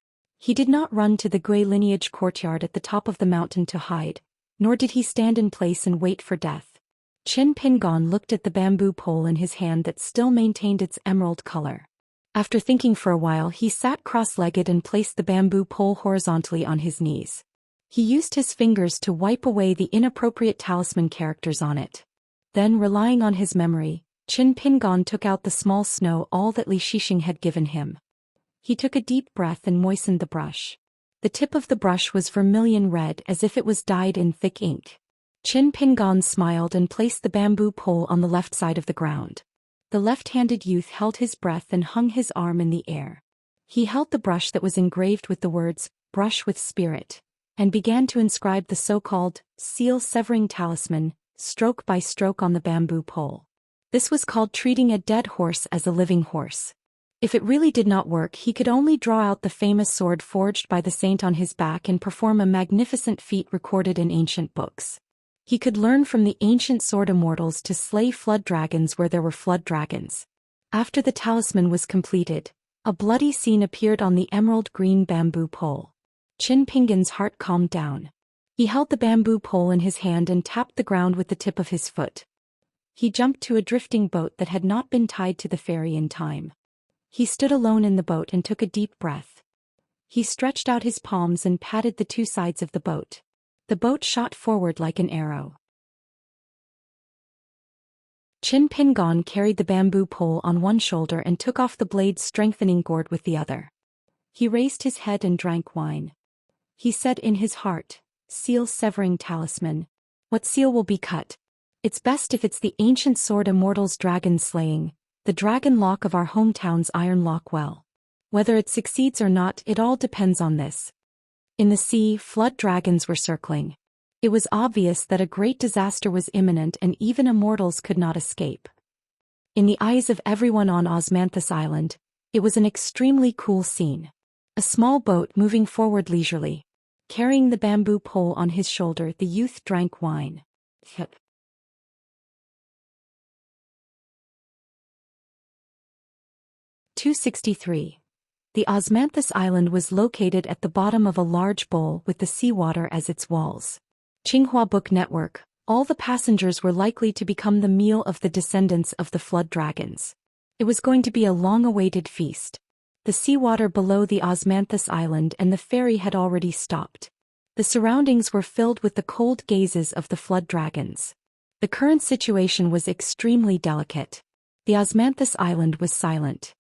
He did not run to the Gui lineage courtyard at the top of the mountain to hide, nor did he stand in place and wait for death. Qin Pingon looked at the bamboo pole in his hand that still maintained its emerald color. After thinking for a while, he sat cross-legged and placed the bamboo pole horizontally on his knees. He used his fingers to wipe away the inappropriate talisman characters on it. Then, relying on his memory, Qin Pingon took out the small snow all that Li Shixing had given him. He took a deep breath and moistened the brush. The tip of the brush was vermilion red as if it was dyed in thick ink. Qin Pingon smiled and placed the bamboo pole on the left side of the ground. The left-handed youth held his breath and hung his arm in the air. He held the brush that was engraved with the words, "Brush with Spirit," and began to inscribe the so-called seal-severing talisman, stroke by stroke on the bamboo pole. This was called treating a dead horse as a living horse. If it really did not work, he could only draw out the famous sword forged by the saint on his back and perform a magnificent feat recorded in ancient books. He could learn from the ancient sword immortals to slay flood dragons where there were flood dragons. After the talisman was completed, a bloody scene appeared on the emerald green bamboo pole. Qin Pingon's heart calmed down. He held the bamboo pole in his hand and tapped the ground with the tip of his foot. He jumped to a drifting boat that had not been tied to the ferry in time. He stood alone in the boat and took a deep breath. He stretched out his palms and patted the two sides of the boat. The boat shot forward like an arrow. Qin Pingon carried the bamboo pole on one shoulder and took off the blade's strengthening gourd with the other. He raised his head and drank wine. He said in his heart, seal-severing talisman. What seal will be cut? It's best if it's the ancient sword Immortal's dragon slaying, the dragon lock of our hometown's iron lock well. Whether it succeeds or not, it all depends on this. In the sea, flood dragons were circling. It was obvious that a great disaster was imminent and even Immortals could not escape. In the eyes of everyone on Osmanthus Island, it was an extremely cool scene. A small boat moving forward leisurely. Carrying the bamboo pole on his shoulder, the youth drank wine. 263. The Osmanthus Island was located at the bottom of a large bowl with the seawater as its walls. Tsinghua Book Network. All the passengers were likely to become the meal of the descendants of the flood dragons. It was going to be a long-awaited feast. The seawater below the Osmanthus Island and the ferry had already stopped. The surroundings were filled with the cold gazes of the flood dragons. The current situation was extremely delicate. The Osmanthus Island was silent.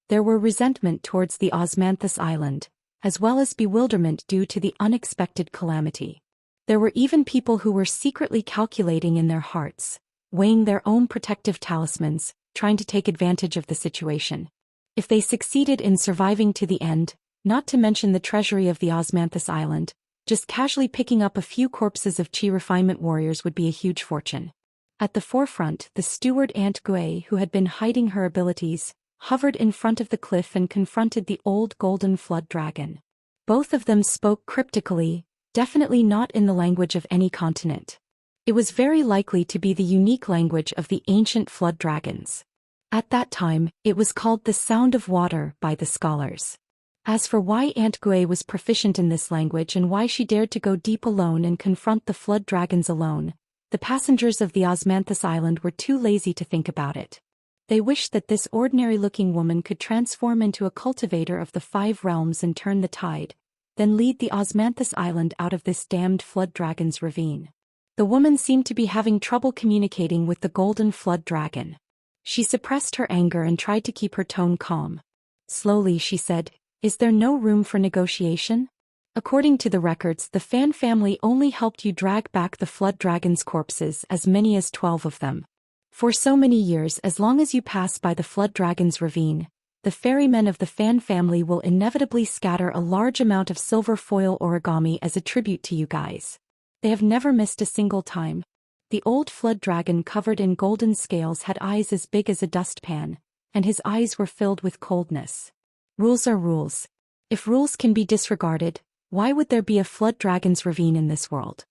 There were resentment towards the Osmanthus Island, as well as bewilderment due to the unexpected calamity. There were even people who were secretly calculating in their hearts, weighing their own protective talismans, trying to take advantage of the situation. If they succeeded in surviving to the end, not to mention the treasury of the Osmanthus Island, just casually picking up a few corpses of Qi refinement warriors would be a huge fortune. At the forefront, the steward Aunt Gui, who had been hiding her abilities, hovered in front of the cliff and confronted the old golden flood dragon. Both of them spoke cryptically, definitely not in the language of any continent. It was very likely to be the unique language of the ancient flood dragons. At that time, it was called the Sound of Water by the scholars. As for why Aunt Gui was proficient in this language and why she dared to go deep alone and confront the flood dragons alone, the passengers of the Osmanthus Island were too lazy to think about it. They wished that this ordinary-looking woman could transform into a cultivator of the 5 realms and turn the tide, then lead the Osmanthus Island out of this damned flood dragon's ravine. The woman seemed to be having trouble communicating with the golden flood dragon. She suppressed her anger and tried to keep her tone calm. Slowly she said, "Is there no room for negotiation? According to the records, the Fan family only helped you drag back the flood dragon's corpses, as many as 12 of them. For so many years, as long as you pass by the flood dragon's ravine, the ferrymen of the Fan family will inevitably scatter a large amount of silver foil origami as a tribute to you guys. They have never missed a single time." The old flood dragon covered in golden scales had eyes as big as a dustpan, and his eyes were filled with coldness. Rules are rules. If rules can be disregarded, why would there be a flood dragon's ravine in this world?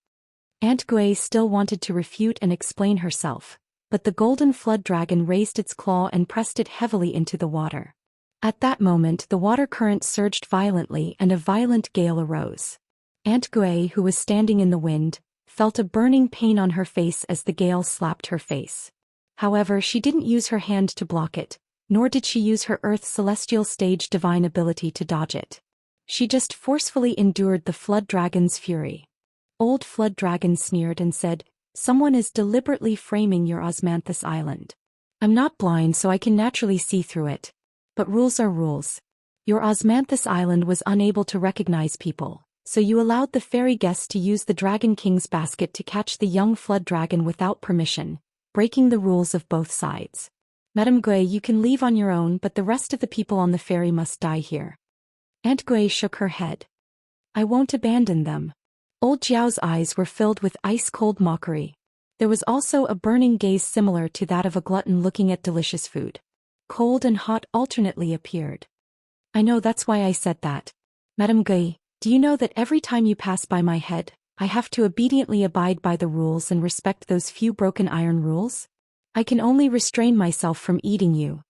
Aunt Gui still wanted to refute and explain herself, but the golden flood dragon raised its claw and pressed it heavily into the water. At that moment the water current surged violently and a violent gale arose. Aunt Gui, who was standing in the wind, felt a burning pain on her face as the gale slapped her face. However, she didn't use her hand to block it, nor did she use her Earth Celestial Stage divine ability to dodge it. She just forcefully endured the flood dragon's fury. Old flood dragon sneered and said, "Someone is deliberately framing your Osmanthus Island. I'm not blind, so I can naturally see through it. But rules are rules. Your Osmanthus Island was unable to recognize people, so you allowed the fairy guests to use the Dragon King's basket to catch the young flood dragon without permission, breaking the rules of both sides. Madame Gui, you can leave on your own, but the rest of the people on the ferry must die here." Aunt Gui shook her head. "I won't abandon them." Old Jiao's eyes were filled with ice-cold mockery. There was also a burning gaze similar to that of a glutton looking at delicious food. Cold and hot alternately appeared. "I know, that's why I said that. Madame Gui, do you know that every time you pass by my head, I have to obediently abide by the rules and respect those few broken iron rules? I can only restrain myself from eating you."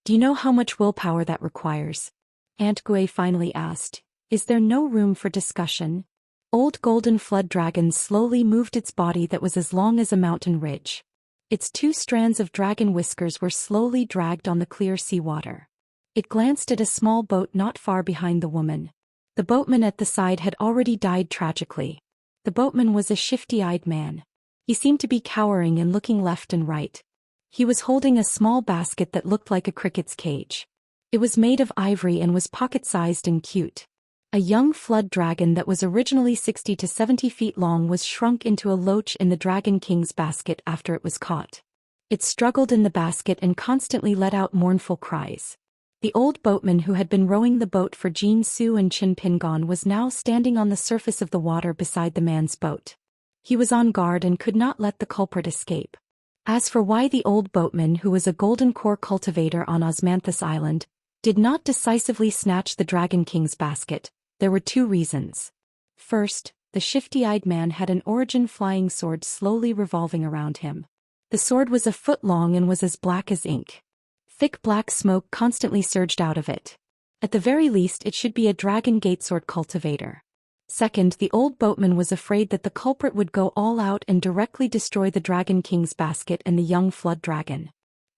"Do you know how much willpower that requires?" Aunt Gui finally asked. "Is there no room for discussion?" Old golden flood dragon slowly moved its body that was as long as a mountain ridge. Its 2 strands of dragon whiskers were slowly dragged on the clear seawater. It glanced at a small boat not far behind the woman. The boatman at the side had already died tragically. The boatman was a shifty-eyed man. He seemed to be cowering and looking left and right. He was holding a small basket that looked like a cricket's cage. It was made of ivory and was pocket-sized and cute. A young flood dragon that was originally 60 to 70 feet long was shrunk into a loach in the Dragon King's basket after it was caught. It struggled in the basket and constantly let out mournful cries. The old boatman who had been rowing the boat for Jin Su and Qin Pingon was now standing on the surface of the water beside the man's boat. He was on guard and could not let the culprit escape. As for why the old boatman, who was a golden core cultivator on Osmanthus Island, did not decisively snatch the Dragon King's basket, there were two reasons. First, the shifty-eyed man had an origin flying sword slowly revolving around him. The sword was a foot long and was as black as ink. Thick black smoke constantly surged out of it. At the very least, it should be a dragon gatesword cultivator. Second, the old boatman was afraid that the culprit would go all out and directly destroy the Dragon King's basket and the young flood dragon.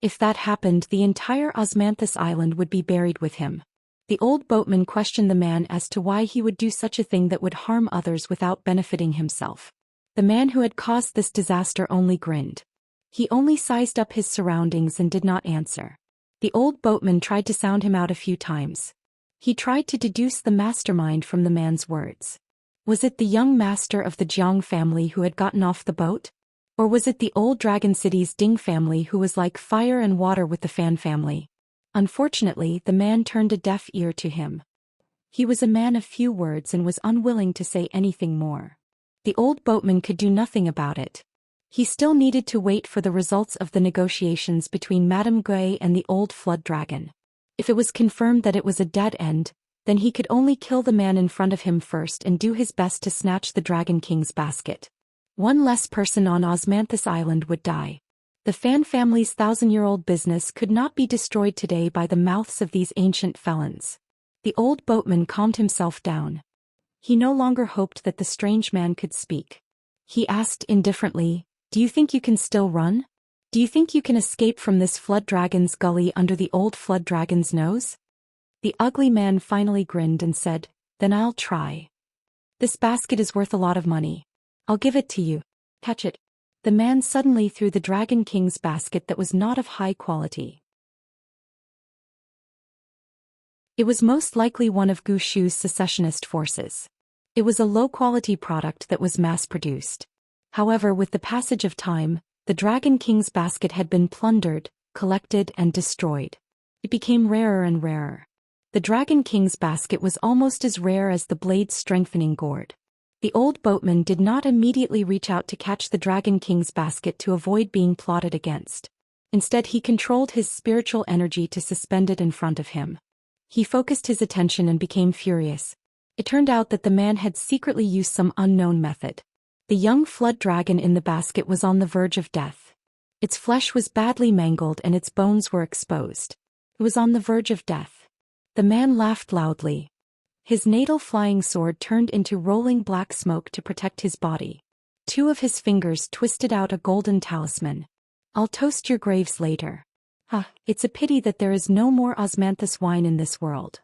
If that happened, the entire Osmanthus Island would be buried with him. The old boatman questioned the man as to why he would do such a thing that would harm others without benefiting himself. The man who had caused this disaster only grinned. He only sized up his surroundings and did not answer. The old boatman tried to sound him out a few times. He tried to deduce the mastermind from the man's words. Was it the young master of the Jiang family who had gotten off the boat? Or was it the old Dragon City's Ding family who was like fire and water with the Fan family? Unfortunately, the man turned a deaf ear to him. He was a man of few words and was unwilling to say anything more. The old boatman could do nothing about it. He still needed to wait for the results of the negotiations between Madame Gui and the old flood dragon. If it was confirmed that it was a dead end, then he could only kill the man in front of him first and do his best to snatch the Dragon King's basket. One less person on Osmanthus Island would die. The Fan family's 1,000-year-old business could not be destroyed today by the mouths of these ancient felons. The old boatman calmed himself down. He no longer hoped that the strange man could speak. He asked indifferently, "Do you think you can still run? Do you think you can escape from this flood dragon's gully under the old flood dragon's nose?" The ugly man finally grinned and said, "Then I'll try. This basket is worth a lot of money. I'll give it to you. Catch it." The man suddenly threw the Dragon King's basket that was not of high quality. It was most likely one of Gu Shu's secessionist forces. It was a low-quality product that was mass-produced. However, with the passage of time, the Dragon King's basket had been plundered, collected, and destroyed. It became rarer and rarer. The Dragon King's basket was almost as rare as the blade's strengthening gourd. The old boatman did not immediately reach out to catch the Dragon King's basket to avoid being plotted against. Instead, he controlled his spiritual energy to suspend it in front of him. He focused his attention and became furious. It turned out that the man had secretly used some unknown method. The young flood dragon in the basket was on the verge of death. Its flesh was badly mangled and its bones were exposed. It was on the verge of death. The man laughed loudly. His natal flying sword turned into rolling black smoke to protect his body. Two of his fingers twisted out a golden talisman. "I'll toast your graves later. It's a pity that there is no more osmanthus wine in this world."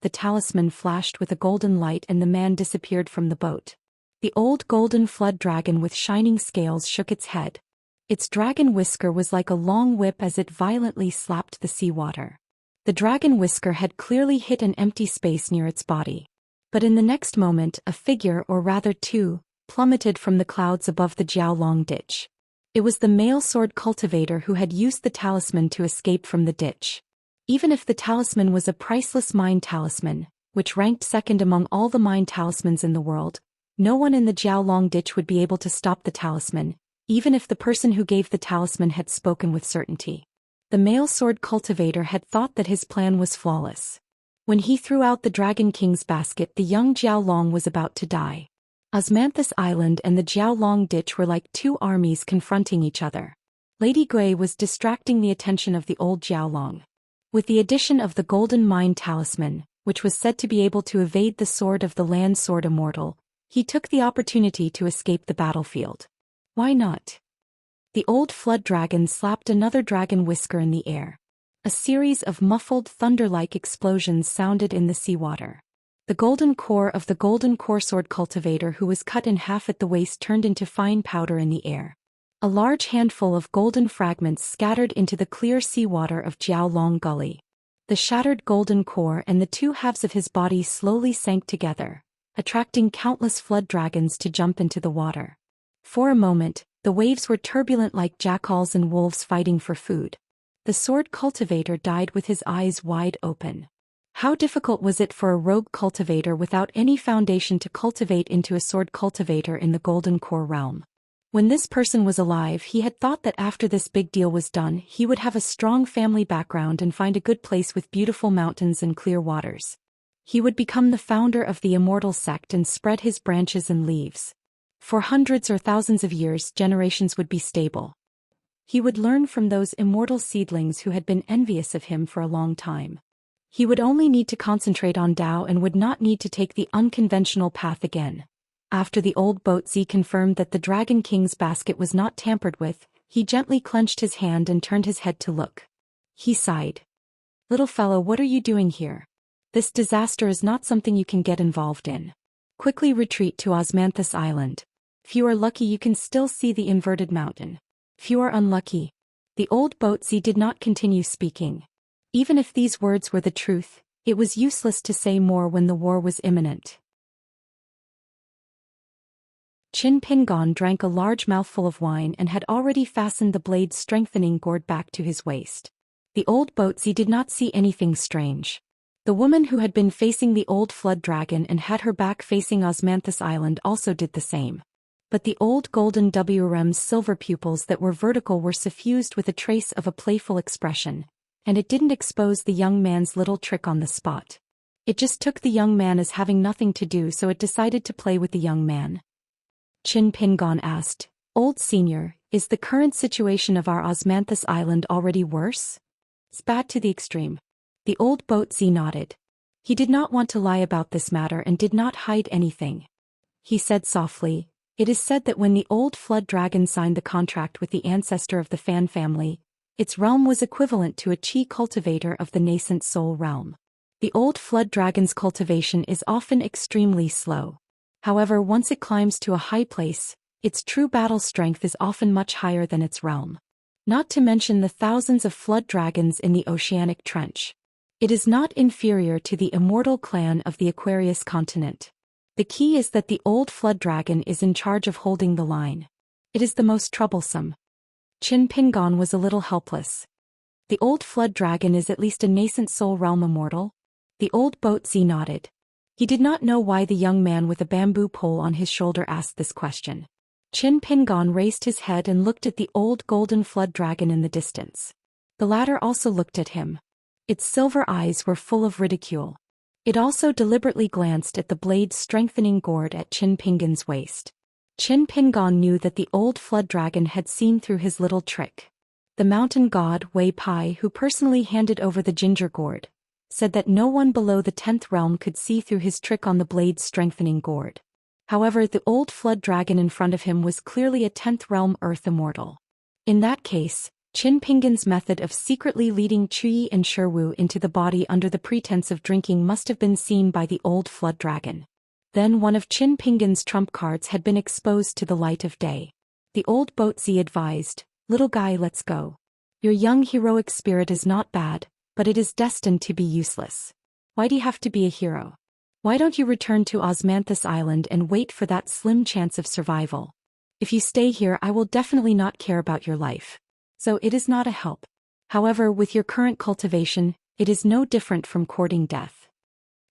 The talisman flashed with a golden light and the man disappeared from the boat. The old golden flood dragon with shining scales shook its head. Its dragon whisker was like a long whip as it violently slapped the seawater. The dragon whisker had clearly hit an empty space near its body. But in the next moment, a figure, or rather two, plummeted from the clouds above the Jiaolong ditch. It was the male sword cultivator who had used the talisman to escape from the ditch. Even if the talisman was a priceless mind talisman, which ranked second among all the mind talismans in the world, no one in the Jiaolong ditch would be able to stop the talisman, even if the person who gave the talisman had spoken with certainty. The male sword cultivator had thought that his plan was flawless. When he threw out the Dragon King's basket, the young Jiaolong was about to die. Osmanthus Island and the Jiaolong ditch were like two armies confronting each other. Lady Gui was distracting the attention of the old Jiaolong. With the addition of the golden mind talisman, which was said to be able to evade the sword of the land sword immortal, he took the opportunity to escape the battlefield. Why not? The old flood dragon slapped another dragon whisker in the air. A series of muffled thunder-like explosions sounded in the seawater. The golden core of the golden core sword cultivator who was cut in half at the waist turned into fine powder in the air. A large handful of golden fragments scattered into the clear seawater of Jiaolong Gully. The shattered golden core and the two halves of his body slowly sank together, attracting countless flood dragons to jump into the water. For a moment, the waves were turbulent like jackals and wolves fighting for food. The sword cultivator died with his eyes wide open. How difficult was it for a rogue cultivator without any foundation to cultivate into a sword cultivator in the Golden Core realm? When this person was alive, he had thought that after this big deal was done, he would have a strong family background and find a good place with beautiful mountains and clear waters. He would become the founder of the immortal sect and spread his branches and leaves. For hundreds or thousands of years, generations would be stable. He would learn from those immortal seedlings who had been envious of him for a long time. He would only need to concentrate on Tao and would not need to take the unconventional path again. After the old Boatzi confirmed that the Dragon King's basket was not tampered with, he gently clenched his hand and turned his head to look. He sighed. "Little fellow, what are you doing here? This disaster is not something you can get involved in. Quickly retreat to Osmanthus Island. If you are lucky, you can still see the inverted mountain. If you are unlucky..." The old Boatzi did not continue speaking. Even if these words were the truth, it was useless to say more when the war was imminent. Qin Pingon drank a large mouthful of wine and had already fastened the blade's strengthening gourd back to his waist. The old Boatzi did not see anything strange. The woman who had been facing the old flood dragon and had her back facing Osmanthus Island also did the same. But the old golden WRM's silver pupils that were vertical were suffused with a trace of a playful expression, and it didn't expose the young man's little trick on the spot. It just took the young man as having nothing to do, so it decided to play with the young man. Qin Pingon asked, "Old senior, is the current situation of our Osmanthus Island already worse?" "It's bad to the extreme." The old Boatzi nodded. He did not want to lie about this matter and did not hide anything. He said softly, "It is said that when the old flood dragon signed the contract with the ancestor of the Fan family, its realm was equivalent to a chi cultivator of the nascent soul realm. The old flood dragon's cultivation is often extremely slow. However, once it climbs to a high place, its true battle strength is often much higher than its realm. Not to mention the thousands of flood dragons in the oceanic trench. It is not inferior to the immortal clan of the Aquarius continent. The key is that the old flood dragon is in charge of holding the line. It is the most troublesome." Qin Pingon was a little helpless. "The old flood dragon is at least a nascent soul realm immortal?" The old Boatzi nodded. He did not know why the young man with a bamboo pole on his shoulder asked this question. Qin Pingon raised his head and looked at the old golden flood dragon in the distance. The latter also looked at him. Its silver eyes were full of ridicule. It also deliberately glanced at the blade's strengthening gourd at Qin Pingon's waist. Qin Pingon knew that the old flood dragon had seen through his little trick. The mountain god Wei Pai, who personally handed over the ginger gourd, said that no one below the 10th realm could see through his trick on the blade's strengthening gourd. However, the old flood dragon in front of him was clearly a 10th realm earth immortal. In that case, Qin Pingon's method of secretly leading Qi and Sherwu into the body under the pretense of drinking must have been seen by the old flood dragon. Then one of Qin Pingon's trump cards had been exposed to the light of day. The old Boatzi advised, "Little guy, let's go. Your young heroic spirit is not bad, but it is destined to be useless. Why do you have to be a hero? Why don't you return to Osmanthus Island and wait for that slim chance of survival? If you stay here, I will definitely not care about your life. So it is not a help. However, with your current cultivation, it is no different from courting death."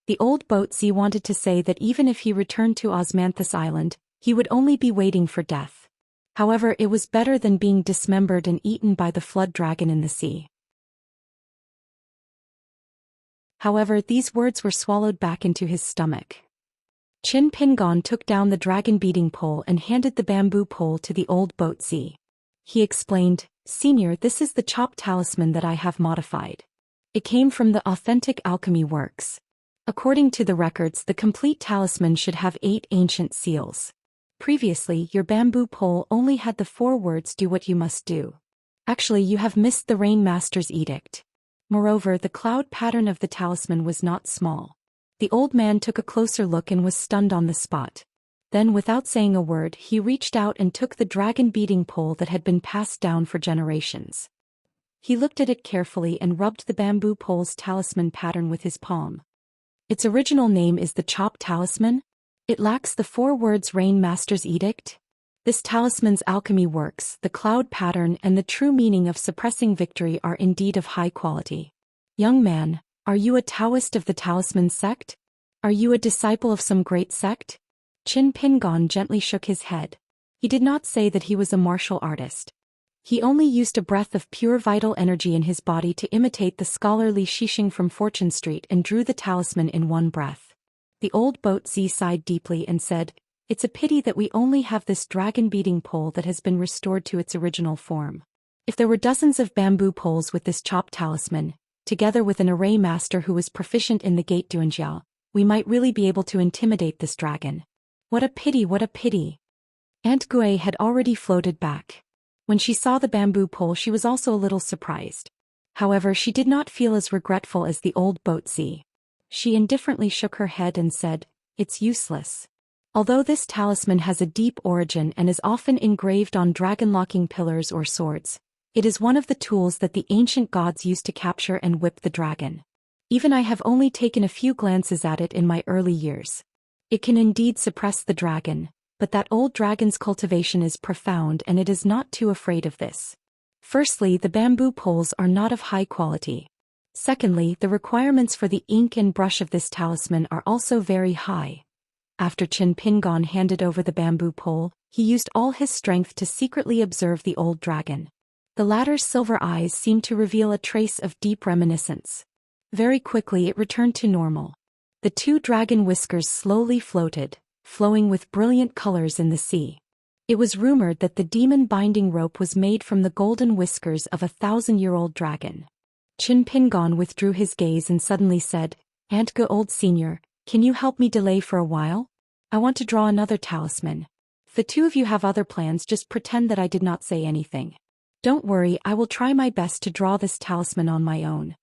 The old Boatzi wanted to say that even if he returned to Osmanthus Island, he would only be waiting for death. However, it was better than being dismembered and eaten by the flood dragon in the sea. However, these words were swallowed back into his stomach. Qin Pingon took down the dragon beating pole and handed the bamboo pole to the old Boatzi. He explained, "Senior, this is the chopped talisman that I have modified. It came from the authentic alchemy works. According to the records, the complete talisman should have 8 ancient seals. Previously, your bamboo pole only had the 4 words, 'Do what you must do.' Actually, you have missed the Rain Master's edict. Moreover, the cloud pattern of the talisman was not small." The old man took a closer look and was stunned on the spot. Then without saying a word he reached out and took the dragon beating pole that had been passed down for generations. He looked at it carefully and rubbed the bamboo pole's talisman pattern with his palm. Its original name is the Chop Talisman. It lacks the 4 words Rain Master's Edict. This talisman's alchemy works, the cloud pattern and the true meaning of suppressing victory are indeed of high quality. Young man, are you a Taoist of the talisman sect? Are you a disciple of some great sect? Qin Pingon gently shook his head. He did not say that he was a martial artist. He only used a breath of pure vital energy in his body to imitate the scholarly Xixing from Fortune Street and drew the talisman in one breath. The old boat Z sighed deeply and said, "It's a pity that we only have this dragon-beating pole that has been restored to its original form. If there were dozens of bamboo poles with this Chop Talisman, together with an array master who was proficient in the gate Duanjia, we might really be able to intimidate this dragon. What a pity, what a pity." Aunt Gui had already floated back. When she saw the bamboo pole she was also a little surprised. However, she did not feel as regretful as the old boat Z. She indifferently shook her head and said, "It's useless. Although this talisman has a deep origin and is often engraved on dragon-locking pillars or swords, it is one of the tools that the ancient gods used to capture and whip the dragon. Even I have only taken a few glances at it in my early years. It can indeed suppress the dragon, but that old dragon's cultivation is profound and it is not too afraid of this. Firstly, the bamboo poles are not of high quality. Secondly, the requirements for the ink and brush of this talisman are also very high." After Qin Pingon handed over the bamboo pole, he used all his strength to secretly observe the old dragon. The latter's silver eyes seemed to reveal a trace of deep reminiscence. Very quickly it returned to normal. The 2 dragon whiskers slowly floated, flowing with brilliant colors in the sea. It was rumored that the demon binding rope was made from the golden whiskers of a 1,000-year-old dragon. Qin Pingon withdrew his gaze and suddenly said, "Aunt Ge Old Senior, can you help me delay for a while? I want to draw another talisman. If the 2 of you have other plans, just pretend that I did not say anything. Don't worry, I will try my best to draw this talisman on my own."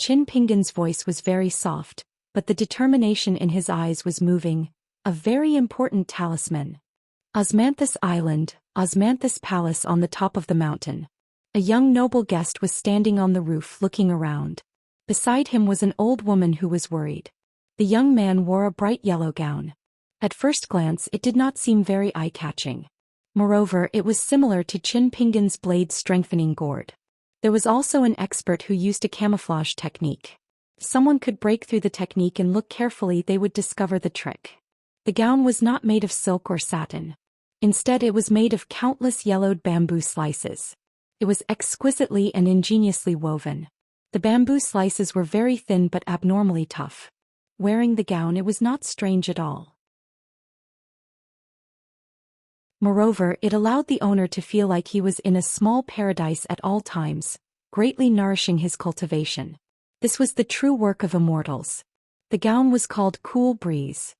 Qin Pingon's voice was very soft, but the determination in his eyes was moving. A very important talisman. Osmanthus Island, Osmanthus Palace on the top of the mountain. A young noble guest was standing on the roof looking around. Beside him was an old woman who was worried. The young man wore a bright yellow gown. At first glance it did not seem very eye-catching. Moreover, it was similar to Qin Pingon's blade-strengthening gourd. There was also an expert who used a camouflage technique. If someone could break through the technique and look carefully, they would discover the trick. The gown was not made of silk or satin. Instead, it was made of countless yellowed bamboo slices. It was exquisitely and ingeniously woven. The bamboo slices were very thin but abnormally tough. Wearing the gown, it was not strange at all. Moreover, it allowed the owner to feel like he was in a small paradise at all times, greatly nourishing his cultivation. This was the true work of immortals. The gown was called Cool Breeze.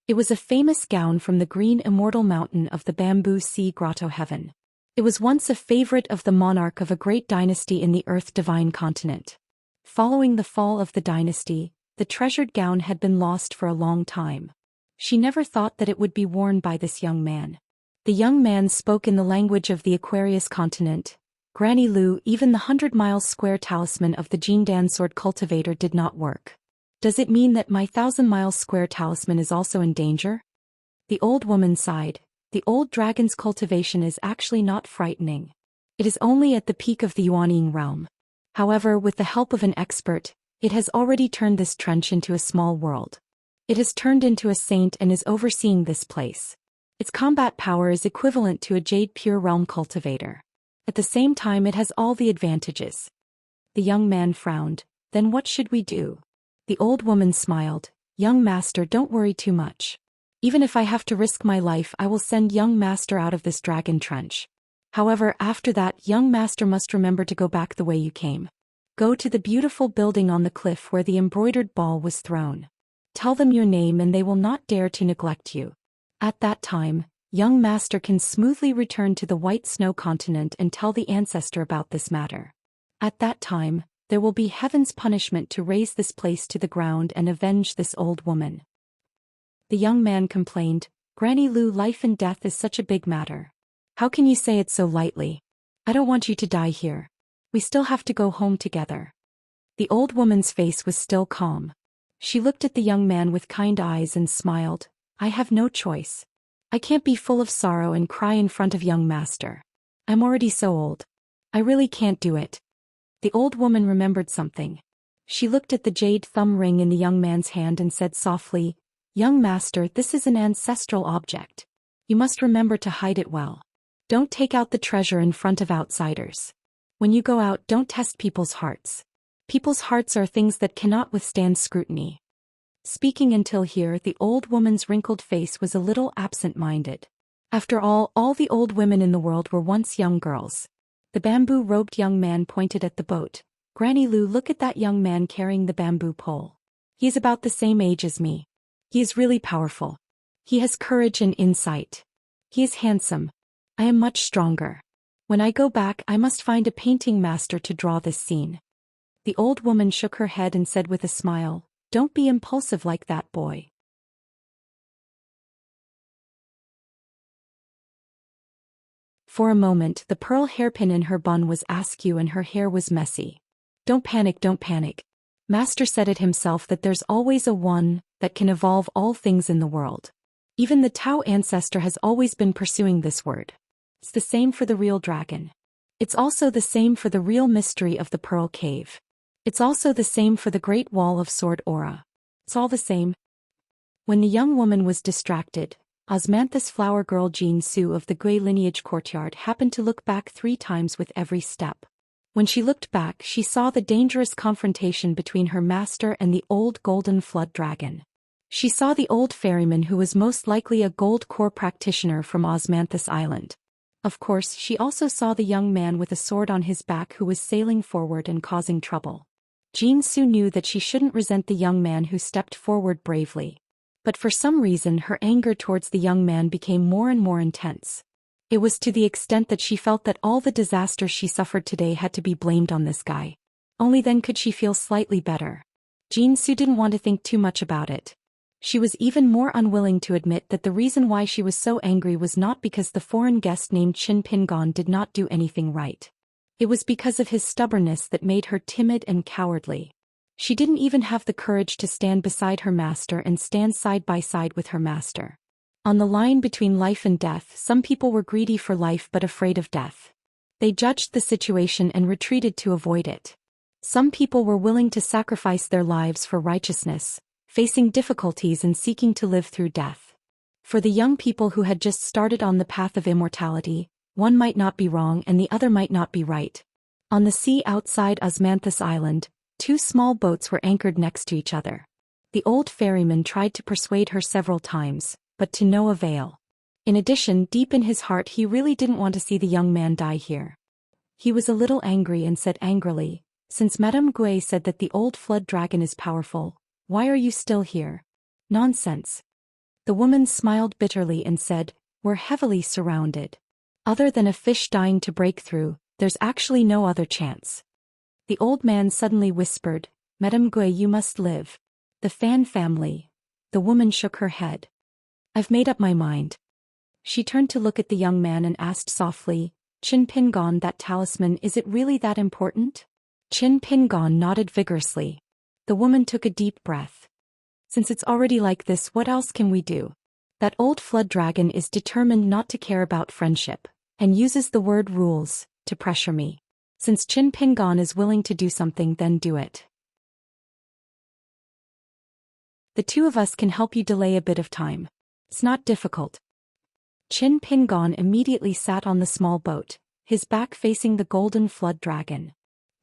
It was a famous gown from the green immortal mountain of the Bamboo Sea Grotto Heaven. It was once a favorite of the monarch of a great dynasty in the Earth Divine continent. Following the fall of the dynasty, the treasured gown had been lost for a long time. She never thought that it would be worn by this young man. The young man spoke in the language of the Aquarius continent. "Granny Lu, even the 100-mile square talisman of the Jindan sword cultivator did not work. Does it mean that my 1,000-mile square talisman is also in danger?" The old woman sighed. The old dragon's cultivation is actually not frightening. It is only at the peak of the Yuanying realm. However, with the help of an expert, it has already turned this trench into a small world. It has turned into a saint and is overseeing this place. Its combat power is equivalent to a Jade Pure Realm cultivator. At the same time, it has all the advantages. The young man frowned. "Then what should we do?" The old woman smiled. "Young master, don't worry too much. Even if I have to risk my life, I will send young master out of this dragon trench. However, after that, young master must remember to go back the way you came. Go to the beautiful building on the cliff where the embroidered ball was thrown. Tell them your name and they will not dare to neglect you. At that time, young master can smoothly return to the White Snow continent and tell the ancestor about this matter. At that time, there will be heaven's punishment to raze this place to the ground and avenge this old woman." The young man complained, Granny Lu, life and death is such a big matter. How can you say it so lightly? I don't want you to die here. We still have to go home together. The old woman's face was still calm. She looked at the young man with kind eyes and smiled. I have no choice. I can't be full of sorrow and cry in front of young master. I'm already so old. I really can't do it. The old woman remembered something. She looked at the jade thumb ring in the young man's hand and said softly, Young master, this is an ancestral object. You must remember to hide it well. Don't take out the treasure in front of outsiders. When you go out, don't test people's hearts. People's hearts are things that cannot withstand scrutiny. Speaking until here, the old woman's wrinkled face was a little absent-minded. After all the old women in the world were once young girls. The bamboo-robed young man pointed at the boat. Granny Lu, look at that young man carrying the bamboo pole. He is about the same age as me. He is really powerful. He has courage and insight. He is handsome. I am much stronger. When I go back, I must find a painting master to draw this scene. The old woman shook her head and said with a smile, Don't be impulsive like that, boy. For a moment, the pearl hairpin in her bun was askew and her hair was messy. Don't panic, don't panic. Master said it himself that there's always a one that can evolve all things in the world. Even the Tao ancestor has always been pursuing this word. It's the same for the real dragon. It's also the same for the real mystery of the Pearl Cave. It's also the same for the Great Wall of Sword Aura. It's all the same. When the young woman was distracted, Osmanthus flower girl Jean Su of the Gui lineage courtyard happened to look back 3 times with every step. When she looked back, she saw the dangerous confrontation between her master and the old golden flood dragon. She saw the old ferryman who was most likely a gold core practitioner from Osmanthus Island. Of course, she also saw the young man with a sword on his back who was sailing forward and causing trouble. Jean Su knew that she shouldn't resent the young man who stepped forward bravely. But for some reason her anger towards the young man became more and more intense. It was to the extent that she felt that all the disasters she suffered today had to be blamed on this guy. Only then could she feel slightly better. Jean Su didn't want to think too much about it. She was even more unwilling to admit that the reason why she was so angry was not because the foreign guest named Qin Pingon did not do anything right. It was because of his stubbornness that made her timid and cowardly. She didn't even have the courage to stand beside her master and stand side by side with her master. On the line between life and death, some people were greedy for life but afraid of death. They judged the situation and retreated to avoid it. Some people were willing to sacrifice their lives for righteousness, facing difficulties and seeking to live through death. For the young people who had just started on the path of immortality, one might not be wrong and the other might not be right. On the sea outside Osmanthus Island, 2 small boats were anchored next to each other. The old ferryman tried to persuade her several times, but to no avail. In addition, deep in his heart he really didn't want to see the young man die here. He was a little angry and said angrily, Since Madame Gui said that the old flood dragon is powerful, why are you still here? Nonsense. The woman smiled bitterly and said, We're heavily surrounded. Other than a fish dying to break through, there's actually no other chance. The old man suddenly whispered, Madame Gui, you must live. The Fan family. The woman shook her head. I've made up my mind. She turned to look at the young man and asked softly, Qin Pingon, that talisman, is it really that important? Qin Pingon nodded vigorously. The woman took a deep breath. Since it's already like this, what else can we do? That old flood dragon is determined not to care about friendship, and uses the word rules to pressure me. Since Qin Pingon is willing to do something, then do it. The 2 of us can help you delay a bit of time. It's not difficult. Qin Pingon immediately sat on the small boat, his back facing the golden flood dragon.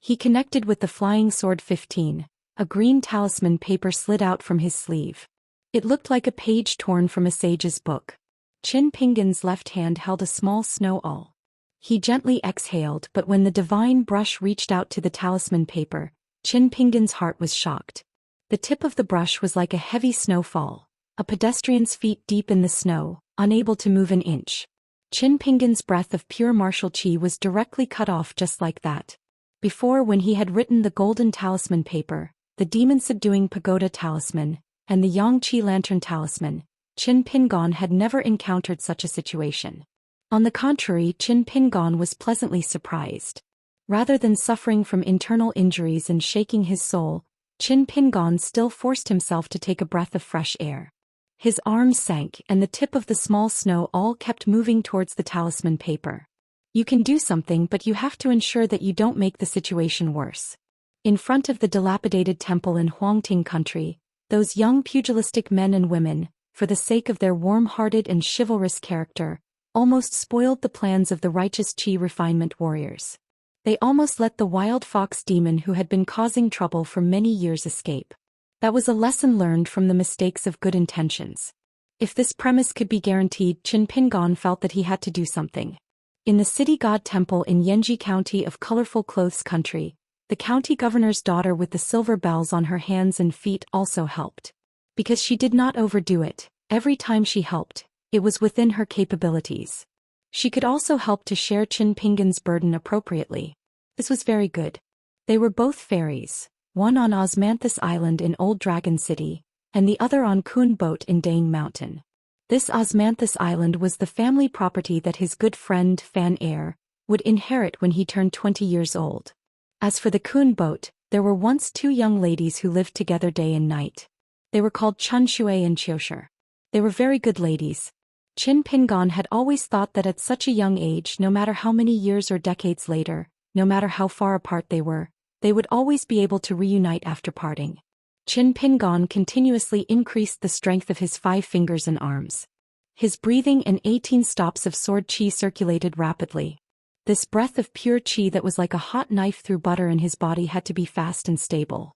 He connected with the flying sword 15, a green talisman paper slid out from his sleeve. It looked like a page torn from a sage's book. Qin Pingon's left hand held a small snow awl. He gently exhaled, but when the divine brush reached out to the talisman paper, Qin Pingon's heart was shocked. The tip of the brush was like a heavy snowfall, a pedestrian's feet deep in the snow, unable to move an inch. Qin Pingon's breath of pure martial qi was directly cut off just like that. Before, when he had written the golden talisman paper, the demon-subduing pagoda talisman, and the yang qi lantern talisman, Qin Pingon had never encountered such a situation. On the contrary, Qin Pingon was pleasantly surprised. Rather than suffering from internal injuries and shaking his soul, Qin Pingon still forced himself to take a breath of fresh air. His arms sank and the tip of the small snow all kept moving towards the talisman paper. You can do something, but you have to ensure that you don't make the situation worse. In front of the dilapidated temple in Huangting country, those young pugilistic men and women, for the sake of their warm-hearted and chivalrous character, almost spoiled the plans of the righteous Qi refinement warriors. They almost let the wild fox demon who had been causing trouble for many years escape. That was a lesson learned from the mistakes of good intentions. If this premise could be guaranteed, Qin Pingon felt that he had to do something. In the city god temple in Yanji County of Colorful Clothes Country, the county governor's daughter with the silver bells on her hands and feet also helped. Because she did not overdo it, every time she helped, it was within her capabilities. She could also help to share Qin Pingon's burden appropriately. This was very good. They were both fairies, one on Osmanthus Island in Old Dragon City, and the other on Kun Boat in Dang Mountain. This Osmanthus Island was the family property that his good friend Fan Air would inherit when he turned 20 years old. As for the Kun Boat, there were once two young ladies who lived together day and night. They were called Chun Shui and Qiushi. They were very good ladies. Qin Pingon had always thought that at such a young age, no matter how many years or decades later, no matter how far apart they would always be able to reunite after parting. Qin Pingon continuously increased the strength of his 5 fingers and arms. His breathing and 18 stops of sword qi circulated rapidly. This breath of pure qi that was like a hot knife through butter in his body had to be fast and stable.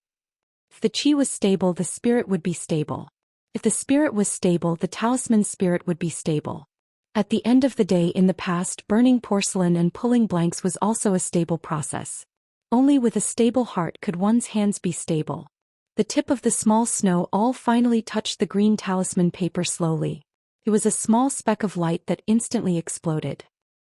If the qi was stable, the spirit would be stable. If the spirit was stable, the talisman's spirit would be stable. At the end of the day, in the past, burning porcelain and pulling blanks was also a stable process. Only with a stable heart could one's hands be stable. The tip of the small snow all finally touched the green talisman paper slowly. It was a small speck of light that instantly exploded.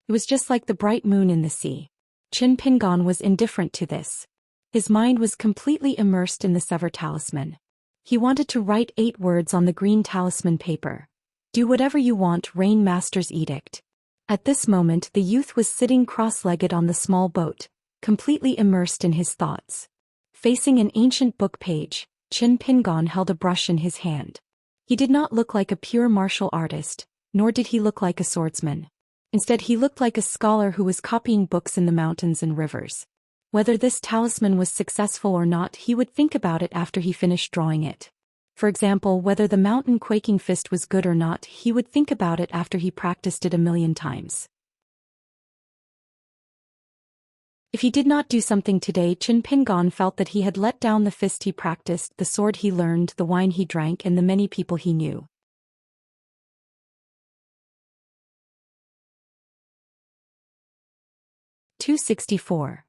It was just like the bright moon in the sea. Qin Pingon was indifferent to this. His mind was completely immersed in the Sever talisman. He wanted to write 8 words on the green talisman paper. Do whatever you want, Rain Master's edict. At this moment, the youth was sitting cross-legged on the small boat, completely immersed in his thoughts. Facing an ancient book page, Qin Pingon held a brush in his hand. He did not look like a pure martial artist, nor did he look like a swordsman. Instead, he looked like a scholar who was copying books in the mountains and rivers. Whether this talisman was successful or not, he would think about it after he finished drawing it. For example, whether the mountain quaking fist was good or not, he would think about it after he practiced it 1,000,000 times. If he did not do something today, Qin Pingon felt that he had let down the fist he practiced, the sword he learned, the wine he drank, and the many people he knew. "264.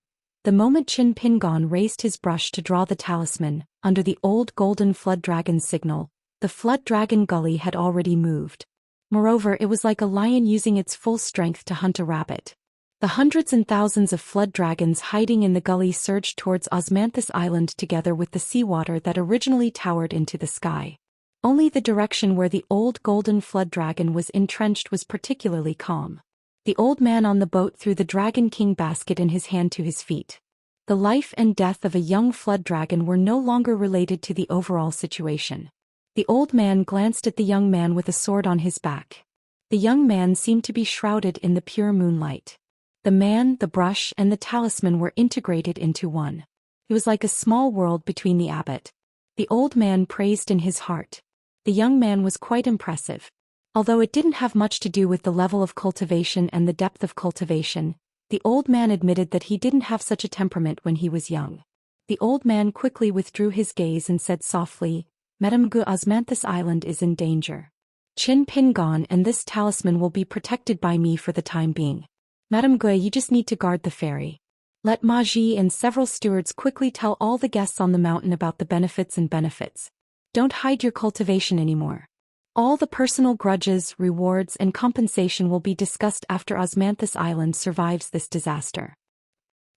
The moment Qin Pingon raised his brush to draw the talisman, under the old golden flood dragon signal, the flood dragon gully had already moved. Moreover, it was like a lion using its full strength to hunt a rabbit. The hundreds and thousands of flood dragons hiding in the gully surged towards Osmanthus Island together with the seawater that originally towered into the sky. Only the direction where the old golden flood dragon was entrenched was particularly calm. The old man on the boat threw the Dragon King basket in his hand to his feet. The life and death of a young flood dragon were no longer related to the overall situation. The old man glanced at the young man with a sword on his back. The young man seemed to be shrouded in the pure moonlight. The man, the brush, and the talisman were integrated into one. It was like a small world between the abbot. The old man praised in his heart. The young man was quite impressive. Although it didn't have much to do with the level of cultivation and the depth of cultivation, the old man admitted that he didn't have such a temperament when he was young. The old man quickly withdrew his gaze and said softly, "Madame Gu, Osmanthus Island is in danger. Qin Pingon and this talisman will be protected by me for the time being. Madame Gu, you just need to guard the ferry. Let Ma Ji and several stewards quickly tell all the guests on the mountain about the benefits. Don't hide your cultivation anymore. All the personal grudges, rewards, and compensation will be discussed after Osmanthus Island survives this disaster.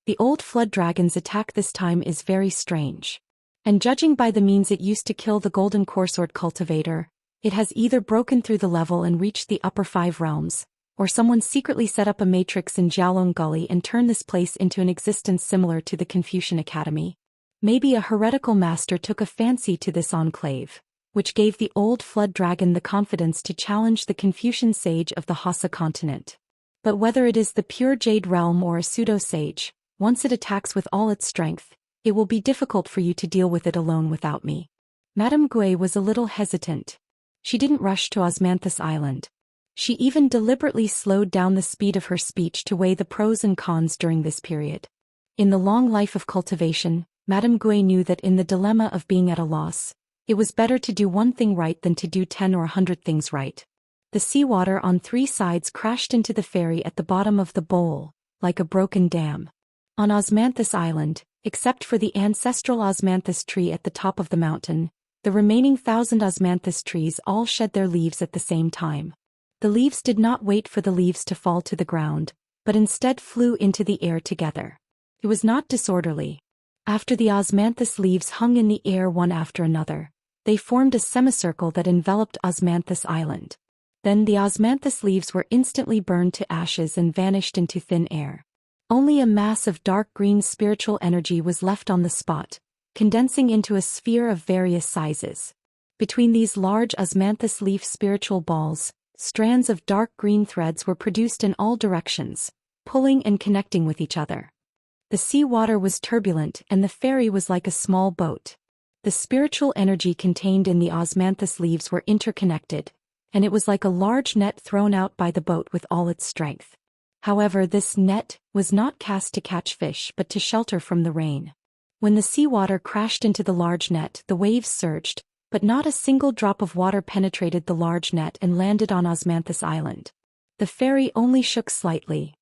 The old flood dragon's attack this time is very strange. And judging by the means it used to kill the golden corsword cultivator, It has either broken through the level and reached the upper 5 realms, or someone secretly set up a matrix in Jiaolong Gully and turned this place into an existence similar to the Confucian Academy. Maybe a heretical master took a fancy to this enclave, which gave the old flood dragon the confidence to challenge the Confucian sage of the Hassa continent. But whether it is the pure jade realm or a pseudo-sage, once it attacks with all its strength, it will be difficult for you to deal with it alone without me. Madame Gui was a little hesitant. She didn't rush to Osmanthus Island. She even deliberately slowed down the speed of her speech to weigh the pros and cons during this period. In the long life of cultivation, Madame Gui knew that in the dilemma of being at a loss, it was better to do one thing right than to do 10 or 100 things right. The seawater on 3 sides crashed into the ferry at the bottom of the bowl, like a broken dam. On Osmanthus Island, except for the ancestral osmanthus tree at the top of the mountain, the remaining 1,000 osmanthus trees all shed their leaves at the same time. The leaves did not wait for the leaves to fall to the ground, but instead flew into the air together. It was not disorderly. After the osmanthus leaves hung in the air one after another, they formed a semicircle that enveloped Osmanthus Island. Then the osmanthus leaves were instantly burned to ashes and vanished into thin air. Only a mass of dark green spiritual energy was left on the spot, condensing into a sphere of various sizes. Between these large osmanthus leaf spiritual balls, strands of dark green threads were produced in all directions, pulling and connecting with each other. The sea water was turbulent and the ferry was like a small boat. The spiritual energy contained in the osmanthus leaves were interconnected, and it was like a large net thrown out by the boat with all its strength. However, this net was not cast to catch fish but to shelter from the rain. When the seawater crashed into the large net, the waves surged, but not a single drop of water penetrated the large net and landed on Osmanthus Island. The ferry only shook slightly.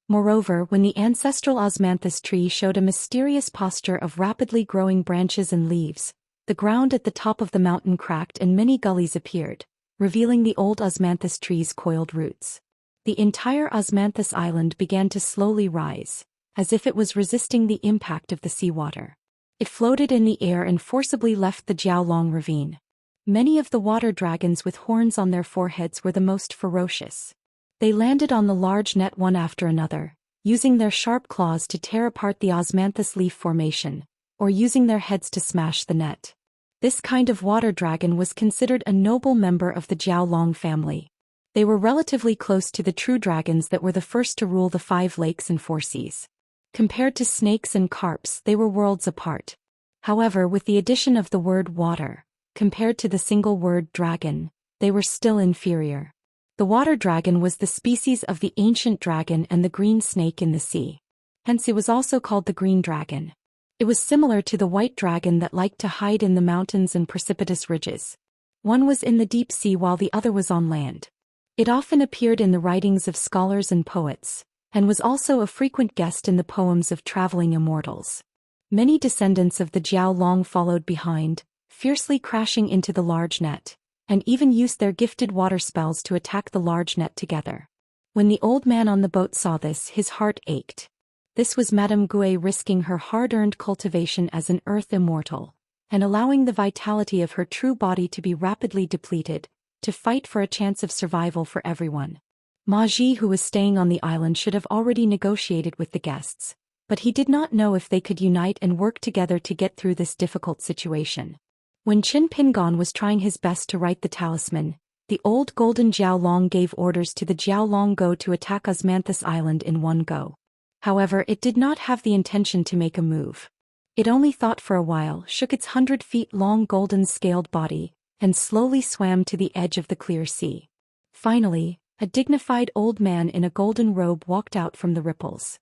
Moreover, when the ancestral osmanthus tree showed a mysterious posture of rapidly growing branches and leaves, the ground at the top of the mountain cracked and many gullies appeared, revealing the old osmanthus tree's coiled roots. The entire Osmanthus Island began to slowly rise, as if it was resisting the impact of the seawater. It floated in the air and forcibly left the Jiaolong ravine. Many of the water dragons with horns on their foreheads were the most ferocious. They landed on the large net one after another, using their sharp claws to tear apart the osmanthus leaf formation, or using their heads to smash the net. This kind of water dragon was considered a noble member of the Jiaolong family. They were relatively close to the true dragons that were the first to rule the 5 lakes and 4 seas. Compared to snakes and carps, they were worlds apart. However, with the addition of the word water, compared to the single word dragon, they were still inferior. The water dragon was the species of the ancient dragon and the green snake in the sea. Hence it was also called the green dragon. It was similar to the white dragon that liked to hide in the mountains and precipitous ridges. One was in the deep sea while the other was on land. It often appeared in the writings of scholars and poets, and was also a frequent guest in the poems of traveling immortals. Many descendants of the Jiaolong followed behind, fiercely crashing into the large net, and even used their gifted water spells to attack the large net together. When the old man on the boat saw this, his heart ached. This was Madame Gui risking her hard-earned cultivation as an earth immortal, and allowing the vitality of her true body to be rapidly depleted, to fight for a chance of survival for everyone. Ma Ji, who was staying on the island, should have already negotiated with the guests, but he did not know if they could unite and work together to get through this difficult situation. When Qin Pingon was trying his best to write the talisman, the old golden Jiaolong gave orders to the Jiaolong Go to attack Osmanthus Island in one go. However, it did not have the intention to make a move. It only thought for a while, shook its 100-feet-long golden-scaled body, and slowly swam to the edge of the clear sea. Finally, a dignified old man in a golden robe walked out from the ripples.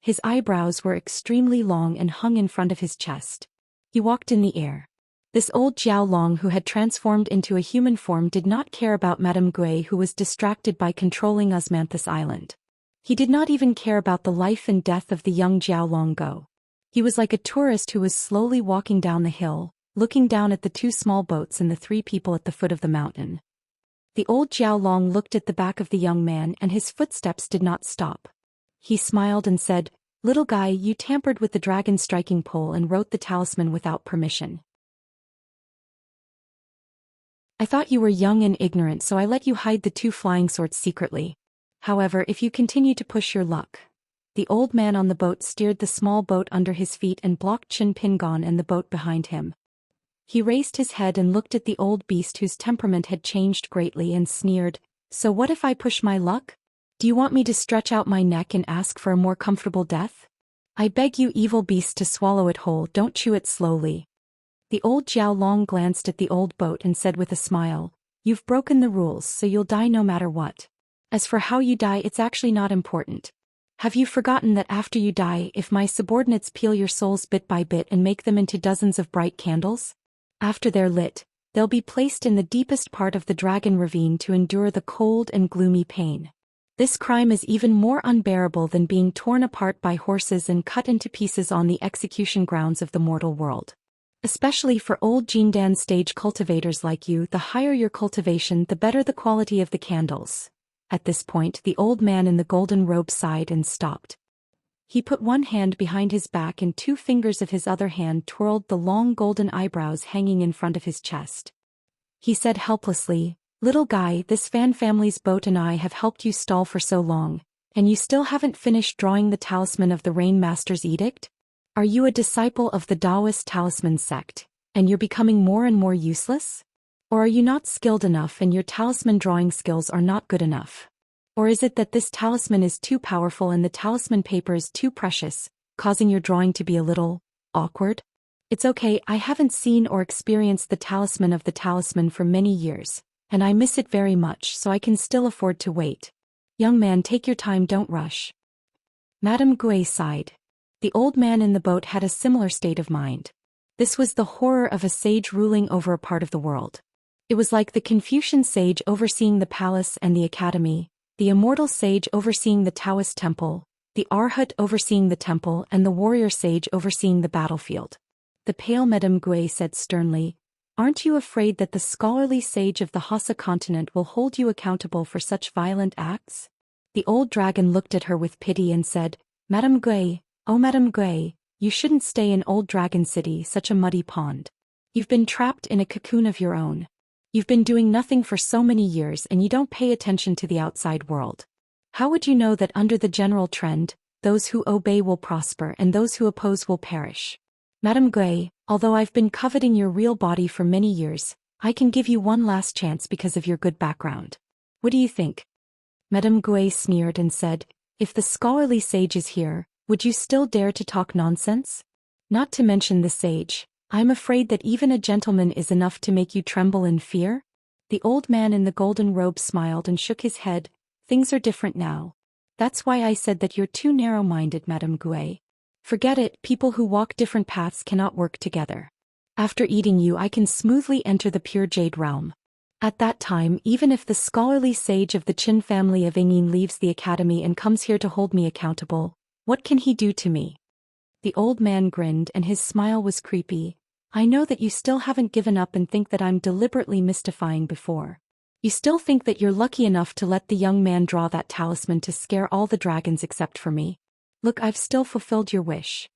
His eyebrows were extremely long and hung in front of his chest. He walked in the air. This old Jiaolong, who had transformed into a human form, did not care about Madame Gui, who was distracted by controlling Osmanthus Island. He did not even care about the life and death of the young Jiaolong Go. He was like a tourist who was slowly walking down the hill, looking down at the 2 small boats and the 3 people at the foot of the mountain. The old Jiaolong looked at the back of the young man and his footsteps did not stop. He smiled and said, "Little guy, you tampered with the dragon striking pole and wrote the talisman without permission. I thought you were young and ignorant, so I let you hide the two flying swords secretly. However, if you continue to push your luck. The old man on the boat steered the small boat under his feet and blocked Qin Pingon and the boat behind him. He raised his head and looked at the old beast whose temperament had changed greatly and sneered, "So what if I push my luck? Do you want me to stretch out my neck and ask for a more comfortable death? I beg you, evil beast, to swallow it whole, don't chew it slowly." The old Jiao Long glanced at the old boat and said with a smile, "You've broken the rules, so you'll die no matter what. As for how you die, it's actually not important. Have you forgotten that after you die, if my subordinates peel your souls bit by bit and make them into dozens of bright candles? After they're lit, they'll be placed in the deepest part of the dragon ravine to endure the cold and gloomy pain. This crime is even more unbearable than being torn apart by horses and cut into pieces on the execution grounds of the mortal world. Especially for old Jindan stage cultivators like you, the higher your cultivation, the better the quality of the candles." At this point, the old man in the golden robe sighed and stopped. He put one hand behind his back and 2 fingers of his other hand twirled the long golden eyebrows hanging in front of his chest. He said helplessly, "Little guy, this Fan family's boat and I have helped you stall for so long, and you still haven't finished drawing the talisman of the Rain Master's edict? Are you a disciple of the Taoist talisman sect, and you're becoming more and more useless? Or are you not skilled enough and your talisman drawing skills are not good enough? Or is it that this talisman is too powerful and the talisman paper is too precious, causing your drawing to be a little awkward? It's okay, I haven't seen or experienced the talisman of the talisman for many years, and I miss it very much, so I can still afford to wait. Young man, take your time, don't rush." Madame Gui sighed. The old man in the boat had a similar state of mind. This was the horror of a sage ruling over a part of the world. It was like the Confucian sage overseeing the palace and the academy, the immortal sage overseeing the Taoist temple, the Arhat overseeing the temple, and the warrior sage overseeing the battlefield. The pale Madame Gui said sternly, "Aren't you afraid that the scholarly sage of the Hassa continent will hold you accountable for such violent acts?" The old dragon looked at her with pity and said, "Madame Gui, oh Madame Gui, you shouldn't stay in Old Dragon City, such a muddy pond. You've been trapped in a cocoon of your own. You've been doing nothing for so many years and you don't pay attention to the outside world. How would you know that under the general trend, those who obey will prosper and those who oppose will perish? Madame Gui, although I've been coveting your real body for many years, I can give you one last chance because of your good background. What do you think?" Madame Gui sneered and said, "If the scholarly sage is here, would you still dare to talk nonsense? Not to mention the sage, I'm afraid that even a gentleman is enough to make you tremble in fear?" The old man in the golden robe smiled and shook his head. "Things are different now. That's why I said that you're too narrow-minded, Madame Gui. Forget it, people who walk different paths cannot work together. After eating you, I can smoothly enter the pure jade realm. At that time, even if the scholarly sage of the Qin family of Engin leaves the academy and comes here to hold me accountable, what can he do to me?" The old man grinned and his smile was creepy. "I know that you still haven't given up and think that I'm deliberately mystifying before. You still think that you're lucky enough to let the young man draw that talisman to scare all the dragons except for me. Look, I've still fulfilled your wish.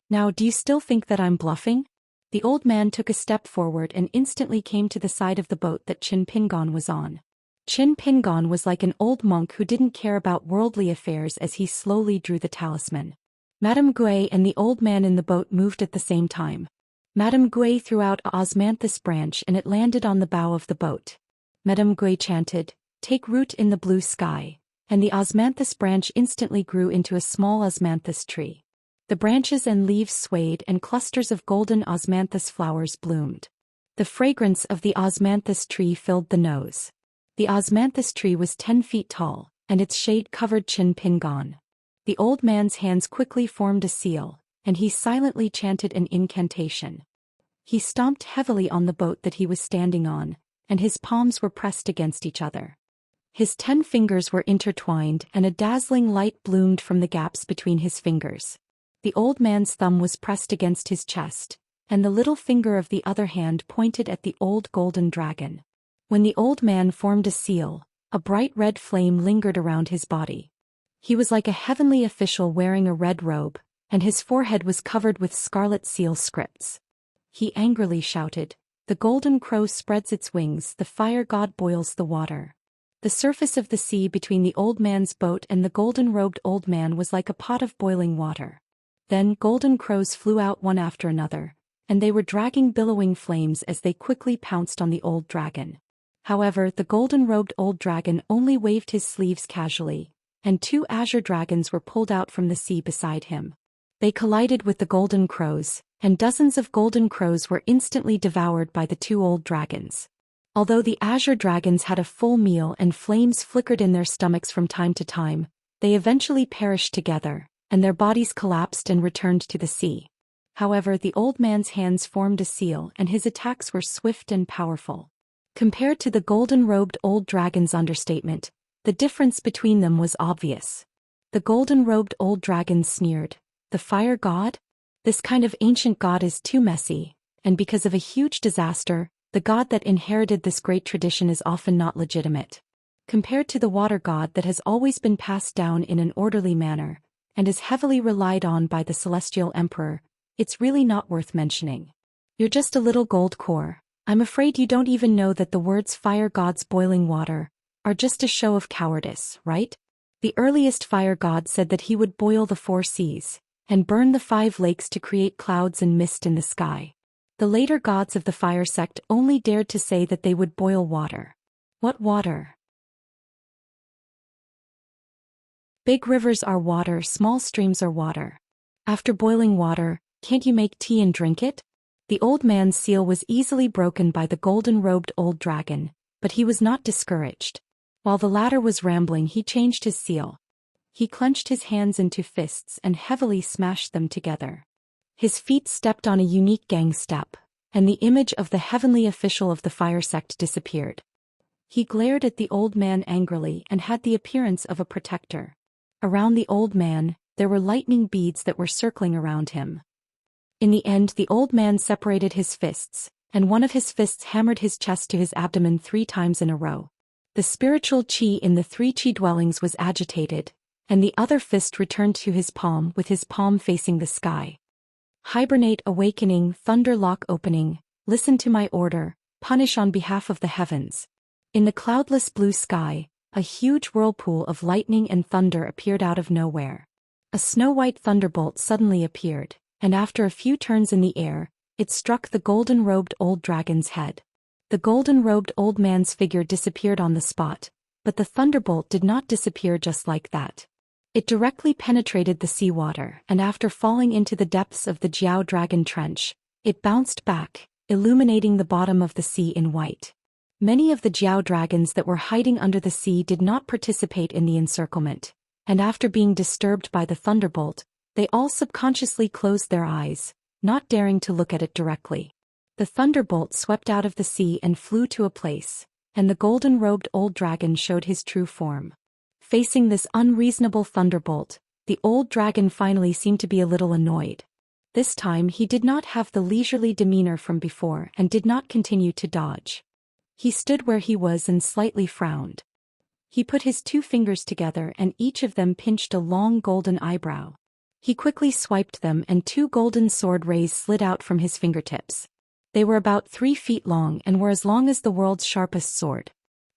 Now, do you still think that I'm bluffing?" The old man took a step forward and instantly came to the side of the boat that Qin Pingon was on. Qin Pingon was like an old monk who didn't care about worldly affairs as he slowly drew the talisman. Madame Gui and the old man in the boat moved at the same time. Madame Gui threw out a osmanthus branch and it landed on the bow of the boat. Madame Gui chanted, "Take root in the blue sky," and the osmanthus branch instantly grew into a small osmanthus tree. The branches and leaves swayed and clusters of golden osmanthus flowers bloomed. The fragrance of the osmanthus tree filled the nose. The osmanthus tree was 10 feet tall, and its shade covered Qin Pingon. The old man's hands quickly formed a seal, and he silently chanted an incantation. He stomped heavily on the boat that he was standing on, and his palms were pressed against each other. His 10 fingers were intertwined and a dazzling light bloomed from the gaps between his fingers. The old man's thumb was pressed against his chest, and the little finger of the other hand pointed at the old golden dragon. When the old man formed a seal, a bright red flame lingered around his body. He was like a heavenly official wearing a red robe, and his forehead was covered with scarlet seal scripts. he angrily shouted. The golden crow spreads its wings, the fire god boils the water. The surface of the sea between the old man's boat and the golden-robed old man was like a pot of boiling water. Then golden crows flew out one after another, and they were dragging billowing flames as they quickly pounced on the old dragon. However, the golden-robed old dragon only waved his sleeves casually, and 2 azure dragons were pulled out from the sea beside him. They collided with the golden crows, and dozens of golden crows were instantly devoured by the 2 old dragons. Although the azure dragons had a full meal and flames flickered in their stomachs from time to time, they eventually perished together, and their bodies collapsed and returned to the sea. However, the old man's hands formed a seal and his attacks were swift and powerful. Compared to the golden-robed old dragon's understatement, the difference between them was obvious. The golden-robed old dragon sneered, "The fire god? This kind of ancient god is too messy, and because of a huge disaster, the god that inherited this great tradition is often not legitimate. Compared to the water god that has always been passed down in an orderly manner, and is heavily relied on by the celestial emperor, it's really not worth mentioning. You're just a little gold core. I'm afraid you don't even know that the words fire god's boiling water are just a show of cowardice, right? The earliest fire god said that he would boil the 4 seas, and burn the 5 lakes to create clouds and mist in the sky. The later gods of the fire sect only dared to say that they would boil water. What water? Big rivers are water, small streams are water. After boiling water, can't you make tea and drink it? The old man's seal was easily broken by the golden-robed old dragon, but he was not discouraged. While the latter was rambling, he changed his seal. He clenched his hands into fists and heavily smashed them together. His feet stepped on a unique gang step, and the image of the heavenly official of the fire sect disappeared. He glared at the old man angrily and had the appearance of a protector. Around the old man, there were lightning beads that were circling around him. In the end, the old man separated his fists, and one of his fists hammered his chest to his abdomen 3 times in a row. The spiritual chi in the 3 chi dwellings was agitated, and the other fist returned to his palm with his palm facing the sky. Hibernate, awakening, thunder lock opening, listen to my order, punish on behalf of the heavens. In the cloudless blue sky, a huge whirlpool of lightning and thunder appeared out of nowhere. A snow-white thunderbolt suddenly appeared, and after a few turns in the air, it struck the golden-robed old dragon's head. The golden-robed old man's figure disappeared on the spot, but the thunderbolt did not disappear just like that. It directly penetrated the seawater, and after falling into the depths of the Jiao Dragon Trench, it bounced back, illuminating the bottom of the sea in white. Many of the Jiao dragons that were hiding under the sea did not participate in the encirclement, and after being disturbed by the thunderbolt, they all subconsciously closed their eyes, not daring to look at it directly. The thunderbolt swept out of the sea and flew to a place, and the golden-robed old dragon showed his true form. Facing this unreasonable thunderbolt, the old dragon finally seemed to be a little annoyed. This time he did not have the leisurely demeanor from before and did not continue to dodge. He stood where he was and slightly frowned. He put his 2 fingers together and each of them pinched a long golden eyebrow. He quickly swiped them and 2 golden sword rays slid out from his fingertips. They were about 3 feet long and were as long as the world's sharpest sword.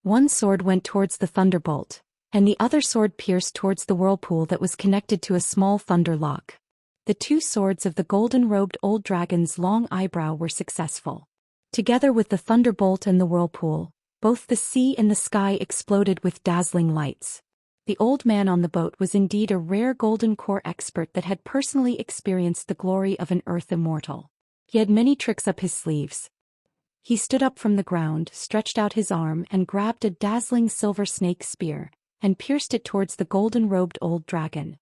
One sword went towards the thunderbolt, and the other sword pierced towards the whirlpool that was connected to a small thunder lock. The 2 swords of the golden-robed old dragon's long eyebrow were successful. Together with the thunderbolt and the whirlpool, both the sea and the sky exploded with dazzling lights. The old man on the boat was indeed a rare golden core expert that had personally experienced the glory of an earth immortal. He had many tricks up his sleeves. He stood up from the ground, stretched out his arm and grabbed a dazzling silver snake spear, and pierced it towards the golden-robed old dragon.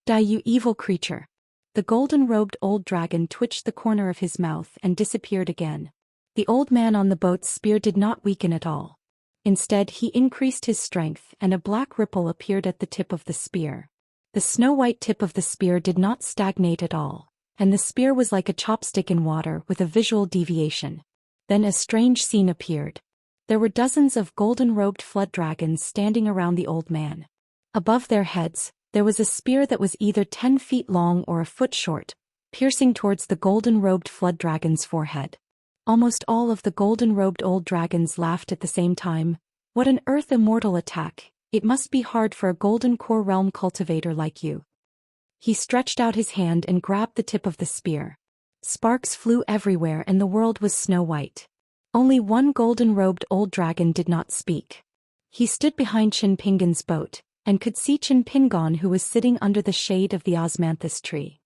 "Die, you evil creature!" The golden-robed old dragon twitched the corner of his mouth and disappeared again. The old man on the boat's spear did not weaken at all. Instead, he increased his strength and a black ripple appeared at the tip of the spear. The snow-white tip of the spear did not stagnate at all, and the spear was like a chopstick in water with a visual deviation. Then a strange scene appeared. There were dozens of golden-robed flood dragons standing around the old man. Above their heads, there was a spear that was either 10 feet long or a foot short, piercing towards the golden-robed flood dragon's forehead. Almost all of the golden-robed old dragons laughed at the same time. What an earth immortal attack! It must be hard for a golden core realm cultivator like you. He stretched out his hand and grabbed the tip of the spear. Sparks flew everywhere and the world was snow-white. Only one golden-robed old dragon did not speak. He stood behind Qin Pingan's boat, and could see Qin Pingan, who was sitting under the shade of the osmanthus tree.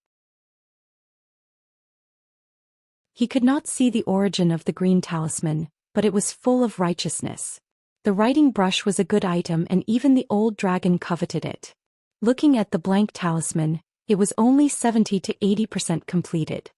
He could not see the origin of the green talisman, but it was full of righteousness. The writing brush was a good item and even the old dragon coveted it. Looking at the blank talisman, it was only 70 to 80% completed.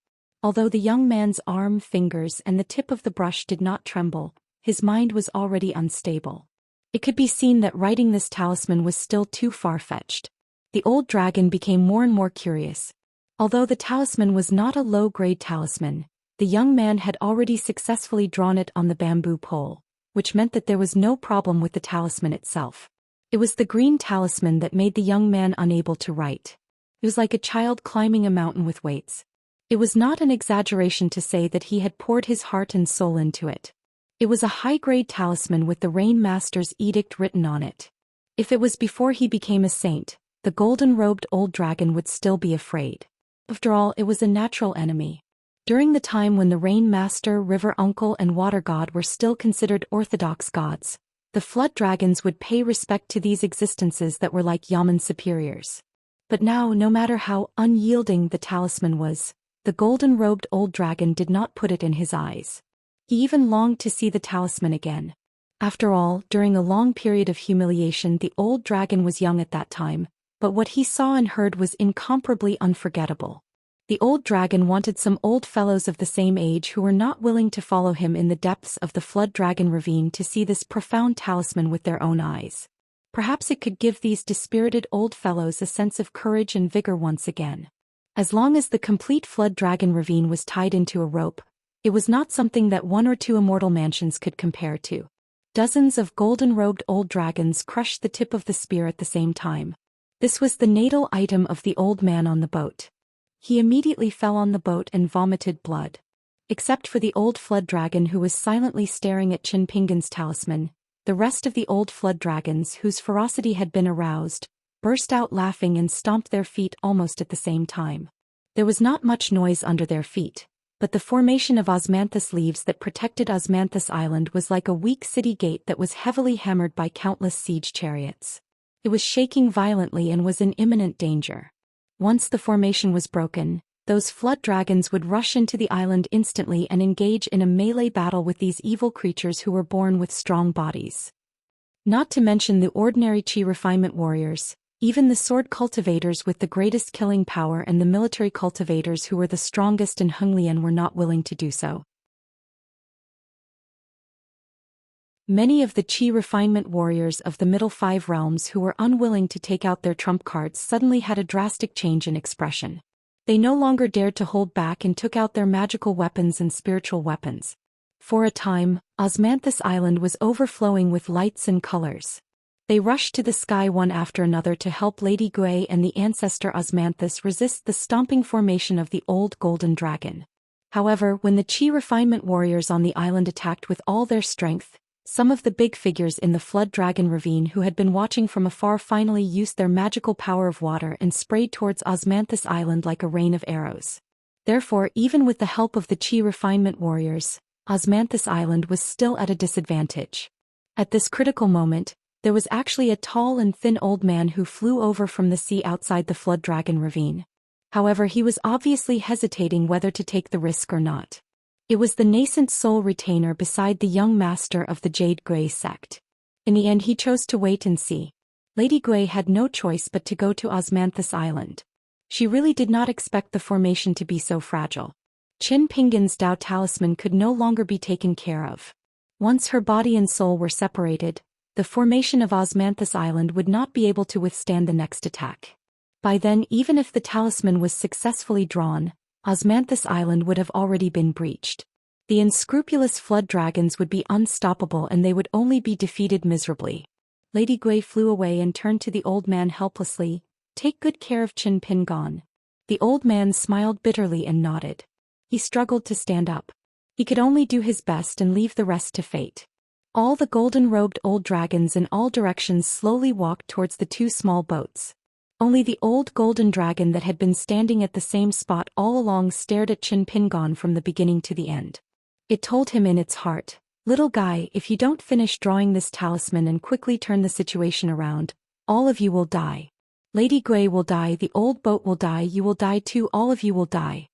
Although the young man's arm, fingers, and the tip of the brush did not tremble, his mind was already unstable. It could be seen that writing this talisman was still too far-fetched. The old dragon became more and more curious. Although the talisman was not a low-grade talisman, the young man had already successfully drawn it on the bamboo pole, which meant that there was no problem with the talisman itself. It was the green talisman that made the young man unable to write. It was like a child climbing a mountain with weights. It was not an exaggeration to say that he had poured his heart and soul into it. It was a high-grade talisman with the Rain Master's edict written on it. If it was before he became a saint, the golden-robed old dragon would still be afraid. After all, it was a natural enemy. During the time when the Rain Master, River Uncle, and Water God were still considered orthodox gods, the flood dragons would pay respect to these existences that were like Yaman superiors. But now, no matter how unyielding the talisman was, the golden-robed old dragon did not put it in his eyes. He even longed to see the talisman again. After all, during a long period of humiliation, the old dragon was young at that time, but what he saw and heard was incomparably unforgettable. The old dragon wanted some old fellows of the same age who were not willing to follow him in the depths of the flood dragon ravine to see this profound talisman with their own eyes. Perhaps it could give these dispirited old fellows a sense of courage and vigor once again. As long as the complete flood dragon ravine was tied into a rope, it was not something that one or two immortal mansions could compare to. Dozens of golden-robed old dragons crushed the tip of the spear at the same time. This was the natal item of the old man on the boat. He immediately fell on the boat and vomited blood. Except for the old flood dragon who was silently staring at Qin Pingan's talisman, the rest of the old flood dragons whose ferocity had been aroused, burst out laughing and stomped their feet almost at the same time. There was not much noise under their feet, but the formation of osmanthus leaves that protected Osmanthus Island was like a weak city gate that was heavily hammered by countless siege chariots. It was shaking violently and was in imminent danger. Once the formation was broken, those flood dragons would rush into the island instantly and engage in a melee battle with these evil creatures who were born with strong bodies. Not to mention the ordinary chi refinement warriors, even the sword cultivators with the greatest killing power and the military cultivators who were the strongest in Henglian were not willing to do so. Many of the chi refinement warriors of the middle five realms who were unwilling to take out their trump cards suddenly had a drastic change in expression. They no longer dared to hold back and took out their magical weapons and spiritual weapons. For a time, Osmanthus Island was overflowing with lights and colors. They rushed to the sky one after another to help Lady Gui and the ancestor Osmanthus resist the stomping formation of the old golden dragon. However, when the chi refinement warriors on the island attacked with all their strength, some of the big figures in the flood dragon ravine who had been watching from afar finally used their magical power of water and sprayed towards Osmanthus Island like a rain of arrows. Therefore, even with the help of the chi refinement warriors, Osmanthus Island was still at a disadvantage. At this critical moment, there was actually a tall and thin old man who flew over from the sea outside the flood dragon ravine. However, he was obviously hesitating whether to take the risk or not. It was the nascent soul retainer beside the young master of the Jade Grey sect. In the end, he chose to wait and see. Lady Gui had no choice but to go to Osmanthus Island. She really did not expect the formation to be so fragile. Qin Pingan's Dao talisman could no longer be taken care of. Once her body and soul were separated, the formation of Osmanthus Island would not be able to withstand the next attack. By then, even if the talisman was successfully drawn, Osmanthus Island would have already been breached. The unscrupulous flood dragons would be unstoppable and they would only be defeated miserably. Lady Gui flew away and turned to the old man helplessly. "Take good care of Qin Pingan." The old man smiled bitterly and nodded. He struggled to stand up. He could only do his best and leave the rest to fate. All the golden-robed old dragons in all directions slowly walked towards the two small boats. Only the old golden dragon that had been standing at the same spot all along stared at Qin Pingon from the beginning to the end. It told him in its heart, "Little guy, if you don't finish drawing this talisman and quickly turn the situation around, all of you will die. Lady Gui will die, the old boat will die, you will die too, all of you will die.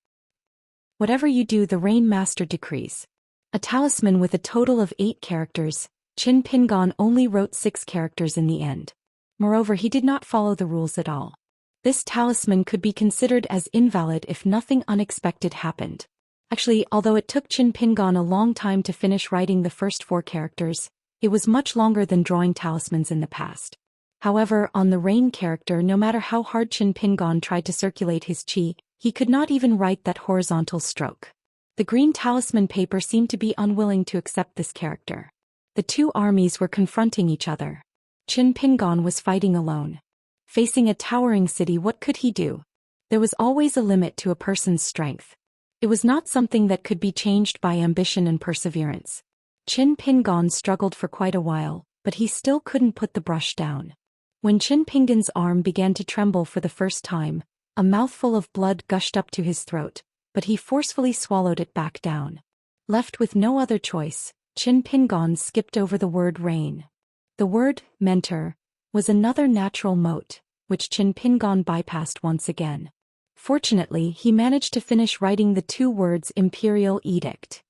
Whatever you do, the Rain Master decrees." A talisman with a total of 8 characters, Qin Pingon only wrote 6 characters in the end. Moreover, he did not follow the rules at all. This talisman could be considered as invalid if nothing unexpected happened. Actually, although it took Qin Pingon a long time to finish writing the first 4 characters, it was much longer than drawing talismans in the past. However, on the Rain character, no matter how hard Qin Pingon tried to circulate his qi, he could not even write that horizontal stroke. The green talisman paper seemed to be unwilling to accept this character. The two armies were confronting each other. Qin Pingon was fighting alone. Facing a towering city, what could he do? There was always a limit to a person's strength. It was not something that could be changed by ambition and perseverance. Qin Pingon struggled for quite a while, but he still couldn't put the brush down. When Qin Pingon's arm began to tremble for the first time, a mouthful of blood gushed up to his throat, but he forcefully swallowed it back down. Left with no other choice, Qin Pingon skipped over the word rain. The word mentor was another natural moat, which Qin Pingon bypassed once again. Fortunately, he managed to finish writing the 2 words Imperial Edict.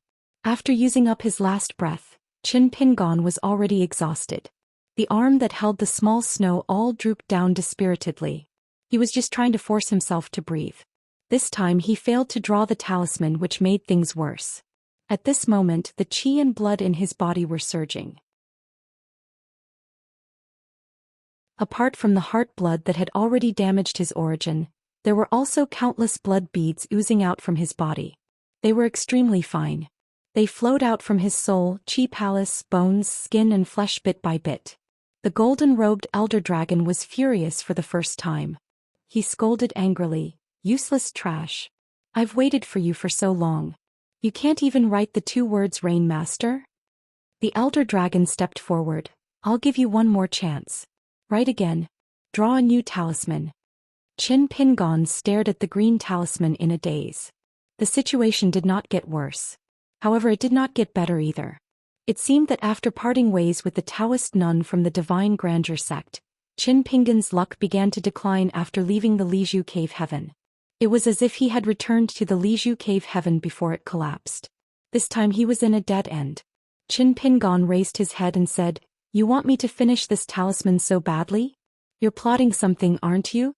After using up his last breath, Qin Pingon was already exhausted. The arm that held the small snow all drooped down dispiritedly. He was just trying to force himself to breathe. This time he failed to draw the talisman, which made things worse. At this moment, the qi and blood in his body were surging. Apart from the heart blood that had already damaged his origin, there were also countless blood beads oozing out from his body. They were extremely fine. They flowed out from his soul, qi palace, bones, skin and flesh bit by bit. The golden-robed elder dragon was furious for the first time. He scolded angrily, "Useless trash. I've waited for you for so long. You can't even write the 2 words Rain Master?" The elder dragon stepped forward. "I'll give you one more chance. Write again. Draw a new talisman." Qin Pingon stared at the green talisman in a daze. The situation did not get worse. However, it did not get better either. It seemed that after parting ways with the Taoist nun from the Divine Grandeur sect, Qin Pingon's luck began to decline after leaving the Lizhu Cave Heaven. It was as if he had returned to the Lizhu Cave Heaven before it collapsed. This time he was in a dead end. Qin Pingon raised his head and said, "You want me to finish this talisman so badly? You're plotting something, aren't you?"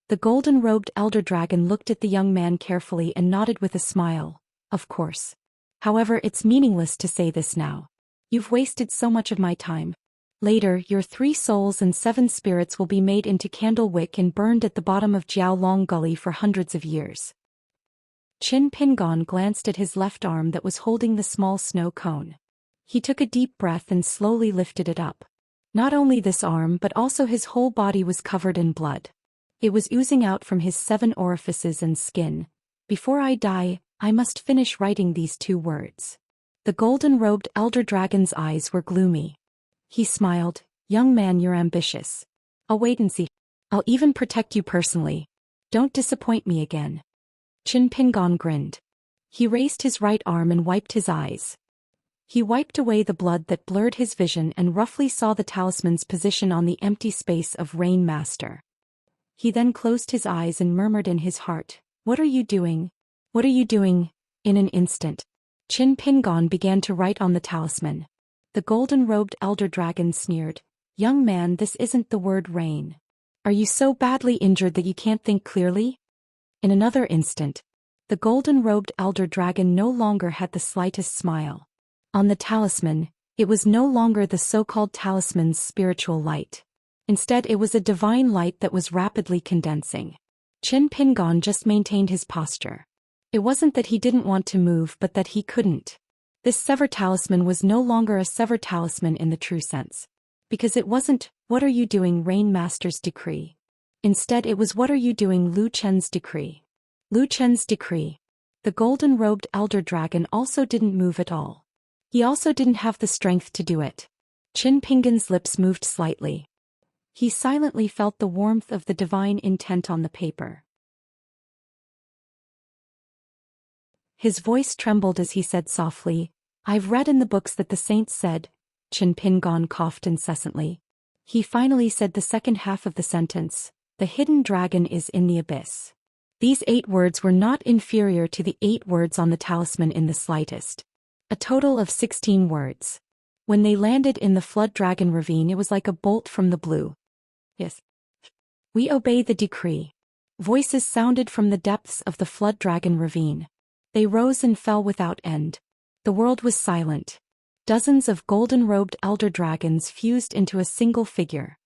The golden-robed elder dragon looked at the young man carefully and nodded with a smile. "Of course. However, it's meaningless to say this now. You've wasted so much of my time. Later, your 3 souls and 7 spirits will be made into candle wick and burned at the bottom of Jiaolong Gully for hundreds of years." Qin Pingon glanced at his left arm that was holding the small snow cone. He took a deep breath and slowly lifted it up. Not only this arm but also his whole body was covered in blood. It was oozing out from his 7 orifices and skin. "Before I die, I must finish writing these 2 words." The golden-robed elder dragon's eyes were gloomy. He smiled. "Young man, you're ambitious. I'll wait and see. I'll even protect you personally. Don't disappoint me again." Qin Pingon grinned. He raised his right arm and wiped his eyes. He wiped away the blood that blurred his vision and roughly saw the talisman's position on the empty space of Rain Master. He then closed his eyes and murmured in his heart, "What are you doing? What are you doing?" In an instant, Qin Pingon began to write on the talisman. The golden-robed elder dragon sneered, "Young man, this isn't the word rain. Are you so badly injured that you can't think clearly?" In another instant, the golden-robed elder dragon no longer had the slightest smile. On the talisman, it was no longer the so-called talisman's spiritual light. Instead, it was a divine light that was rapidly condensing. Qin Pingon just maintained his posture. It wasn't that he didn't want to move but that he couldn't. This sever talisman was no longer a sever talisman in the true sense. Because it wasn't, "What are you doing, Rain Master's decree?" Instead, it was, "What are you doing, Lu Chen's decree?" Lu Chen's decree. The golden-robed elder dragon also didn't move at all. He also didn't have the strength to do it. Qin Pinggan's lips moved slightly. He silently felt the warmth of the divine intent on the paper. His voice trembled as he said softly, "I've read in the books that the saints said." Qin Pinggan coughed incessantly. He finally said the second half of the sentence, "The hidden dragon is in the abyss." These 8 words were not inferior to the 8 words on the talisman in the slightest. A total of 16 words. When they landed in the Flood Dragon Ravine, it was like a bolt from the blue. "Yes. We obey the decree." Voices sounded from the depths of the Flood Dragon Ravine. They rose and fell without end. The world was silent. Dozens of golden-robed elder dragons fused into a single figure.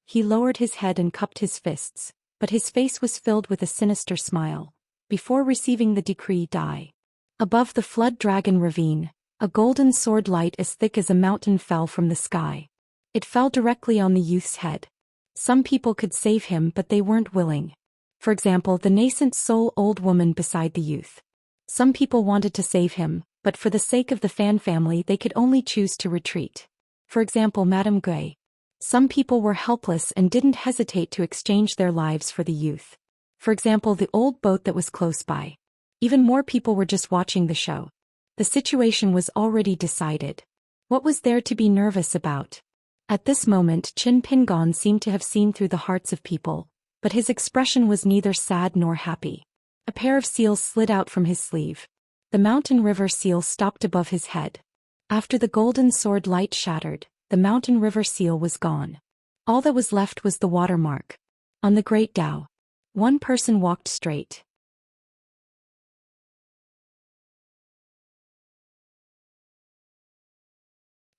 He lowered his head and cupped his fists, but his face was filled with a sinister smile. Before receiving the decree, die. Above the Flood Dragon Ravine, a golden sword light as thick as a mountain fell from the sky. It fell directly on the youth's head. Some people could save him, but they weren't willing. For example, the nascent soul-old woman beside the youth. Some people wanted to save him, but for the sake of the Fan family they could only choose to retreat. For example, Madame Gray. Some people were helpless and didn't hesitate to exchange their lives for the youth. For example, the old boat that was close by. Even more people were just watching the show. The situation was already decided. What was there to be nervous about? At this moment, Qin Pinggan seemed to have seen through the hearts of people, but his expression was neither sad nor happy. A pair of seals slid out from his sleeve. The mountain river seal stopped above his head. After the golden sword light shattered, the mountain river seal was gone. All that was left was the watermark. On the great Tao. One person walked straight.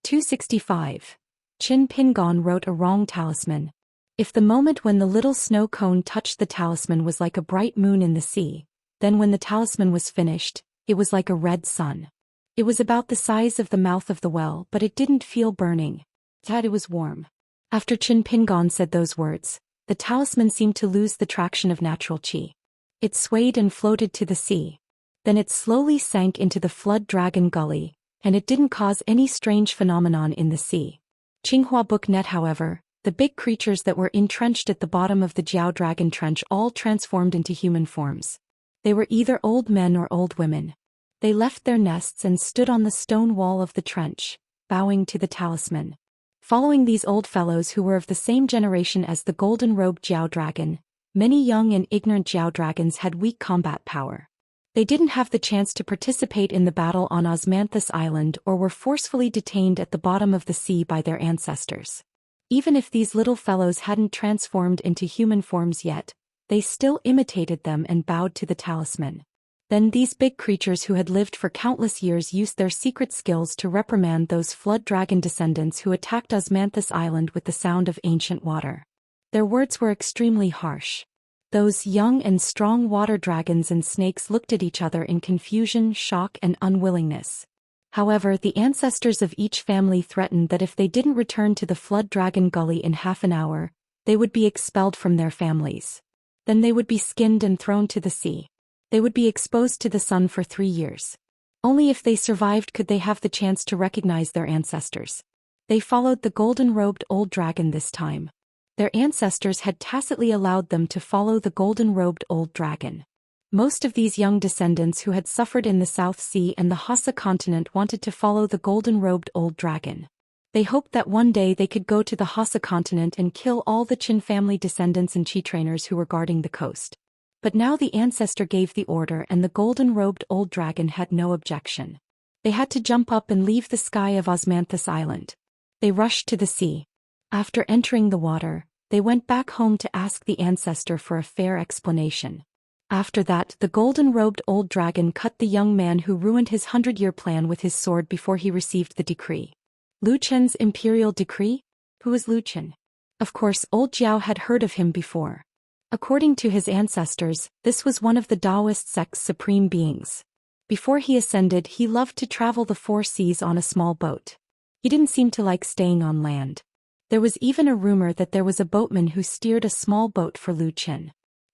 "265. Qin Pinggan wrote a wrong talisman. If the moment when the little snow cone touched the talisman was like a bright moon in the sea, then when the talisman was finished, it was like a red sun. It was about the size of the mouth of the well, but it didn't feel burning. It was warm." After Qin Pinggan said those words, the talisman seemed to lose the traction of natural qi. It swayed and floated to the sea. Then it slowly sank into the Flood Dragon Gully, and it didn't cause any strange phenomenon in the sea. Tsinghua Book Net, however, the big creatures that were entrenched at the bottom of the Jiao Dragon Trench all transformed into human forms. They were either old men or old women. They left their nests and stood on the stone wall of the trench, bowing to the talisman. Following these old fellows who were of the same generation as the golden-robed Jiao Dragon, many young and ignorant Jiao Dragons had weak combat power. They didn't have the chance to participate in the battle on Osmanthus Island or were forcefully detained at the bottom of the sea by their ancestors. Even if these little fellows hadn't transformed into human forms yet, they still imitated them and bowed to the talisman. Then these big creatures who had lived for countless years used their secret skills to reprimand those flood dragon descendants who attacked Osmanthus Island with the sound of ancient water. Their words were extremely harsh. Those young and strong water dragons and snakes looked at each other in confusion, shock, and unwillingness. However, the ancestors of each family threatened that if they didn't return to the Flood Dragon Gully in half an hour, they would be expelled from their families. Then they would be skinned and thrown to the sea. They would be exposed to the sun for 3 years. Only if they survived could they have the chance to recognize their ancestors. They followed the golden-robed old dragon this time. Their ancestors had tacitly allowed them to follow the golden-robed old dragon. Most of these young descendants who had suffered in the South Sea and the Hassa continent wanted to follow the golden-robed old dragon. They hoped that one day they could go to the Hassa continent and kill all the Qin family descendants and Qi trainers who were guarding the coast. But now the ancestor gave the order and the golden-robed old dragon had no objection. They had to jump up and leave the sky of Osmanthus Island. They rushed to the sea. After entering the water, they went back home to ask the ancestor for a fair explanation. After that, the golden-robed old dragon cut the young man who ruined his 100-year plan with his sword before he received the decree. Lu Chen's imperial decree? Who was Lu Chen? Of course, old Jiao had heard of him before. According to his ancestors, this was one of the Taoist sect's supreme beings. Before he ascended, he loved to travel the 4 seas on a small boat. He didn't seem to like staying on land. There was even a rumor that there was a boatman who steered a small boat for Lu Chen.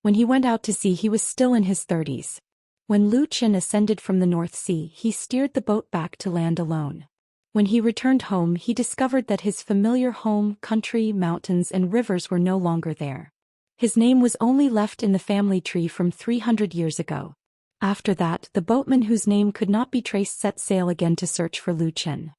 When he went out to sea he was still in his 30s. When Zhou Xian ascended from the North Sea he steered the boat back to land alone. When he returned home he discovered that his familiar home, country, mountains and rivers were no longer there. His name was only left in the family tree from 300 years ago. After that, the boatman whose name could not be traced set sail again to search for Zhou Xian.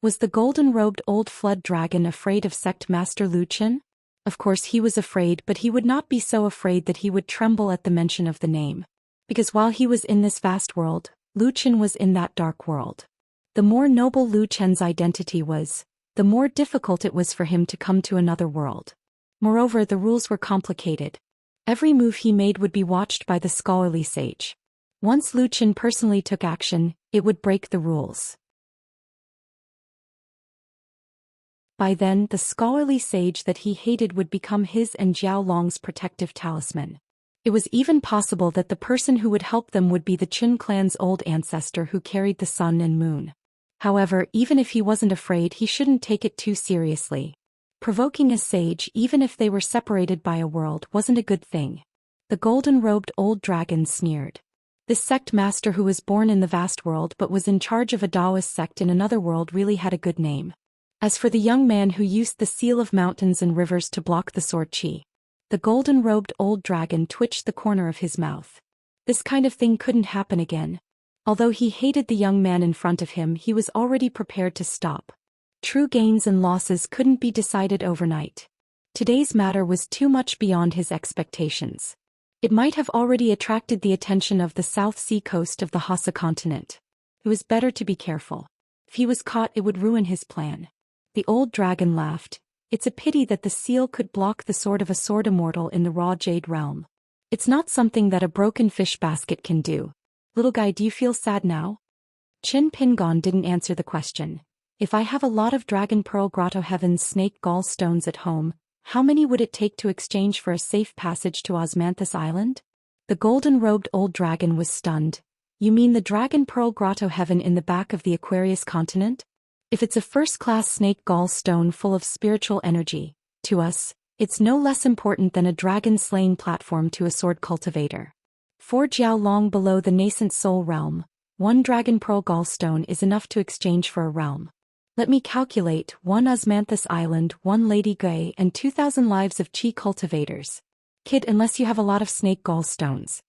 Was the golden-robed old flood dragon afraid of sect master Zhou Xian? Of course he was afraid, but he would not be so afraid that he would tremble at the mention of the name. Because while he was in this vast world, Zhou Xian was in that dark world. The more noble Zhou Xian's identity was, the more difficult it was for him to come to another world. Moreover, the rules were complicated. Every move he made would be watched by the scholarly sage. Once Zhou Xian personally took action, it would break the rules. By then, the scholarly sage that he hated would become his and Jiao Long's protective talisman. It was even possible that the person who would help them would be the Qin clan's old ancestor who carried the sun and moon. However, even if he wasn't afraid, he shouldn't take it too seriously. Provoking a sage, even if they were separated by a world, wasn't a good thing. The golden-robed old dragon sneered. This sect master who was born in the vast world but was in charge of a Taoist sect in another world really had a good name. As for the young man who used the seal of mountains and rivers to block the sword qi, the golden-robed old dragon twitched the corner of his mouth. This kind of thing couldn't happen again. Although he hated the young man in front of him, he was already prepared to stop. True gains and losses couldn't be decided overnight. Today's matter was too much beyond his expectations. It might have already attracted the attention of the South Sea coast of the Hassa continent. It was better to be careful. If he was caught, it would ruin his plan. The old dragon laughed. It's a pity that the seal could block the sword of a sword immortal in the raw jade realm. It's not something that a broken fish basket can do. Little guy, do you feel sad now? Qin Pingon didn't answer the question. If I have a lot of Dragon Pearl Grotto Heaven's snake gall stones at home, how many would it take to exchange for a safe passage to Osmanthus Island? The golden-robed old dragon was stunned. You mean the Dragon Pearl Grotto Heaven in the back of the Aquarius continent? If it's a first-class snake gall stone full of spiritual energy, to us, it's no less important than a dragon-slaying platform to a sword cultivator. 4 Jiao Long below the nascent soul realm, 1 Dragon Pearl Gallstone is enough to exchange for a realm. Let me calculate, 1 Osmanthus Island, 1 Lady Gay and 2,000 lives of Qi cultivators. Kid, unless you have a lot of snake gallstones.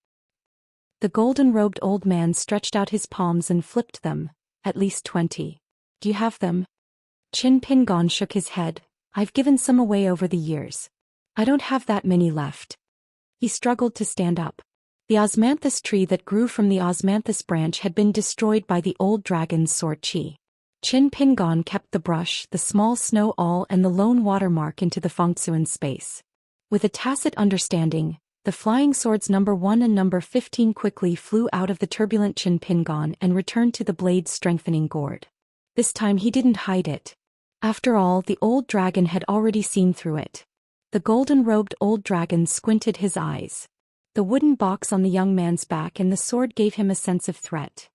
The golden-robed old man stretched out his palms and flipped them, at least 20. Do you have them? Qin Pingon shook his head. I've given some away over the years. I don't have that many left. He struggled to stand up. The osmanthus tree that grew from the osmanthus branch had been destroyed by the old dragon's sword qi. Qin Pingon kept the brush, the small snow awl and the lone watermark into the Fengtsuan space. With a tacit understanding, the flying swords number 1 and number 15 quickly flew out of the turbulent Qin Pingon and returned to the blade's strengthening gourd. This time he didn't hide it. After all, the old dragon had already seen through it. The golden-robed old dragon squinted his eyes. The wooden box on the young man's back and the sword gave him a sense of threat.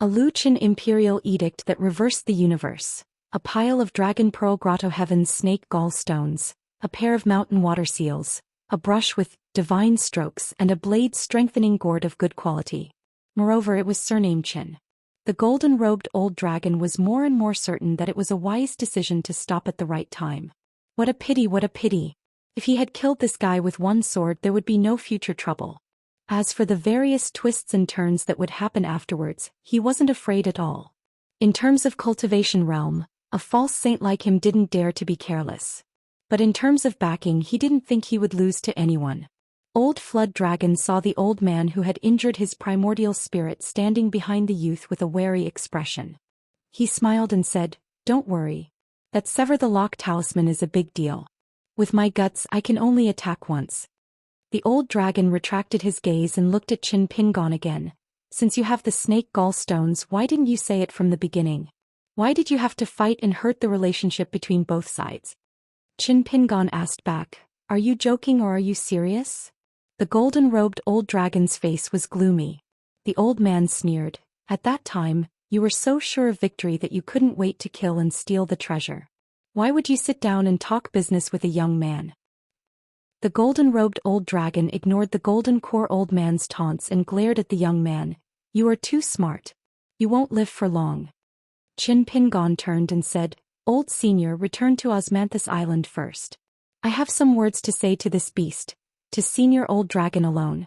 A Zhou Xian imperial edict that reversed the universe. A pile of Dragon Pearl Grotto Heaven's snake gall stones, a pair of mountain water seals, a brush with divine strokes and a blade strengthening gourd of good quality. Moreover, it was surnamed Qin. The golden-robed old dragon was more and more certain that it was a wise decision to stop at the right time. What a pity, what a pity. If he had killed this guy with one sword, there would be no future trouble. As for the various twists and turns that would happen afterwards, he wasn't afraid at all. In terms of cultivation realm, a false saint like him didn't dare to be careless. But in terms of backing, he didn't think he would lose to anyone. Old Flood Dragon saw the old man who had injured his primordial spirit standing behind the youth with a wary expression. He smiled and said, "Don't worry. That Sever the Lock talisman is a big deal. With my guts I can only attack once." The old dragon retracted his gaze and looked at Qin Pingon again. "Since you have the snake gallstones, why didn't you say it from the beginning? Why did you have to fight and hurt the relationship between both sides?" Qin Pingon asked back, "Are you joking or are you serious?" The golden-robed old dragon's face was gloomy. The old man sneered. "At that time, you were so sure of victory that you couldn't wait to kill and steal the treasure. Why would you sit down and talk business with a young man? The golden-robed old dragon ignored the golden core old man's taunts and glared at the young man. You are too smart. You won't live for long. Qin Pingon turned and said, Old Senior, return to Osmanthus Island first. I have some words to say to this beast, to Senior Old Dragon alone.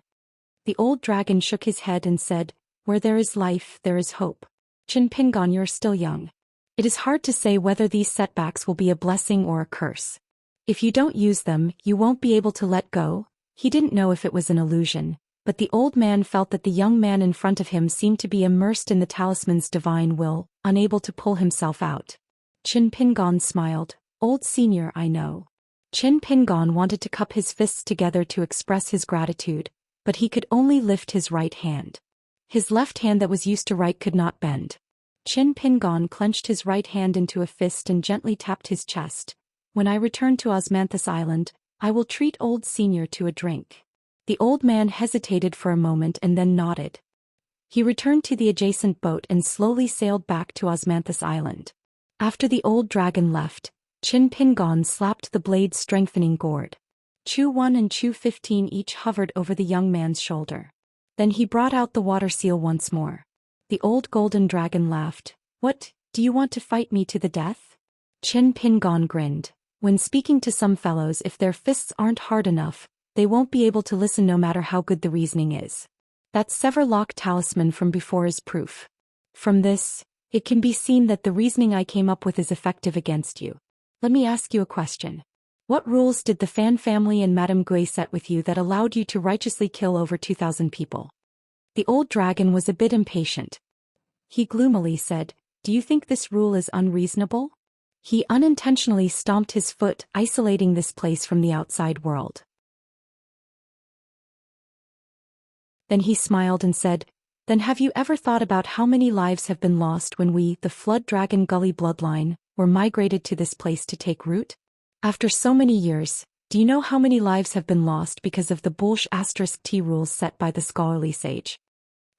The old dragon shook his head and said, Where there is life, there is hope. Qin Pingon, you're still young. It is hard to say whether these setbacks will be a blessing or a curse. If you don't use them, you won't be able to let go. He didn't know if it was an illusion, but the old man felt that the young man in front of him seemed to be immersed in the talisman's divine will, unable to pull himself out. Qin Pingon smiled. Old Senior, I know. Qin Pingon wanted to cup his fists together to express his gratitude, but he could only lift his right hand. His left hand that was used to write could not bend. Qin Pingon clenched his right hand into a fist and gently tapped his chest. When I return to Osmanthus Island, I will treat Old Senior to a drink. The old man hesitated for a moment and then nodded. He returned to the adjacent boat and slowly sailed back to Osmanthus Island. After the old dragon left, Qin Pingon slapped the blade's strengthening gourd. Chu 1 and Chu 15 each hovered over the young man's shoulder. Then he brought out the water seal once more. The old golden dragon laughed. What, do you want to fight me to the death? Qin Pingon grinned. When speaking to some fellows, if their fists aren't hard enough, they won't be able to listen no matter how good the reasoning is. That Severlock talisman from before is proof. From this, it can be seen that the reasoning I came up with is effective against you. Let me ask you a question. What rules did the Fan family and Madame Gui set with you that allowed you to righteously kill over 2,000 people? The old dragon was a bit impatient. He gloomily said, Do you think this rule is unreasonable? He unintentionally stomped his foot, isolating this place from the outside world. Then he smiled and said, Then have you ever thought about how many lives have been lost when we, the Flood Dragon Gully bloodline, were migrated to this place to take root? After so many years, do you know how many lives have been lost because of the **T rules set by the scholarly sage?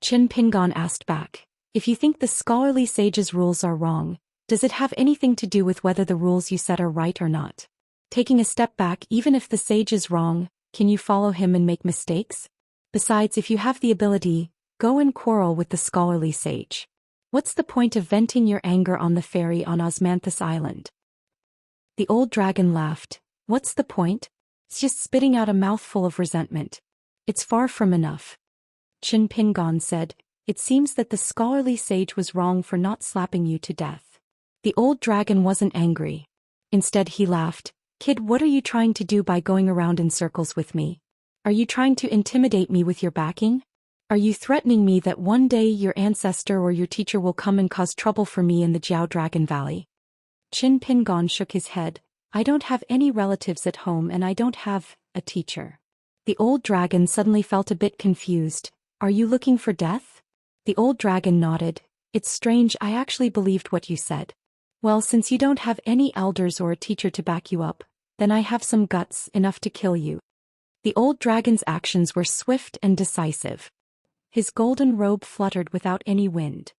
Qin Pingon asked back, If you think the scholarly sage's rules are wrong, does it have anything to do with whether the rules you set are right or not? Taking a step back, even if the sage is wrong, can you follow him and make mistakes? Besides, if you have the ability, go and quarrel with the scholarly sage. What's the point of venting your anger on the fairy on Osmanthus Island? The old dragon laughed. What's the point? It's just spitting out a mouthful of resentment. It's far from enough. Qin Pingon said, It seems that the scholarly sage was wrong for not slapping you to death. The old dragon wasn't angry. Instead he laughed. Kid, what are you trying to do by going around in circles with me? Are you trying to intimidate me with your backing? Are you threatening me that one day your ancestor or your teacher will come and cause trouble for me in the Jiao Dragon Valley? Qin Pingon shook his head. I don't have any relatives at home and I don't have a teacher. The old dragon suddenly felt a bit confused. Are you looking for death? The old dragon nodded. It's strange, I actually believed what you said. Well, since you don't have any elders or a teacher to back you up, then I have some guts, enough to kill you. The old dragon's actions were swift and decisive. His golden robe fluttered without any wind.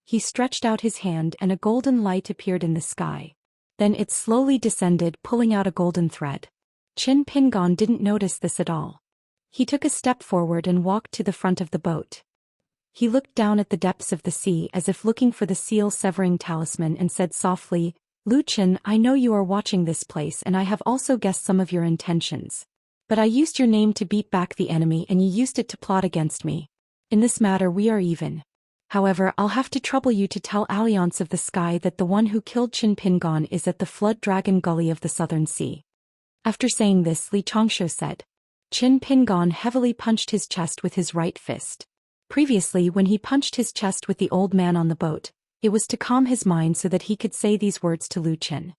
He stretched out his hand and a golden light appeared in the sky. Then it slowly descended, pulling out a golden thread. Qin Pingon didn't notice this at all. He took a step forward and walked to the front of the boat. He looked down at the depths of the sea as if looking for the seal-severing talisman and said softly, Lu Qin, I know you are watching this place and I have also guessed some of your intentions. But I used your name to beat back the enemy and you used it to plot against me. In this matter we are even. However, I'll have to trouble you to tell Alliance of the Sky that the one who killed Qin Pingon is at the Flood Dragon Gully of the Southern Sea. After saying this, Li Xianxia said. Qin Pingon heavily punched his chest with his right fist. Previously, when he punched his chest with the old man on the boat, it was to calm his mind so that he could say these words to Lu Qin.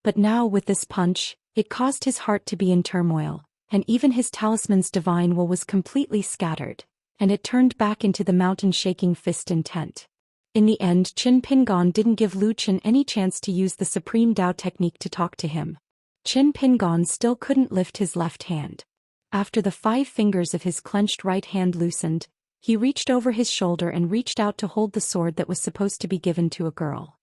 But now with this punch, it caused his heart to be in turmoil, and even his talisman's divine will was completely scattered, and it turned back into the mountain-shaking fist intent. In the end, Qin Pingon didn't give Lu Qin any chance to use the Supreme Dao technique to talk to him. Qin Pingon still couldn't lift his left hand. After the 5 fingers of his clenched right hand loosened, he reached over his shoulder and reached out to hold the sword that was supposed to be given to a girl.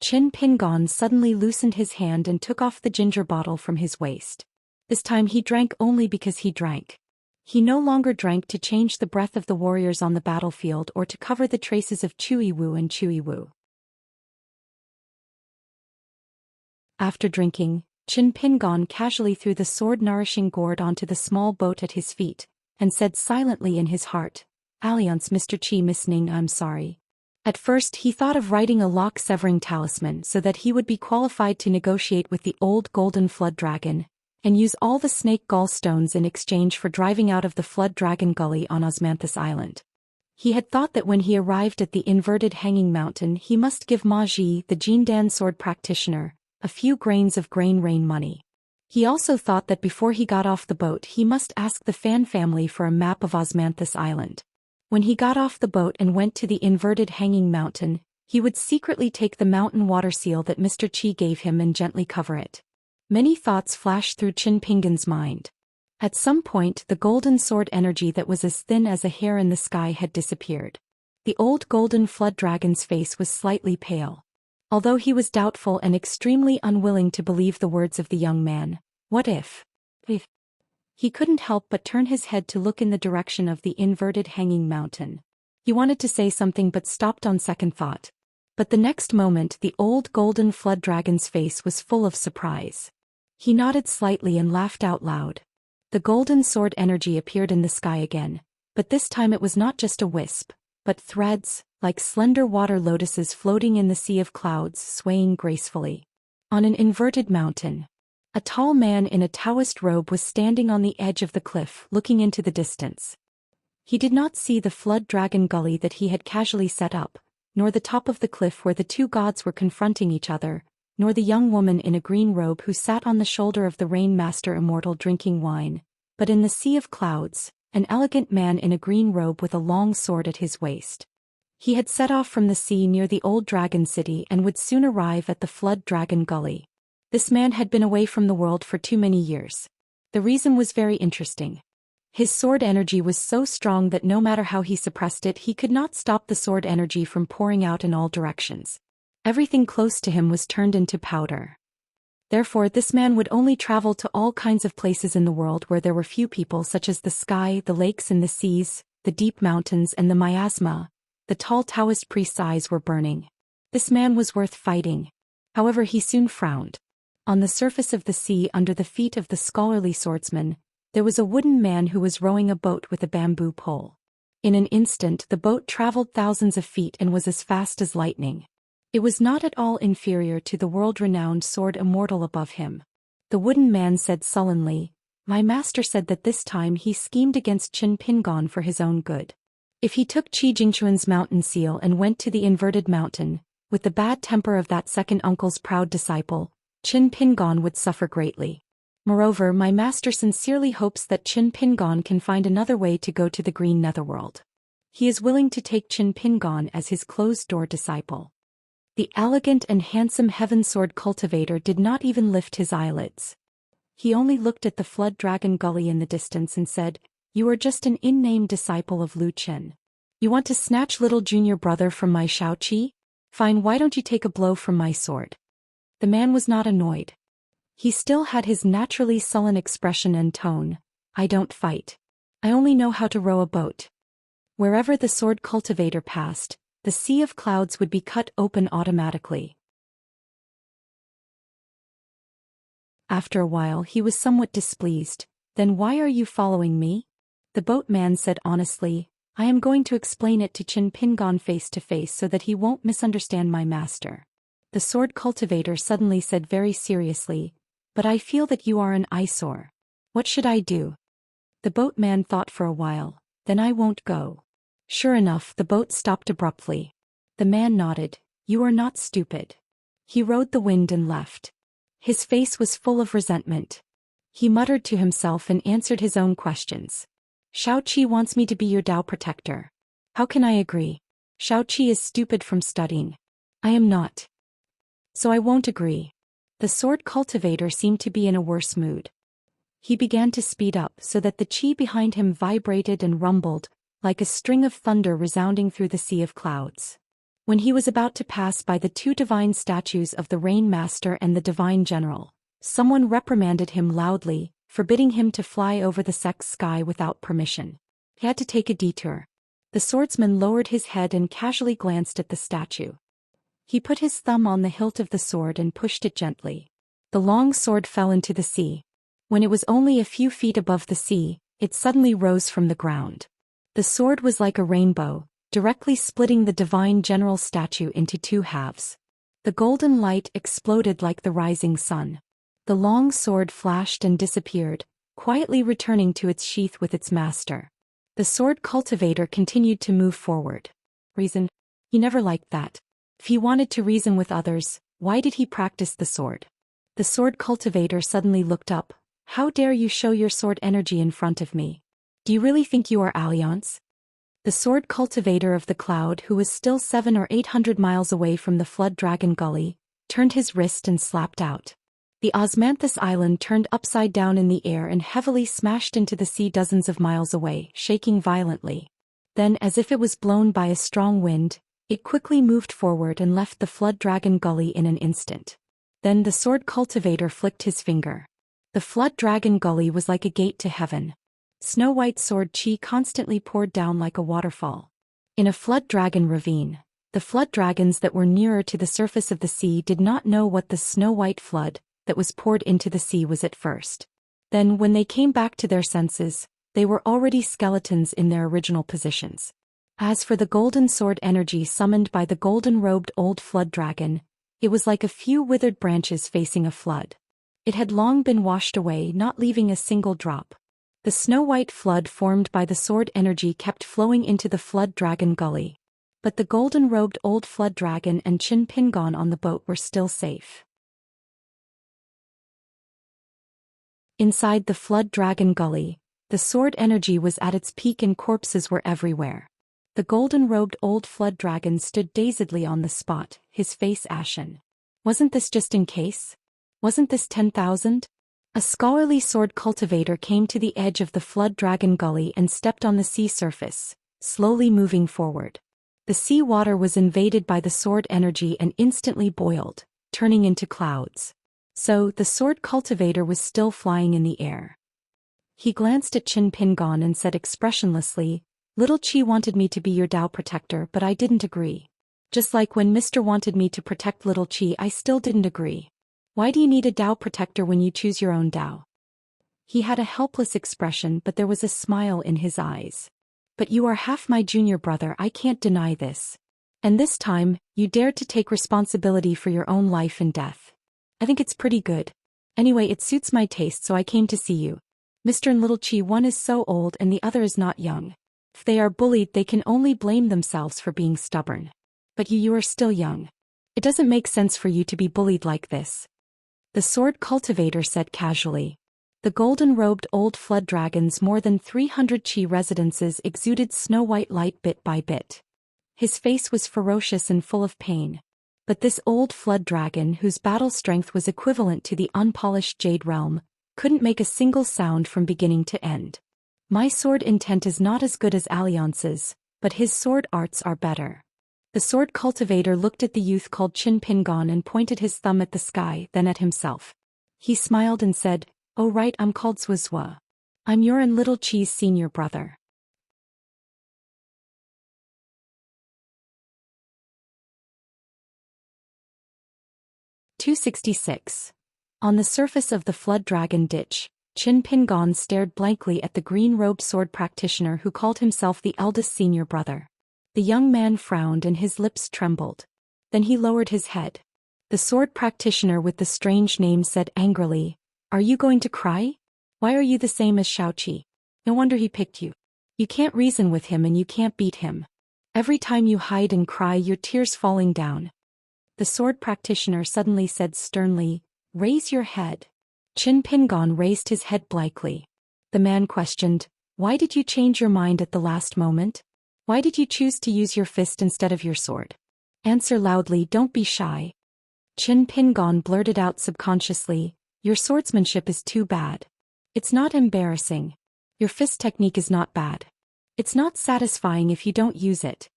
Qin Pingon suddenly loosened his hand and took off the ginger bottle from his waist. This time he drank only because he drank. He no longer drank to change the breath of the warriors on the battlefield or to cover the traces of Chui Wu and Chui Wu. After drinking, Qin Pingon casually threw the sword-nourishing gourd onto the small boat at his feet, and said silently in his heart, "Alliance Mr. Qi Miss Ning, I'm sorry." At first he thought of writing a lock-severing talisman so that he would be qualified to negotiate with the old golden flood dragon, and use all the snake gallstones in exchange for driving out of the flood dragon gully on Osmanthus Island. He had thought that when he arrived at the inverted hanging mountain he must give Ma Ji, the Jindan sword practitioner, a few grains of grain rain money. He also thought that before he got off the boat he must ask the Fan family for a map of Osmanthus Island. When he got off the boat and went to the inverted hanging mountain, he would secretly take the mountain water seal that Mr. Qi gave him and gently cover it. Many thoughts flashed through Qin Pingon's mind. At some point the golden sword energy that was as thin as a hair in the sky had disappeared. The old golden flood dragon's face was slightly pale. Although he was doubtful and extremely unwilling to believe the words of the young man, what if? He couldn't help but turn his head to look in the direction of the inverted hanging mountain. He wanted to say something but stopped on second thought. But the next moment the old golden flood dragon's face was full of surprise. He nodded slightly and laughed out loud. The golden sword energy appeared in the sky again, but this time it was not just a wisp, but threads, like slender water lotuses floating in the sea of clouds, swaying gracefully. On an inverted mountain, a tall man in a Taoist robe was standing on the edge of the cliff, looking into the distance. He did not see the flood dragon gully that he had casually set up, nor the top of the cliff where the two gods were confronting each other, nor the young woman in a green robe who sat on the shoulder of the Rain Master Immortal drinking wine, but in the sea of clouds, an elegant man in a green robe with a long sword at his waist. He had set off from the sea near the old dragon city and would soon arrive at the flood dragon gully. This man had been away from the world for too many years. The reason was very interesting. His sword energy was so strong that no matter how he suppressed it he could not stop the sword energy from pouring out in all directions. Everything close to him was turned into powder. Therefore this man would only travel to all kinds of places in the world where there were few people, such as the sky, the lakes and the seas, the deep mountains and the miasma. The tall Taoist priest's eyes were burning. This man was worth fighting. However, he soon frowned. On the surface of the sea under the feet of the scholarly swordsman, there was a wooden man who was rowing a boat with a bamboo pole. In an instant the boat traveled thousands of feet and was as fast as lightning. It was not at all inferior to the world-renowned sword immortal above him. The wooden man said sullenly, "My master said that this time he schemed against Qin Pingon for his own good. If he took Qi Jingchuan's mountain seal and went to the inverted mountain, with the bad temper of that second uncle's proud disciple, Qin Pingon would suffer greatly. Moreover, my master sincerely hopes that Qin Pingon can find another way to go to the green netherworld. He is willing to take Qin Pingon as his closed-door disciple." The elegant and handsome heaven sword cultivator did not even lift his eyelids. He only looked at the flood dragon gully in the distance and said, "You are just an in-name disciple of Lu Qin. You want to snatch little junior brother from my Xiaoqi? Fine, why don't you take a blow from my sword?" The man was not annoyed. He still had his naturally sullen expression and tone. "I don't fight. I only know how to row a boat." Wherever the sword cultivator passed, the sea of clouds would be cut open automatically. After a while he was somewhat displeased. "Then why are you following me?" The boatman said honestly, "I am going to explain it to Qin Pingon face to face so that he won't misunderstand my master." The sword cultivator suddenly said very seriously, "But I feel that you are an eyesore. What should I do?" The boatman thought for a while. "Then I won't go." Sure enough, the boat stopped abruptly. The man nodded. "You are not stupid." He rode the wind and left. His face was full of resentment. He muttered to himself and answered his own questions. "Xiaoqi wants me to be your Dao protector. How can I agree? Xiaoqi is stupid from studying. I am not. So I won't agree." The sword cultivator seemed to be in a worse mood. He began to speed up so that the qi behind him vibrated and rumbled, like a string of thunder resounding through the sea of clouds. When he was about to pass by the two divine statues of the Rain Master and the Divine General, someone reprimanded him loudly, forbidding him to fly over the sect's sky without permission. He had to take a detour. The swordsman lowered his head and casually glanced at the statue. He put his thumb on the hilt of the sword and pushed it gently. The long sword fell into the sea. When it was only a few feet above the sea, it suddenly rose from the ground. The sword was like a rainbow, directly splitting the divine general statue into two halves. The golden light exploded like the rising sun. The long sword flashed and disappeared, quietly returning to its sheath with its master. The sword cultivator continued to move forward. Reason? He never liked that. If he wanted to reason with others, why did he practice the sword? The sword cultivator suddenly looked up. How dare you show your sword energy in front of me? Do you really think you are Alliance? The sword cultivator of the cloud, who was still 700 or 800 miles away from the flood dragon gully, turned his wrist and slapped out. The osmanthus island turned upside down in the air and heavily smashed into the sea dozens of miles away, shaking violently. Then, as if it was blown by a strong wind, it quickly moved forward and left the flood dragon gully in an instant. Then the sword cultivator flicked his finger. The flood dragon gully was like a gate to heaven. Snow-white sword chi constantly poured down like a waterfall. In a flood dragon ravine, the flood dragons that were nearer to the surface of the sea did not know what the snow-white flood that was poured into the sea was at first. Then, when they came back to their senses, they were already skeletons in their original positions. As for the golden sword energy summoned by the golden-robed old flood dragon, it was like a few withered branches facing a flood. It had long been washed away, not leaving a single drop. The snow-white flood formed by the sword energy kept flowing into the flood dragon gully. But the golden-robed old flood dragon and Qin Pingon on the boat were still safe. Inside the flood dragon gully, the sword energy was at its peak and corpses were everywhere. The golden-robed old flood dragon stood dazedly on the spot, his face ashen. Wasn't this just in case? Wasn't this 10,000? A scholarly sword cultivator came to the edge of the flood dragon gully and stepped on the sea surface, slowly moving forward. The sea water was invaded by the sword energy and instantly boiled, turning into clouds. So, the sword cultivator was still flying in the air. He glanced at Qin Pingon and said expressionlessly, "Little Chi wanted me to be your Tao protector, but I didn't agree. Just like when Mr. wanted me to protect Little Chi, I still didn't agree. Why do you need a Tao protector when you choose your own Tao?" He had a helpless expression, but there was a smile in his eyes. "But you are half my junior brother, I can't deny this. And this time, you dared to take responsibility for your own life and death. I think it's pretty good. Anyway, it suits my taste, so I came to see you. Mr. and Little Chi, one is so old and the other is not young. If they are bullied, they can only blame themselves for being stubborn. But you are still young. It doesn't make sense for you to be bullied like this." The sword cultivator said casually. The golden-robed old flood dragon's more than 300 chi residences exuded snow-white light bit by bit. His face was ferocious and full of pain. But this old flood dragon, whose battle strength was equivalent to the unpolished jade realm, couldn't make a single sound from beginning to end. "My sword intent is not as good as Alliance's, but his sword arts are better." The sword cultivator looked at the youth called Qin Pingon and pointed his thumb at the sky, then at himself. He smiled and said, "Oh right, I'm called Zhou. I'm your and Little Chi's senior brother." (266). On the surface of the flood dragon ditch, Qin Pingon stared blankly at the green-robed sword practitioner who called himself the eldest senior brother. The young man frowned and his lips trembled. Then he lowered his head. The sword practitioner with the strange name said angrily, "Are you going to cry? Why are you the same as Xiaoqi? No wonder he picked you. You can't reason with him and you can't beat him. Every time you hide and cry, your tears falling down." The sword practitioner suddenly said sternly, "Raise your head." Qin Pingon raised his head blankly. The man questioned, "Why did you change your mind at the last moment? Why did you choose to use your fist instead of your sword? Answer loudly, don't be shy." Qin Pingon blurted out subconsciously, "Your swordsmanship is too bad. It's not embarrassing. Your fist technique is not bad. It's not satisfying if you don't use it.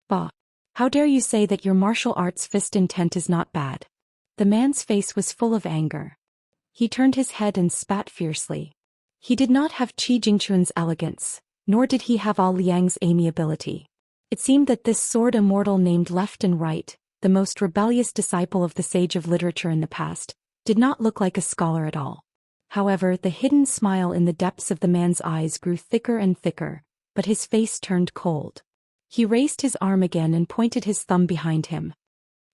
Bah. How dare you say that your martial arts fist intent is not bad?" The man's face was full of anger. He turned his head and spat fiercely. He did not have Qi Jingquan's elegance, nor did he have Al Liang's amiability. It seemed that this sword immortal named Left and Right, the most rebellious disciple of the sage of literature in the past, did not look like a scholar at all. However, the hidden smile in the depths of the man's eyes grew thicker and thicker, but his face turned cold. He raised his arm again and pointed his thumb behind him.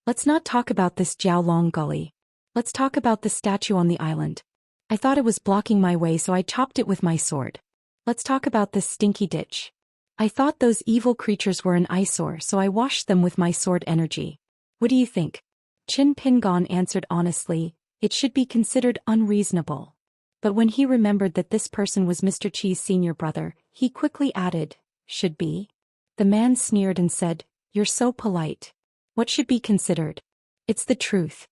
Let's not talk about this Jiaolong gully. Let's talk about the statue on the island. I thought it was blocking my way, so I chopped it with my sword. Let's talk about this stinky ditch. I thought those evil creatures were an eyesore, so I washed them with my sword energy. What do you think? Qin Pingon answered honestly, it should be considered unreasonable. But when he remembered that this person was Mr. Qi's senior brother, he quickly added, should be? The man sneered and said, you're so polite. What should be considered? It's the truth.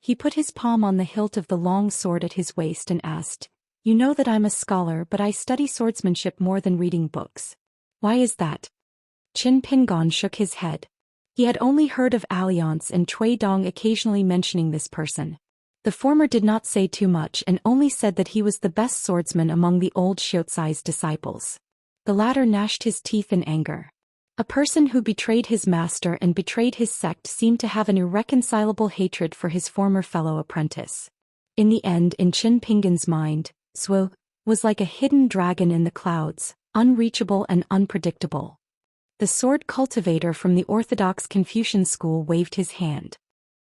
He put his palm on the hilt of the long sword at his waist and asked, you know that I'm a scholar, but I study swordsmanship more than reading books. Why is that? Qin Pingon shook his head. He had only heard of Alliance and Cui Dong occasionally mentioning this person. The former did not say too much and only said that he was the best swordsman among the old Xiaoxi's disciples. The latter gnashed his teeth in anger. A person who betrayed his master and betrayed his sect seemed to have an irreconcilable hatred for his former fellow apprentice. In the end, in Qin Pingon's mind, Zhou was like a hidden dragon in the clouds, unreachable and unpredictable. The sword cultivator from the orthodox Confucian school waved his hand.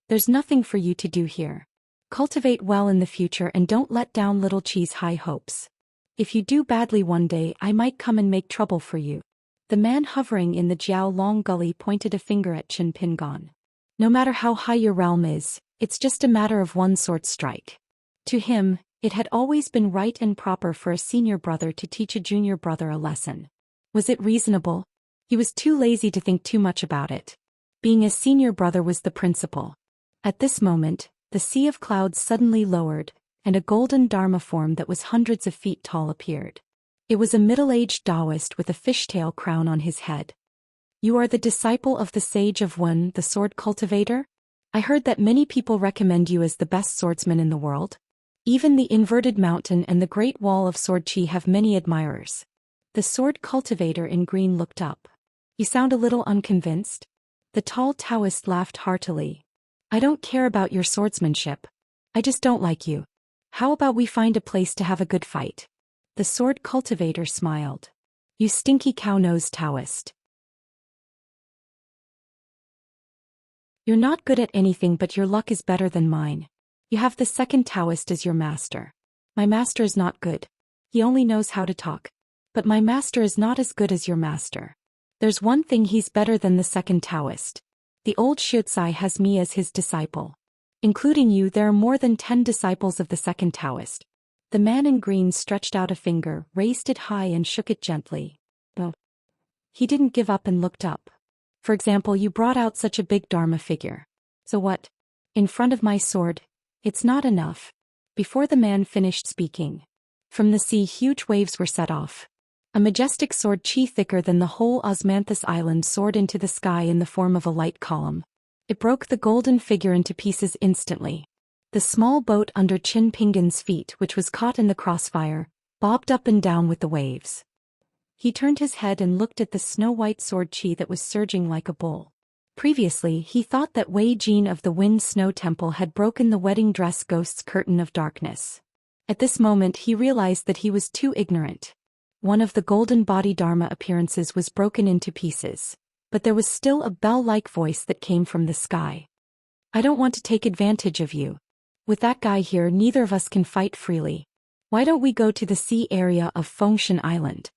There's nothing for you to do here. Cultivate well in the future and don't let down little Qi's high hopes. If you do badly one day, I might come and make trouble for you. The man hovering in the Jiaolong gully pointed a finger at Qin Pingon. No matter how high your realm is, it's just a matter of one sword strike. To him, it had always been right and proper for a senior brother to teach a junior brother a lesson. Was it reasonable? He was too lazy to think too much about it. Being a senior brother was the principle. At this moment, the sea of clouds suddenly lowered, and a golden Dharma form that was hundreds of feet tall appeared. It was a middle-aged Taoist with a fishtail crown on his head. You are the disciple of the sage of Wen, the sword cultivator? I heard that many people recommend you as the best swordsman in the world. Even the inverted mountain and the Great Wall of Sword Qi have many admirers. The sword cultivator in green looked up. You sound a little unconvinced. The tall Taoist laughed heartily. I don't care about your swordsmanship. I just don't like you. How about we find a place to have a good fight? The sword cultivator smiled. You stinky cow-nosed Taoist. You're not good at anything, but your luck is better than mine. You have the second Taoist as your master. My master is not good. He only knows how to talk. But my master is not as good as your master. There's one thing he's better than the second Taoist. The old Xiaoxi has me as his disciple. Including you, there are more than 10 disciples of the second Taoist. The man in green stretched out a finger, raised it high and shook it gently. But he didn't give up and looked up. For example, you brought out such a big Dharma figure. So what? In front of my sword? It's not enough. Before the man finished speaking, from the sea huge waves were set off. A majestic sword Qi thicker than the whole Osmanthus island soared into the sky in the form of a light column. It broke the golden figure into pieces instantly. The small boat under Qin Pingon's feet, which was caught in the crossfire, bobbed up and down with the waves. He turned his head and looked at the snow-white sword Qi that was surging like a bull. Previously, he thought that Wei Jin of the Wind Snow Temple had broken the wedding dress ghost's curtain of darkness. At this moment he realized that he was too ignorant. One of the golden body Dharma appearances was broken into pieces, but there was still a bell-like voice that came from the sky. I don't want to take advantage of you. With that guy here, neither of us can fight freely. Why don't we go to the sea area of Fengshan Island?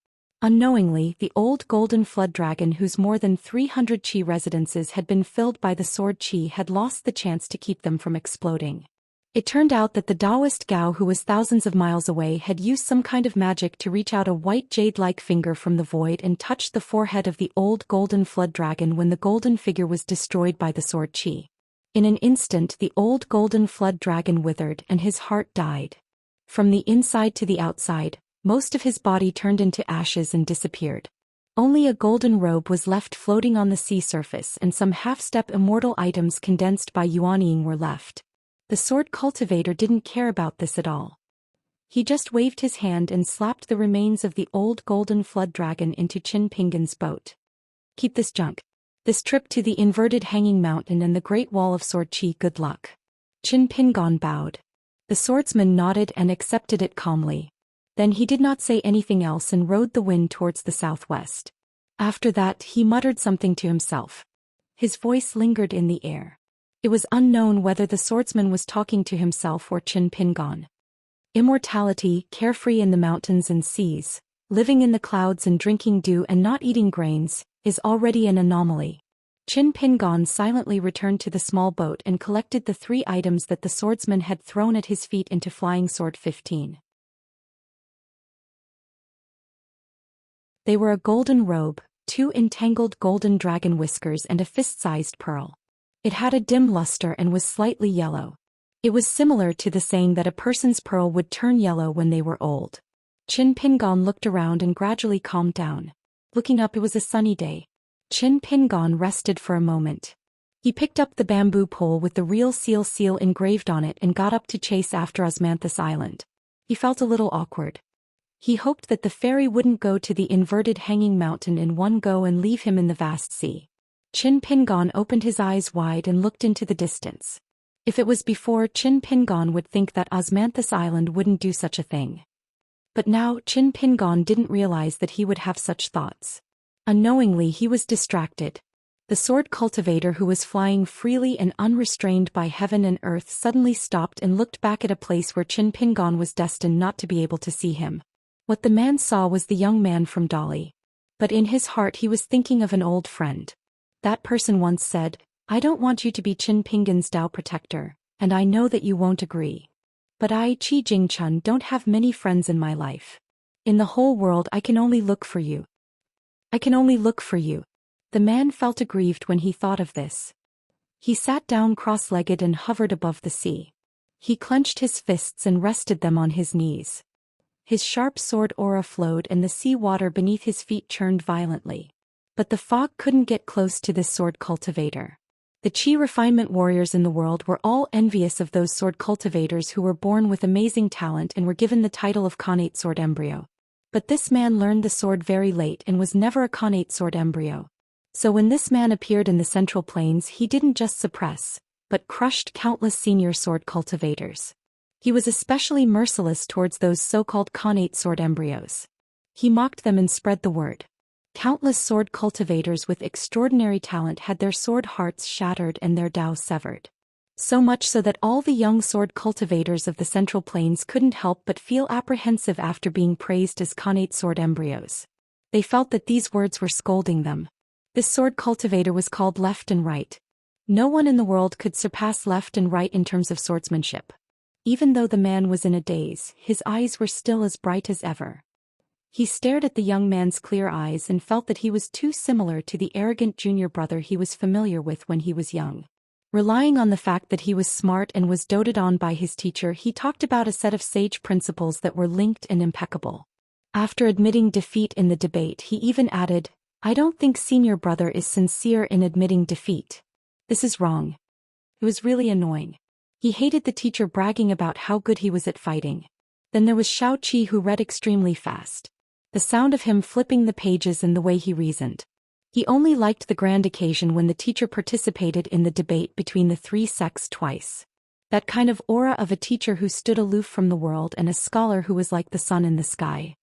Unknowingly, the old golden flood dragon whose more than 300 Qi residences had been filled by the sword Qi had lost the chance to keep them from exploding. It turned out that the Taoist Gao, who was thousands of miles away, had used some kind of magic to reach out a white jade-like finger from the void and touch the forehead of the old golden flood dragon when the golden figure was destroyed by the sword Qi. In an instant the old golden flood dragon withered and his heart died. From the inside to the outside, most of his body turned into ashes and disappeared. Only a golden robe was left floating on the sea surface, and some half-step immortal items condensed by Yuanying were left. The sword cultivator didn't care about this at all. He just waved his hand and slapped the remains of the old golden flood dragon into Qin Pingan's boat. Keep this junk. This trip to the inverted hanging mountain and the Great Wall of Sword Qi, good luck. Qin Pingan bowed. The swordsman nodded and accepted it calmly. Then he did not say anything else and rode the wind towards the southwest. After that, he muttered something to himself. His voice lingered in the air. It was unknown whether the swordsman was talking to himself or Qin Pingan. Immortality, carefree in the mountains and seas, living in the clouds and drinking dew and not eating grains, is already an anomaly. Qin Pingan silently returned to the small boat and collected the 3 items that the swordsman had thrown at his feet into Flying Sword 15. They were a golden robe, 2 entangled golden dragon whiskers and a fist-sized pearl. It had a dim luster and was slightly yellow. It was similar to the saying that a person's pearl would turn yellow when they were old. Qin Pingan looked around and gradually calmed down. Looking up, it was a sunny day. Qin Pingan rested for a moment. He picked up the bamboo pole with the real seal engraved on it and got up to chase after Osmanthus Island. He felt a little awkward. He hoped that the ferry wouldn't go to the inverted hanging mountain in one go and leave him in the vast sea. Qin Pingan opened his eyes wide and looked into the distance. If it was before, Qin Pingan would think that Osmanthus Island wouldn't do such a thing. But now, Qin Pingan didn't realize that he would have such thoughts. Unknowingly, he was distracted. The sword cultivator, who was flying freely and unrestrained by heaven and earth, suddenly stopped and looked back at a place where Qin Pingan was destined not to be able to see him. What the man saw was the young man from Dali. But in his heart he was thinking of an old friend. That person once said, "I don't want you to be Qin Pingan's Tao protector, and I know that you won't agree. But I, Qi Jingchun, don't have many friends in my life. In the whole world I can only look for you. I can only look for you." The man felt aggrieved when he thought of this. He sat down cross-legged and hovered above the sea. He clenched his fists and rested them on his knees. His sharp sword aura flowed and the sea water beneath his feet churned violently. But the fog couldn't get close to this sword cultivator. The Qi refinement warriors in the world were all envious of those sword cultivators who were born with amazing talent and were given the title of Khanate sword embryo. But this man learned the sword very late and was never a Khanate sword embryo. So when this man appeared in the Central Plains, he didn't just suppress, but crushed countless senior sword cultivators. He was especially merciless towards those so-called Khanate sword embryos. He mocked them and spread the word. Countless sword cultivators with extraordinary talent had their sword hearts shattered and their Tao severed. So much so that all the young sword cultivators of the Central Plains couldn't help but feel apprehensive after being praised as Khanate sword embryos. They felt that these words were scolding them. This sword cultivator was called Left and Right. No one in the world could surpass Left and Right in terms of swordsmanship. Even though the man was in a daze, his eyes were still as bright as ever. He stared at the young man's clear eyes and felt that he was too similar to the arrogant junior brother he was familiar with when he was young. Relying on the fact that he was smart and was doted on by his teacher, he talked about a set of sage principles that were linked and impeccable. After admitting defeat in the debate, he even added, "I don't think senior brother is sincere in admitting defeat. This is wrong." It was really annoying. He hated the teacher bragging about how good he was at fighting. Then there was Shao Qi, who read extremely fast. The sound of him flipping the pages and the way he reasoned. He only liked the grand occasion when the teacher participated in the debate between the 3 sects twice. That kind of aura of a teacher who stood aloof from the world and a scholar who was like the sun in the sky.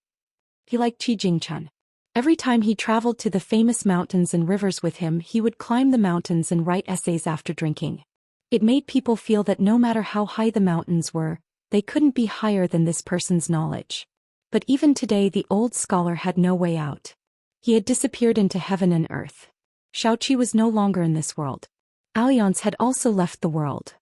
He liked Qi Jingchun. Every time he traveled to the famous mountains and rivers with him, he would climb the mountains and write essays after drinking. It made people feel that no matter how high the mountains were, they couldn't be higher than this person's knowledge. But even today the old scholar had no way out. He had disappeared into heaven and earth. Shao Qi was no longer in this world. Alliance had also left the world.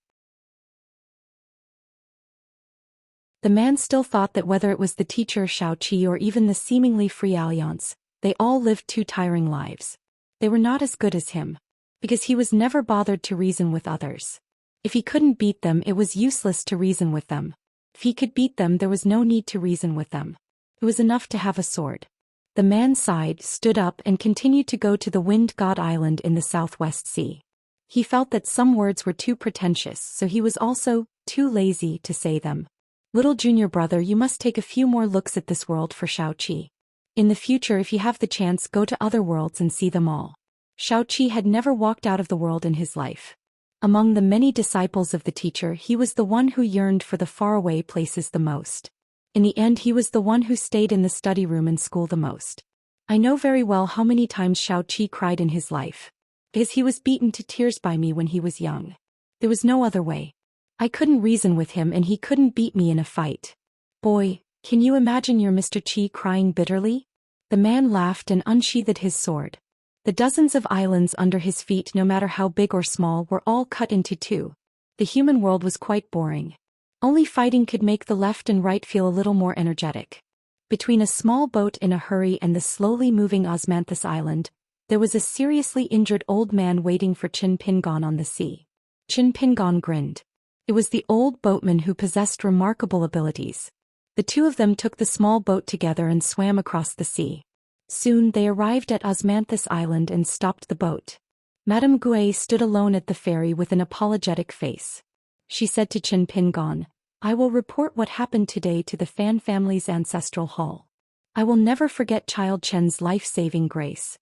The man still thought that whether it was the teacher Shao Qi or even the seemingly free Alliance, they all lived 2 tiring lives. They were not as good as him. Because he was never bothered to reason with others. If he couldn't beat them, it was useless to reason with them. If he could beat them, there was no need to reason with them. It was enough to have a sword. The man sighed, stood up, and continued to go to the Wind God Island in the Southwest Sea. He felt that some words were too pretentious, so he was also too lazy to say them. Little junior brother, you must take a few more looks at this world for Xiaoqi. In the future, if you have the chance, go to other worlds and see them all. Xiaoqi had never walked out of the world in his life. Among the many disciples of the teacher, he was the one who yearned for the faraway places the most. In the end, he was the one who stayed in the study room in school the most. I know very well how many times Xiaoqi cried in his life. Because he was beaten to tears by me when he was young. There was no other way. I couldn't reason with him and he couldn't beat me in a fight. Boy, can you imagine your Mr. Qi crying bitterly? The man laughed and unsheathed his sword. The dozens of islands under his feet, no matter how big or small, were all cut into two. The human world was quite boring. Only fighting could make the left and right feel a little more energetic. Between a small boat in a hurry and the slowly moving Osmanthus Island, there was a seriously injured old man waiting for Qin Pingon on the sea. Qin Pingon grinned. It was the old boatman who possessed remarkable abilities. The two of them took the small boat together and swam across the sea. Soon they arrived at Osmanthus Island and stopped the boat. Madame Gui stood alone at the ferry with an apologetic face. She said to Qin Pingon, "I will report what happened today to the Fan family's ancestral hall. I will never forget Child Chen's life-saving grace."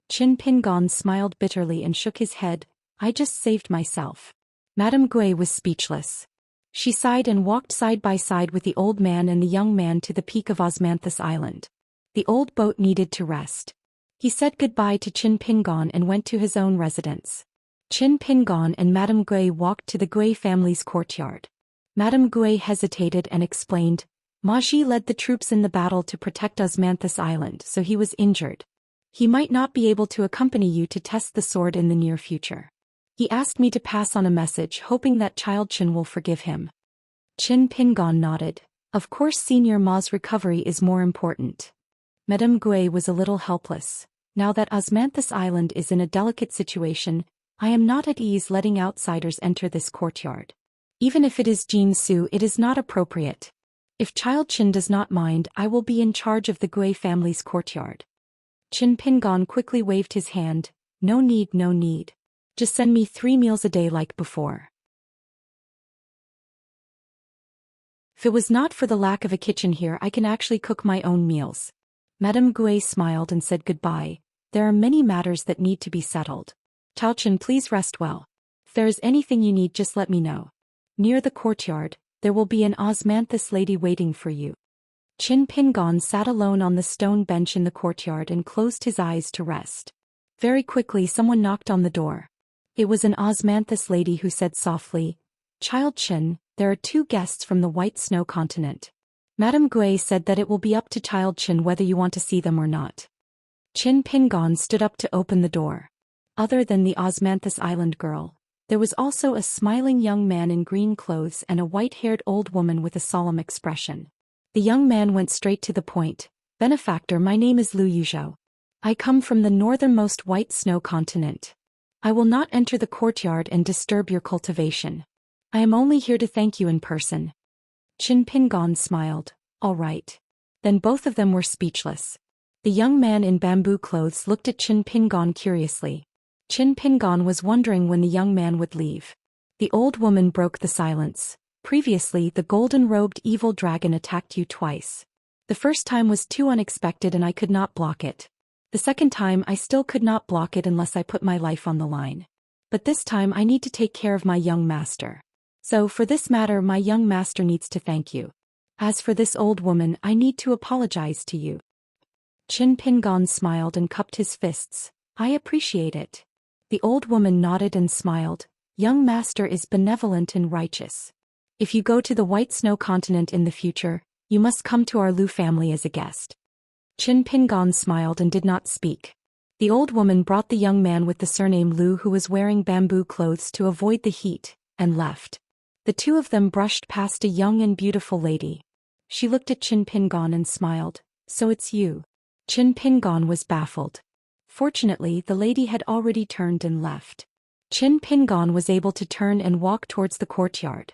Qin Pingon smiled bitterly and shook his head. "I just saved myself." Madame Gui was speechless. She sighed and walked side by side with the old man and the young man to the peak of Osmanthus Island. The old boat needed to rest. He said goodbye to Qin Pingon and went to his own residence. Qin Pingon and Madame Gui walked to the Gui family's courtyard. Madame Gui hesitated and explained, "Ma Ji led the troops in the battle to protect Osmanthus Island, so he was injured. He might not be able to accompany you to test the sword in the near future. He asked me to pass on a message, hoping that Child Chin will forgive him." Qin Pingon nodded. "Of course, Senior Ma's recovery is more important." Madame Gui was a little helpless. "Now that Osmanthus Island is in a delicate situation, I am not at ease letting outsiders enter this courtyard. Even if it is Jinsu, it is not appropriate. If Child Chin does not mind, I will be in charge of the Gui family's courtyard." Qin Pingon quickly waved his hand. "No need, no need. Just send me 3 meals a day like before." "If it was not for the lack of a kitchen here, I can actually cook my own meals." Madame Gui smiled and said goodbye. "There are many matters that need to be settled. Taochin, please rest well. If there is anything you need, just let me know. Near the courtyard, there will be an Osmanthus lady waiting for you." Qin Pingon sat alone on the stone bench in the courtyard and closed his eyes to rest. Very quickly someone knocked on the door. It was an Osmanthus lady who said softly, "Child Chin, there are 2 guests from the White Snow continent." Madame Gui said that it will be up to Child Chin whether you want to see them or not. Qin Pingon stood up to open the door. Other than the Osmanthus Island girl, there was also a smiling young man in green clothes and a white-haired old woman with a solemn expression. The young man went straight to the point. "Benefactor, my name is Lu Yuzhou. I come from the northernmost White Snow continent. I will not enter the courtyard and disturb your cultivation. I am only here to thank you in person." Qin Pingon smiled. "All right." Then both of them were speechless. The young man in bamboo clothes looked at Qin Pingon curiously. Qin Pingon was wondering when the young man would leave. The old woman broke the silence. "Previously, the golden-robed evil dragon attacked you twice. The first time was too unexpected and I could not block it. The second time I still could not block it unless I put my life on the line. But this time I need to take care of my young master. So for this matter, my young master needs to thank you. As for this old woman, I need to apologize to you." Qin Pingon smiled and cupped his fists. "I appreciate it." The old woman nodded and smiled. "Young master is benevolent and righteous. If you go to the White Snow continent in the future, you must come to our Lu family as a guest." Qin Pingon smiled and did not speak. The old woman brought the young man with the surname Lu, who was wearing bamboo clothes to avoid the heat, and left. The two of them brushed past a young and beautiful lady. She looked at Qin Pingon and smiled. "So it's you." Qin Pingon was baffled. Fortunately, the lady had already turned and left. Qin Pingon was able to turn and walk towards the courtyard.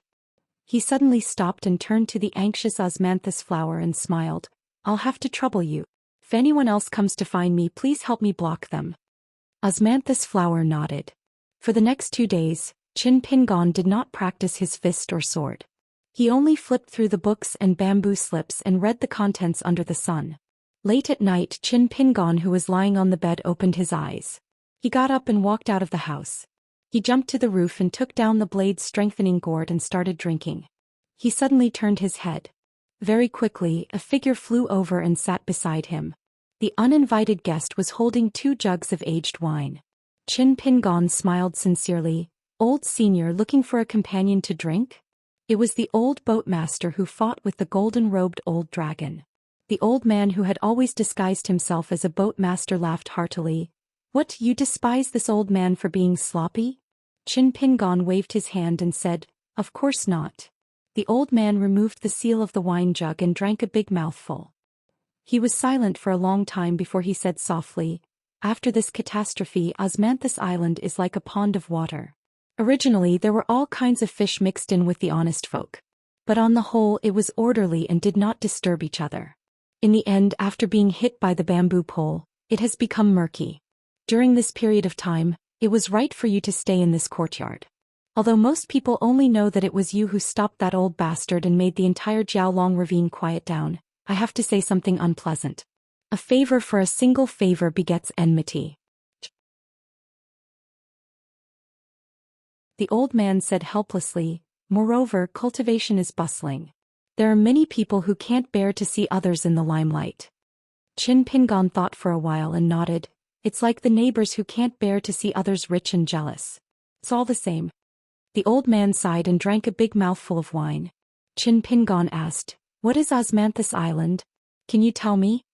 He suddenly stopped and turned to the anxious Osmanthus flower and smiled. "I'll have to trouble you. If anyone else comes to find me, please help me block them." Osmanthus flower nodded. For the next 2 days, Qin Pingon did not practice his fist or sword. He only flipped through the books and bamboo slips and read the contents under the sun. Late at night, Qin Pingon, who was lying on the bed, opened his eyes. He got up and walked out of the house. He jumped to the roof and took down the blade-strengthening gourd and started drinking. He suddenly turned his head. Very quickly, a figure flew over and sat beside him. The uninvited guest was holding 2 jugs of aged wine. Qin Pingon smiled sincerely. Old senior looking for a companion to drink? It was the old boatmaster who fought with the golden-robed old dragon. The old man who had always disguised himself as a boatmaster laughed heartily. What, you despise this old man for being sloppy? Qin Pingon waved his hand and said, Of course not. The old man removed the seal of the wine jug and drank a big mouthful. He was silent for a long time before he said softly, After this catastrophe, Osmanthus Island is like a pond of water. Originally there were all kinds of fish mixed in with the honest folk. But on the whole it was orderly and did not disturb each other. In the end, after being hit by the bamboo pole, it has become murky. During this period of time, it was right for you to stay in this courtyard. Although most people only know that it was you who stopped that old bastard and made the entire Jiaolong ravine quiet down, I have to say something unpleasant. A favor for a single favor begets enmity. The old man said helplessly, Moreover, cultivation is bustling. There are many people who can't bear to see others in the limelight. Qin Pingon thought for a while and nodded. It's like the neighbors who can't bear to see others rich and jealous. It's all the same. The old man sighed and drank a big mouthful of wine. Qin Pingon asked, What is Osmanthus Island? Can you tell me?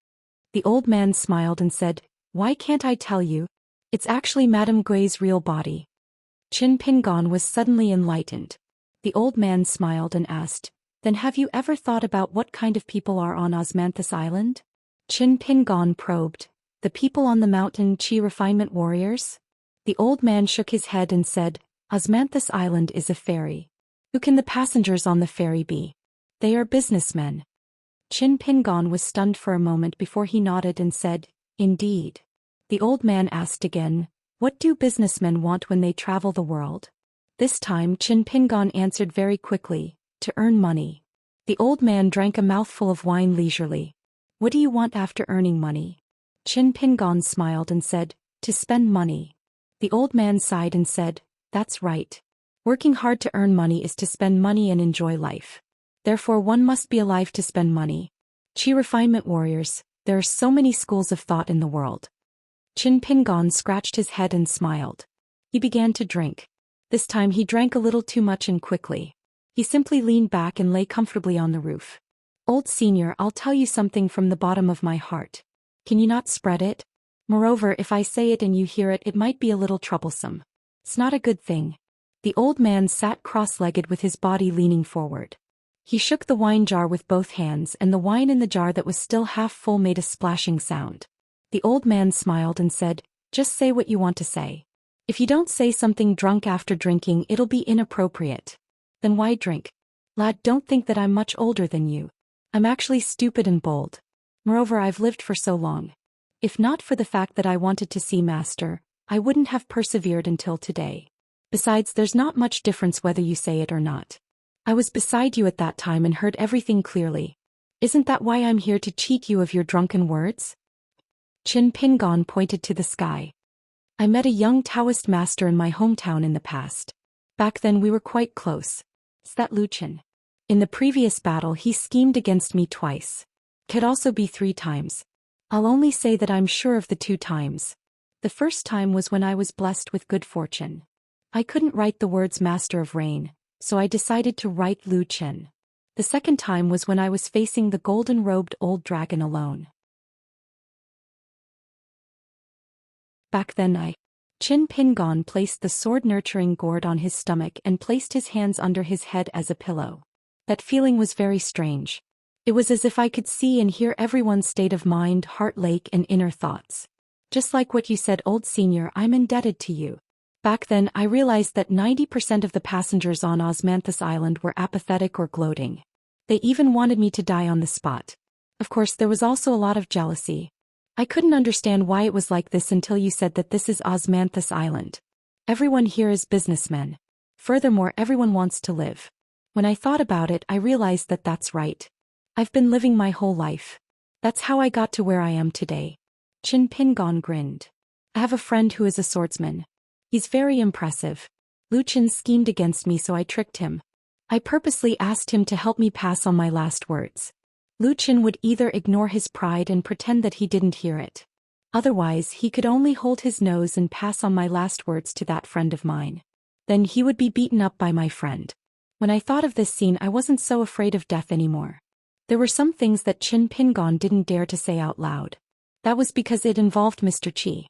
The old man smiled and said, Why can't I tell you? It's actually Madame Gui's real body. Qin Pingon was suddenly enlightened. The old man smiled and asked, Then have you ever thought about what kind of people are on Osmanthus Island? Qin Pingon probed, The people on the mountain Qi refinement warriors? The old man shook his head and said, Osmanthus Island is a ferry. Who can the passengers on the ferry be? They are businessmen. Qin Pingon was stunned for a moment before he nodded and said, Indeed. The old man asked again, What do businessmen want when they travel the world? This time Qin Pingon answered very quickly, To earn money. The old man drank a mouthful of wine leisurely. What do you want after earning money? Qin Pingon smiled and said, To spend money. The old man sighed and said, That's right. Working hard to earn money is to spend money and enjoy life. Therefore one must be alive to spend money. Qi refinement warriors, there are so many schools of thought in the world. Qin Pingon scratched his head and smiled. He began to drink. This time he drank a little too much and quickly. He simply leaned back and lay comfortably on the roof. Old senior, I'll tell you something from the bottom of my heart. Can you not spread it? Moreover, if I say it and you hear it, it might be a little troublesome. It's not a good thing. The old man sat cross-legged with his body leaning forward. He shook the wine jar with both hands and the wine in the jar that was still half full made a splashing sound. The old man smiled and said, Just say what you want to say. If you don't say something drunk after drinking, it'll be inappropriate. Then why drink? Lad, don't think that I'm much older than you. I'm actually stupid and bold. Moreover, I've lived for so long. If not for the fact that I wanted to see Master, I wouldn't have persevered until today. Besides, there's not much difference whether you say it or not. I was beside you at that time and heard everything clearly. Isn't that why I'm here to cheat you of your drunken words? Qin Pingon pointed to the sky. I met a young Taoist master in my hometown in the past. Back then we were quite close. It's that Zhou Xian. In the previous battle he schemed against me twice. Could also be 3 times. I'll only say that I'm sure of the 2 times. The first time was when I was blessed with good fortune. I couldn't write the words Master of Rain, so I decided to write Zhou Xian. The second time was when I was facing the golden-robed old dragon alone. Back then Qin Pingon placed the sword-nurturing gourd on his stomach and placed his hands under his head as a pillow. That feeling was very strange. It was as if I could see and hear everyone's state of mind, heart lake and inner thoughts. Just like what you said, old senior, I'm indebted to you. Back then I realized that 90% of the passengers on Osmanthus Island were apathetic or gloating. They even wanted me to die on the spot. Of course there was also a lot of jealousy. I couldn't understand why it was like this until you said that this is Osmanthus Island. Everyone here is businessmen. Furthermore, everyone wants to live. When I thought about it, I realized that that's right. I've been living my whole life. That's how I got to where I am today. Qin Pingon grinned. I have a friend who is a swordsman. He's very impressive. Lu Qin schemed against me, so I tricked him. I purposely asked him to help me pass on my last words. Lu Qin would either ignore his pride and pretend that he didn't hear it. Otherwise, he could only hold his nose and pass on my last words to that friend of mine. Then he would be beaten up by my friend. When I thought of this scene, I wasn't so afraid of death anymore. There were some things that Qin Pingon didn't dare to say out loud. That was because it involved Mr. Qi.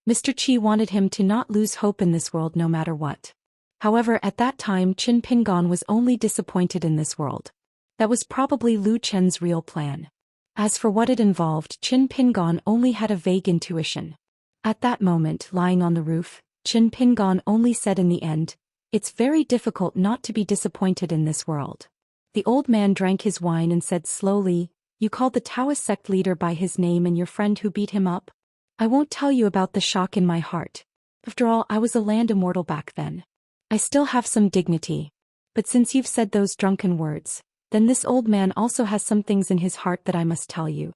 Mr. Qi wanted him to not lose hope in this world no matter what. However, at that time Qin Pingon was only disappointed in this world. That was probably Lu Chen's real plan. As for what it involved, Qin Pingon only had a vague intuition. At that moment, lying on the roof, Qin Pingon only said in the end, "It's very difficult not to be disappointed in this world." The old man drank his wine and said slowly, "You called the Taoist sect leader by his name and your friend who beat him up? I won't tell you about the shock in my heart. After all, I was a land immortal back then. I still have some dignity. But since you've said those drunken words, then this old man also has some things in his heart that I must tell you."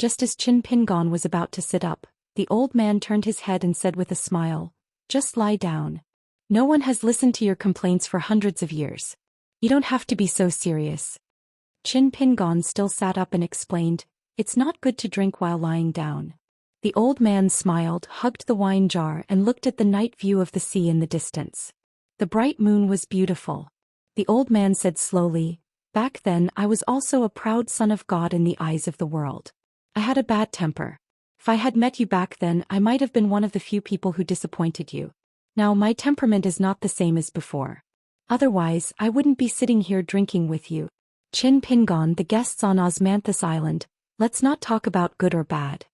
Just as Qin Pingon was about to sit up, the old man turned his head and said with a smile, "Just lie down. No one has listened to your complaints for hundreds of years. You don't have to be so serious." Qin Pingon still sat up and explained, "It's not good to drink while lying down." The old man smiled, hugged the wine jar and looked at the night view of the sea in the distance. The bright moon was beautiful. The old man said slowly, "Back then I was also a proud son of God in the eyes of the world. I had a bad temper. If I had met you back then, I might have been one of the few people who disappointed you. Now my temperament is not the same as before. Otherwise, I wouldn't be sitting here drinking with you. Qin Pingon, the guests on Osmanthus Island, let's not talk about good or bad.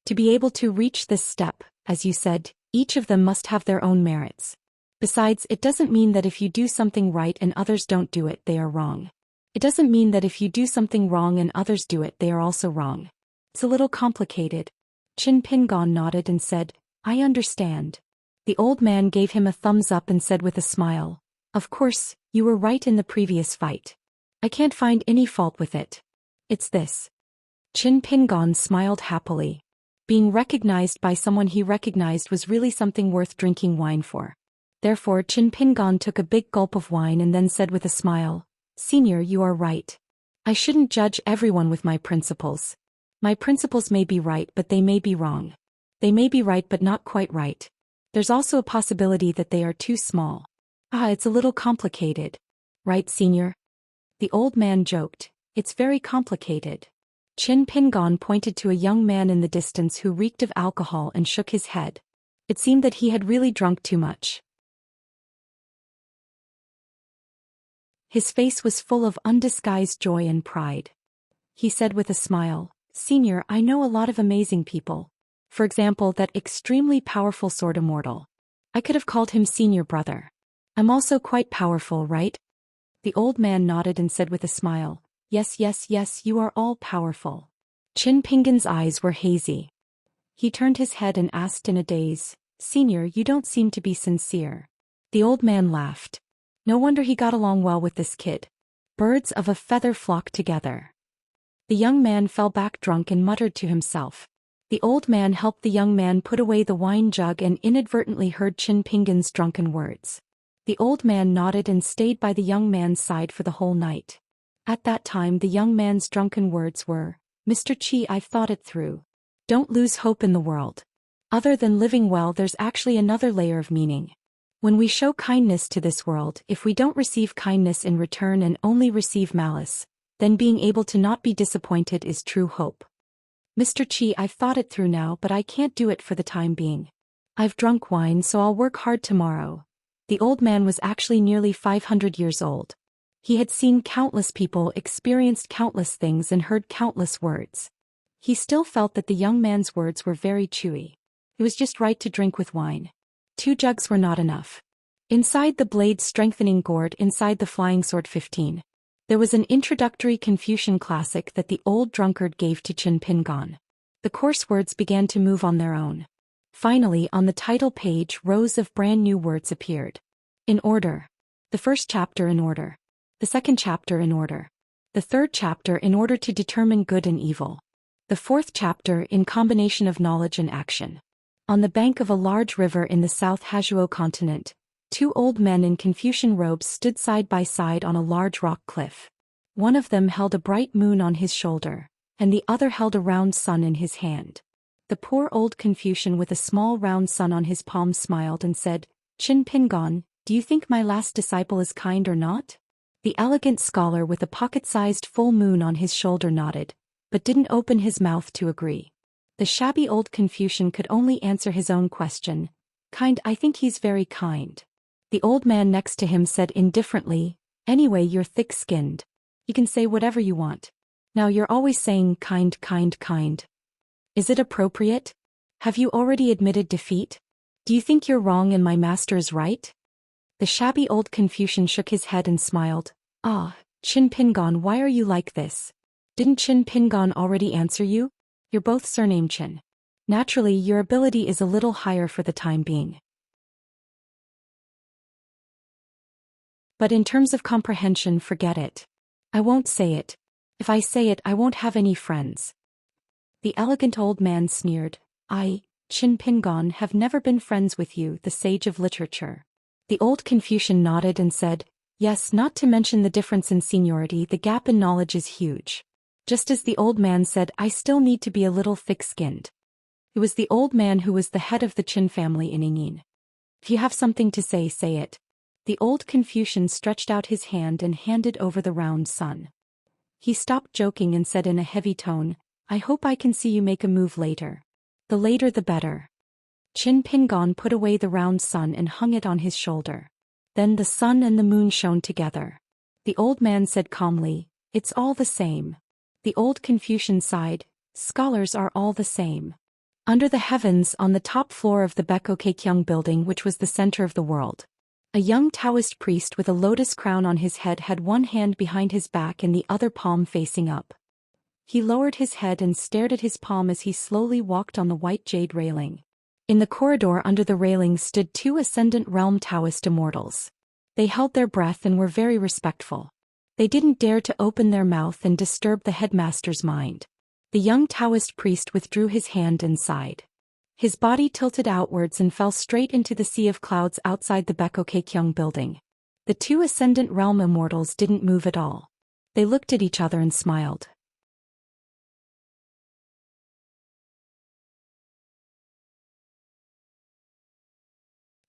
To be able to reach this step, as you said, each of them must have their own merits. Besides, it doesn't mean that if you do something right and others don't do it, they are wrong. It doesn't mean that if you do something wrong and others do it, they are also wrong. It's a little complicated." Qin Pingon nodded and said, "I understand." The old man gave him a thumbs up and said with a smile, "Of course, you were right in the previous fight. I can't find any fault with it. It's this." Qin Pingon smiled happily. Being recognized by someone he recognized was really something worth drinking wine for. Therefore Qin Pingon took a big gulp of wine and then said with a smile, "Senior, you are right. I shouldn't judge everyone with my principles. My principles may be right, but they may be wrong. They may be right but not quite right. There's also a possibility that they are too small. It's a little complicated. Right, Senior?" The old man joked, "It's very complicated." Qin Pingon pointed to a young man in the distance who reeked of alcohol and shook his head. It seemed that he had really drunk too much. His face was full of undisguised joy and pride. He said with a smile, "Senior, I know a lot of amazing people. For example, that extremely powerful sword immortal. I could have called him Senior Brother. I'm also quite powerful, right?" The old man nodded and said with a smile, "Yes, yes, yes, you are all powerful." Qin Pingon's eyes were hazy. He turned his head and asked in a daze, "Senior, you don't seem to be sincere." The old man laughed. No wonder he got along well with this kid. Birds of a feather flock together. The young man fell back drunk and muttered to himself. The old man helped the young man put away the wine jug and inadvertently heard Qin Pingon's drunken words. The old man nodded and stayed by the young man's side for the whole night. At that time the young man's drunken words were, "Mr. Qi, I've thought it through. Don't lose hope in the world. Other than living well, there's actually another layer of meaning. When we show kindness to this world, if we don't receive kindness in return and only receive malice, then being able to not be disappointed is true hope. Mr. Qi, I've thought it through now, but I can't do it for the time being. I've drunk wine, so I'll work hard tomorrow." The old man was actually nearly 500 years old. He had seen countless people, experienced countless things and heard countless words. He still felt that the young man's words were very chewy. It was just right to drink with wine. 2 jugs were not enough. Inside the blade strengthening gourd inside the flying sword 15. There was an introductory Confucian classic that the old drunkard gave to Qin Pingon. The coarse words began to move on their own. Finally, on the title page, rows of brand new words appeared. In order. The first chapter in order. The second chapter in order. The third chapter in order to determine good and evil. The fourth chapter in combination of knowledge and action. On the bank of a large river in the South Hazuo continent, two old men in Confucian robes stood side by side on a large rock cliff. One of them held a bright moon on his shoulder, and the other held a round sun in his hand. The poor old Confucian with a small round sun on his palm smiled and said, "Qin Pingon, do you think my last disciple is kind or not?" The elegant scholar with a pocket-sized full moon on his shoulder nodded, but didn't open his mouth to agree. The shabby old Confucian could only answer his own question, "Kind, I think he's very kind." The old man next to him said indifferently, "Anyway, you're thick-skinned. You can say whatever you want. Now you're always saying kind, kind, kind. Is it appropriate? Have you already admitted defeat? Do you think you're wrong and my master is right?" The shabby old Confucian shook his head and smiled. "Ah, Qin Pingon, why are you like this? Didn't Qin Pingon already answer you? You're both surname Qin. Naturally, your ability is a little higher for the time being. But in terms of comprehension, forget it. I won't say it. If I say it, I won't have any friends." The elegant old man sneered. "I, Qin Pingon, have never been friends with you, the sage of literature." The old Confucian nodded and said, "Yes, not to mention the difference in seniority, the gap in knowledge is huge." Just as the old man said, "I still need to be a little thick-skinned." It was the old man who was the head of the Qin family in Yingyin. "If you have something to say, say it." The old Confucian stretched out his hand and handed over the round sun. He stopped joking and said in a heavy tone, "I hope I can see you make a move later. The later the better." Qin Pingon put away the round sun and hung it on his shoulder. Then the sun and the moon shone together. The old man said calmly, "It's all the same." The old Confucian sighed, "Scholars are all the same." Under the heavens, on the top floor of the Bekokekyung building, which was the center of the world, a young Taoist priest with a lotus crown on his head had one hand behind his back and the other palm facing up. He lowered his head and stared at his palm as he slowly walked on the white jade railing. In the corridor under the railing stood two Ascendant Realm Taoist immortals. They held their breath and were very respectful. They didn't dare to open their mouth and disturb the headmaster's mind. The young Taoist priest withdrew his hand and sighed. His body tilted outwards and fell straight into the sea of clouds outside the Bekokekyung building. The two Ascendant Realm immortals didn't move at all. They looked at each other and smiled.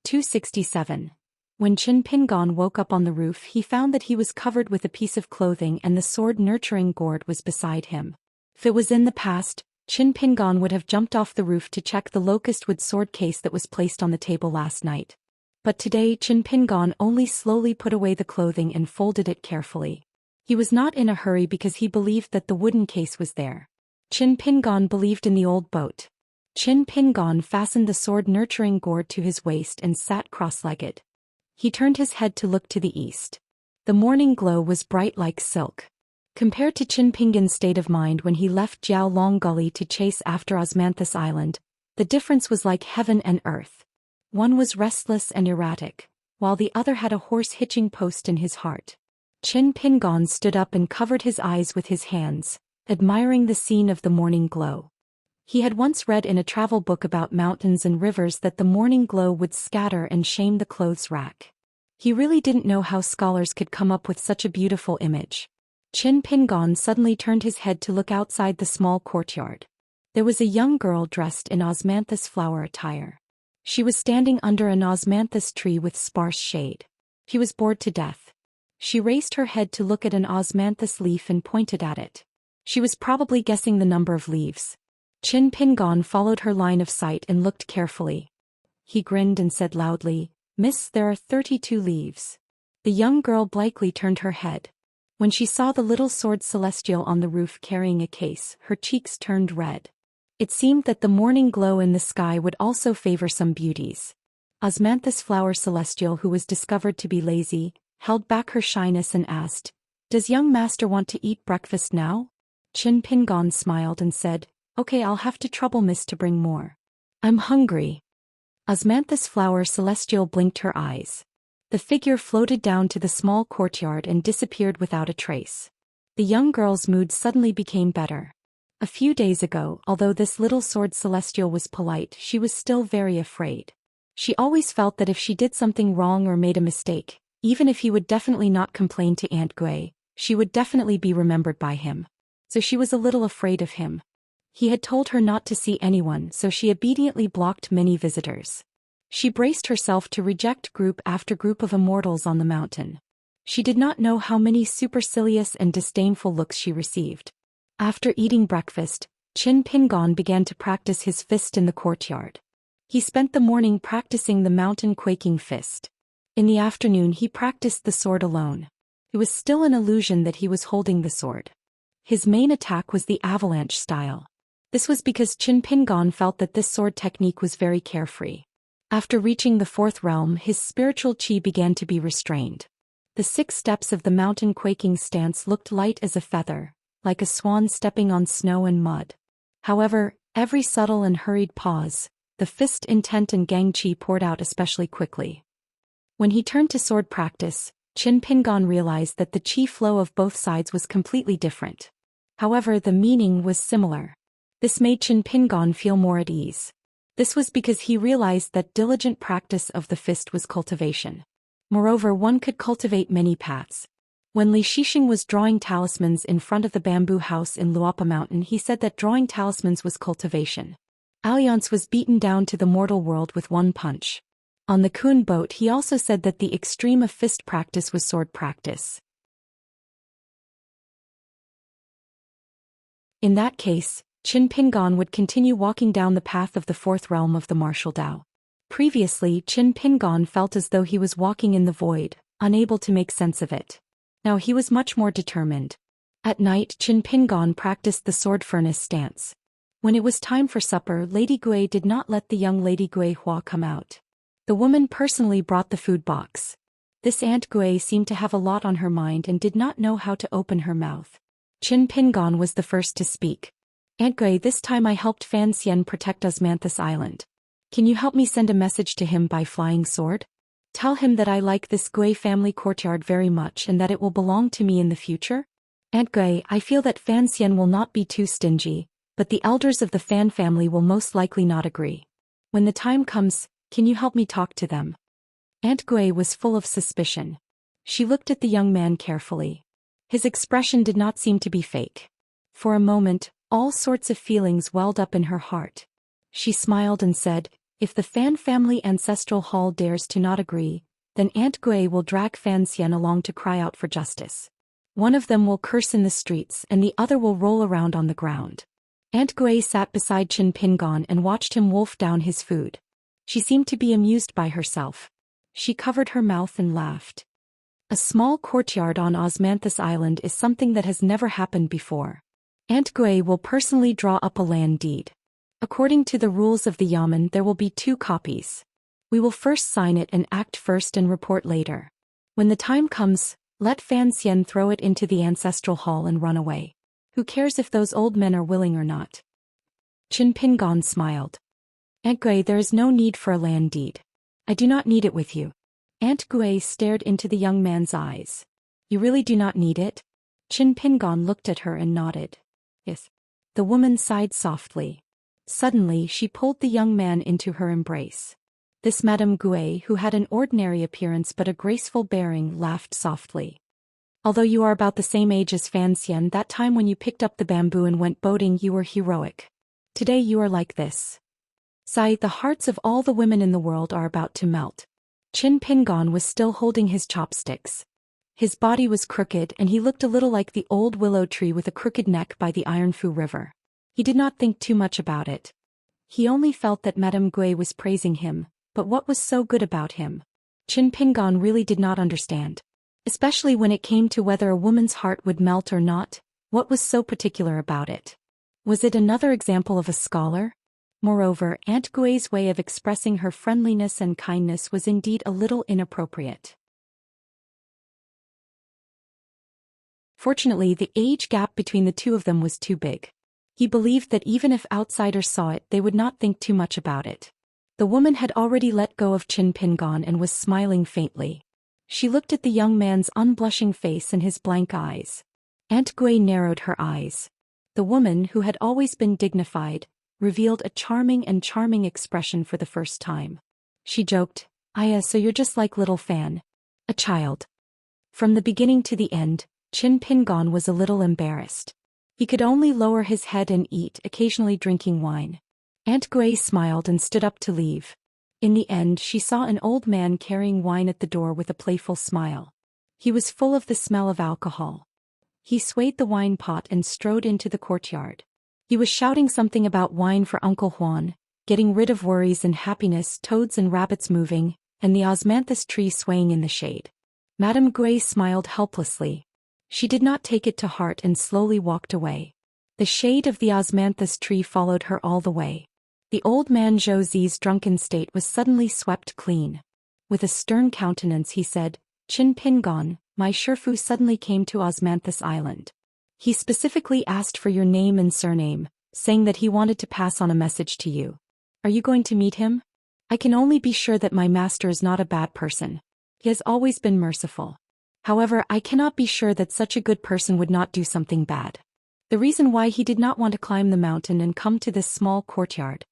267. When Qin Pingon woke up on the roof, he found that he was covered with a piece of clothing and the sword nurturing gourd was beside him. If it was in the past, Qin Pingon would have jumped off the roof to check the locust wood sword case that was placed on the table last night. But today Qin Pingon only slowly put away the clothing and folded it carefully. He was not in a hurry because he believed that the wooden case was there. Qin Pingon believed in the old boat. Qin Pingon fastened the sword nurturing gourd to his waist and sat cross-legged. He turned his head to look to the east. The morning glow was bright like silk. Compared to Qin Pingon's state of mind when he left Jiao Long Gully to chase after Osmanthus Island, the difference was like heaven and earth. One was restless and erratic, while the other had a horse hitching post in his heart. Qin Pingon stood up and covered his eyes with his hands, admiring the scene of the morning glow. He had once read in a travel book about mountains and rivers that the morning glow would scatter and shame the clothes rack. He really didn't know how scholars could come up with such a beautiful image. Qin Pingon suddenly turned his head to look outside the small courtyard. There was a young girl dressed in osmanthus flower attire. She was standing under an osmanthus tree with sparse shade. She was bored to death. She raised her head to look at an osmanthus leaf and pointed at it. She was probably guessing the number of leaves. Qin Pingon followed her line of sight and looked carefully. He grinned and said loudly, "Miss, there are 32 leaves." The young girl blankly turned her head. When she saw the little sword celestial on the roof carrying a case, her cheeks turned red. It seemed that the morning glow in the sky would also favor some beauties. Osmanthus flower celestial, who was discovered to be lazy, held back her shyness and asked, "Does young master want to eat breakfast now?" Qin Pingon smiled and said, "Okay, I'll have to trouble miss to bring more. I'm hungry." Osmanthus flower celestial blinked her eyes. The figure floated down to the small courtyard and disappeared without a trace. The young girl's mood suddenly became better. A few days ago, although this little sword celestial was polite, she was still very afraid. She always felt that if she did something wrong or made a mistake, even if he would definitely not complain to Aunt Gui, she would definitely be remembered by him. So she was a little afraid of him. He had told her not to see anyone, so she obediently blocked many visitors. She braced herself to reject group after group of immortals on the mountain. She did not know how many supercilious and disdainful looks she received. After eating breakfast, Qin Pingon began to practice his fist in the courtyard. He spent the morning practicing the mountain-quaking fist. In the afternoon he practiced the sword alone. It was still an illusion that he was holding the sword. His main attack was the avalanche style. This was because Qin Pingon felt that this sword technique was very carefree. After reaching the fourth realm, his spiritual qi began to be restrained. The 6 steps of the mountain-quaking stance looked light as a feather, like a swan stepping on snow and mud. However, every subtle and hurried pause, the fist intent and gang qi poured out especially quickly. When he turned to sword practice, Qin Pingon realized that the qi flow of both sides was completely different. However, the meaning was similar. This made Qin Pingon feel more at ease. This was because he realized that diligent practice of the fist was cultivation. Moreover, one could cultivate many paths. When Li Shixing was drawing talismans in front of the bamboo house in Luapa Mountain, he said that drawing talismans was cultivation. Alliance was beaten down to the mortal world with one punch. On the Kun boat he also said that the extreme of fist practice was sword practice. In that case, Qin Pingon would continue walking down the path of the fourth realm of the martial Dao. Previously, Qin Pingon felt as though he was walking in the void, unable to make sense of it. Now he was much more determined. At night, Qin Pingon practiced the sword furnace stance. When it was time for supper, Lady Gui did not let the young Lady Gui Hua come out. The woman personally brought the food box. This Aunt Gui seemed to have a lot on her mind and did not know how to open her mouth. Qin Pingon was the first to speak. Aunt Gui, this time I helped Fan Xian protect Osmanthus Island. Can you help me send a message to him by flying sword? Tell him that I like this Gui family courtyard very much and that it will belong to me in the future? Aunt Gui, I feel that Fan Xian will not be too stingy, but the elders of the Fan family will most likely not agree. When the time comes, can you help me talk to them? Aunt Gui was full of suspicion. She looked at the young man carefully. His expression did not seem to be fake. For a moment, all sorts of feelings welled up in her heart. She smiled and said, if the Fan family ancestral hall dares to not agree, then Aunt Gui will drag Fan Xian along to cry out for justice. One of them will curse in the streets and the other will roll around on the ground. Aunt Gui sat beside Qin Pingon and watched him wolf down his food. She seemed to be amused by herself. She covered her mouth and laughed. A small courtyard on Osmanthus Island is something that has never happened before. Aunt Gui will personally draw up a land deed. According to the rules of the Yamen, there will be 2 copies. We will first sign it and act first and report later. When the time comes, let Fan Xian throw it into the ancestral hall and run away. Who cares if those old men are willing or not? Qin Pingon smiled. Aunt Gui, there is no need for a land deed. I do not need it with you. Aunt Gui stared into the young man's eyes. You really do not need it? Qin Pingon looked at her and nodded. Yes. The woman sighed softly. Suddenly she pulled the young man into her embrace. This Madame Gui, who had an ordinary appearance but a graceful bearing, laughed softly. Although you are about the same age as Fan Xian, that time when you picked up the bamboo and went boating you were heroic. Today you are like this. Sigh, the hearts of all the women in the world are about to melt. Qin Pingon was still holding his chopsticks. His body was crooked and he looked a little like the old willow tree with a crooked neck by the Ironfu River. He did not think too much about it. He only felt that Madame Gui was praising him, but what was so good about him? Qin Pingon really did not understand. Especially when it came to whether a woman's heart would melt or not, what was so particular about it? Was it another example of a scholar? Moreover, Aunt Gui's way of expressing her friendliness and kindness was indeed a little inappropriate. Fortunately, the age gap between the two of them was too big. He believed that even if outsiders saw it, they would not think too much about it. The woman had already let go of Qin Pingon and was smiling faintly. She looked at the young man's unblushing face and his blank eyes. Aunt Gui narrowed her eyes. The woman, who had always been dignified, revealed a charming expression for the first time. She joked, "Aya, so you're just like little Fan. A child." From the beginning to the end, Qin Pingon was a little embarrassed. He could only lower his head and eat, occasionally drinking wine. Aunt Gui smiled and stood up to leave. In the end, she saw an old man carrying wine at the door with a playful smile. He was full of the smell of alcohol. He swayed the wine pot and strode into the courtyard. He was shouting something about wine for Uncle Juan, getting rid of worries and happiness, toads and rabbits moving, and the osmanthus tree swaying in the shade. Madame Gui smiled helplessly. She did not take it to heart and slowly walked away. The shade of the osmanthus tree followed her all the way. The old man Zhou Xi's drunken state was suddenly swept clean. With a stern countenance he said, "Qin Pingon, my Shifu suddenly came to Osmanthus Island. He specifically asked for your name and surname, saying that he wanted to pass on a message to you. Are you going to meet him? I can only be sure that my master is not a bad person. He has always been merciful. However, I cannot be sure that such a good person would not do something bad. The reason why he did not want to climb the mountain and come to this small courtyard."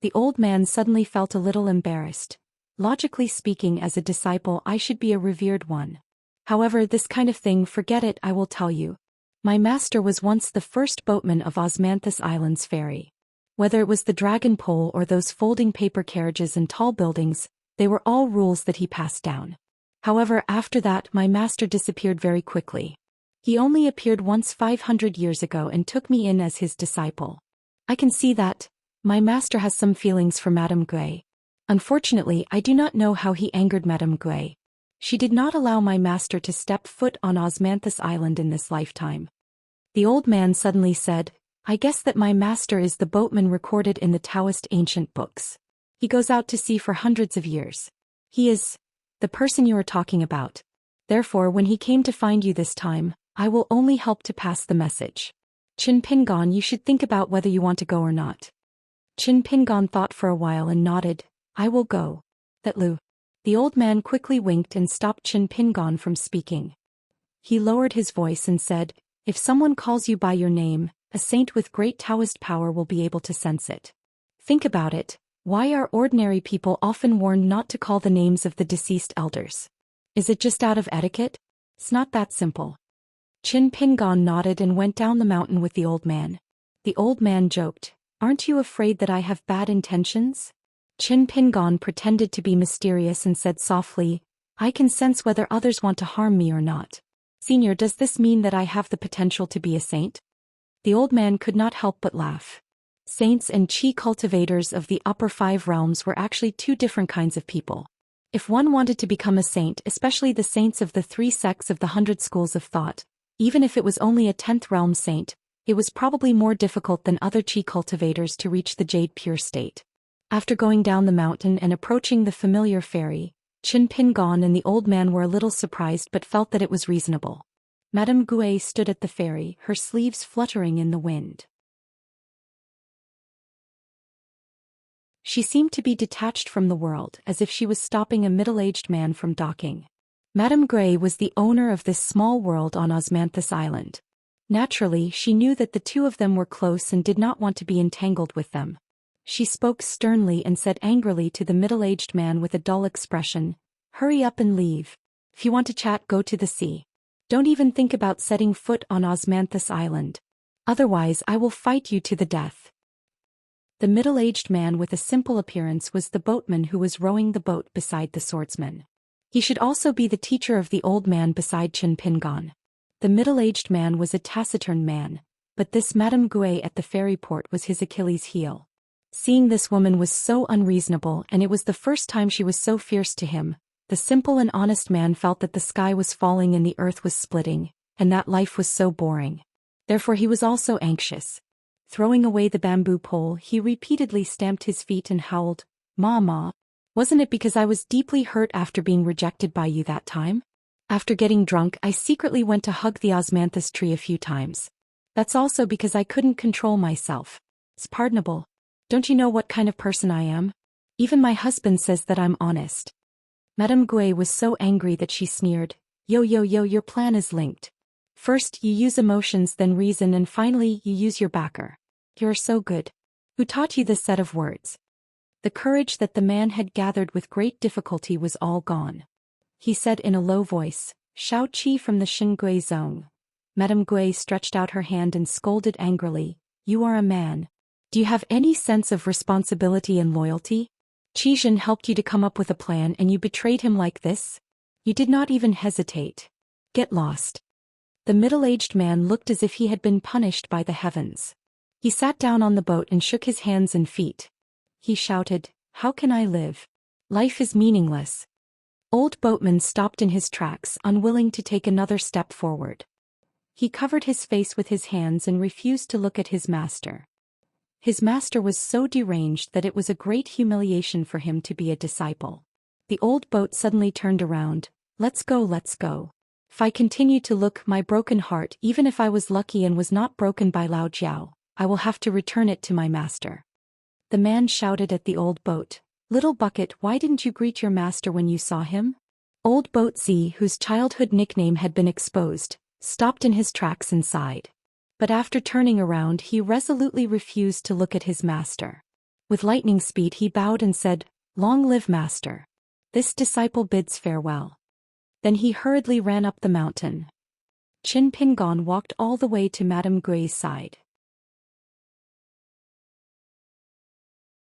The old man suddenly felt a little embarrassed. Logically speaking, as a disciple I should be a revered one. However, this kind of thing, forget it, I will tell you. My master was once the first boatman of Osmanthus Island's ferry. Whether it was the dragon pole or those folding paper carriages and tall buildings, they were all rules that he passed down. However, after that my master disappeared very quickly. He only appeared once 500 years ago and took me in as his disciple. I can see that. My master has some feelings for Madame Gui. Unfortunately, I do not know how he angered Madame Gui. She did not allow my master to step foot on Osmanthus Island in this lifetime. The old man suddenly said, "I guess that my master is the boatman recorded in the Taoist ancient books. He goes out to sea for hundreds of years. He is the person you are talking about. Therefore, when he came to find you this time, I will only help to pass the message. Qin Pingon, you should think about whether you want to go or not." Qin Pingon thought for a while and nodded, "I will go. That Lu." The old man quickly winked and stopped Qin Pingon from speaking. He lowered his voice and said, "If someone calls you by your name, a saint with great Taoist power will be able to sense it. Think about it. Why are ordinary people often warned not to call the names of the deceased elders? Is it just out of etiquette? It's not that simple." Qin Pingon nodded and went down the mountain with the old man. The old man joked, "Aren't you afraid that I have bad intentions?" Qin Pingon pretended to be mysterious and said softly, "I can sense whether others want to harm me or not. Senior, does this mean that I have the potential to be a saint?" The old man could not help but laugh. Saints and chi cultivators of the upper 5 realms were actually 2 different kinds of people. If one wanted to become a saint, especially the saints of the 3 sects of the 100 schools of thought, even if it was only a 10th realm saint, it was probably more difficult than other chi cultivators to reach the jade pure state. After going down the mountain and approaching the familiar ferry, Qin Pingon and the old man were a little surprised but felt that it was reasonable. Madame Gui stood at the ferry, her sleeves fluttering in the wind. She seemed to be detached from the world, as if she was stopping a middle-aged man from docking. Madame Gui was the owner of this small world on Osmanthus Island. Naturally, she knew that the 2 of them were close and did not want to be entangled with them. She spoke sternly and said angrily to the middle-aged man with a dull expression, "Hurry up and leave. If you want to chat, go to the sea. Don't even think about setting foot on Osmanthus Island. Otherwise, I will fight you to the death." The middle-aged man with a simple appearance was the boatman who was rowing the boat beside the swordsman. He should also be the teacher of the old man beside Qin Pingon. The middle-aged man was a taciturn man, but this Madame Gui at the ferry port was his Achilles' heel. Seeing this woman was so unreasonable, and it was the first time she was so fierce to him, the simple and honest man felt that the sky was falling and the earth was splitting, and that life was so boring. Therefore he was also anxious. Throwing away the bamboo pole, he repeatedly stamped his feet and howled, "Ma, wasn't it because I was deeply hurt after being rejected by you that time? After getting drunk, I secretly went to hug the osmanthus tree a few times. That's also because I couldn't control myself. It's pardonable. Don't you know what kind of person I am? Even my husband says that I'm honest." Madame Gui was so angry that she sneered, "Yo, your plan is linked. First you use emotions, then reason, and finally you use your backer. You're so good. Who taught you this set of words?" The courage that the man had gathered with great difficulty was all gone. He said in a low voice, "Shao Qi from the Xingui zone." Madame Gui stretched out her hand and scolded angrily, "You are a man. Do you have any sense of responsibility and loyalty? Qi Zhen helped you to come up with a plan and you betrayed him like this? You did not even hesitate. Get lost." The middle-aged man looked as if he had been punished by the heavens. He sat down on the boat and shook his hands and feet. He shouted, "How can I live? Life is meaningless." Old boatman stopped in his tracks, unwilling to take another step forward. He covered his face with his hands and refused to look at his master. His master was so deranged that it was a great humiliation for him to be a disciple. The old boat suddenly turned around. Let's go. If I continue to look my broken heart, even if I was lucky and was not broken by Lao Jiao, I will have to return it to my master." The man shouted at the old boat, "Little bucket, why didn't you greet your master when you saw him?" Old boat Z, whose childhood nickname had been exposed, stopped in his tracks and sighed. But after turning around he resolutely refused to look at his master. With lightning speed he bowed and said, "Long live master. This disciple bids farewell." Then he hurriedly ran up the mountain. Qin Pingon walked all the way to Madame Gui's side.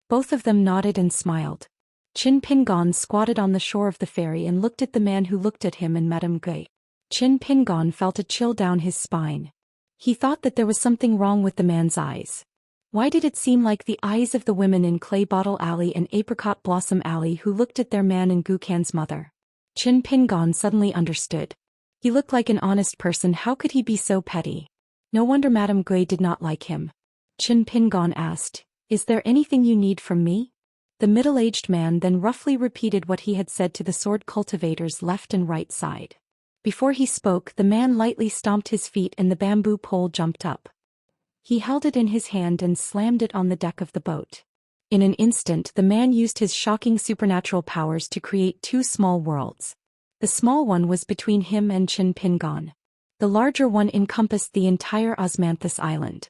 Both of them nodded and smiled. Qin Pingon squatted on the shore of the ferry and looked at the man who looked at him and Madame Gui. Qin Pingon felt a chill down his spine. He thought that there was something wrong with the man's eyes. Why did it seem like the eyes of the women in Clay Bottle Alley and Apricot Blossom Alley who looked at their man and Gukan's mother? Qin Pingon suddenly understood. He looked like an honest person, how could he be so petty? No wonder Madame Gui did not like him. Qin Pingon asked, "Is there anything you need from me?" The middle-aged man then roughly repeated what he had said to the sword cultivators left and right side. Before he spoke, the man lightly stomped his feet and the bamboo pole jumped up. He held it in his hand and slammed it on the deck of the boat. In an instant the man used his shocking supernatural powers to create two small worlds. The small one was between him and Qin Pingon. The larger one encompassed the entire Osmanthus Island.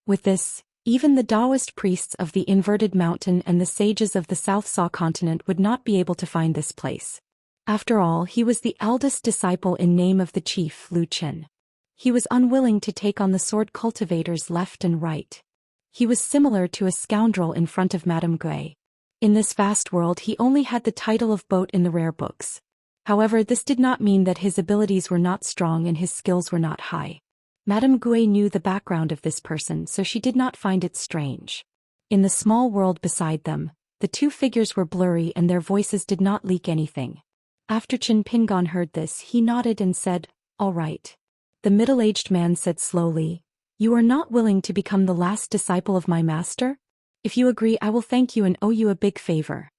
With this, even the Taoist priests of the Inverted Mountain and the sages of the South Saw continent would not be able to find this place. After all, he was the eldest disciple in name of the chief Lu Qin. He was unwilling to take on the sword cultivators left and right. He was similar to a scoundrel in front of Madame Gui. In this vast world he only had the title of Boat in the rare books. However, this did not mean that his abilities were not strong and his skills were not high. Madame Gui knew the background of this person, so she did not find it strange. In the small world beside them, the two figures were blurry and their voices did not leak anything. After Qin Pingon heard this, he nodded and said, "All right." The middle-aged man said slowly, "You are not willing to become the last disciple of my master? If you agree, I will thank you and owe you a big favor."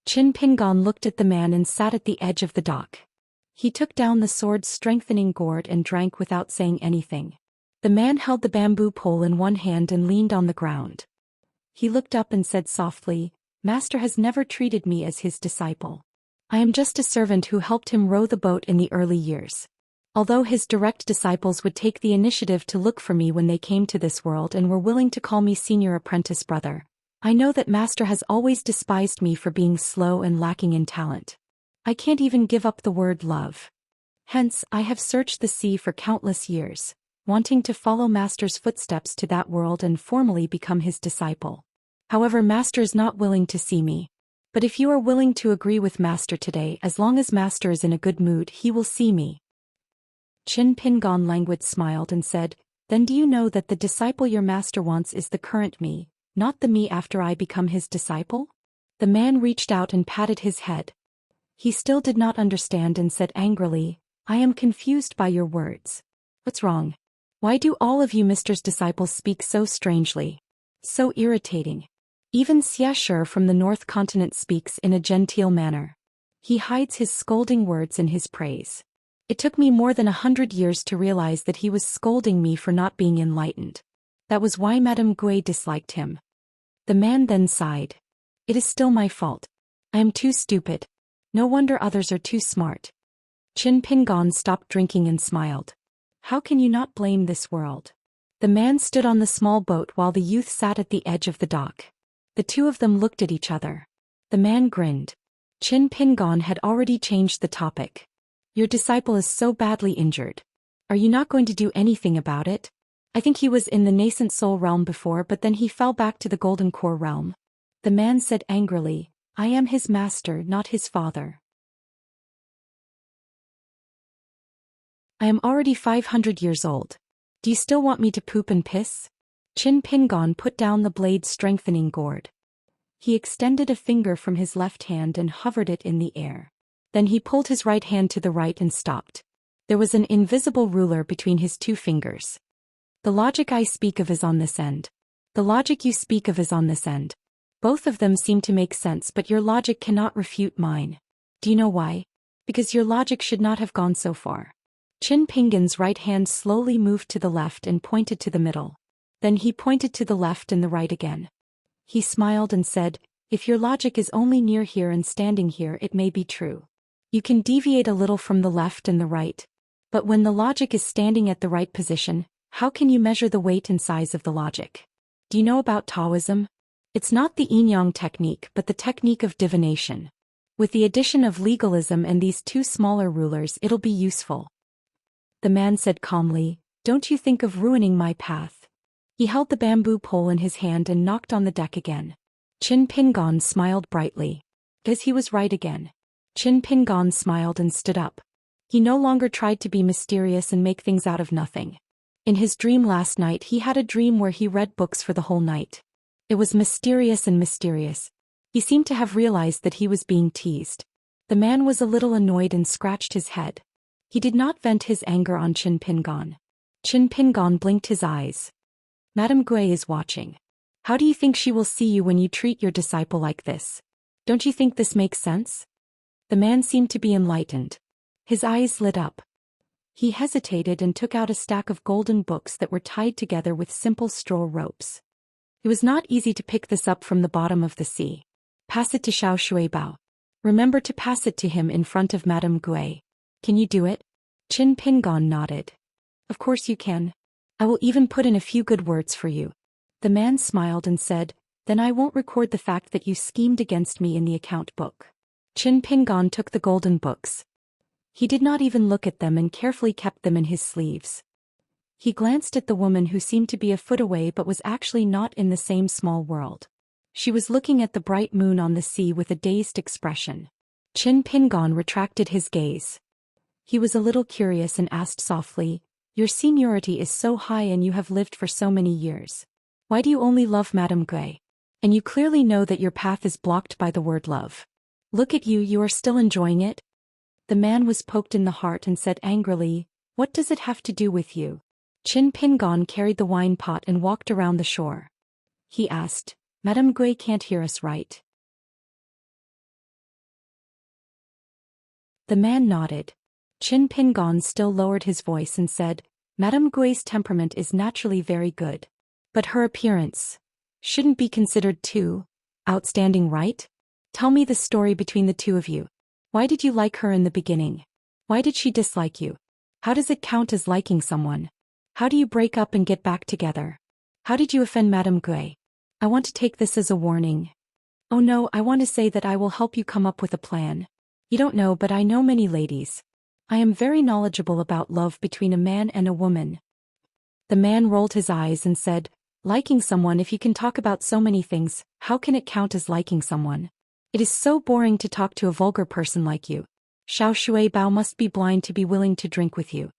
Qin Pingon looked at the man and sat at the edge of the dock. He took down the sword's strengthening gourd and drank without saying anything. The man held the bamboo pole in one hand and leaned on the ground. He looked up and said softly, "Master has never treated me as his disciple. I am just a servant who helped him row the boat in the early years. Although his direct disciples would take the initiative to look for me when they came to this world and were willing to call me senior apprentice brother, I know that Master has always despised me for being slow and lacking in talent. I can't even give up the word love. Hence, I have searched the sea for countless years, wanting to follow Master's footsteps to that world and formally become his disciple. However, Master is not willing to see me. But if you are willing to agree with Master today, as long as Master is in a good mood, he will see me." Qin Pingon languid smiled and said, "Then do you know that the disciple your master wants is the current me, not the me after I become his disciple?" The man reached out and patted his head. He still did not understand and said angrily, "I am confused by your words. What's wrong? Why do all of you Mr.'s disciples speak so strangely? So irritating. Even Xianxia from the North Continent speaks in a genteel manner. He hides his scolding words in his praise. It took me more than 100 years to realize that he was scolding me for not being enlightened. That was why Madame Gui disliked him." The man then sighed. "It is still my fault. I am too stupid. No wonder others are too smart. Qin Pingon stopped drinking and smiled. How can you not blame this world? The man stood on the small boat while the youth sat at the edge of the dock. The two of them looked at each other. The man grinned. Qin Pingon had already changed the topic. Your disciple is so badly injured. Are you not going to do anything about it? I think he was in the nascent soul realm before, but then he fell back to the golden core realm. The man said angrily, I am his master, not his father. I am already 500 years old. Do you still want me to poop and piss? Qin Pingon put down the blade's strengthening gourd. He extended a finger from his left hand and hovered it in the air. Then he pulled his right hand to the right and stopped. There was an invisible ruler between his two fingers. The logic I speak of is on this end. The logic you speak of is on this end. Both of them seem to make sense, but your logic cannot refute mine. Do you know why? Because your logic should not have gone so far. Qin Pingon's right hand slowly moved to the left and pointed to the middle. Then he pointed to the left and the right again. He smiled and said, if your logic is only near here and standing here, it may be true. You can deviate a little from the left and the right. But when the logic is standing at the right position, how can you measure the weight and size of the logic? Do you know about Taoism? It's not the yin-yang technique, but the technique of divination. With the addition of legalism and these two smaller rulers, it'll be useful. The man said calmly, don't you think of ruining my path. He held the bamboo pole in his hand and knocked on the deck again. Qin Pingon smiled brightly. Because he was right again. Qin Pingon smiled and stood up. He no longer tried to be mysterious and make things out of nothing. In his dream last night he had a dream where he read books for the whole night. It was mysterious and mysterious. He seemed to have realized that he was being teased. The man was a little annoyed and scratched his head. He did not vent his anger on Qin Pingon. Qin Pingon blinked his eyes. Madame Gui is watching. How do you think she will see you when you treat your disciple like this? Don't you think this makes sense? The man seemed to be enlightened. His eyes lit up. He hesitated and took out a stack of golden books that were tied together with simple straw ropes. It was not easy to pick this up from the bottom of the sea. Pass it to Xiao Shuibao. Remember to pass it to him in front of Madame Gui. Can you do it? Qin Pingon nodded. Of course you can. I will even put in a few good words for you. The man smiled and said, then I won't record the fact that you schemed against me in the account book. Qin Pingon took the golden books. He did not even look at them and carefully kept them in his sleeves. He glanced at the woman who seemed to be a foot away but was actually not in the same small world. She was looking at the bright moon on the sea with a dazed expression. Qin Pingon retracted his gaze. He was a little curious and asked softly, your seniority is so high and you have lived for so many years. Why do you only love Madame Gui? And you clearly know that your path is blocked by the word love. Look at you, you are still enjoying it? The man was poked in the heart and said angrily, what does it have to do with you? Qin Pingon carried the wine pot and walked around the shore. He asked, Madame Gui can't hear us, right? The man nodded. Qin Pingon still lowered his voice and said, Madame Gui's temperament is naturally very good. But her appearance shouldn't be considered too outstanding, right? Tell me the story between the two of you. Why did you like her in the beginning? Why did she dislike you? How does it count as liking someone? How do you break up and get back together? How did you offend Madame Gui? I want to take this as a warning. Oh no, I want to say that I will help you come up with a plan. You don't know, but I know many ladies. I am very knowledgeable about love between a man and a woman. The man rolled his eyes and said, liking someone, if you can talk about so many things, how can it count as liking someone? It is so boring to talk to a vulgar person like you. Xiao Shuibao must be blind to be willing to drink with you.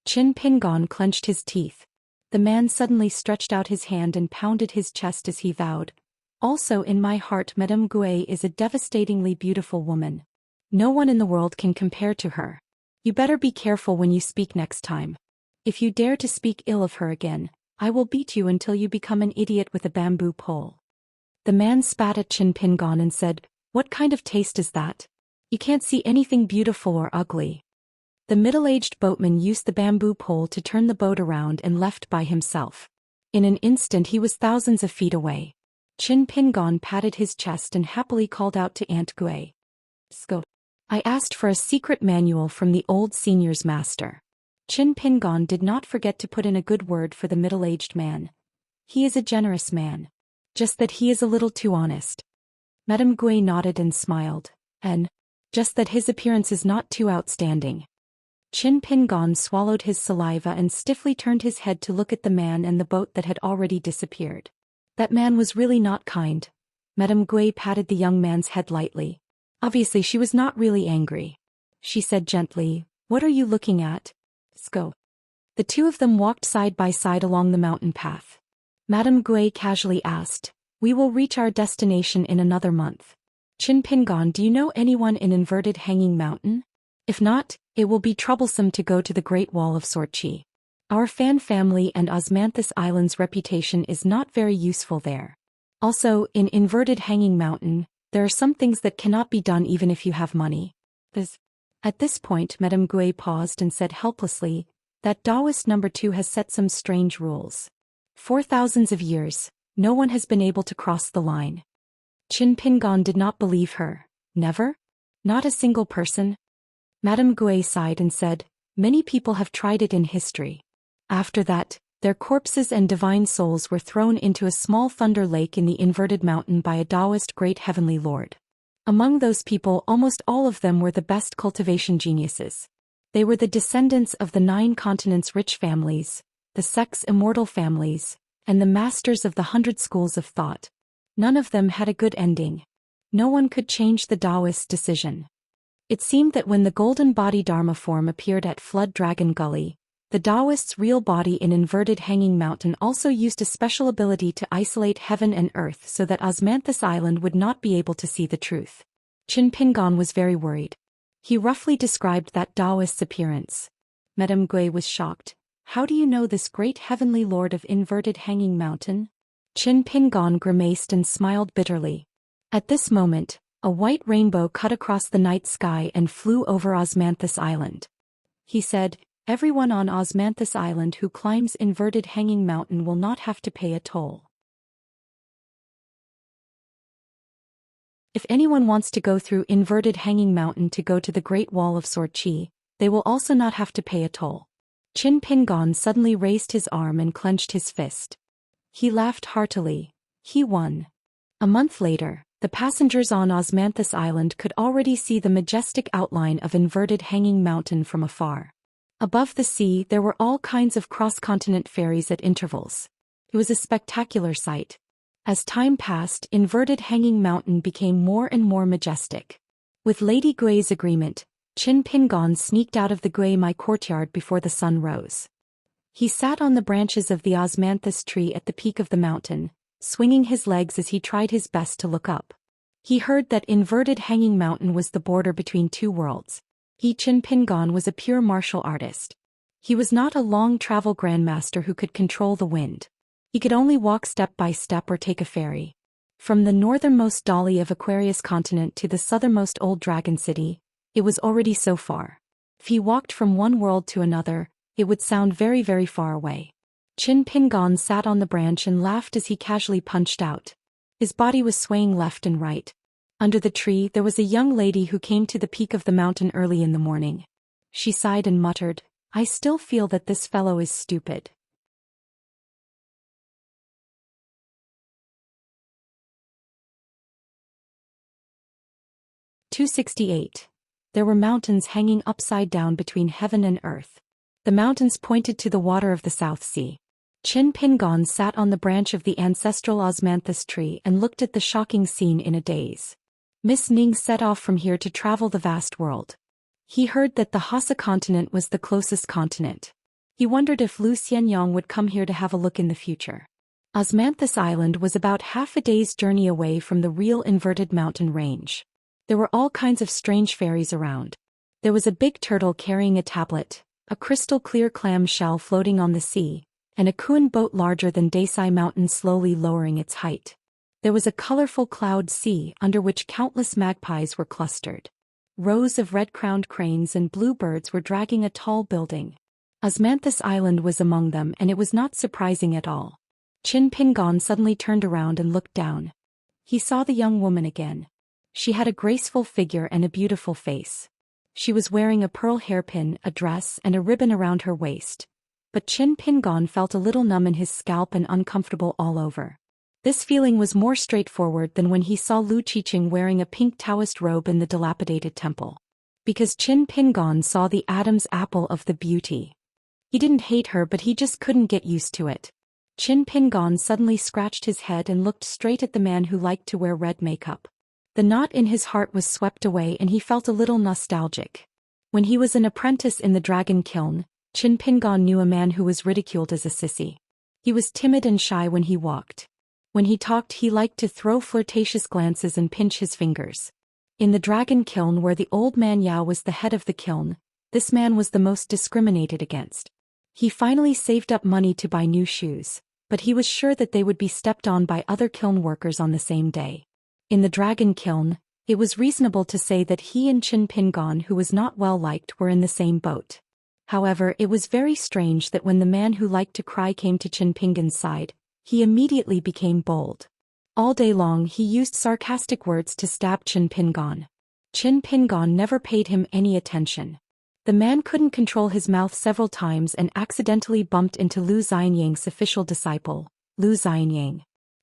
Qin Pingon clenched his teeth. The man suddenly stretched out his hand and pounded his chest as he vowed, also in my heart Madame Gui is a devastatingly beautiful woman. No one in the world can compare to her. You better be careful when you speak next time. If you dare to speak ill of her again, I will beat you until you become an idiot with a bamboo pole. The man spat at Qin Pingon and said, what kind of taste is that? You can't see anything beautiful or ugly. The middle-aged boatman used the bamboo pole to turn the boat around and left by himself. In an instant he was thousands of feet away. Qin Pingon patted his chest and happily called out to Aunt Gui. Sco. I asked for a secret manual from the old senior's master. Qin Pingon did not forget to put in a good word for the middle-aged man. He is a generous man. Just that he is a little too honest. Madame Gui nodded and smiled, and just that his appearance is not too outstanding. Qin Pingon swallowed his saliva and stiffly turned his head to look at the man and the boat that had already disappeared. That man was really not kind. Madame Gui patted the young man's head lightly. Obviously she was not really angry. She said gently, "What are you looking at? Let's go." The two of them walked side by side along the mountain path. Madame Gui casually asked, "We will reach our destination in another month. Qin Pingon, do you know anyone in Inverted Hanging Mountain? If not, it will be troublesome to go to the Great Wall of Sorchi. Our Fan family and Osmanthus Island's reputation is not very useful there. Also, in Inverted Hanging Mountain, there are some things that cannot be done even if you have money." At this point Madame Gui paused and said helplessly, "That Taoist number 2 has set some strange rules. For thousands of years, no one has been able to cross the line." Qin Pingon did not believe her. "Never? Not a single person?" Madame Gui sighed and said, "Many people have tried it in history. After that, their corpses and divine souls were thrown into a small thunder lake in the inverted mountain by a Taoist great heavenly lord. Among those people almost all of them were the best cultivation geniuses. They were the descendants of the 9 continents' rich families, the sect's immortal families, and the masters of the 100 schools of thought. None of them had a good ending. No one could change the Taoist decision. It seemed that when the golden body Dharma form appeared at Flood Dragon Gully, the Taoist's real body in Inverted Hanging Mountain also used a special ability to isolate heaven and earth so that Osmanthus Island would not be able to see the truth. Qin Pingon was very worried. He roughly described that Taoist's appearance. Madame Gui was shocked. "How do you know this great heavenly lord of Inverted Hanging Mountain?" Qin Pingon grimaced and smiled bitterly. At this moment, a white rainbow cut across the night sky and flew over Osmanthus Island. He said, "Everyone on Osmanthus Island who climbs Inverted Hanging Mountain will not have to pay a toll. If anyone wants to go through Inverted Hanging Mountain to go to the Great Wall of Sorchi, they will also not have to pay a toll." Qin Pingon suddenly raised his arm and clenched his fist. He laughed heartily. He won. A month later, the passengers on Osmanthus Island could already see the majestic outline of Inverted Hanging Mountain from afar. Above the sea there were all kinds of cross-continent ferries at intervals. It was a spectacular sight. As time passed, Inverted Hanging Mountain became more and more majestic. With Lady Gui's agreement, Qin Pingon sneaked out of the Gui Mai courtyard before the sun rose. He sat on the branches of the osmanthus tree at the peak of the mountain, swinging his legs as he tried his best to look up. He heard that Inverted Hanging Mountain was the border between 2 worlds. Qin Pingon was a pure martial artist. He was not a long-travel grandmaster who could control the wind. He could only walk step by step or take a ferry. From the northernmost Dali of Aquarius continent to the southernmost Old Dragon City, it was already so far. If he walked from one world to another, it would sound very, very far away. Qin Pingon sat on the branch and laughed as he casually punched out. His body was swaying left and right. Under the tree there was a young lady who came to the peak of the mountain early in the morning. She sighed and muttered, "I still feel that this fellow is stupid." "268. There were mountains hanging upside down between heaven and earth. The mountains pointed to the water of the South Sea. Qin Pingon sat on the branch of the ancestral osmanthus tree and looked at the shocking scene in a daze. Miss Ning set off from here to travel the vast world. He heard that the Hassa continent was the closest continent. He wondered if Lu Xianyang would come here to have a look in the future. Osmanthus Island was about half a day's journey away from the real inverted mountain range. There were all kinds of strange fairies around. There was a big turtle carrying a tablet, a crystal-clear clam shell floating on the sea, and a Kuan boat larger than Desai Mountain slowly lowering its height. There was a colorful cloud sea under which countless magpies were clustered. Rows of red-crowned cranes and bluebirds were dragging a tall building. Osmanthus Island was among them, and it was not surprising at all. Qin Pingon suddenly turned around and looked down. He saw the young woman again. She had a graceful figure and a beautiful face. She was wearing a pearl hairpin, a dress, and a ribbon around her waist. But Qin Pingon felt a little numb in his scalp and uncomfortable all over. This feeling was more straightforward than when he saw Lu Qiqing wearing a pink Taoist robe in the dilapidated temple. Because Qin Pingon saw the Adam's apple of the beauty. He didn't hate her, but he just couldn't get used to it. Qin Pingon suddenly scratched his head and looked straight at the man who liked to wear red makeup. The knot in his heart was swept away and he felt a little nostalgic. When he was an apprentice in the dragon kiln, Qin Pingon knew a man who was ridiculed as a sissy. He was timid and shy when he walked. When he talked, he liked to throw flirtatious glances and pinch his fingers. In the dragon kiln where the old man Yao was the head of the kiln, this man was the most discriminated against. He finally saved up money to buy new shoes, but he was sure that they would be stepped on by other kiln workers on the same day. In the dragon kiln, it was reasonable to say that he and Qin Pingon, who was not well liked, were in the same boat. However, it was very strange that when the man who liked to cry came to Qin Pingon's side, he immediately became bold. All day long he used sarcastic words to stab Qin Pingon. Qin Pingon never paid him any attention. The man couldn't control his mouth several times and accidentally bumped into Lu Xianyang's official disciple, Lu Xianyang.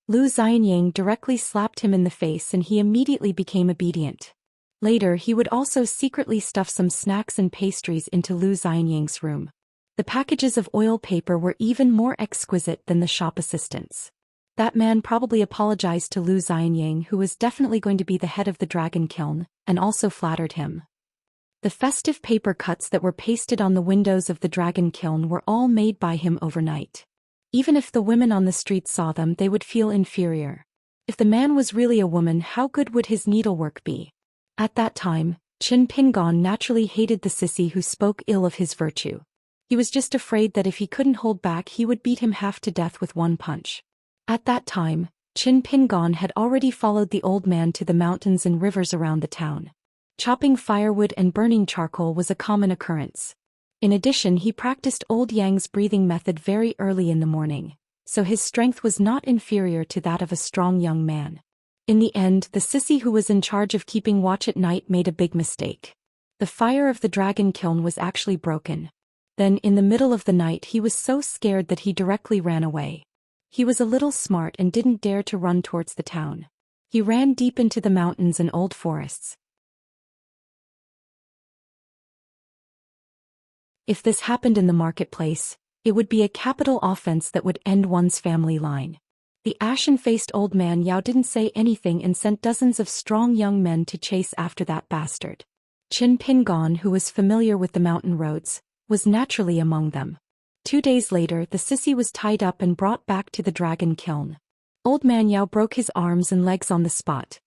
Lu Xianyang directly slapped him in the face and he immediately became obedient. Later he would also secretly stuff some snacks and pastries into Lu Xianyang's room. The packages of oil paper were even more exquisite than the shop assistants. That man probably apologized to Lu Xianyang, who was definitely going to be the head of the dragon kiln, and also flattered him. The festive paper cuts that were pasted on the windows of the dragon kiln were all made by him overnight. Even if the women on the street saw them, they would feel inferior. If the man was really a woman, how good would his needlework be? At that time, Qin Pingon naturally hated the sissy who spoke ill of his virtue. He was just afraid that if he couldn't hold back, he would beat him half to death with one punch. At that time, Qin Pingon had already followed the old man to the mountains and rivers around the town. Chopping firewood and burning charcoal was a common occurrence. In addition, he practiced old Yang's breathing method very early in the morning, so his strength was not inferior to that of a strong young man. In the end, the sissy who was in charge of keeping watch at night made a big mistake. The fire of the dragon kiln was actually broken. Then, in the middle of the night, he was so scared that he directly ran away. He was a little smart and didn't dare to run towards the town. He ran deep into the mountains and old forests. If this happened in the marketplace, it would be a capital offense that would end one's family line. The ashen-faced old man Yao didn't say anything and sent dozens of strong young men to chase after that bastard. Qin Pingon, who was familiar with the mountain roads, was naturally among them. 2 days later, the sissy was tied up and brought back to the dragon kiln. Old man Yao broke his arms and legs on the spot.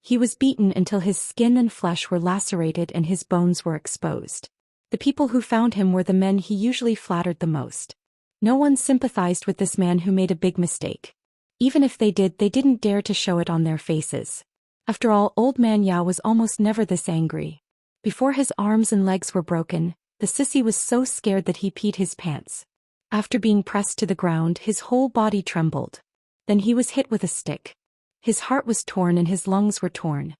He was beaten until his skin and flesh were lacerated and his bones were exposed. The people who found him were the men he usually flattered the most. No one sympathized with this man who made a big mistake. Even if they did, they didn't dare to show it on their faces. After all, old man Yao was almost never this angry. Before his arms and legs were broken, the sissy was so scared that he peed his pants. After being pressed to the ground, his whole body trembled. Then he was hit with a stick. His heart was torn and his lungs were torn.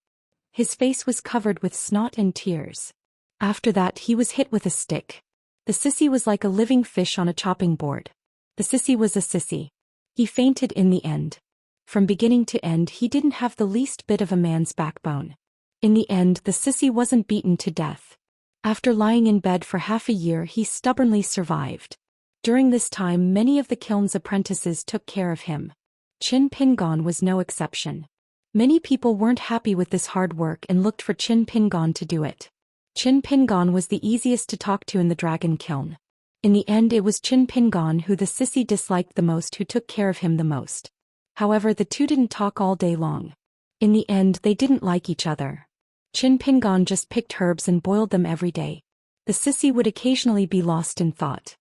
His face was covered with snot and tears. After that, he was hit with a stick. The sissy was like a living fish on a chopping board. The sissy was a sissy. He fainted in the end. From beginning to end, he didn't have the least bit of a man's backbone. In the end, the sissy wasn't beaten to death. After lying in bed for half a year, he stubbornly survived. During this time, many of the kiln's apprentices took care of him. Qin Pingon was no exception. Many people weren't happy with this hard work and looked for Qin Pingon to do it. Qin Pingon was the easiest to talk to in the dragon kiln. In the end, it was Qin Pingon who the sissy disliked the most, who took care of him the most. However, the two didn't talk all day long. In the end, they didn't like each other. Qin Pingon just picked herbs and boiled them every day. The sissy would occasionally be lost in thought.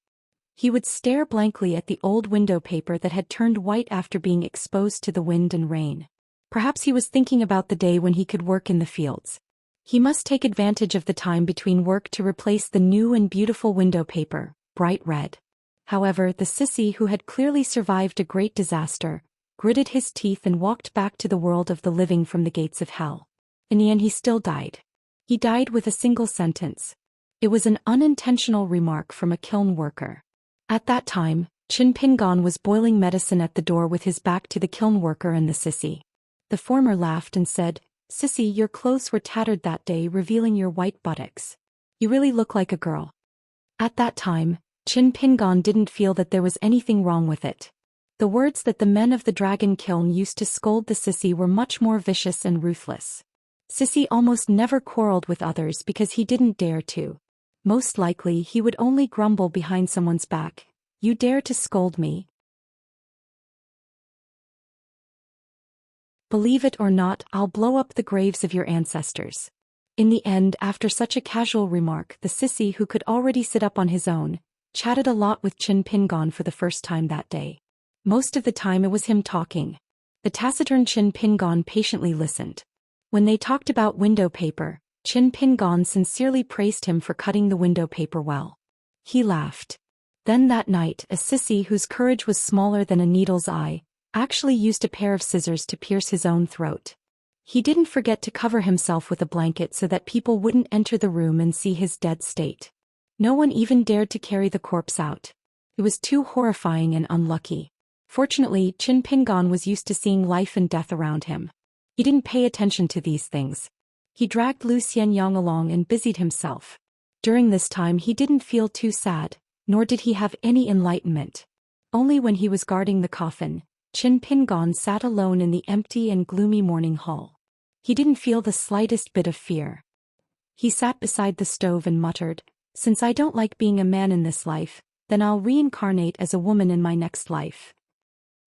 He would stare blankly at the old window paper that had turned white after being exposed to the wind and rain. Perhaps he was thinking about the day when he could work in the fields. He must take advantage of the time between work to replace the new and beautiful window paper, bright red. However, the sissy, who had clearly survived a great disaster, gritted his teeth and walked back to the world of the living from the gates of hell. In the end he still died. He died with a single sentence. It was an unintentional remark from a kiln worker. At that time, Qin Pingon was boiling medicine at the door with his back to the kiln worker and the sissy. The former laughed and said, "Sissy, your clothes were tattered that day, revealing your white buttocks. You really look like a girl." At that time, Qin Pingon didn't feel that there was anything wrong with it. The words that the men of the dragon kiln used to scold the sissy were much more vicious and ruthless. Sissy almost never quarreled with others because he didn't dare to. Most likely he would only grumble behind someone's back. "You dare to scold me?" "Believe it or not, I'll blow up the graves of your ancestors." In the end, after such a casual remark, the sissy, who could already sit up on his own, chatted a lot with Qin Pingon for the first time that day. Most of the time it was him talking. The taciturn Qin Pingon patiently listened. When they talked about window paper, Qin Pingon sincerely praised him for cutting the window paper well. He laughed. Then that night, a sissy whose courage was smaller than a needle's eye, actually used a pair of scissors to pierce his own throat. He didn't forget to cover himself with a blanket so that people wouldn't enter the room and see his dead state. No one even dared to carry the corpse out. It was too horrifying and unlucky. Fortunately, Qin Pingon was used to seeing life and death around him. He didn't pay attention to these things. He dragged Zhou Xian along and busied himself. During this time he didn't feel too sad, nor did he have any enlightenment. Only when he was guarding the coffin, Qin Pingon sat alone in the empty and gloomy morning hall. He didn't feel the slightest bit of fear. He sat beside the stove and muttered, "Since I don't like being a man in this life, then I'll reincarnate as a woman in my next life."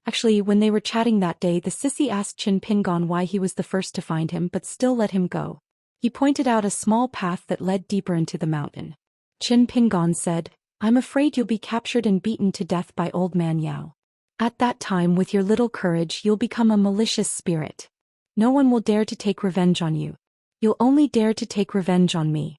Actually, when they were chatting that day, the sissy asked Qin Pingon why he was the first to find him but still let him go. He pointed out a small path that led deeper into the mountain. Qin Pingon said, "I'm afraid you'll be captured and beaten to death by old man Yao. At that time, with your little courage, you'll become a malicious spirit. No one will dare to take revenge on you. You'll only dare to take revenge on me."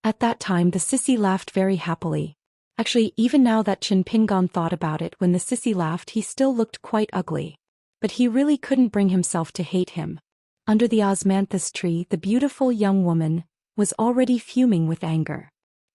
At that time the sissy laughed very happily. Actually, even now that Qin Pingon thought about it, when the sissy laughed he still looked quite ugly. But he really couldn't bring himself to hate him. Under the osmanthus tree, the beautiful young woman was already fuming with anger.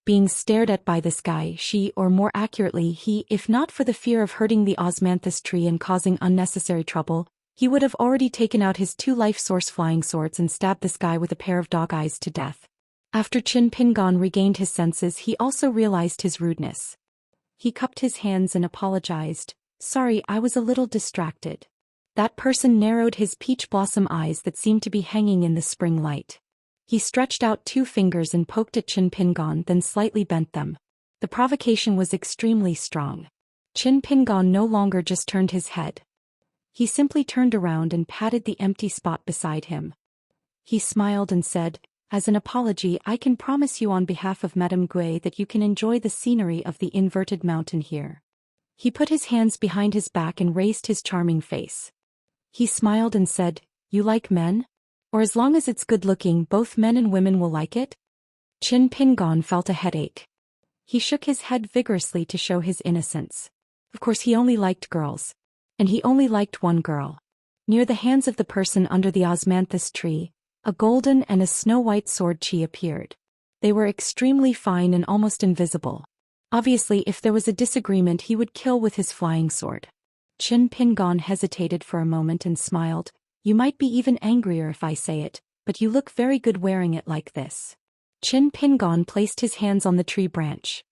Being stared at by this guy, she, or more accurately he, if not for the fear of hurting the osmanthus tree and causing unnecessary trouble, he would have already taken out his 2 life source flying swords and stabbed this guy with a pair of dog eyes to death. After Qin Pingon regained his senses, he also realized his rudeness. He cupped his hands and apologized, "Sorry, I was a little distracted." That person narrowed his peach blossom eyes that seemed to be hanging in the spring light. He stretched out 2 fingers and poked at Qin Pingon, then slightly bent them. The provocation was extremely strong. Qin Pingon no longer just turned his head. He simply turned around and patted the empty spot beside him. He smiled and said, "As an apology, I can promise you on behalf of Madame Gui that you can enjoy the scenery of the inverted mountain here." He put his hands behind his back and raised his charming face. He smiled and said, "You like men? Or as long as it's good-looking, both men and women will like it?" Qin Pingon felt a headache. He shook his head vigorously to show his innocence. Of course he only liked girls. And he only liked one girl. Near the hands of the person under the osmanthus tree, a golden and a snow-white sword chi appeared. They were extremely fine and almost invisible. Obviously, if there was a disagreement he would kill with his flying sword. Qin Pingon hesitated for a moment and smiled, "You might be even angrier if I say it, but you look very good wearing it like this." Qin Pingon placed his hands on the tree branch.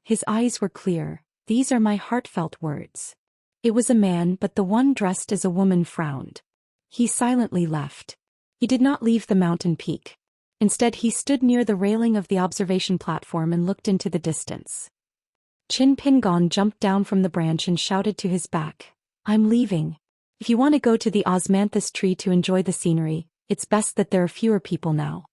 His eyes were clear. "These are my heartfelt words." It was a man, but the one dressed as a woman frowned. He silently left. He did not leave the mountain peak. Instead he stood near the railing of the observation platform and looked into the distance. Qin Pingon jumped down from the branch and shouted to his back, "I'm leaving. If you want to go to the osmanthus tree to enjoy the scenery, it's best that there are fewer people now.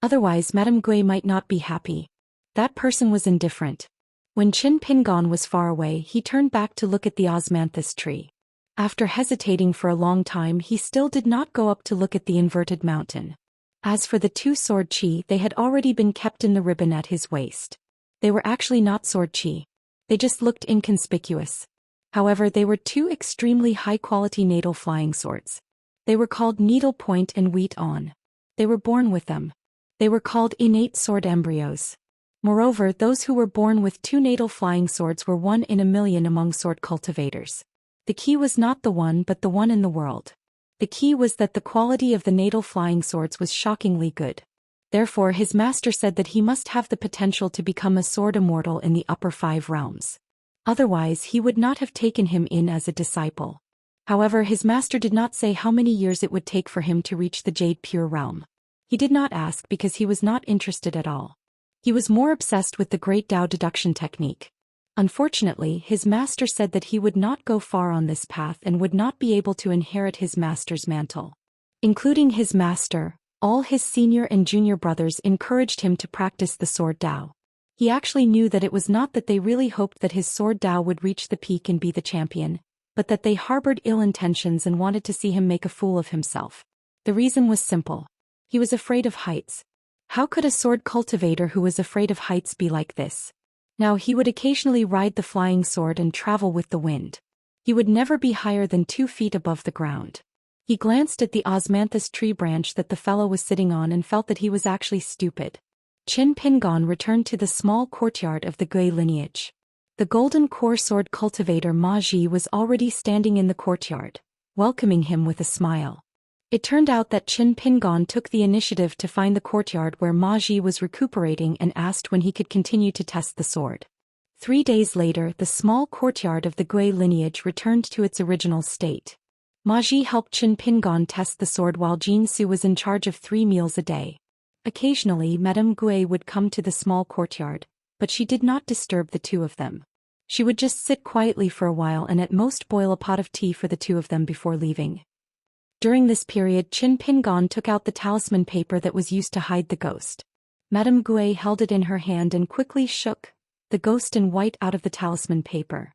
Otherwise Madame Gui might not be happy." That person was indifferent. When Qin Pingon was far away, he turned back to look at the osmanthus tree. After hesitating for a long time, he still did not go up to look at the inverted mountain. As for the 2 sword chi, they had already been kept in the ribbon at his waist. They were actually not sword chi. They just looked inconspicuous. However, they were two extremely high-quality natal flying swords. They were called Needle Point and Wheat On. They were born with them. They were called innate sword embryos. Moreover, those who were born with two natal flying swords were 1 in a million among sword cultivators. The key was not the one but the one in the world. The key was that the quality of the natal flying swords was shockingly good. Therefore, his master said that he must have the potential to become a sword immortal in the upper 5 realms. Otherwise, he would not have taken him in as a disciple. However, his master did not say how many years it would take for him to reach the Jade Pure realm. He did not ask because he was not interested at all. He was more obsessed with the Great Tao deduction technique. Unfortunately, his master said that he would not go far on this path and would not be able to inherit his master's mantle. Including his master, all his senior and junior brothers encouraged him to practice the sword Tao. He actually knew that it was not that they really hoped that his sword Tao would reach the peak and be the champion, but that they harbored ill intentions and wanted to see him make a fool of himself. The reason was simple. He was afraid of heights. How could a sword cultivator who was afraid of heights be like this? Now he would occasionally ride the flying sword and travel with the wind. He would never be higher than 2 feet above the ground. He glanced at the osmanthus tree branch that the fellow was sitting on and felt that he was actually stupid. Qin Pingon returned to the small courtyard of the Gui lineage. The golden core sword cultivator Ma Ji was already standing in the courtyard, welcoming him with a smile. It turned out that Qin Pingon took the initiative to find the courtyard where Ma Ji was recuperating and asked when he could continue to test the sword. 3 days later, the small courtyard of the Gui lineage returned to its original state. Ma Ji helped Qin Pingon test the sword while Jin Su was in charge of 3 meals a day. Occasionally, Madame Gui would come to the small courtyard, but she did not disturb the two of them. She would just sit quietly for a while and at most boil a pot of tea for the two of them before leaving. During this period, Qin Pingon took out the talisman paper that was used to hide the ghost. Madame Gui held it in her hand and quickly shook the ghost in white out of the talisman paper.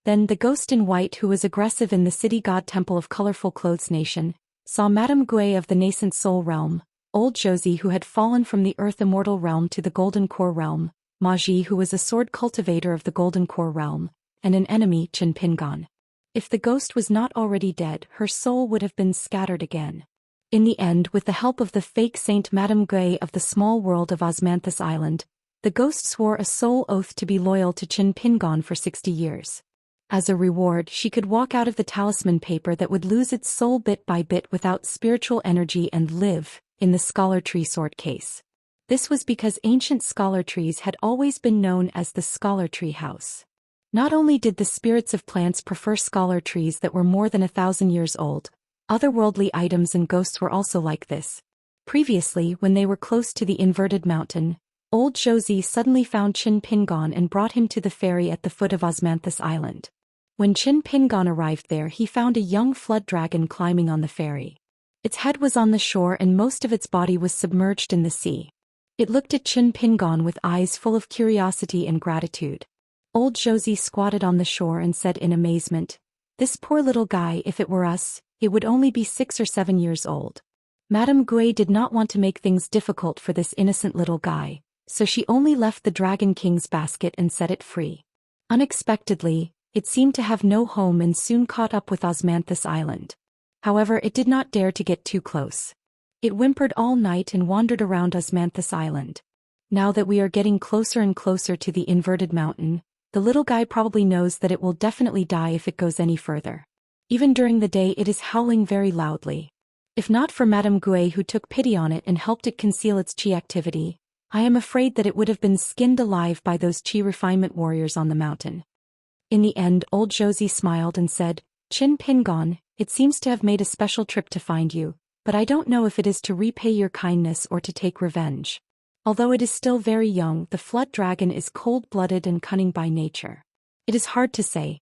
Then the ghost in white, who was aggressive in the city god temple of Colorful Clothes Nation, saw Madame Gui of the nascent soul realm, old Josie who had fallen from the earth immortal realm to the golden core realm, Ma Ji who was a sword cultivator of the golden core realm, and an enemy, Qin Pingon. If the ghost was not already dead, her soul would have been scattered again. In the end, with the help of the fake saint Madame Gui of the small world of Osmanthus Island, the ghost swore a soul oath to be loyal to Qin Pingon for 60 years. As a reward, she could walk out of the talisman paper that would lose its soul bit by bit without spiritual energy and live in the scholar tree sword case. This was because ancient scholar trees had always been known as the scholar tree house. Not only did the spirits of plants prefer scholar trees that were more than 1,000 years old, otherworldly items and ghosts were also like this. Previously, when they were close to the inverted mountain, old Josie suddenly found Qin Pingon and brought him to the ferry at the foot of Osmanthus Island. When Qin Pingon arrived there, he found a young flood dragon climbing on the ferry. Its head was on the shore and most of its body was submerged in the sea. It looked at Qin Pingon with eyes full of curiosity and gratitude. Old Josie squatted on the shore and said in amazement, "This poor little guy, if it were us, it would only be 6 or 7 years old." Madame Gui did not want to make things difficult for this innocent little guy, so she only left the Dragon King's basket and set it free. Unexpectedly, it seemed to have no home and soon caught up with Osmanthus Island. However, it did not dare to get too close. It whimpered all night and wandered around Osmanthus Island. Now that we are getting closer and closer to the inverted mountain, the little guy probably knows that it will definitely die if it goes any further. Even during the day it is howling very loudly. If not for Madame Gui who took pity on it and helped it conceal its chi activity, I am afraid that it would have been skinned alive by those chi refinement warriors on the mountain. In the end, old Josie smiled and said, "Qin Pingon, it seems to have made a special trip to find you, but I don't know if it is to repay your kindness or to take revenge. Although it is still very young, the flood dragon is cold-blooded and cunning by nature. It is hard to say."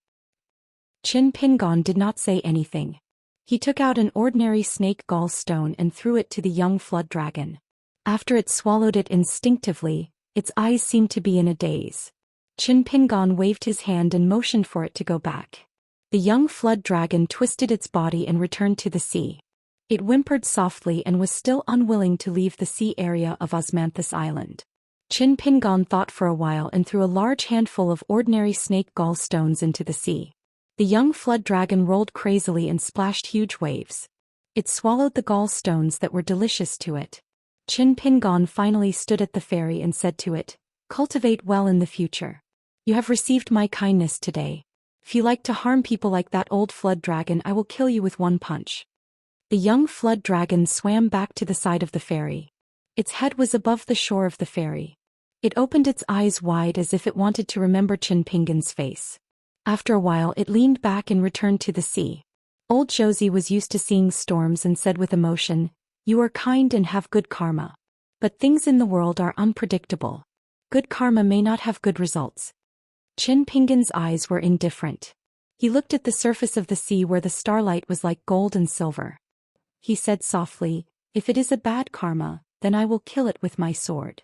Qin Pingon did not say anything. He took out an ordinary snake gall stone and threw it to the young flood dragon. After it swallowed it instinctively, its eyes seemed to be in a daze. Qin Pingon waved his hand and motioned for it to go back. The young flood dragon twisted its body and returned to the sea. It whimpered softly and was still unwilling to leave the sea area of Osmanthus Island. Qin Pingon thought for a while and threw a large handful of ordinary snake gallstones into the sea. The young flood dragon rolled crazily and splashed huge waves. It swallowed the gallstones that were delicious to it. Qin Pingon finally stood at the ferry and said to it, "Cultivate well in the future. You have received my kindness today. If you like to harm people like that old flood dragon, I will kill you with one punch." The young flood dragon swam back to the side of the ferry. Its head was above the shore of the ferry. It opened its eyes wide as if it wanted to remember Qin Pingon's face. After a while it leaned back and returned to the sea. Old Josie was used to seeing storms and said with emotion, "You are kind and have good karma. But things in the world are unpredictable. Good karma may not have good results." Qin Pingon's eyes were indifferent. He looked at the surface of the sea where the starlight was like gold and silver. He said softly, "If it is a bad karma, then I will kill it with my sword."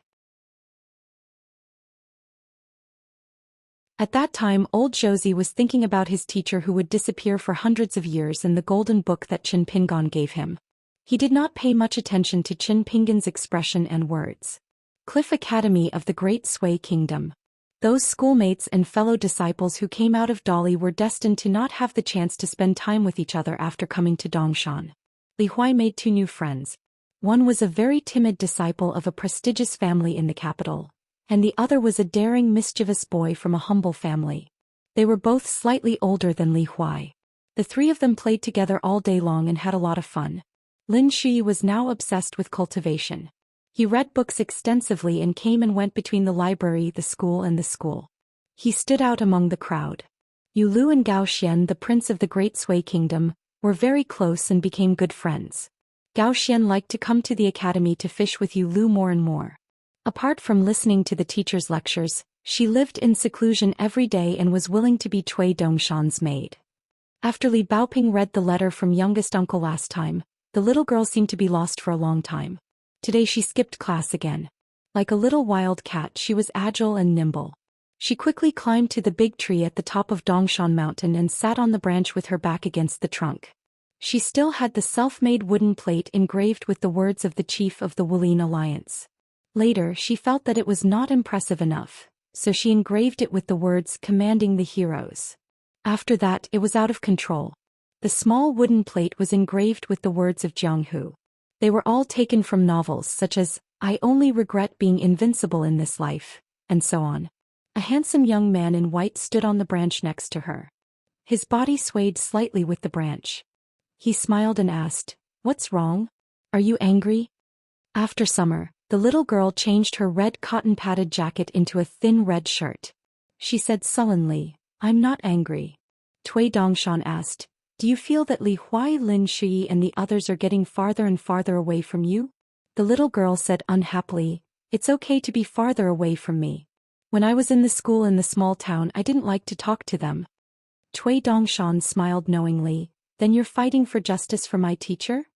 At that time old Josie was thinking about his teacher who would disappear for hundreds of years and the golden book that Qin Pingon gave him. He did not pay much attention to Qin Pingon's expression and words. Cliff Academy of the Great Sui Kingdom. Those schoolmates and fellow disciples who came out of Dali were destined to not have the chance to spend time with each other after coming to Dongshan. Li Huai made 2 new friends. One was a very timid disciple of a prestigious family in the capital, and the other was a daring, mischievous boy from a humble family. They were both slightly older than Li Huai. The 3 of them played together all day long and had a lot of fun. Lin Shui was now obsessed with cultivation. He read books extensively and came and went between the library, the school and the school. He stood out among the crowd. Yu Lu and Zhou Xian, the prince of the Great Sui Kingdom, were very close and became good friends. Zhou Xian liked to come to the academy to fish with Yu Lu more and more. Apart from listening to the teacher's lectures, she lived in seclusion every day and was willing to be Cui Dongshan's maid. After Li Baoping read the letter from youngest uncle last time, the little girl seemed to be lost for a long time. Today she skipped class again. Like a little wild cat, she was agile and nimble. She quickly climbed to the big tree at the top of Dongshan Mountain and sat on the branch with her back against the trunk. She still had the self-made wooden plate engraved with the words of the chief of the Wulin Alliance. Later she felt that it was not impressive enough, so she engraved it with the words commanding the heroes. After that it was out of control. The small wooden plate was engraved with the words of Jianghu. They were all taken from novels such as, "I only regret being invincible in this life," and so on. A handsome young man in white stood on the branch next to her. His body swayed slightly with the branch. He smiled and asked, "What's wrong? Are you angry?" After summer, the little girl changed her red cotton-padded jacket into a thin red shirt. She said sullenly, "I'm not angry." Cui Dongshan asked, "Do you feel that Li Huai, Lin Shui and the others are getting farther and farther away from you?" The little girl said unhappily, "It's okay to be farther away from me. When I was in the school in the small town I didn't like to talk to them." Cui Dongshan smiled knowingly, "Then you're fighting for justice for my teacher?"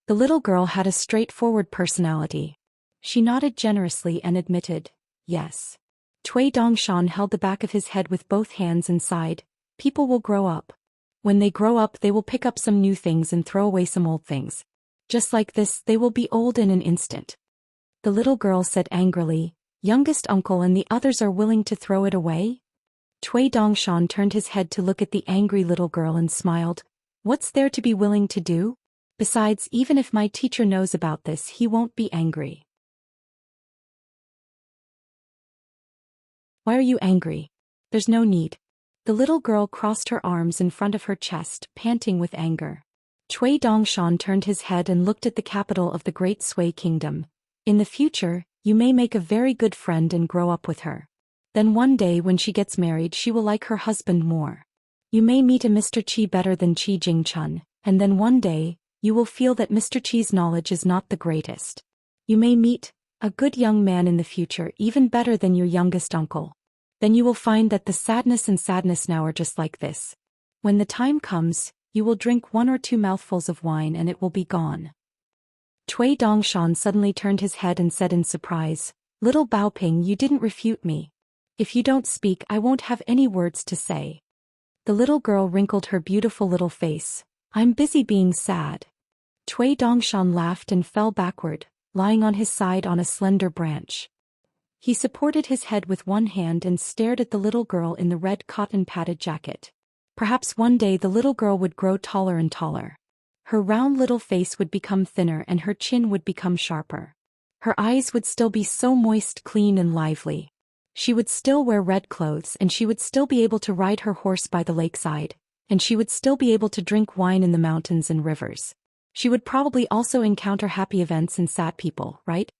The little girl had a straightforward personality. She nodded generously and admitted, "Yes." Cui Dongshan held the back of his head with both hands and sighed, "People will grow up. When they grow up they will pick up some new things and throw away some old things. Just like this, they will be old in an instant." The little girl said angrily, "Youngest uncle and the others are willing to throw it away?" Cui Dongshan turned his head to look at the angry little girl and smiled, "What's there to be willing to do? Besides, even if my teacher knows about this, he won't be angry." "Why are you angry? There's no need." The little girl crossed her arms in front of her chest, panting with anger. Cui Dongshan turned his head and looked at the capital of the Great Sui Kingdom. "In the future, you may make a very good friend and grow up with her. Then one day when she gets married she will like her husband more. You may meet a Mr. Qi better than Qi Jingchun, and then one day, you will feel that Mr. Qi's knowledge is not the greatest. You may meet a good young man in the future even better than your youngest uncle. Then you will find that the sadness now are just like this. When the time comes, you will drink 1 or 2 mouthfuls of wine and it will be gone." Cui Dongshan suddenly turned his head and said in surprise, "Little Baoping, you didn't refute me. If you don't speak I won't have any words to say." The little girl wrinkled her beautiful little face. "I'm busy being sad." Cui Dongshan laughed and fell backward, lying on his side on a slender branch. He supported his head with one hand and stared at the little girl in the red cotton-padded jacket. Perhaps one day the little girl would grow taller and taller. Her round little face would become thinner and her chin would become sharper. Her eyes would still be so moist, clean and lively. She would still wear red clothes and she would still be able to ride her horse by the lakeside, and she would still be able to drink wine in the mountains and rivers. She would probably also encounter happy events and sad people, right?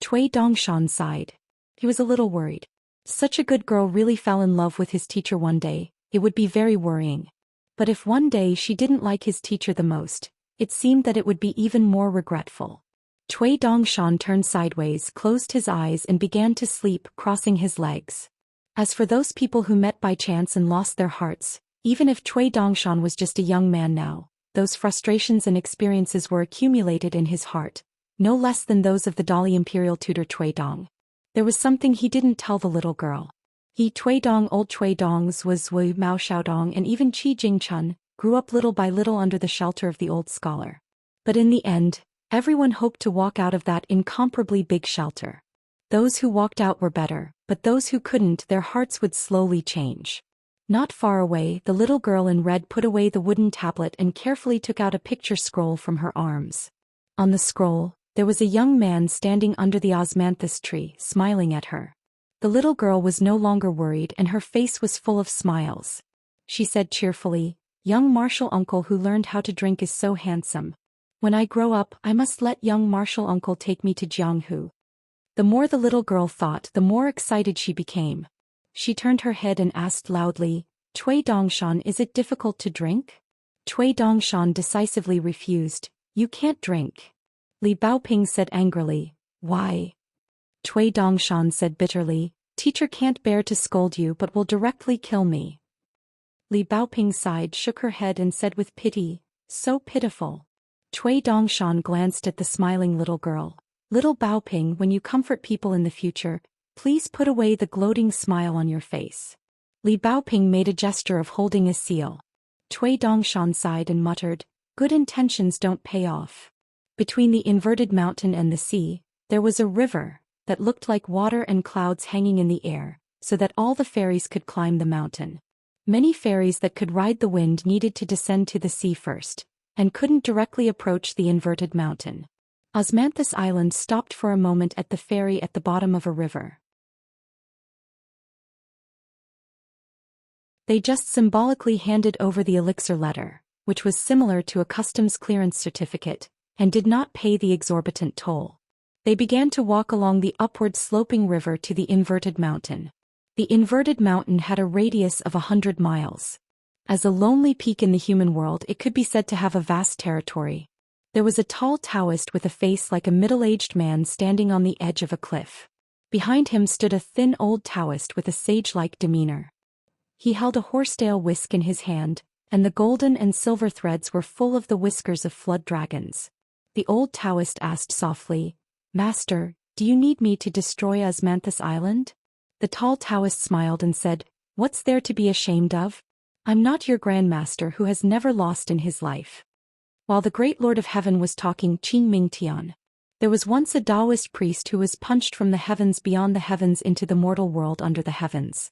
Cui Dongshan sighed. He was a little worried. Such a good girl really fell in love with his teacher one day, it would be very worrying. But if one day she didn't like his teacher the most, it seemed that it would be even more regretful. Cui Dongshan turned sideways, closed his eyes and began to sleep, crossing his legs. As for those people who met by chance and lost their hearts, even if Cui Dongshan was just a young man now, those frustrations and experiences were accumulated in his heart, no less than those of the Dali imperial tutor Cui Dong. There was something he didn't tell the little girl. Cui Dong, old Cui Dongs was Wu Mao Xiaodong and even Qi Jingchun, grew up little by little under the shelter of the old scholar. But in the end, everyone hoped to walk out of that incomparably big shelter. Those who walked out were better, but those who couldn't, their hearts would slowly change. Not far away, the little girl in red put away the wooden tablet and carefully took out a picture scroll from her arms. On the scroll, there was a young man standing under the osmanthus tree, smiling at her. The little girl was no longer worried and her face was full of smiles. She said cheerfully, "Young martial uncle who learned how to drink is so handsome. When I grow up, I must let young martial uncle take me to Jianghu." The more the little girl thought, the more excited she became. She turned her head and asked loudly, "Cui Dongshan, is it difficult to drink?" Cui Dongshan decisively refused. "You can't drink." Li Baoping said angrily, "Why?" Cui Dongshan said bitterly, "Teacher can't bear to scold you but will directly kill me." Li Baoping sighed, shook her head and said with pity, "So pitiful." Cui Dongshan glanced at the smiling little girl. "Little Baoping, when you comfort people in the future, please put away the gloating smile on your face." Li Baoping made a gesture of holding a seal. Cui Dongshan sighed and muttered, "Good intentions don't pay off." Between the inverted mountain and the sea, there was a river that looked like water and clouds hanging in the air, so that all the fairies could climb the mountain. Many fairies that could ride the wind needed to descend to the sea first, and couldn't directly approach the inverted mountain. Osmanthus Island stopped for a moment at the ferry at the bottom of a river. They just symbolically handed over the elixir letter, which was similar to a customs clearance certificate, and did not pay the exorbitant toll. They began to walk along the upward-sloping river to the inverted mountain. The inverted mountain had a radius of 100 miles. As a lonely peak in the human world, it could be said to have a vast territory. There was a tall Taoist with a face like a middle-aged man standing on the edge of a cliff. Behind him stood a thin old Taoist with a sage-like demeanor. He held a horsetail whisk in his hand, and the golden and silver threads were full of the whiskers of flood dragons. The old Taoist asked softly, "Master, do you need me to destroy Osmanthus Island?" The tall Taoist smiled and said, "What's there to be ashamed of? I'm not your grandmaster who has never lost in his life." While the great Lord of Heaven was talking Qing Ming Tian, there was once a Taoist priest who was punched from the heavens beyond the heavens into the mortal world under the heavens.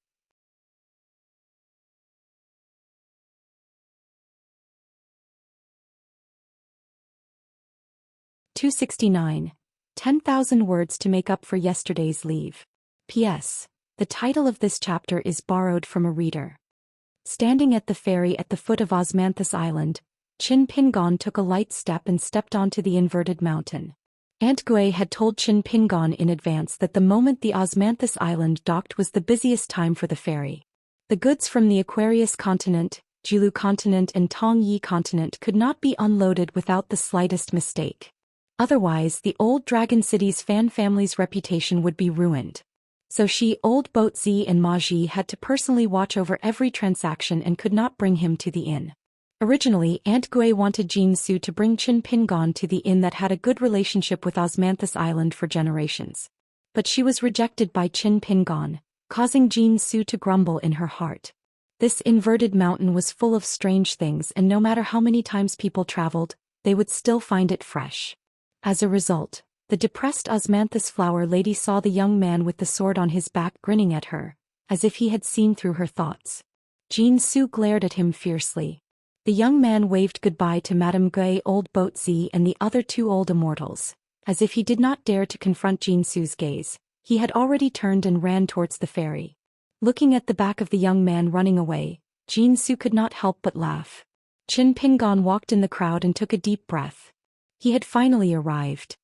269. 10,000 words to make up for yesterday's leave. P.S. The title of this chapter is borrowed from a reader. Standing at the ferry at the foot of Osmanthus Island, Qin Pingon took a light step and stepped onto the inverted mountain. Aunt Gui had told Qin Pingon in advance that the moment the Osmanthus Island docked was the busiest time for the ferry. The goods from the Aquarius continent, Jilu continent and Tongyi continent could not be unloaded without the slightest mistake. Otherwise, the old Dragon City's fan family's reputation would be ruined. So she, Old Boat Zi and Ma Ji had to personally watch over every transaction and could not bring him to the inn. Originally, Aunt Gui wanted Jin Su to bring Qin Pingon to the inn that had a good relationship with Osmanthus Island for generations. But she was rejected by Qin Pingon, causing Jin Su to grumble in her heart. This inverted mountain was full of strange things, and no matter how many times people traveled, they would still find it fresh. As a result, The depressed osmanthus flower lady saw the young man with the sword on his back grinning at her, as if he had seen through her thoughts. Jinsu glared at him fiercely. The young man waved goodbye to Madame Gay, Old Boat Z and the other two old immortals. As if he did not dare to confront Jinsu's gaze, he had already turned and ran towards the ferry. Looking at the back of the young man running away, Jinsu could not help but laugh. Qin Pingon walked in the crowd and took a deep breath. He had finally arrived.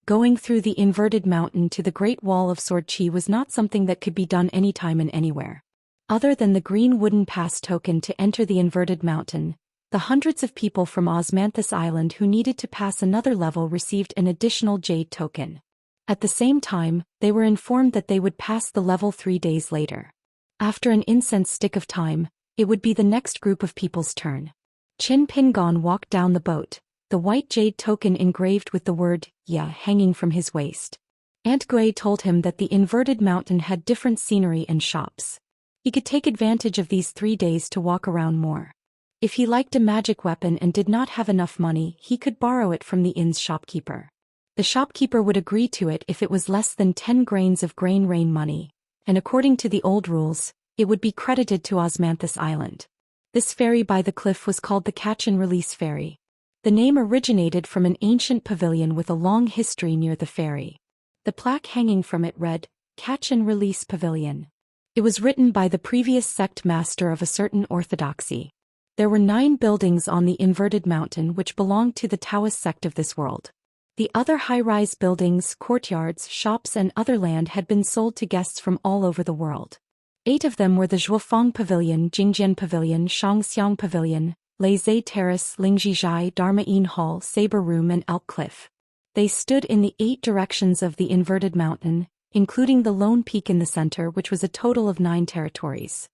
Going through the inverted mountain to the Great Wall of Sword Chi was not something that could be done anytime and anywhere. Other than the green wooden pass token to enter the inverted mountain, the hundreds of people from Osmanthus Island who needed to pass another level received an additional jade token. At the same time, they were informed that they would pass the level 3 days later. After an incense stick of time, it would be the next group of people's turn. Qin Pingon walked down the boat, the white jade token engraved with the word "Ya" hanging from his waist. Aunt Gui told him that the inverted mountain had different scenery and shops. He could take advantage of these 3 days to walk around more. If he liked a magic weapon and did not have enough money, he could borrow it from the inn's shopkeeper. The shopkeeper would agree to it if it was less than 10 grains of grain rain money, and according to the old rules, it would be credited to Osmanthus Island. This ferry by the cliff was called the Catch and Release Ferry. The name originated from an ancient pavilion with a long history near the ferry. The plaque hanging from it read, "Catch and Release Pavilion." It was written by the previous sect master of a certain orthodoxy. There were 9 buildings on the inverted mountain which belonged to the Taoist sect of this world. The other high-rise buildings, courtyards, shops and other land had been sold to guests from all over the world. 8 of them were the Zhuofang Pavilion, Jingjian Pavilion, Xianxia Pavilion, Leizhe Terrace, Lingjizhai, Dharma-Yin Hall, Saber Room and Elk Cliff. They stood in the 8 directions of the inverted mountain, including the lone peak in the center which was a total of 9 territories.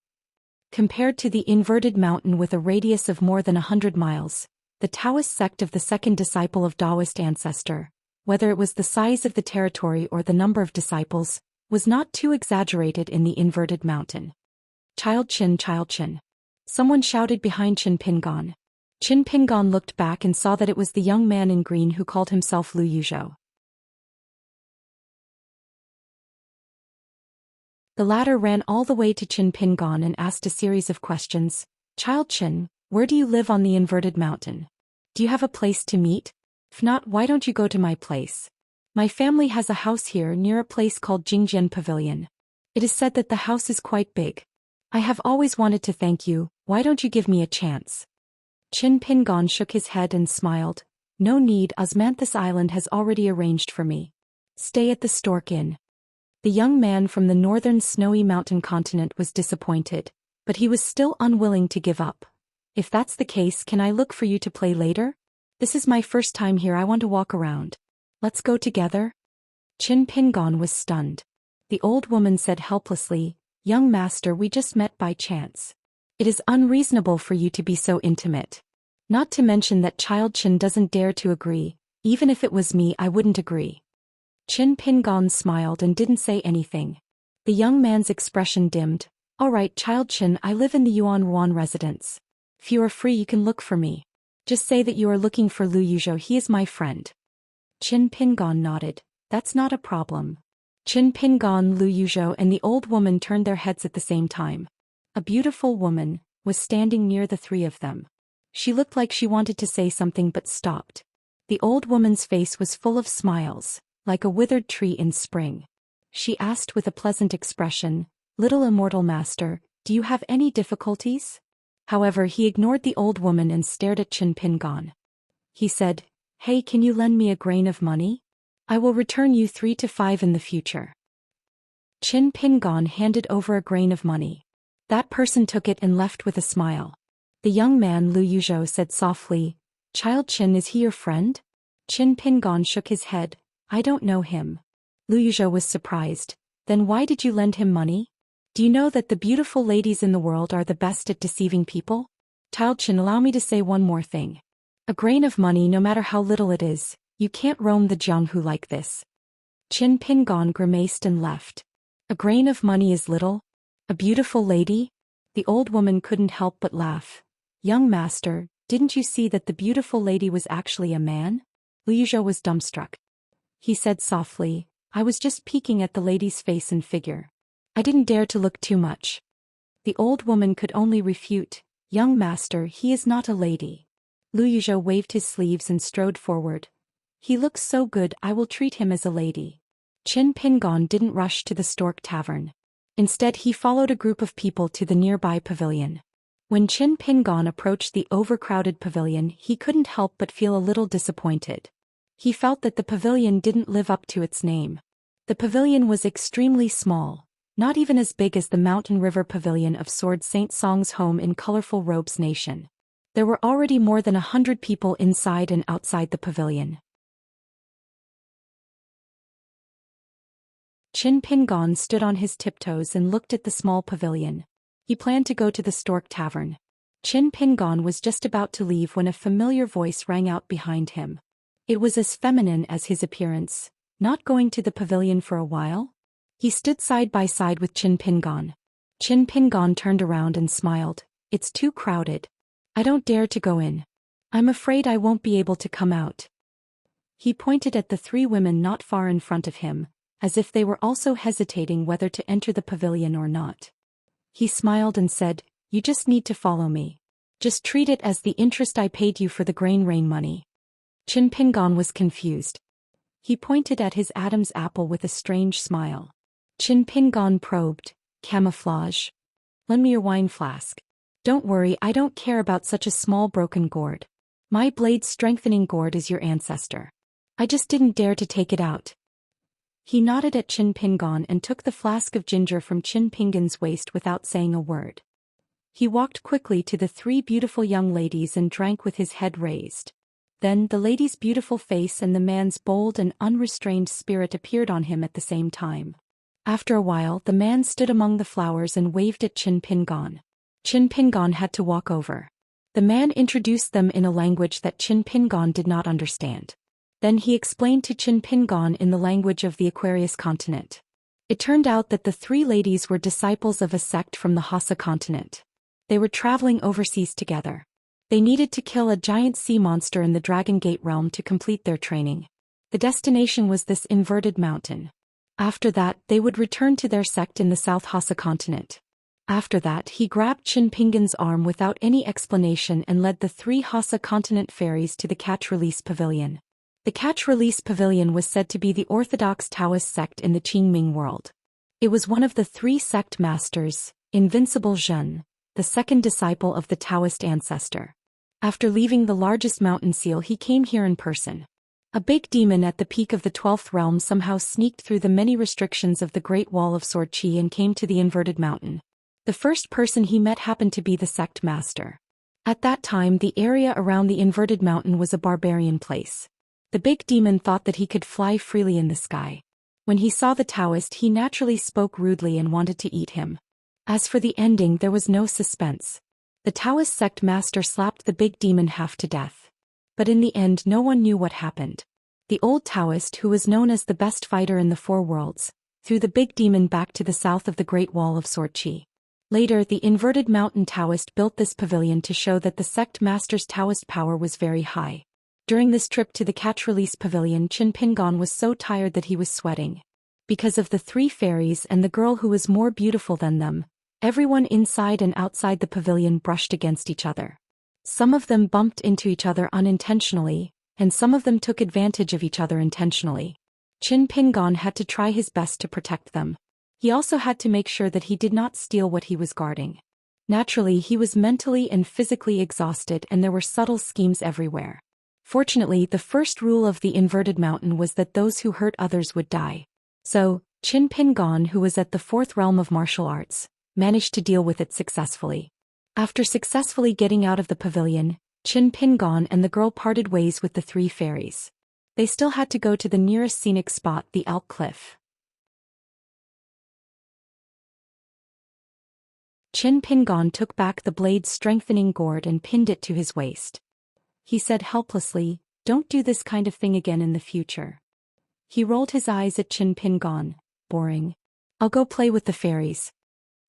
Compared to the inverted mountain with a radius of more than 100 miles, the Taoist sect of the second disciple of Taoist ancestor, whether it was the size of the territory or the number of disciples, was not too exaggerated in the inverted mountain. Child Qin. Someone shouted behind Qin Pingon. Qin Pingon looked back and saw that it was the young man in green who called himself Lu Yuzhou. The latter ran all the way to Qin Pingon and asked a series of questions. "Child Qin, where do you live on the inverted mountain? Do you have a place to meet? If not, why don't you go to my place? My family has a house here near a place called Jingjian Pavilion. It is said that the house is quite big. I have always wanted to thank you, why don't you give me a chance?" Qin Pingon shook his head and smiled. "No need, Osmanthus Island has already arranged for me. Stay at the Stork Inn." The young man from the northern snowy mountain continent was disappointed, but he was still unwilling to give up. "If that's the case, can I look for you to play later? This is my first time here, I want to walk around. Let's go together?" Qin Pingon was stunned. The old woman said helplessly, "Young master, we just met by chance. It is unreasonable for you to be so intimate. Not to mention that Child Qin doesn't dare to agree. Even if it was me, I wouldn't agree." Qin Pingon smiled and didn't say anything. The young man's expression dimmed. "All right, Child Qin, I live in the Yuan Ruan residence. If you are free, you can look for me. Just say that you are looking for Lu Yuzhou, he is my friend." Qin Pingon nodded. "That's not a problem." Qin Pingon, Lu Yuzhou and the old woman turned their heads at the same time. A beautiful woman was standing near the 3 of them. She looked like she wanted to say something but stopped. The old woman's face was full of smiles, like a withered tree in spring. She asked with a pleasant expression, "Little immortal master, do you have any difficulties?" However, he ignored the old woman and stared at Qin Pingon. He said, "Hey, can you lend me a grain of money? I will return you 3 to 5 in the future." Qin Pingon handed over a grain of money. That person took it and left with a smile. The young man Lu Yuzhou said softly, "Child Qin, is he your friend?" Qin Pingon shook his head. "I don't know him." Lu Yuzhou was surprised. "Then why did you lend him money? Do you know that the beautiful ladies in the world are the best at deceiving people? Child Qin, allow me to say one more thing. A grain of money, no matter how little it is, you can't roam the Jianghu like this." Qin Pingon grimaced and left. "A grain of money is little? A beautiful lady?" The old woman couldn't help but laugh. "Young master, didn't you see that the beautiful lady was actually a man?" Lu Yuzhou was dumbstruck. he said softly. I was just peeking at the lady's face and figure. I didn't dare to look too much. The old woman could only refute. Young master, he is not a lady. Lu Yuzhou waved his sleeves and strode forward. He looks so good, I will treat him as a lady. Qin Pingon didn't rush to the Stork Tavern. Instead he followed a group of people to the nearby pavilion. When Qin Pingon approached the overcrowded pavilion, he couldn't help but feel a little disappointed. He felt that the pavilion didn't live up to its name. The pavilion was extremely small, not even as big as the Mountain River Pavilion of Sword Saint Song's home in Colorful Robes Nation. There were already more than 100 people inside and outside the pavilion. Qin Pingon stood on his tiptoes and looked at the small pavilion. He planned to go to the Stork Tavern. Qin Pingon was just about to leave when a familiar voice rang out behind him. It was as feminine as his appearance. Not going to the pavilion for a while? He stood side by side with Qin Pingon. Qin Pingon turned around and smiled. It's too crowded. I don't dare to go in. I'm afraid I won't be able to come out. He pointed at the three women not far in front of him, as if they were also hesitating whether to enter the pavilion or not. He smiled and said, You just need to follow me. Just treat it as the interest I paid you for the grain rain money. Qin Pingon was confused. He pointed at his Adam's apple with a strange smile. Qin Pingon probed, Camouflage. Lend me your wine flask. Don't worry, I don't care about such a small broken gourd. My blade strengthening gourd is your ancestor. I just didn't dare to take it out. He nodded at Qin Pingon and took the flask of ginger from Qin Pingon's waist without saying a word. He walked quickly to the three beautiful young ladies and drank with his head raised. Then the lady's beautiful face and the man's bold and unrestrained spirit appeared on him at the same time. After a while, the man stood among the flowers and waved at Qin Pingon. Qin Pingon had to walk over. The man introduced them in a language that Qin Pingon did not understand. Then he explained to Qin Pingon in the language of the Aquarius continent. It turned out that the three ladies were disciples of a sect from the Hassa continent. They were traveling overseas together. They needed to kill a giant sea monster in the Dragon Gate realm to complete their training. The destination was this inverted mountain. After that, they would return to their sect in the South Hassa continent. After that, he grabbed Qin Pingon's arm without any explanation and led the three Hassa continent fairies to the Catch-Release Pavilion. The Catch-Release Pavilion was said to be the orthodox Taoist sect in the Qingming world. It was one of the three sect masters, Invincible Zhen, the second disciple of the Taoist ancestor. After leaving the largest mountain seal, he came here in person. A big demon at the peak of the 12th realm somehow sneaked through the many restrictions of the Great Wall of Sword Qi and came to the inverted mountain. The first person he met happened to be the sect master. At that time, the area around the inverted mountain was a barbarian place. The big demon thought that he could fly freely in the sky. When he saw the Taoist, he naturally spoke rudely and wanted to eat him. As for the ending, there was no suspense. The Taoist sect master slapped the big demon half to death. But in the end, no one knew what happened. The old Taoist, who was known as the best fighter in the four worlds, threw the big demon back to the south of the Great Wall of Sword Qi. Later, the inverted mountain Taoist built this pavilion to show that the sect master's Taoist power was very high. During this trip to the Catch-Release Pavilion, Qin Pingon was so tired that he was sweating. Because of the three fairies and the girl who was more beautiful than them, everyone inside and outside the pavilion brushed against each other. Some of them bumped into each other unintentionally, and some of them took advantage of each other intentionally. Qin Pingon had to try his best to protect them. He also had to make sure that he did not steal what he was guarding. Naturally, he was mentally and physically exhausted, and there were subtle schemes everywhere. Fortunately, the first rule of the inverted mountain was that those who hurt others would die. So, Qin Pingon, who was at the fourth realm of martial arts, managed to deal with it successfully. After successfully getting out of the pavilion, Qin Pingon and the girl parted ways with the three fairies. They still had to go to the nearest scenic spot, the Elk Cliff. Qin Pingon took back the blade's strengthening gourd and pinned it to his waist. He said helplessly, "Don't do this kind of thing again in the future." He rolled his eyes at Qin Pingon. Boring. I'll go play with the fairies.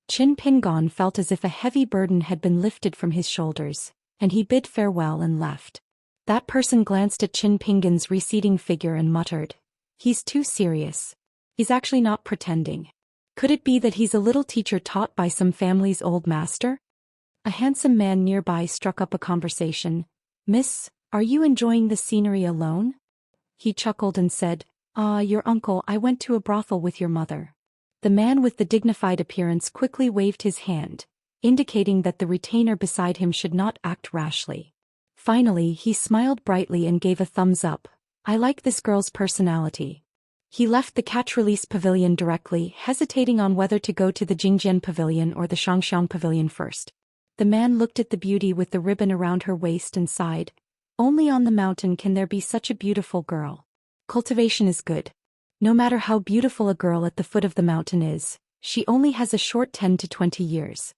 Qin Pingon felt as if a heavy burden had been lifted from his shoulders, and he bid farewell and left. That person glanced at Qin Pingon's receding figure and muttered, He's too serious. He's actually not pretending. Could it be that he's a little teacher taught by some family's old master? A handsome man nearby struck up a conversation. Miss, are you enjoying the scenery alone? He chuckled and said, your uncle, I went to a brothel with your mother. The man with the dignified appearance quickly waved his hand, indicating that the retainer beside him should not act rashly. Finally, he smiled brightly and gave a thumbs up. I like this girl's personality. He left the catch-release pavilion directly, hesitating on whether to go to the Jingjian pavilion or the Xianxia pavilion first. The man looked at the beauty with the ribbon around her waist and sighed. Only on the mountain can there be such a beautiful girl. Cultivation is good. No matter how beautiful a girl at the foot of the mountain is, she only has a short 10 to 20 years.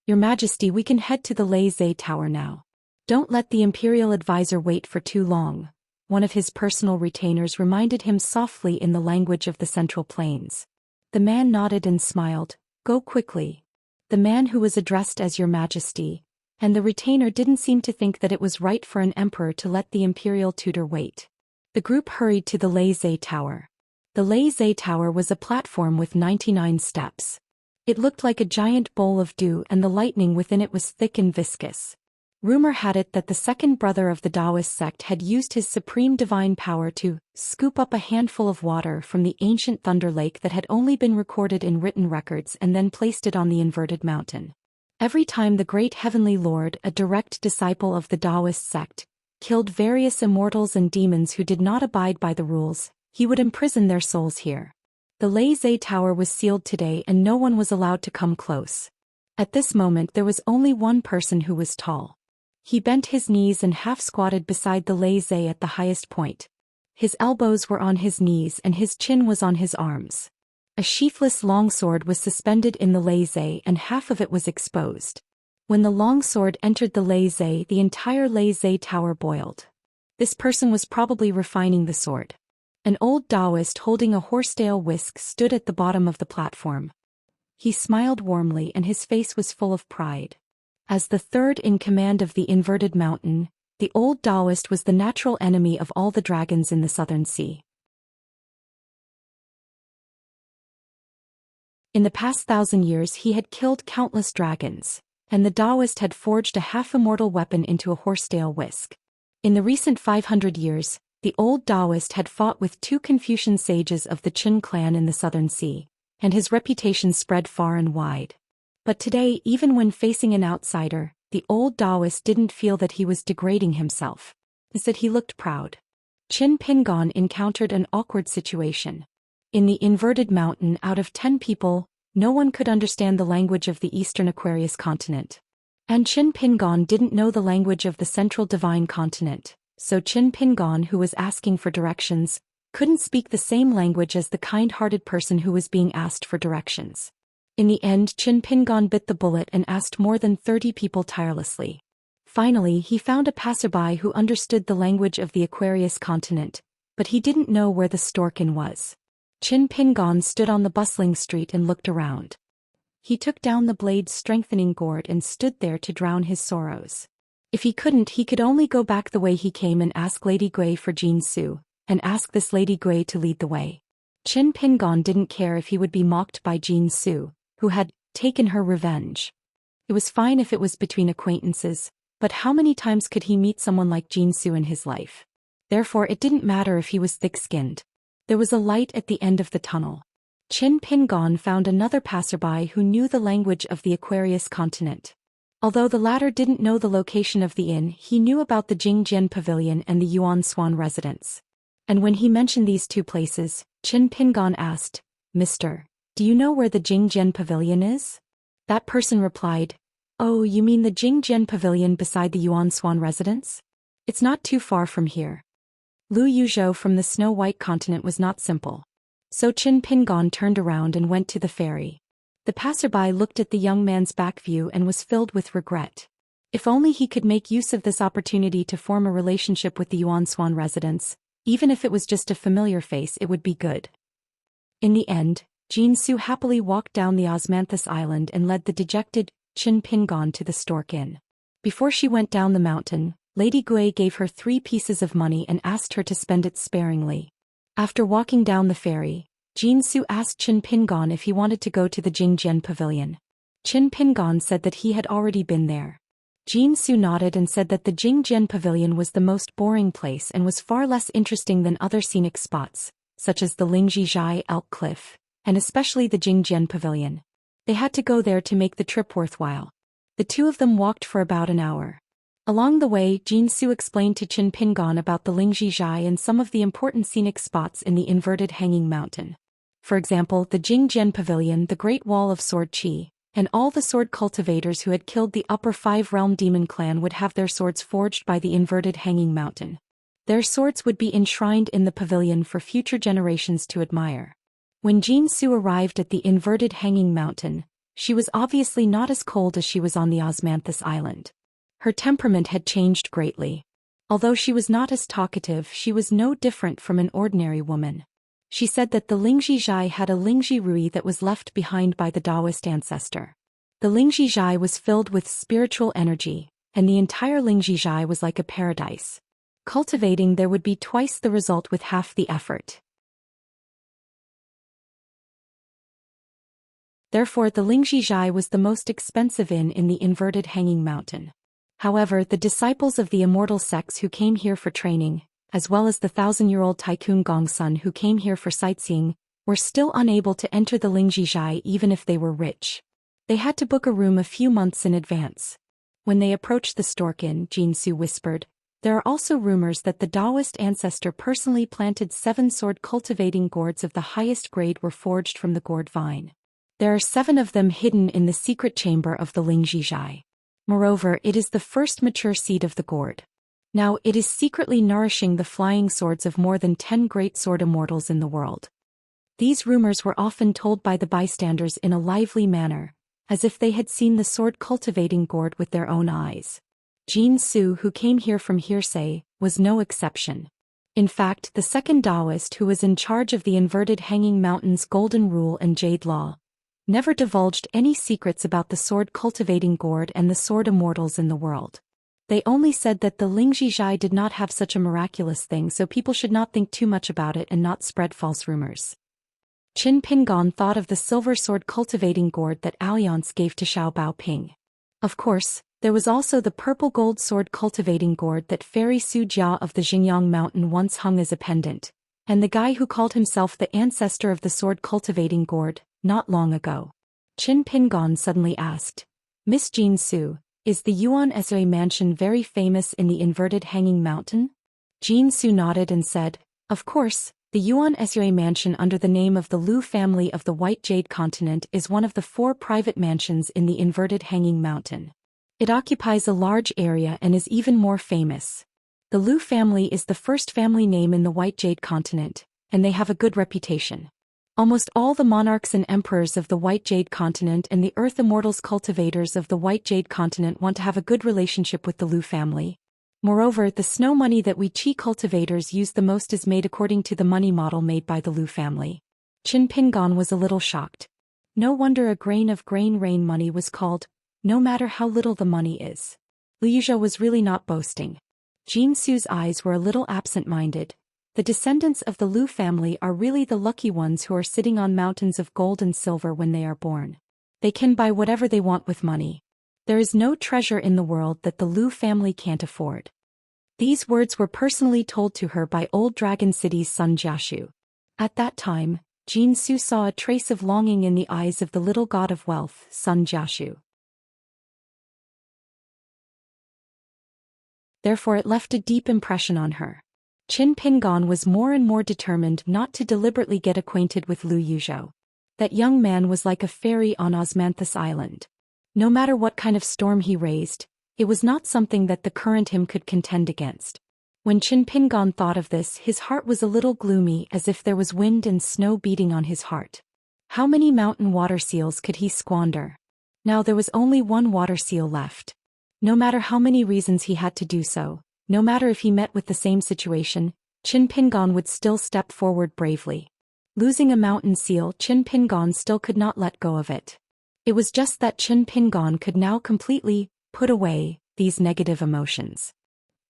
Your Majesty, we can head to the Zhou Tower now. Don't let the imperial advisor wait for too long. One of his personal retainers reminded him softly in the language of the Central Plains. The man nodded and smiled. Go quickly. The man who was addressed as Your Majesty, and the retainer didn't seem to think that it was right for an emperor to let the imperial tutor wait. The group hurried to the Zhou Tower. The Zhou Tower was a platform with 99 steps. It looked like a giant bowl of dew, and the lightning within it was thick and viscous. Rumor had it that the second brother of the Taoist sect had used his supreme divine power to scoop up a handful of water from the ancient thunder lake that had only been recorded in written records and then placed it on the inverted mountain. Every time the great heavenly lord, a direct disciple of the Taoist sect, killed various immortals and demons who did not abide by the rules, he would imprison their souls here. The Zhou Tower was sealed today and no one was allowed to come close. At this moment there was only one person who was tall. He bent his knees and half-squatted beside the Zhou at the highest point. His elbows were on his knees and his chin was on his arms. A sheathless longsword was suspended in the Zhou and half of it was exposed. When the longsword entered the Zhou, the entire Zhou Tower boiled. This person was probably refining the sword. An old Taoist holding a horsetail whisk stood at the bottom of the platform. He smiled warmly and his face was full of pride. As the third in command of the inverted mountain, the old Taoist was the natural enemy of all the dragons in the southern sea. In the past 1,000 years he had killed countless dragons, and the Taoist had forged a half-immortal weapon into a horsetail whisk. In the recent 500 years, the old Taoist had fought with 2 Confucian sages of the Qin clan in the southern sea, and his reputation spread far and wide. But today, even when facing an outsider, the old Taoist didn't feel that he was degrading himself. Instead he looked proud. Qin Pingon encountered an awkward situation. In the inverted mountain, out of 10 people, no one could understand the language of the eastern Aquarius continent. And Qin Pingon didn't know the language of the central divine continent, so Qin Pingon, who was asking for directions, couldn't speak the same language as the kind-hearted person who was being asked for directions. In the end, Qin Pingon bit the bullet and asked more than 30 people tirelessly. Finally, he found a passerby who understood the language of the Aquarius continent, but he didn't know where the stork inn was. Qin Pingon stood on the bustling street and looked around. He took down the blade's strengthening gourd and stood there to drown his sorrows. If he couldn't, he could only go back the way he came and ask Lady Gui for Jin Su, and ask this Lady Gui to lead the way. Qin Pingon didn't care if he would be mocked by Jin Su, who had taken her revenge. It was fine if it was between acquaintances, but how many times could he meet someone like Jin Su in his life? Therefore it didn't matter if he was thick-skinned. There was a light at the end of the tunnel. Qin Pingon found another passerby who knew the language of the Aquarius continent. Although the latter didn't know the location of the inn, he knew about the Jingjian Pavilion and the Yuan Swan residence. And when he mentioned these 2 places, Qin Pingon asked, "Mister, do you know where the Jingjian Pavilion is?" That person replied, "Oh, you mean the Jingjian Pavilion beside the Yuan Swan residence? It's not too far from here." Lu Yuzhou from the Snow-White continent was not simple. So Qin Pingon turned around and went to the ferry. The passerby looked at the young man's back view and was filled with regret. If only he could make use of this opportunity to form a relationship with the Yuan Swan residents, even if it was just a familiar face, it would be good. In the end, Jin Su happily walked down the Osmanthus Island and led the dejected Qin Pingon to the stork inn. Before she went down the mountain, Lady Gui gave her 3 pieces of money and asked her to spend it sparingly. After walking down the ferry, Jinsu asked Qin Pingon if he wanted to go to the Jingjian Pavilion. Qin Pingon said that he had already been there. Jinsu nodded and said that the Jingjian Pavilion was the most boring place and was far less interesting than other scenic spots, such as the Lingjizhai Elk Cliff, and especially the Jingjian Pavilion. They had to go there to make the trip worthwhile. The two of them walked for about an hour. Along the way, Jinsu explained to Qin Pingon about the Lingjizhai and some of the important scenic spots in the inverted hanging mountain. For example, the Jingjian Pavilion, the Great Wall of Sword Qi, and all the sword cultivators who had killed the Upper Five Realm Demon Clan would have their swords forged by the inverted hanging mountain. Their swords would be enshrined in the pavilion for future generations to admire. When Jinsu arrived at the inverted hanging mountain, she was obviously not as cold as she was on the Osmanthus Island. Her temperament had changed greatly. Although she was not as talkative, she was no different from an ordinary woman. She said that the Lingjizhai had a Lingji Rui that was left behind by the Taoist ancestor. The Lingjizhai was filled with spiritual energy, and the entire Lingjizhai was like a paradise. Cultivating there would be twice the result with half the effort. Therefore, the Lingjizhai was the most expensive inn in the inverted hanging mountain. However, the disciples of the immortal sects who came here for training, as well as the 1,000-year-old tycoon Gongsun who came here for sightseeing, were still unable to enter the Lingjizhai even if they were rich. They had to book a room a few months in advance. When they approached the Stork Inn, Jinsu whispered, "There are also rumors that the Taoist ancestor personally planted 7 sword cultivating gourds of the highest grade were forged from the gourd vine. There are 7 of them hidden in the secret chamber of the Lingjizhai. Moreover, it is the first mature seed of the gourd. Now it is secretly nourishing the flying swords of more than 10 great sword immortals in the world." These rumors were often told by the bystanders in a lively manner, as if they had seen the sword-cultivating gourd with their own eyes. Jinsu, who came here from hearsay, was no exception. In fact, the second Taoist who was in charge of the inverted hanging mountain's golden rule and jade law, never divulged any secrets about the sword-cultivating gourd and the sword immortals in the world. They only said that the Lingjizhai did not have such a miraculous thing, so people should not think too much about it and not spread false rumors. Qin Pingon thought of the silver sword cultivating gourd that Alliance gave to Xiao Baoping. Of course, there was also the purple gold sword cultivating gourd that Fairy Su Jia of the Xingyang Mountain once hung as a pendant, and the guy who called himself the ancestor of the sword cultivating gourd, not long ago. Qin Pingon suddenly asked, "Miss Jinsu, is the Yuan Ezui mansion very famous in the inverted hanging mountain?" Jinsu nodded and said, "Of course, the Yuan Ezui mansion under the name of the Lu family of the White Jade Continent is one of the 4 private mansions in the inverted hanging mountain. It occupies a large area and is even more famous. The Lu family is the first family name in the White Jade Continent, and they have a good reputation. Almost all the monarchs and emperors of the White Jade Continent and the Earth Immortals cultivators of the White Jade Continent want to have a good relationship with the Lu family. Moreover, the snow money that we Qi cultivators use the most is made according to the money model made by the Lu family." Qin Pingon was a little shocked. No wonder a grain of grain rain money was called, no matter how little the money is. Liu Zhou was really not boasting. Jinsu's eyes were a little absent-minded. The descendants of the Lu family are really the lucky ones who are sitting on mountains of gold and silver when they are born. They can buy whatever they want with money. There is no treasure in the world that the Lu family can't afford. These words were personally told to her by Old Dragon City's Sun Jiashu. At that time, Jinsu saw a trace of longing in the eyes of the little god of wealth, Sun Jiashu. Therefore it left a deep impression on her. Qin Pingon was more and more determined not to deliberately get acquainted with Liu Yuzhou. That young man was like a fairy on Osmanthus Island. No matter what kind of storm he raised, it was not something that the current him could contend against. When Qin Pingon thought of this, his heart was a little gloomy, as if there was wind and snow beating on his heart. How many mountain water seals could he squander? Now there was only one water seal left. No matter how many reasons he had to do so, no matter if he met with the same situation, Qin Pingon would still step forward bravely. Losing a mountain seal, Qin Pingon still could not let go of it. It was just that Qin Pingon could now completely put away these negative emotions.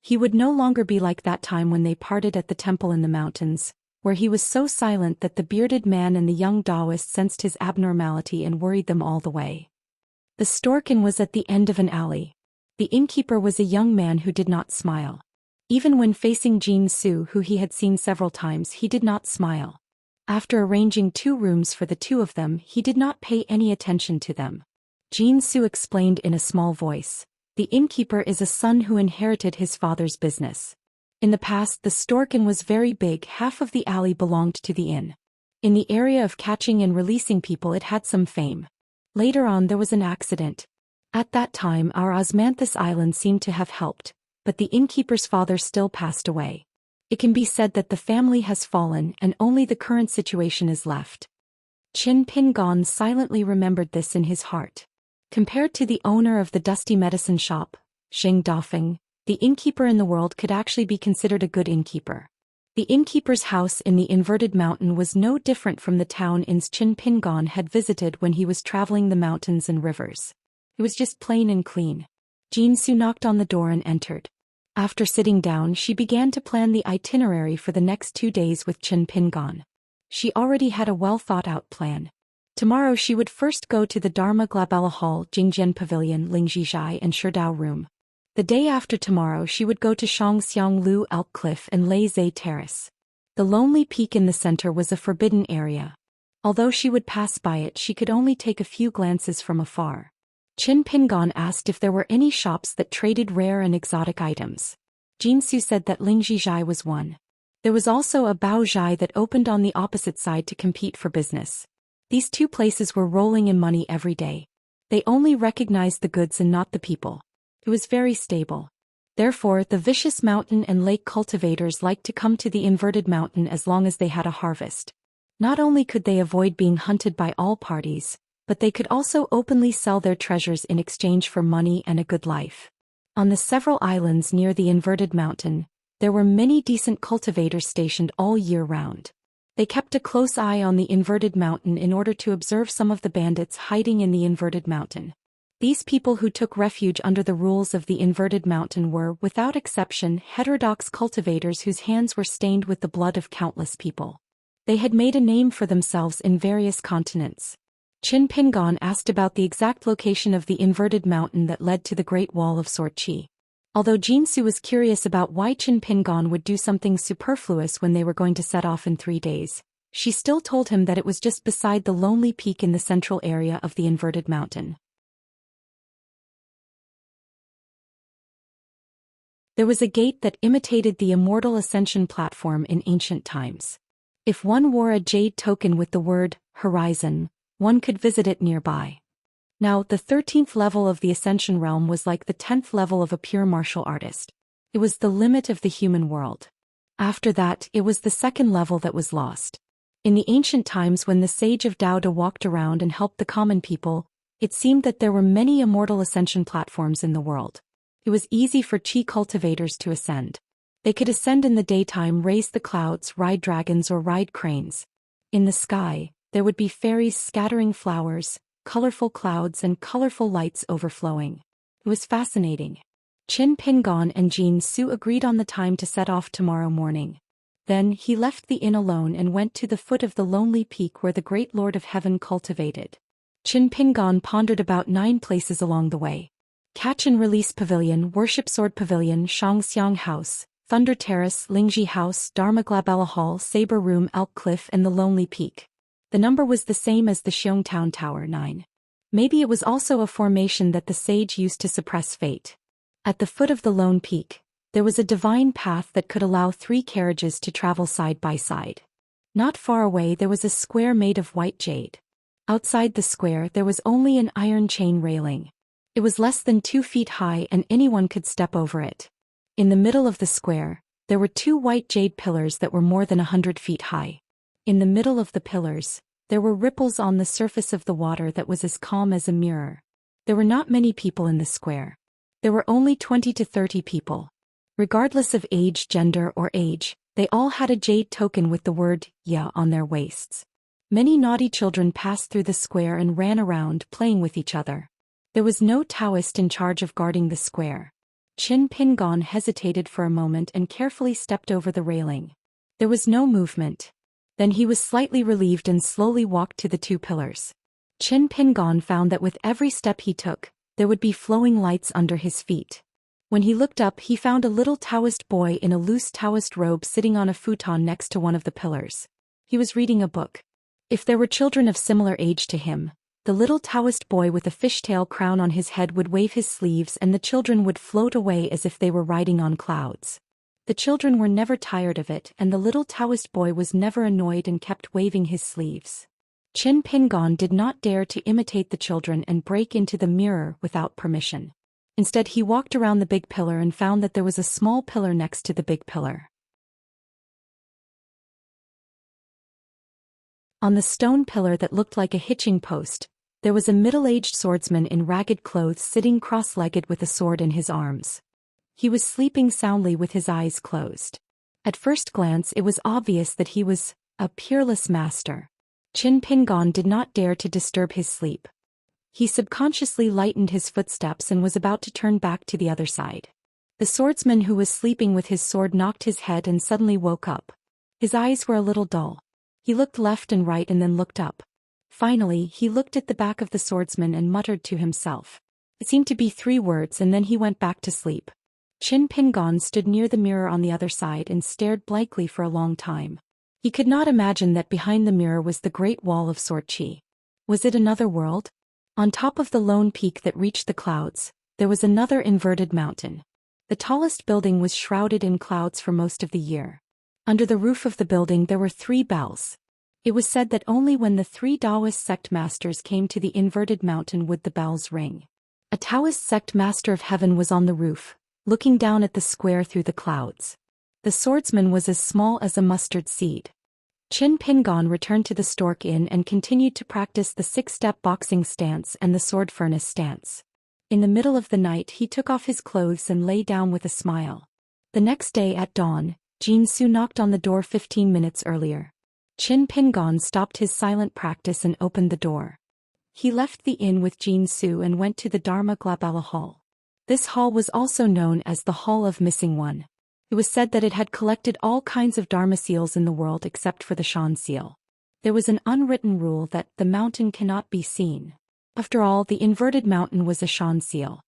He would no longer be like that time when they parted at the temple in the mountains, where he was so silent that the bearded man and the young Taoist sensed his abnormality and worried them all the way. The stork inn was at the end of an alley. The innkeeper was a young man who did not smile. Even when facing Jin Su, who he had seen several times, he did not smile. After arranging 2 rooms for the 2 of them, he did not pay any attention to them. Jin Su explained in a small voice, "The innkeeper is a son who inherited his father's business. In the past, the stork inn was very big. Half of the alley belonged to the inn. In the area of catching and releasing people, it had some fame. Later on, there was an accident. At that time, our Osmanthus Island seemed to have helped, but the innkeeper's father still passed away. It can be said that the family has fallen and only the current situation is left." Qin Pingon silently remembered this in his heart. Compared to the owner of the dusty medicine shop, Xing Dafeng, the innkeeper in the world could actually be considered a good innkeeper. The innkeeper's house in the inverted mountain was no different from the town inns Qin Pingon had visited when he was traveling the mountains and rivers. It was just plain and clean. Jin Su knocked on the door and entered. After sitting down, she began to plan the itinerary for the next 2 days with Qin Pingon. She already had a well-thought-out plan. Tomorrow she would first go to the Dharma Glabella Hall, Jingjian Pavilion, Lingjizhai and Shidao Room. The day after tomorrow she would go to Xianxia Lu Elk Cliff and Lei Zhe Terrace. The lonely peak in the center was a forbidden area. Although she would pass by it, she could only take a few glances from afar. Qin Pingon asked if there were any shops that traded rare and exotic items. Jin Su said that Lingjizhai was one. There was also a Baozhai that opened on the opposite side to compete for business. These 2 places were rolling in money every day. They only recognized the goods and not the people. It was very stable. Therefore, the vicious mountain and lake cultivators liked to come to the inverted mountain as long as they had a harvest. Not only could they avoid being hunted by all parties, but they could also openly sell their treasures in exchange for money and a good life. On the several islands near the inverted mountain, there were many decent cultivators stationed all year round. They kept a close eye on the inverted mountain in order to observe some of the bandits hiding in the inverted mountain. These people who took refuge under the rules of the inverted mountain were, without exception, heterodox cultivators whose hands were stained with the blood of countless people. They had made a name for themselves in various continents. Qin Pingon asked about the exact location of the inverted mountain that led to the Great Wall of Sorqi. Although Jin Su was curious about why Qin Pingon would do something superfluous when they were going to set off in 3 days, she still told him that it was just beside the lonely peak in the central area of the inverted mountain. There was a gate that imitated the immortal ascension platform in ancient times. If one wore a jade token with the word horizon, one could visit it nearby. Now, the 13th level of the ascension realm was like the 10th level of a pure martial artist. It was the limit of the human world. After that, it was the 2nd level that was lost. In the ancient times when the sage of Daoda walked around and helped the common people, it seemed that there were many immortal ascension platforms in the world. It was easy for Qi cultivators to ascend. They could ascend in the daytime, raise the clouds, ride dragons or ride cranes. In the sky, there would be fairies scattering flowers, colorful clouds and colorful lights overflowing. It was fascinating. Qin Pingon and Jin Su agreed on the time to set off tomorrow morning. Then he left the inn alone and went to the foot of the lonely peak where the great Lord of Heaven cultivated. Qin Pingon pondered about 9 places along the way. Catch and Release Pavilion, Worship Sword Pavilion, Xianxia House, Thunder Terrace, Lingji House, Dharma Glabella Hall, Saber Room, Elk Cliff and the Lonely Peak. The number was the same as the Xiongtown Tower, 9. Maybe it was also a formation that the sage used to suppress fate. At the foot of the lone peak, there was a divine path that could allow 3 carriages to travel side by side. Not far away there was a square made of white jade. Outside the square there was only an iron chain railing. It was less than 2 feet high and anyone could step over it. In the middle of the square, there were 2 white jade pillars that were more than 100 feet high. In the middle of the pillars, there were ripples on the surface of the water that was as calm as a mirror. There were not many people in the square. There were only 20 to 30 people. Regardless of age, gender, or age, they all had a jade token with the word "Ya" on their waists. Many naughty children passed through the square and ran around, playing with each other. There was no Taoist in charge of guarding the square. Qin Pingon hesitated for a moment and carefully stepped over the railing. There was no movement, Then he was slightly relieved and slowly walked to the two pillars. Qin Pingon found that with every step he took, there would be flowing lights under his feet. When he looked up, he found a little Taoist boy in a loose Taoist robe sitting on a futon next to one of the pillars. He was reading a book. If there were children of similar age to him, the little Taoist boy with a fishtail crown on his head would wave his sleeves and the children would float away as if they were riding on clouds. The children were never tired of it, and the little Taoist boy was never annoyed and kept waving his sleeves. Qin Pingon did not dare to imitate the children and break into the mirror without permission. Instead, he walked around the big pillar and found that there was a small pillar next to the big pillar. On the stone pillar that looked like a hitching post, there was a middle-aged swordsman in ragged clothes sitting cross-legged with a sword in his arms. He was sleeping soundly with his eyes closed. At first glance it was obvious that he was a peerless master. Qin Pingon did not dare to disturb his sleep. He subconsciously lightened his footsteps and was about to turn back to the other side. The swordsman who was sleeping with his sword knocked his head and suddenly woke up. His eyes were a little dull. He looked left and right and then looked up. Finally, he looked at the back of the swordsman and muttered to himself. It seemed to be 3 words, and then he went back to sleep. Qin Pingon stood near the mirror on the other side and stared blankly for a long time. He could not imagine that behind the mirror was the Great Wall of Sword Qi. Was it another world? On top of the lone peak that reached the clouds, there was another inverted mountain. The tallest building was shrouded in clouds for most of the year. Under the roof of the building there were 3 bells. It was said that only when the 3 Taoist sect masters came to the inverted mountain would the bells ring. A Taoist sect master of heaven was on the roof, looking down at the square through the clouds. The swordsman was as small as a mustard seed. Qin Pingon returned to the Stork Inn and continued to practice the 6-step boxing stance and the sword furnace stance. In the middle of the night he took off his clothes and lay down with a smile. The next day at dawn, Jinsu knocked on the door 15 minutes earlier. Qin Pingon stopped his silent practice and opened the door. He left the inn with Jinsu and went to the Dharma Glabala Hall. This hall was also known as the Hall of Missing One. It was said that it had collected all kinds of Dharma seals in the world except for the Shan seal. There was an unwritten rule that the mountain cannot be seen. After all, the inverted mountain was a Shan seal.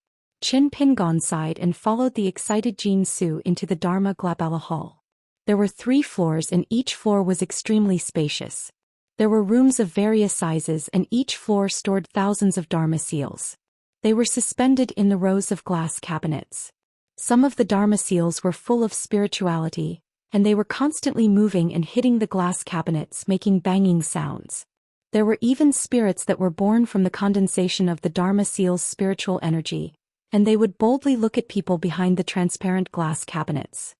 Qin Pingon sighed and followed the excited Jinsu into the Dharma Glabala Hall. There were 3 floors and each floor was extremely spacious. There were rooms of various sizes and each floor stored thousands of Dharma seals. They were suspended in the rows of glass cabinets. Some of the Dharma seals were full of spirituality, and they were constantly moving and hitting the glass cabinets, making banging sounds. There were even spirits that were born from the condensation of the Dharma seal's spiritual energy, and they would boldly look at people behind the transparent glass cabinets.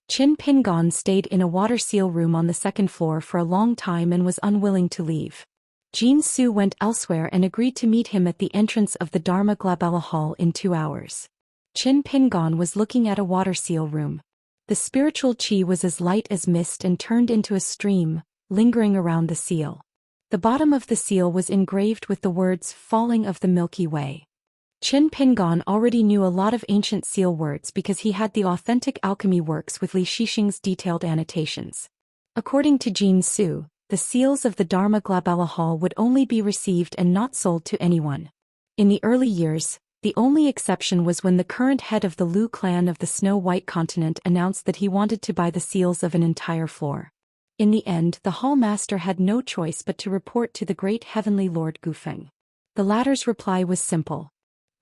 Qin Pingon stayed in a water seal room on the 2nd floor for a long time and was unwilling to leave. Jinsu went elsewhere and agreed to meet him at the entrance of the Dharma Glabala Hall in 2 hours. Qin Pingon was looking at a water seal room. The spiritual qi was as light as mist and turned into a stream, lingering around the seal. The bottom of the seal was engraved with the words "Falling of the Milky Way." Qin Pingon already knew a lot of ancient seal words because he had the authentic alchemy works with Li Shixing's detailed annotations. According to Jinsu, the seals of the Dharma Glabala Hall would only be received and not sold to anyone. In the early years, the only exception was when the current head of the Lu clan of the Snow White continent announced that he wanted to buy the seals of an entire floor. In the end, the hall master had no choice but to report to the great heavenly lord Gufeng. The latter's reply was simple.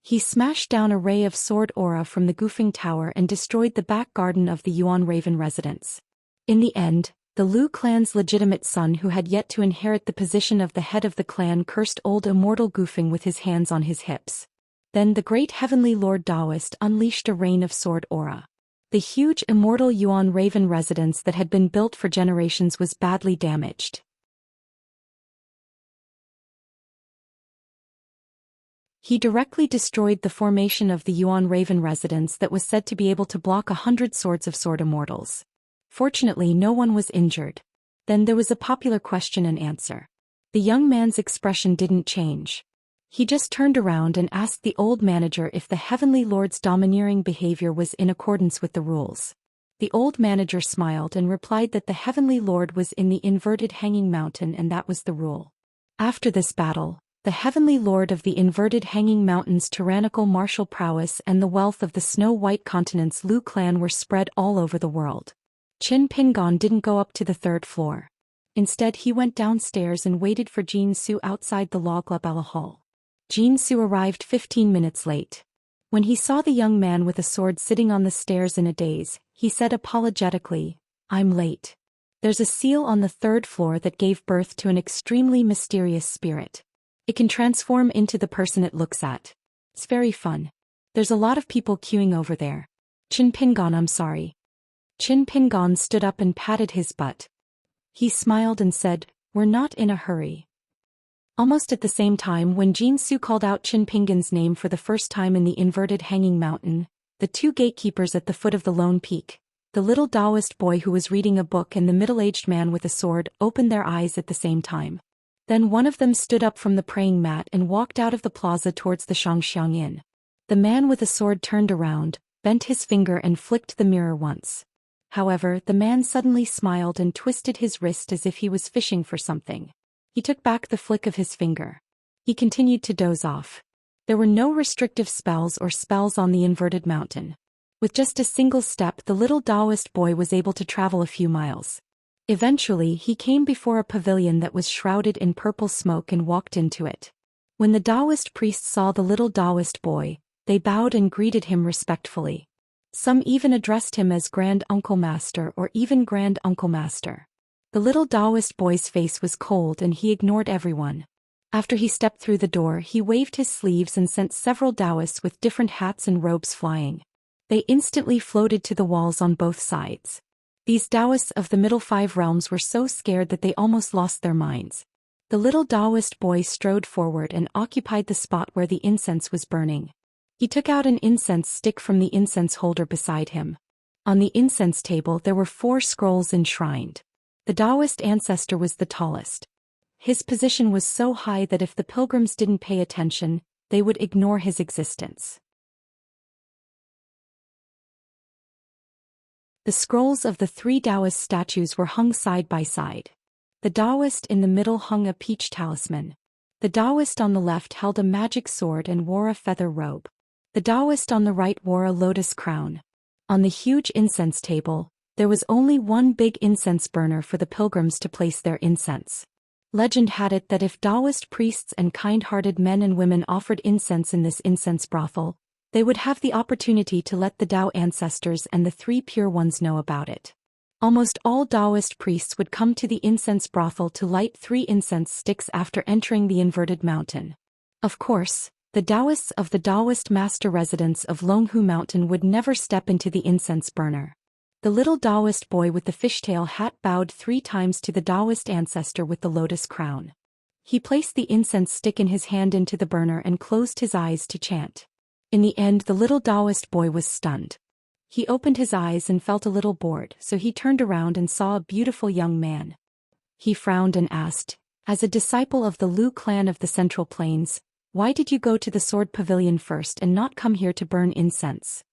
He smashed down a ray of sword aura from the Gufeng Tower and destroyed the back garden of the Yuan Raven residence. In the end, the Lu clan's legitimate son who had yet to inherit the position of the head of the clan cursed old immortal Gufeng with his hands on his hips. Then the great heavenly lord Taoist unleashed a rain of sword aura. The huge immortal Yuan Raven residence that had been built for generations was badly damaged. He directly destroyed the formation of the Yuan Raven residence that was said to be able to block 100 swords of sword immortals. Fortunately, no one was injured. Then there was a popular question and answer. The young man's expression didn't change. He just turned around and asked the old manager if the Heavenly Lord's domineering behavior was in accordance with the rules. The old manager smiled and replied that the Heavenly Lord was in the inverted hanging mountain and that was the rule. After this battle, the Heavenly Lord of the inverted hanging mountain's tyrannical martial prowess and the wealth of the snow-white continent's Lu clan were spread all over the world. Qin Pingon didn't go up to the third floor. Instead he went downstairs and waited for Jin Su outside the Loglabella Hall. Jin Su arrived 15 minutes late. When he saw the young man with a sword sitting on the stairs in a daze, he said apologetically, "I'm late. There's a seal on the third floor that gave birth to an extremely mysterious spirit. It can transform into the person it looks at. It's very fun. There's a lot of people queuing over there. Qin Pingon, I'm sorry." Qin Pingon stood up and patted his butt. He smiled and said, "We're not in a hurry." Almost at the same time when Jin Su called out Qin Pingon's name for the first time in the inverted hanging mountain, the two gatekeepers at the foot of the lone peak, the little Taoist boy who was reading a book and the middle-aged man with a sword, opened their eyes at the same time. Then one of them stood up from the praying mat and walked out of the plaza towards the Xianxia Inn. The man with a sword turned around, bent his finger and flicked the mirror once. However, the man suddenly smiled and twisted his wrist as if he was fishing for something. He took back the flick of his finger. He continued to doze off. There were no restrictive spells or spells on the inverted mountain. With just a single step, the little Taoist boy was able to travel a few miles. Eventually, he came before a pavilion that was shrouded in purple smoke and walked into it. When the Taoist priests saw the little Taoist boy, they bowed and greeted him respectfully. Some even addressed him as Grand Uncle Master or even Grand Uncle Master. The little Taoist boy's face was cold and he ignored everyone. After he stepped through the door, he waved his sleeves and sent several Taoists with different hats and robes flying. They instantly floated to the walls on both sides. These Taoists of the middle 5 realms were so scared that they almost lost their minds. The little Taoist boy strode forward and occupied the spot where the incense was burning. He took out an incense stick from the incense holder beside him. On the incense table there were 4 scrolls enshrined. The Taoist ancestor was the tallest. His position was so high that if the pilgrims didn't pay attention, they would ignore his existence. The scrolls of the 3 Taoist statues were hung side by side. The Taoist in the middle hung a peach talisman. The Taoist on the left held a magic sword and wore a feather robe. The Taoist on the right wore a lotus crown. On the huge incense table, there was only one big incense burner for the pilgrims to place their incense. Legend had it that if Taoist priests and kind-hearted men and women offered incense in this incense brothel, they would have the opportunity to let the Tao ancestors and the 3 pure ones know about it. Almost all Taoist priests would come to the incense brothel to light 3 incense sticks after entering the inverted mountain. Of course, the Taoists of the Taoist master residence of Longhu Mountain would never step into the incense burner. The little Taoist boy with the fishtail hat bowed 3 times to the Taoist ancestor with the lotus crown. He placed the incense stick in his hand into the burner and closed his eyes to chant. In the end, the little Taoist boy was stunned. He opened his eyes and felt a little bored, so he turned around and saw a beautiful young man. He frowned and asked, "As a disciple of the Lu clan of the Central Plains, why did you go to the sword pavilion first and not come here to burn incense?"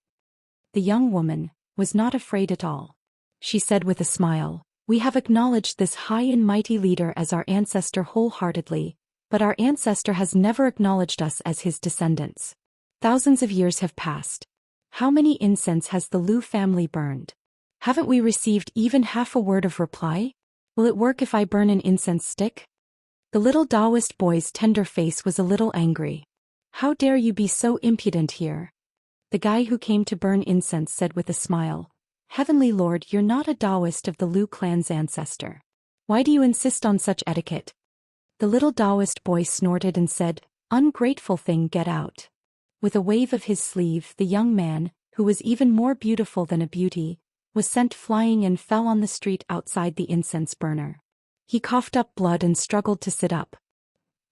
The young woman was not afraid at all. She said with a smile, "We have acknowledged this high and mighty leader as our ancestor wholeheartedly, but our ancestor has never acknowledged us as his descendants. Thousands of years have passed. How many incense has the Lu family burned? Haven't we received even half a word of reply? Will it work if I burn an incense stick?" The little Taoist boy's tender face was a little angry. "How dare you be so impudent here?" The guy who came to burn incense said with a smile, "Heavenly Lord, you're not a Taoist of the Lu clan's ancestor. Why do you insist on such etiquette?" The little Taoist boy snorted and said, "Ungrateful thing, get out." With a wave of his sleeve, the young man, who was even more beautiful than a beauty, was sent flying and fell on the street outside the incense burner. He coughed up blood and struggled to sit up.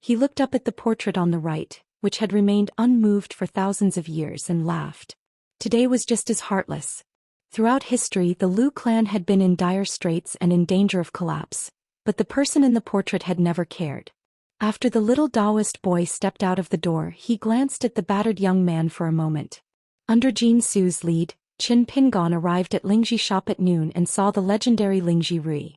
He looked up at the portrait on the right, which had remained unmoved for thousands of years, and laughed. Today was just as heartless. Throughout history, the Lu clan had been in dire straits and in danger of collapse, but the person in the portrait had never cared. After the little Taoist boy stepped out of the door, he glanced at the battered young man for a moment. Under Jin Su's lead, Qin Pingon arrived at Lingji shop at noon and saw the legendary Lingji Rui.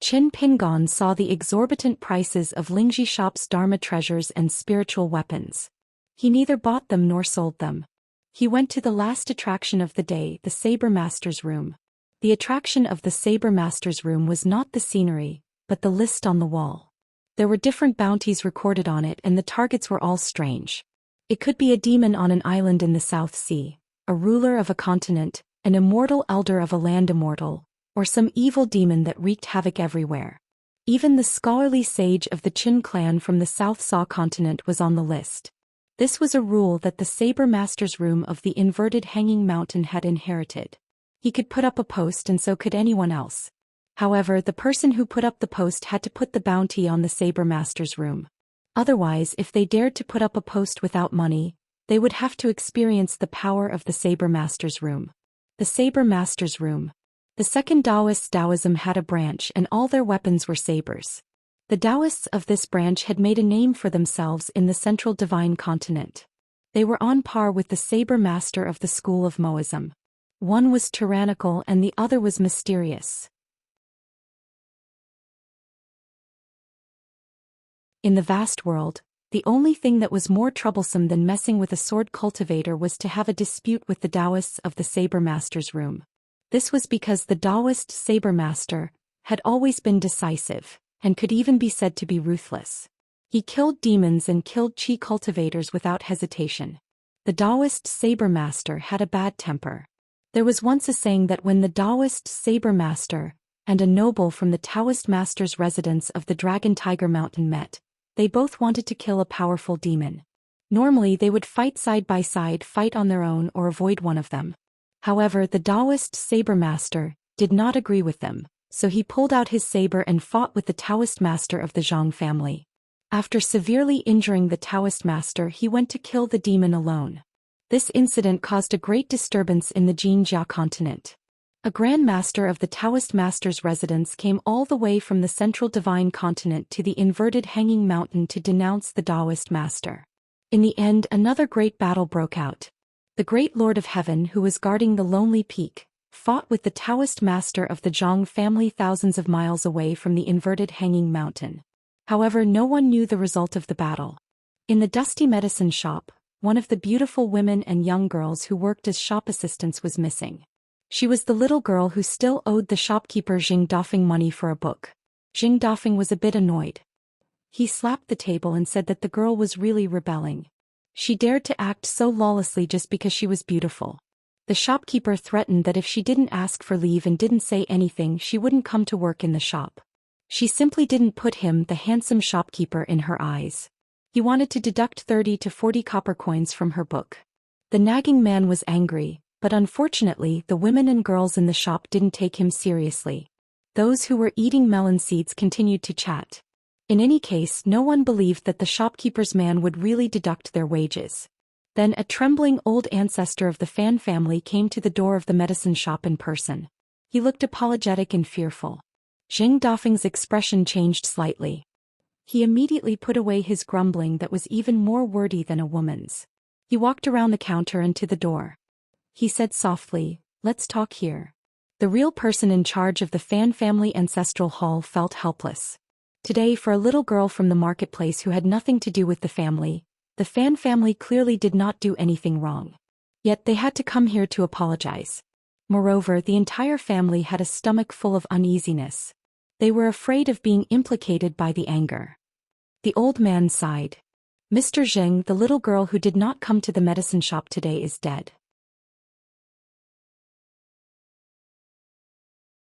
Qin Pingon saw the exorbitant prices of Lingji shop's Dharma treasures and spiritual weapons. He neither bought them nor sold them. He went to the last attraction of the day, the Saber Master's room. The attraction of the Saber Master's room was not the scenery, but the list on the wall. There were different bounties recorded on it and the targets were all strange. It could be a demon on an island in the South Sea, a ruler of a continent, an immortal elder of a land immortal, or some evil demon that wreaked havoc everywhere. Even the scholarly sage of the Qin clan from the South Sa continent was on the list. This was a rule that the Saber Master's room of the inverted hanging mountain had inherited. He could put up a post and so could anyone else. However, the person who put up the post had to put the bounty on the Saber Master's room. Otherwise, if they dared to put up a post without money, they would have to experience the power of the Saber Master's room. The Saber Master's room. The second Taoist Taoism had a branch and all their weapons were sabers. The Taoists of this branch had made a name for themselves in the central divine continent. They were on par with the Saber Master of the school of Moism. One was tyrannical and the other was mysterious. In the vast world, the only thing that was more troublesome than messing with a sword cultivator was to have a dispute with the Taoists of the Saber Master's room. This was because the Taoist Saber Master had always been decisive, and could even be said to be ruthless. He killed demons and killed Qi cultivators without hesitation. The Taoist Saber Master had a bad temper. There was once a saying that when the Taoist Saber Master and a noble from the Taoist Master's residence of the Dragon Tiger Mountain met, they both wanted to kill a powerful demon. Normally they would fight side by side, fight on their own or avoid one of them. However, the Taoist Saber Master did not agree with them, so he pulled out his saber and fought with the Taoist Master of the Zhang family. After severely injuring the Taoist Master, he went to kill the demon alone. This incident caused a great disturbance in the Jinjia continent. A Grand Master of the Taoist Master's residence came all the way from the central divine continent to the inverted hanging mountain to denounce the Taoist Master. In the end, another great battle broke out. The great Lord of Heaven, who was guarding the lonely peak, fought with the Taoist Master of the Zhang family thousands of miles away from the inverted hanging mountain. However, no one knew the result of the battle. In the dusty medicine shop, one of the beautiful women and young girls who worked as shop assistants was missing. She was the little girl who still owed the shopkeeper Jing Dafeng money for a book. Jing Dafeng was a bit annoyed. He slapped the table and said that the girl was really rebelling. She dared to act so lawlessly just because she was beautiful. The shopkeeper threatened that if she didn't ask for leave and didn't say anything, she wouldn't come to work in the shop. She simply didn't put him, the handsome shopkeeper, in her eyes. He wanted to deduct 30 to 40 copper coins from her book. The nagging man was angry, but unfortunately the women and girls in the shop didn't take him seriously. Those who were eating melon seeds continued to chat. In any case, no one believed that the shopkeeper's man would really deduct their wages. Then a trembling old ancestor of the Fan family came to the door of the medicine shop in person. He looked apologetic and fearful. Jing Dafeng's expression changed slightly. He immediately put away his grumbling that was even more wordy than a woman's. He walked around the counter and to the door. He said softly, "Let's talk here." The real person in charge of the Fan family ancestral hall felt helpless. Today, for a little girl from the marketplace who had nothing to do with the Fan family clearly did not do anything wrong. Yet they had to come here to apologize. Moreover, the entire family had a stomach full of uneasiness. They were afraid of being implicated by the anger. The old man sighed. "Mr. Zheng, the little girl who did not come to the medicine shop today is dead."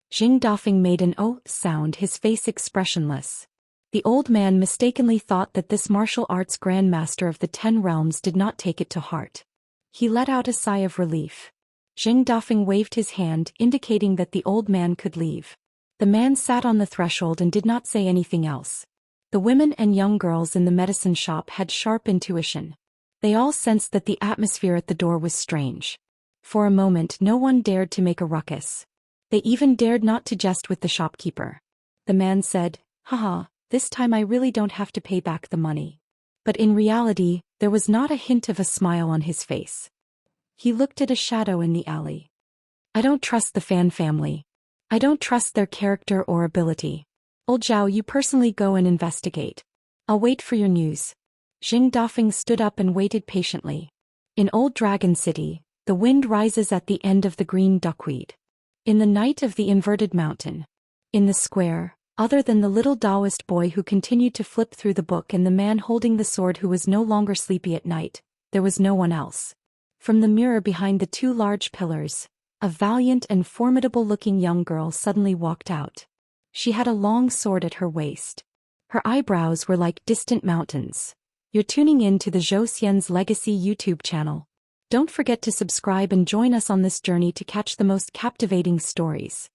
Jing Dafeng made an "oh" sound, his face expressionless. The old man mistakenly thought that this martial arts grandmaster of the 10 realms did not take it to heart. He let out a sigh of relief. Jing Dafeng waved his hand, indicating that the old man could leave. The man sat on the threshold and did not say anything else. The women and young girls in the medicine shop had sharp intuition. They all sensed that the atmosphere at the door was strange. For a moment, no one dared to make a ruckus. They even dared not to jest with the shopkeeper. The man said, "Haha, this time I really don't have to pay back the money." But in reality, there was not a hint of a smile on his face. He looked at a shadow in the alley. I don't trust the Fan family. I don't trust their character or ability. Old Zhao, you personally go and investigate. I'll wait for your news. Jing Dafeng stood up and waited patiently. In Old Dragon City, the wind rises at the end of the green duckweed. In the night of the inverted mountain. In the square, other than the little Taoist boy who continued to flip through the book and the man holding the sword who was no longer sleepy at night, there was no one else. From the mirror behind the two large pillars, a valiant and formidable-looking young girl suddenly walked out. She had a long sword at her waist. Her eyebrows were like distant mountains. You're tuning in to the Zhou Xian's Legacy YouTube channel. Don't forget to subscribe and join us on this journey to catch the most captivating stories.